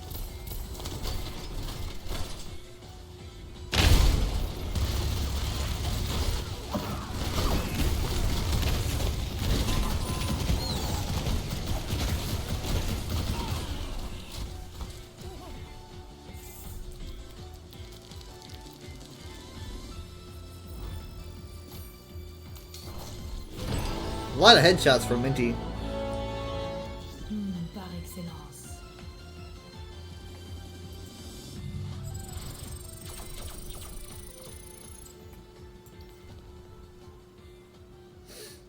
A lot of headshots from Minty. Par excellence.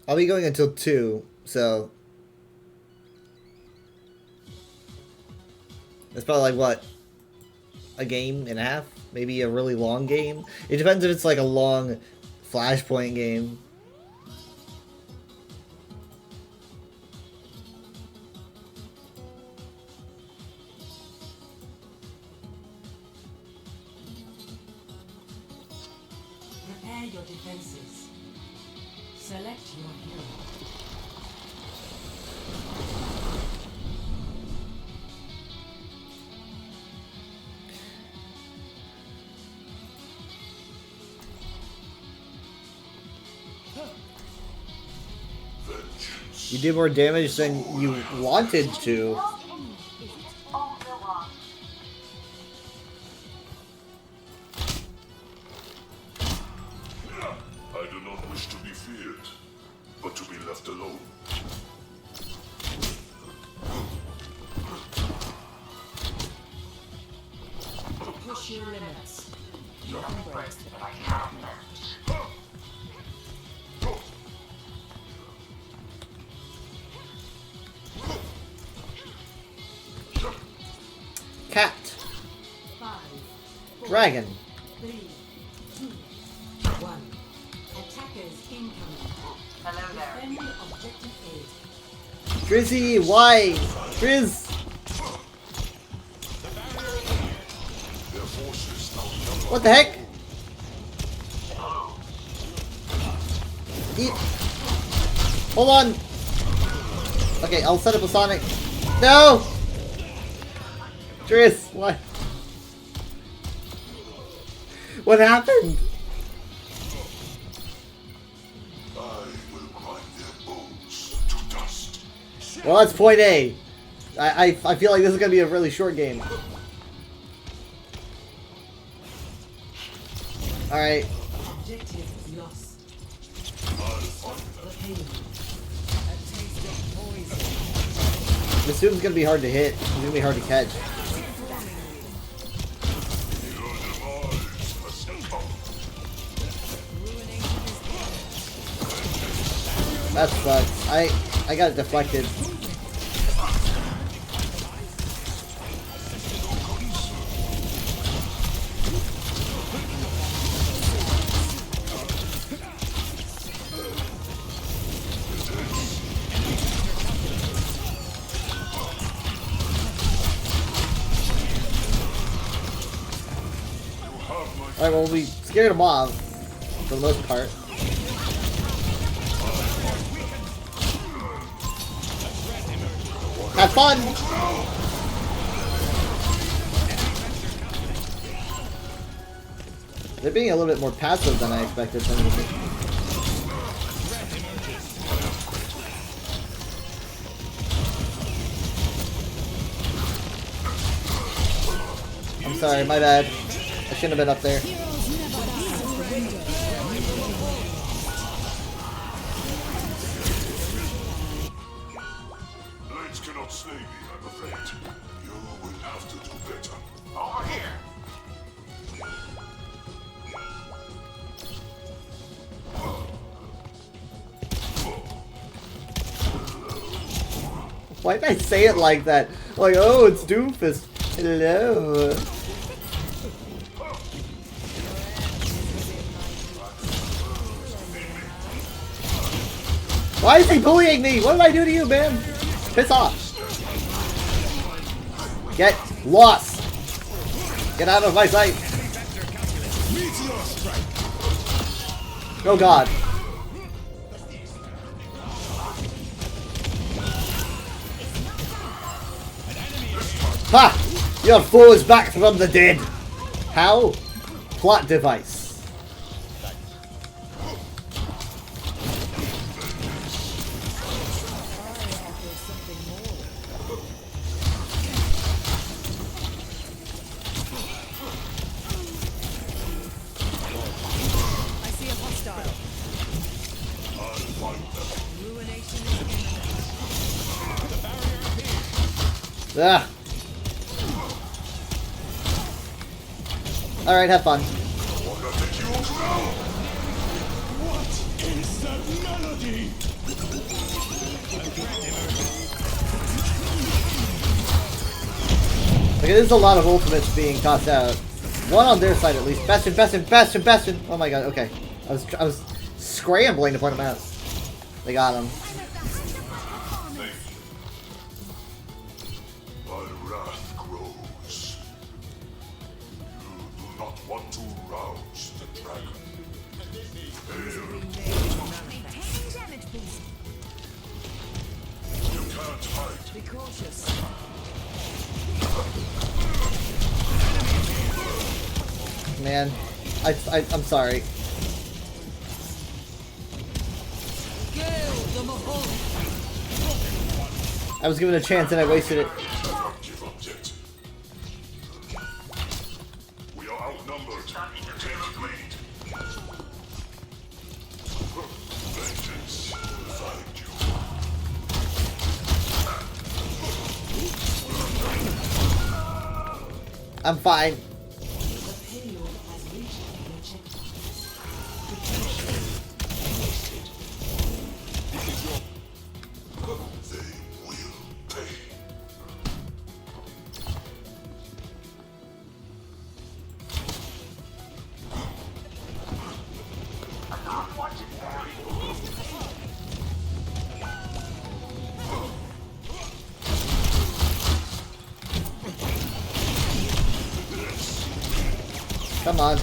I'll be going until 2, so that's probably like what, a game in half, maybe a really long game. It depends if it's like a long Flashpoint game. Prepare your defenses. Select your hero. You did more damage than you wanted to. I do not wish to be feared, but to be left alone. Push your limits. You're embraced by confidence. Cat. 5, 4, Dragon. 3, 2, 1. Attackers incoming. Hello there. Defend objective A. Drizzy, why? Driz! What the heck? Eat. Hold on. Okay, I'll set up a Sonic. No! Driz, what? What happened? Well, that's point A. I feel like this is gonna be a really short game. Alright. Objective lost. This student's gonna be hard to hit. He's gonna be hard to catch. That sucks. I got deflected. Alright, well, we scared him off, for the most part. Have fun! They're being a little bit more passive than I expected them to be. I'm sorry, my bad. I shouldn't have been up there. Blades cannot slay me, I'm afraid. You will have to do better. Over here! Why did I say it like that? Like, oh, it's Doomfist. Hello. Why is he bullying me? What did I do to you, man? Piss off. Get lost. Get out of my sight. Oh god. Ha! Your foe is back from the dead. How? Plot device. Ah. Alright, have fun. What is that melody? Like, there's a lot of ultimates being tossed out. One on their side at least. Bastion, Bastion, Bastion, Bastion! Oh my god, okay. I was scrambling to point him out. They got him. My wrath grows. You do not want to rouse the dragon. You can't hide. Be cautious. Man, I'm sorry. I was given a chance and I wasted it. Give up yet. We are outnumbered. Take the lead. Vengeance will find you. I'm fine. Come on.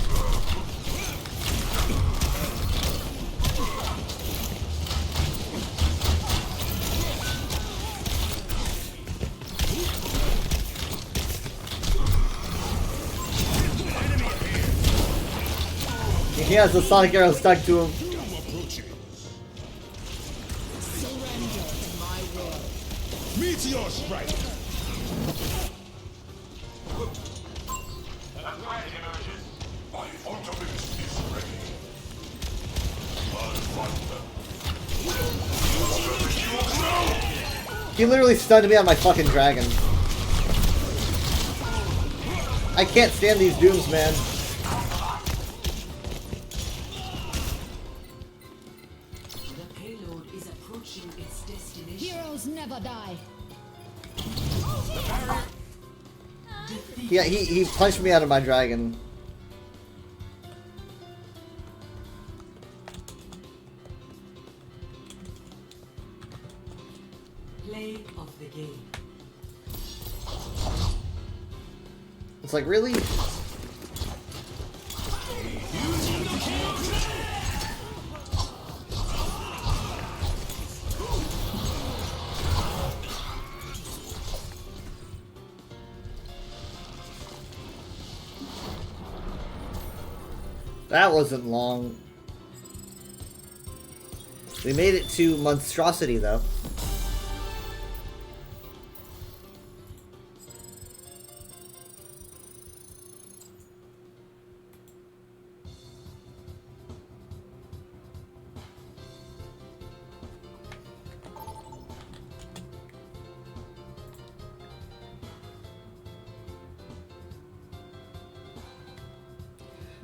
He has the Sonic Arrow stuck to him. Surrender to my will. Meteor strike. My ultimate is ready. I'll find them. He literally stunned me on my fucking dragon. I can't stand these dooms, man. Heroes never die. Yeah, he punched me out of my dragon. Plague of the game. It's like, really? That wasn't long. We made it to monstrosity, though.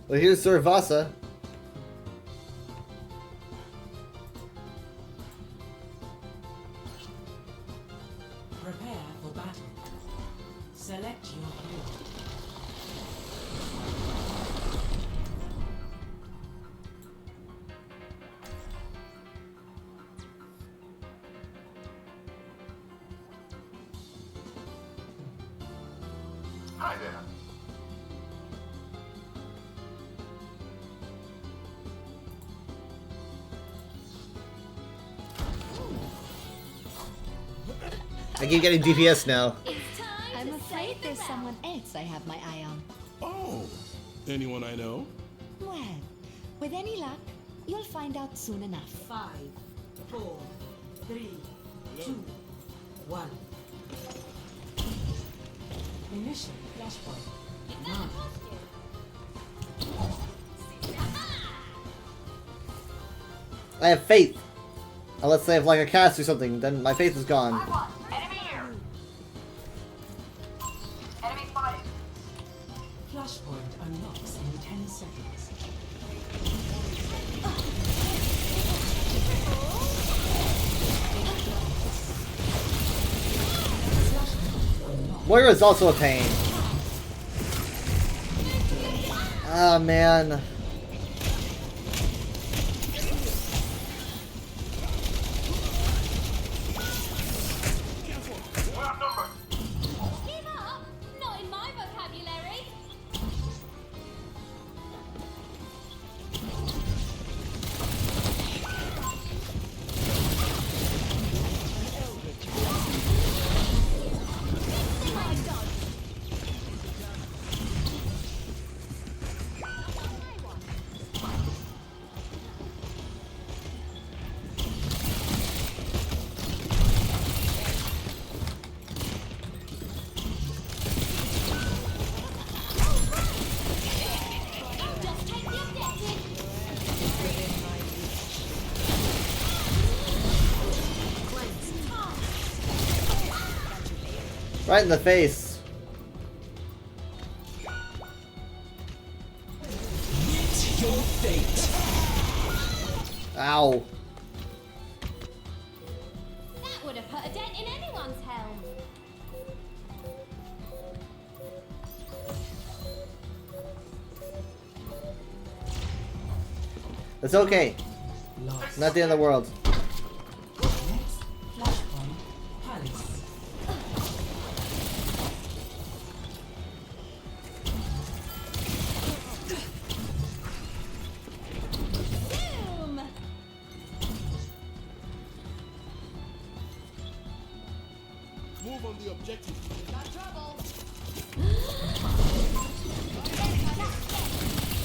Well, here's Zurvasa. Prepare for battle. Select your hero. Hi there. I keep getting DPS now. I'm afraid there's someone else I have my eye on. Oh, anyone I know? Well, with any luck, you'll find out soon enough. 5, 4, 3, 2, 1. Initial flashpoint. None. I have faith. Unless they have like a cast or something, then my faith is gone. Enemy here. Enemy spotted. Flashpoint unlocks in 10 seconds. Moira is also a pain. Ah, man. Give up? Not in my vocabulary. Right in the face. Meet your fate. Ow. That would have put a dent in anyone's helm. It's okay. Not the end of the world. Boom! Move on the objective. Got trouble.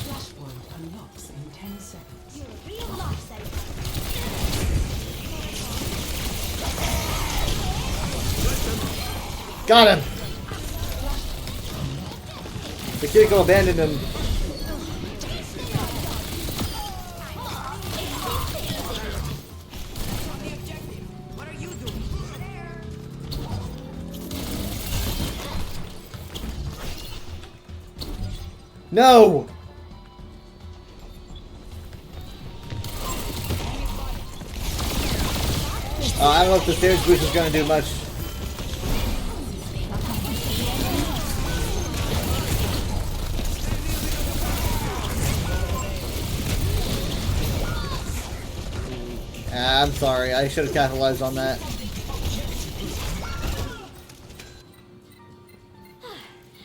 Flashpoint unlocks in 10 seconds. You're a real lifesaver. Got him. The Kiriko abandoned him. What are you doing? No. I don't know if the stairs boost is going to do much. I'm sorry, I should have capitalized on that.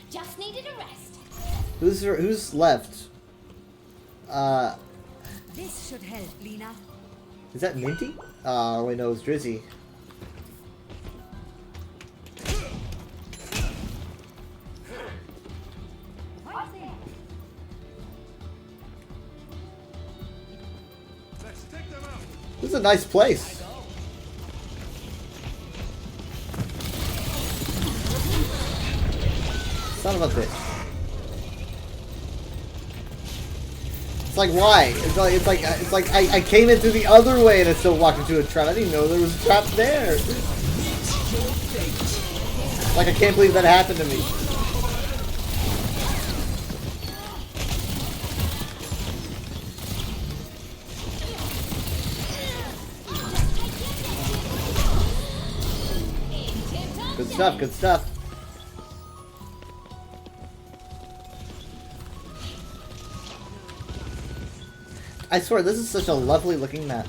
Just needed a rest. Who's left? This should help, Lena. Is that Minty? Oh, wait, no, it's Drizzy. This is a nice place. Son of a bitch. It's like, why? It's like I came in through the other way and I still walked into a trap. I didn't know there was a trap there. Like, I can't believe that happened to me. Good stuff, good stuff. I swear, this is such a lovely looking map.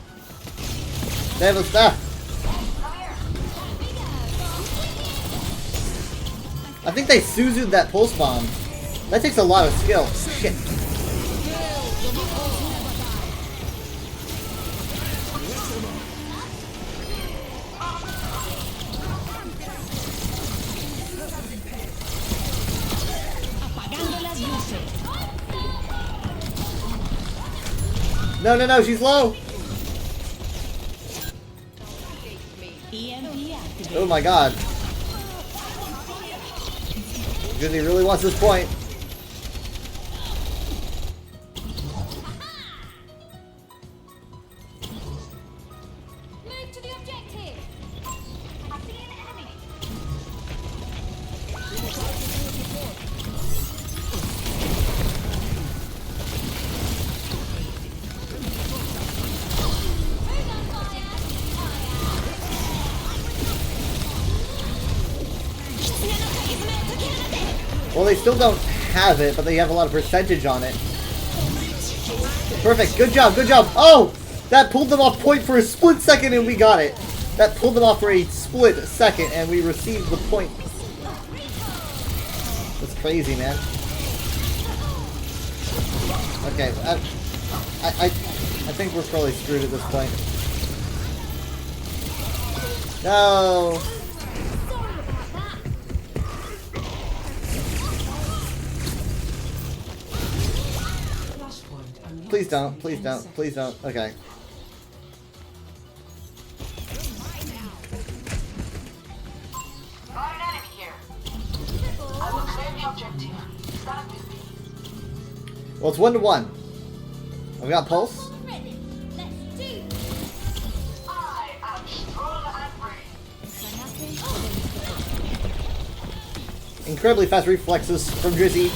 They have a stuff. I think they Suzu'd that pulse bomb. That takes a lot of skill. Shit. No, no, no, she's low. Oh my god. Drizzy really wants this point. Move to the objective. I see an enemy. Well, they still don't have it, but they have a lot of percentage on it. Perfect. Good job. Good job. Oh! That pulled them off point for a split second and we got it. That pulled them off for a split second and we received the point. That's crazy, man. Okay, I think we're probably screwed at this point. No! Please don't, please don't, please don't. Okay. Got an enemy here. I will clear the objective. Stand with me. Well, it's 1-1. Have we got pulse? I am strong and brave. Incredibly fast reflexes from Drizzy.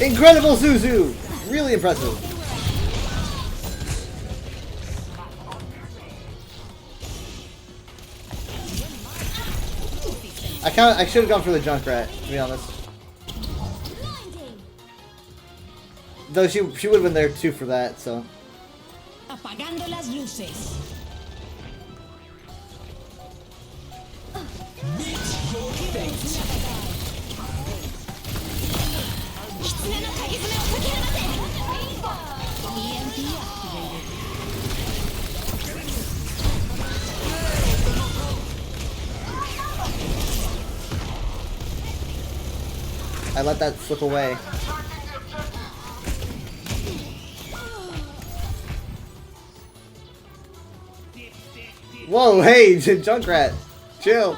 Incredible Zuzu! Really impressive. I should have gone for the Junkrat, to be honest. Though she would have been there too for that, so. Apagando las luces. I let that slip away. Whoa, hey, Junkrat, chill.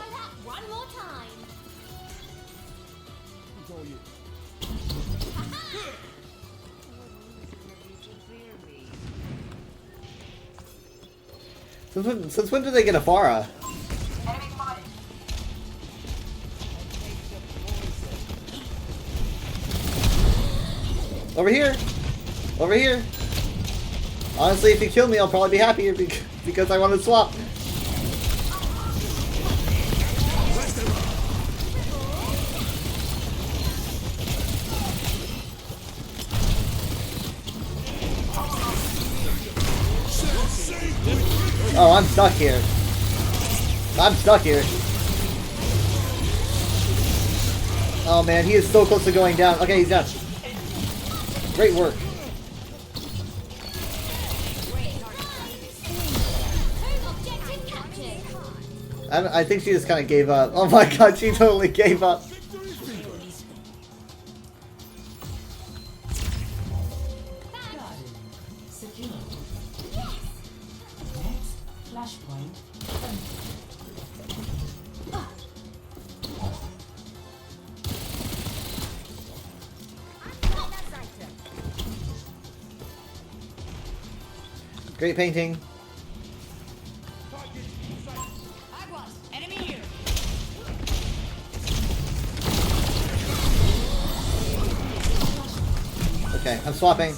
Since when did they get a Pharah? Over here! Over here! Honestly, if you kill me, I'll probably be happier because I want to swap. Oh, I'm stuck here. I'm stuck here. Oh man, he is so close to going down. Okay, he's down. Great work. I think she just kind of gave up. Oh my god, she totally gave up. Great painting. Okay, I'm swapping.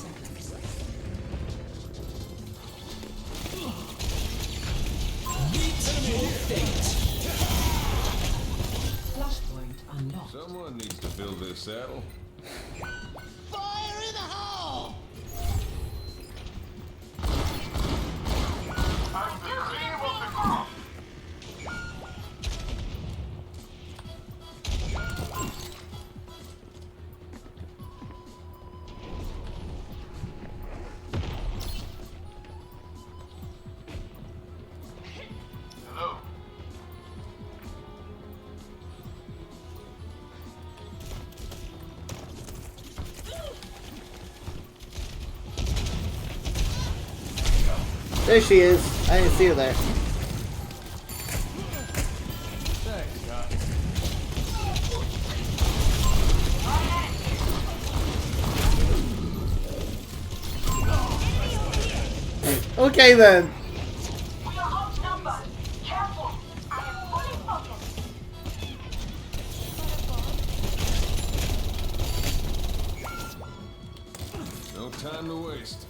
Someone needs to build this saddle. Fire in the hole! There she is. I didn't see her there. Okay then. time to waste.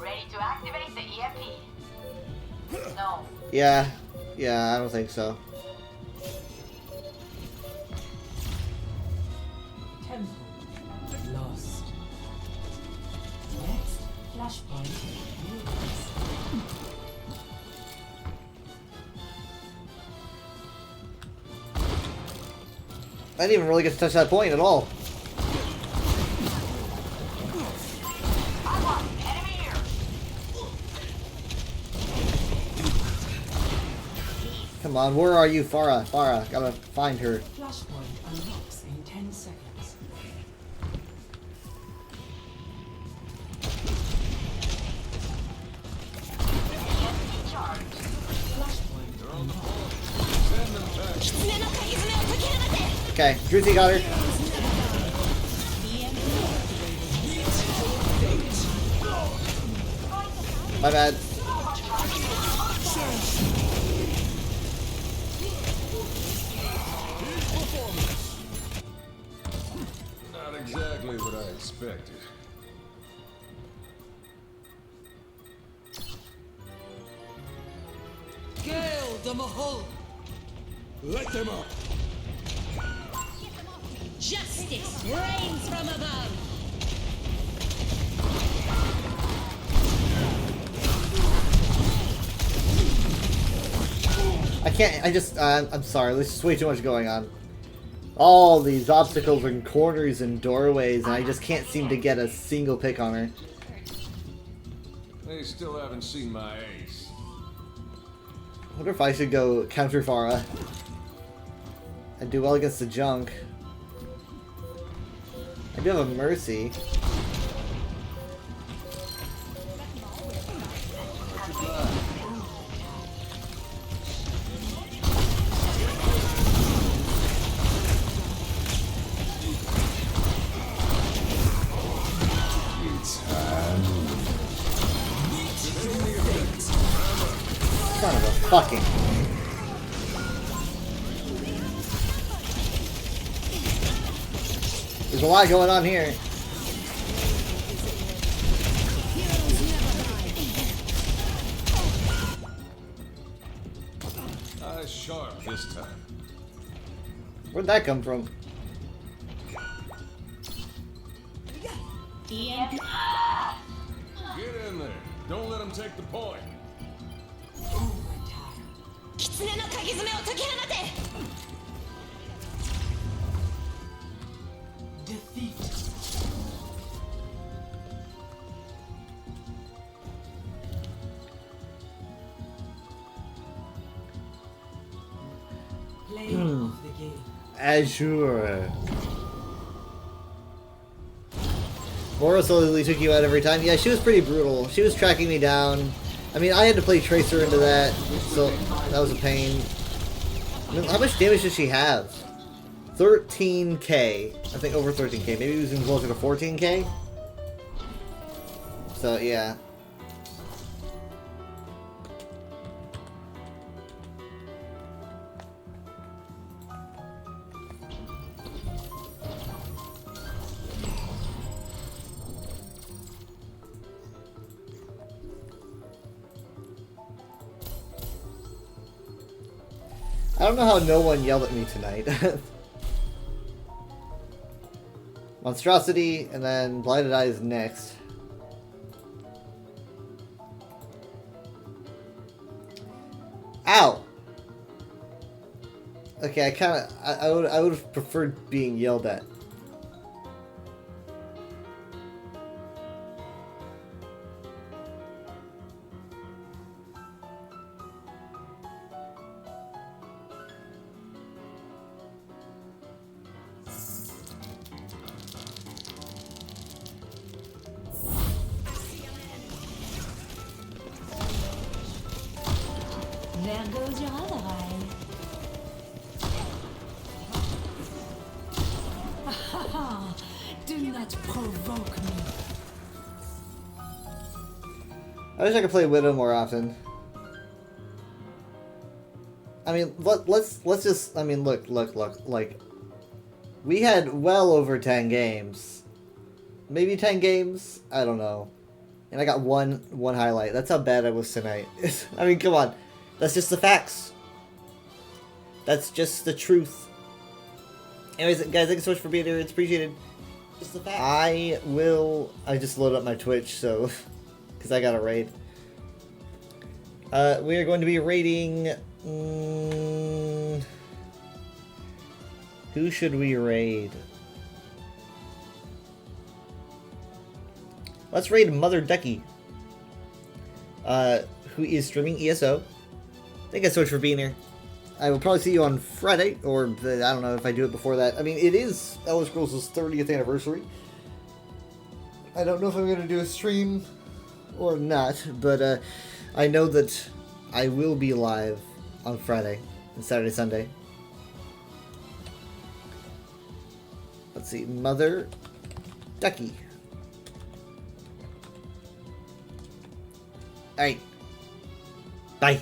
Ready to activate the EMP. No. Yeah, I don't think so. Temple lost. Next, flashpoint. I didn't even really get to touch that point at all. Come on, where are you, Farah? Farah, gotta find her. Flashpoint unlocks in 10 seconds. Okay, Druzy got her. My bad. Not exactly what I expected. Gale the Mahul! Let them up! Justice reigns from above! I can't, I'm sorry, there's just way too much going on. All these obstacles and corners and doorways, and I just can't seem to get a single pick on her. They still haven't seen my ace. I wonder if I should go counter Farah and do well against the junk. I do have a mercy. Son of a fucking... There's a lot going on here. Eyes sharp this time. Where'd that come from? Get in there. Don't let them take the point. Defeat. Play of the game. Azure. Mora slowly took you out every time. Yeah, she was pretty brutal. She was tracking me down. I mean, I had to play Tracer into that, so that was a pain. I mean, how much damage does she have? 13k. I think over 13k. Maybe it was even closer to 14k? So, yeah. I don't know how no one yelled at me tonight. Monstrosity, and then Blinded Eyes next. Ow! Okay, I would have preferred being yelled at. There goes your other eye. Do not provoke me. I wish I could play Widow more often. I mean, let's just, I mean, look, like, we had well over 10 games. maybe 10 games. I don't know. And I got one highlight. That's how bad I was tonight. I mean, come on. That's just the facts. That's just the truth. Anyways, guys, thank you so much for being here. It's appreciated. Just the facts. I just loaded up my Twitch, so... because I got a raid. We are going to be raiding... who should we raid? Let's raid Mother Ducky, who is streaming ESO. Thank you so much for being here. I will probably see you on Friday, or I don't know if I do it before that. I mean, it is Elder Scrolls' 30th anniversary. I don't know if I'm going to do a stream or not, but I know that I will be live on Friday and Saturday, Sunday. Let's see, Mother Ducky. Alright. Bye.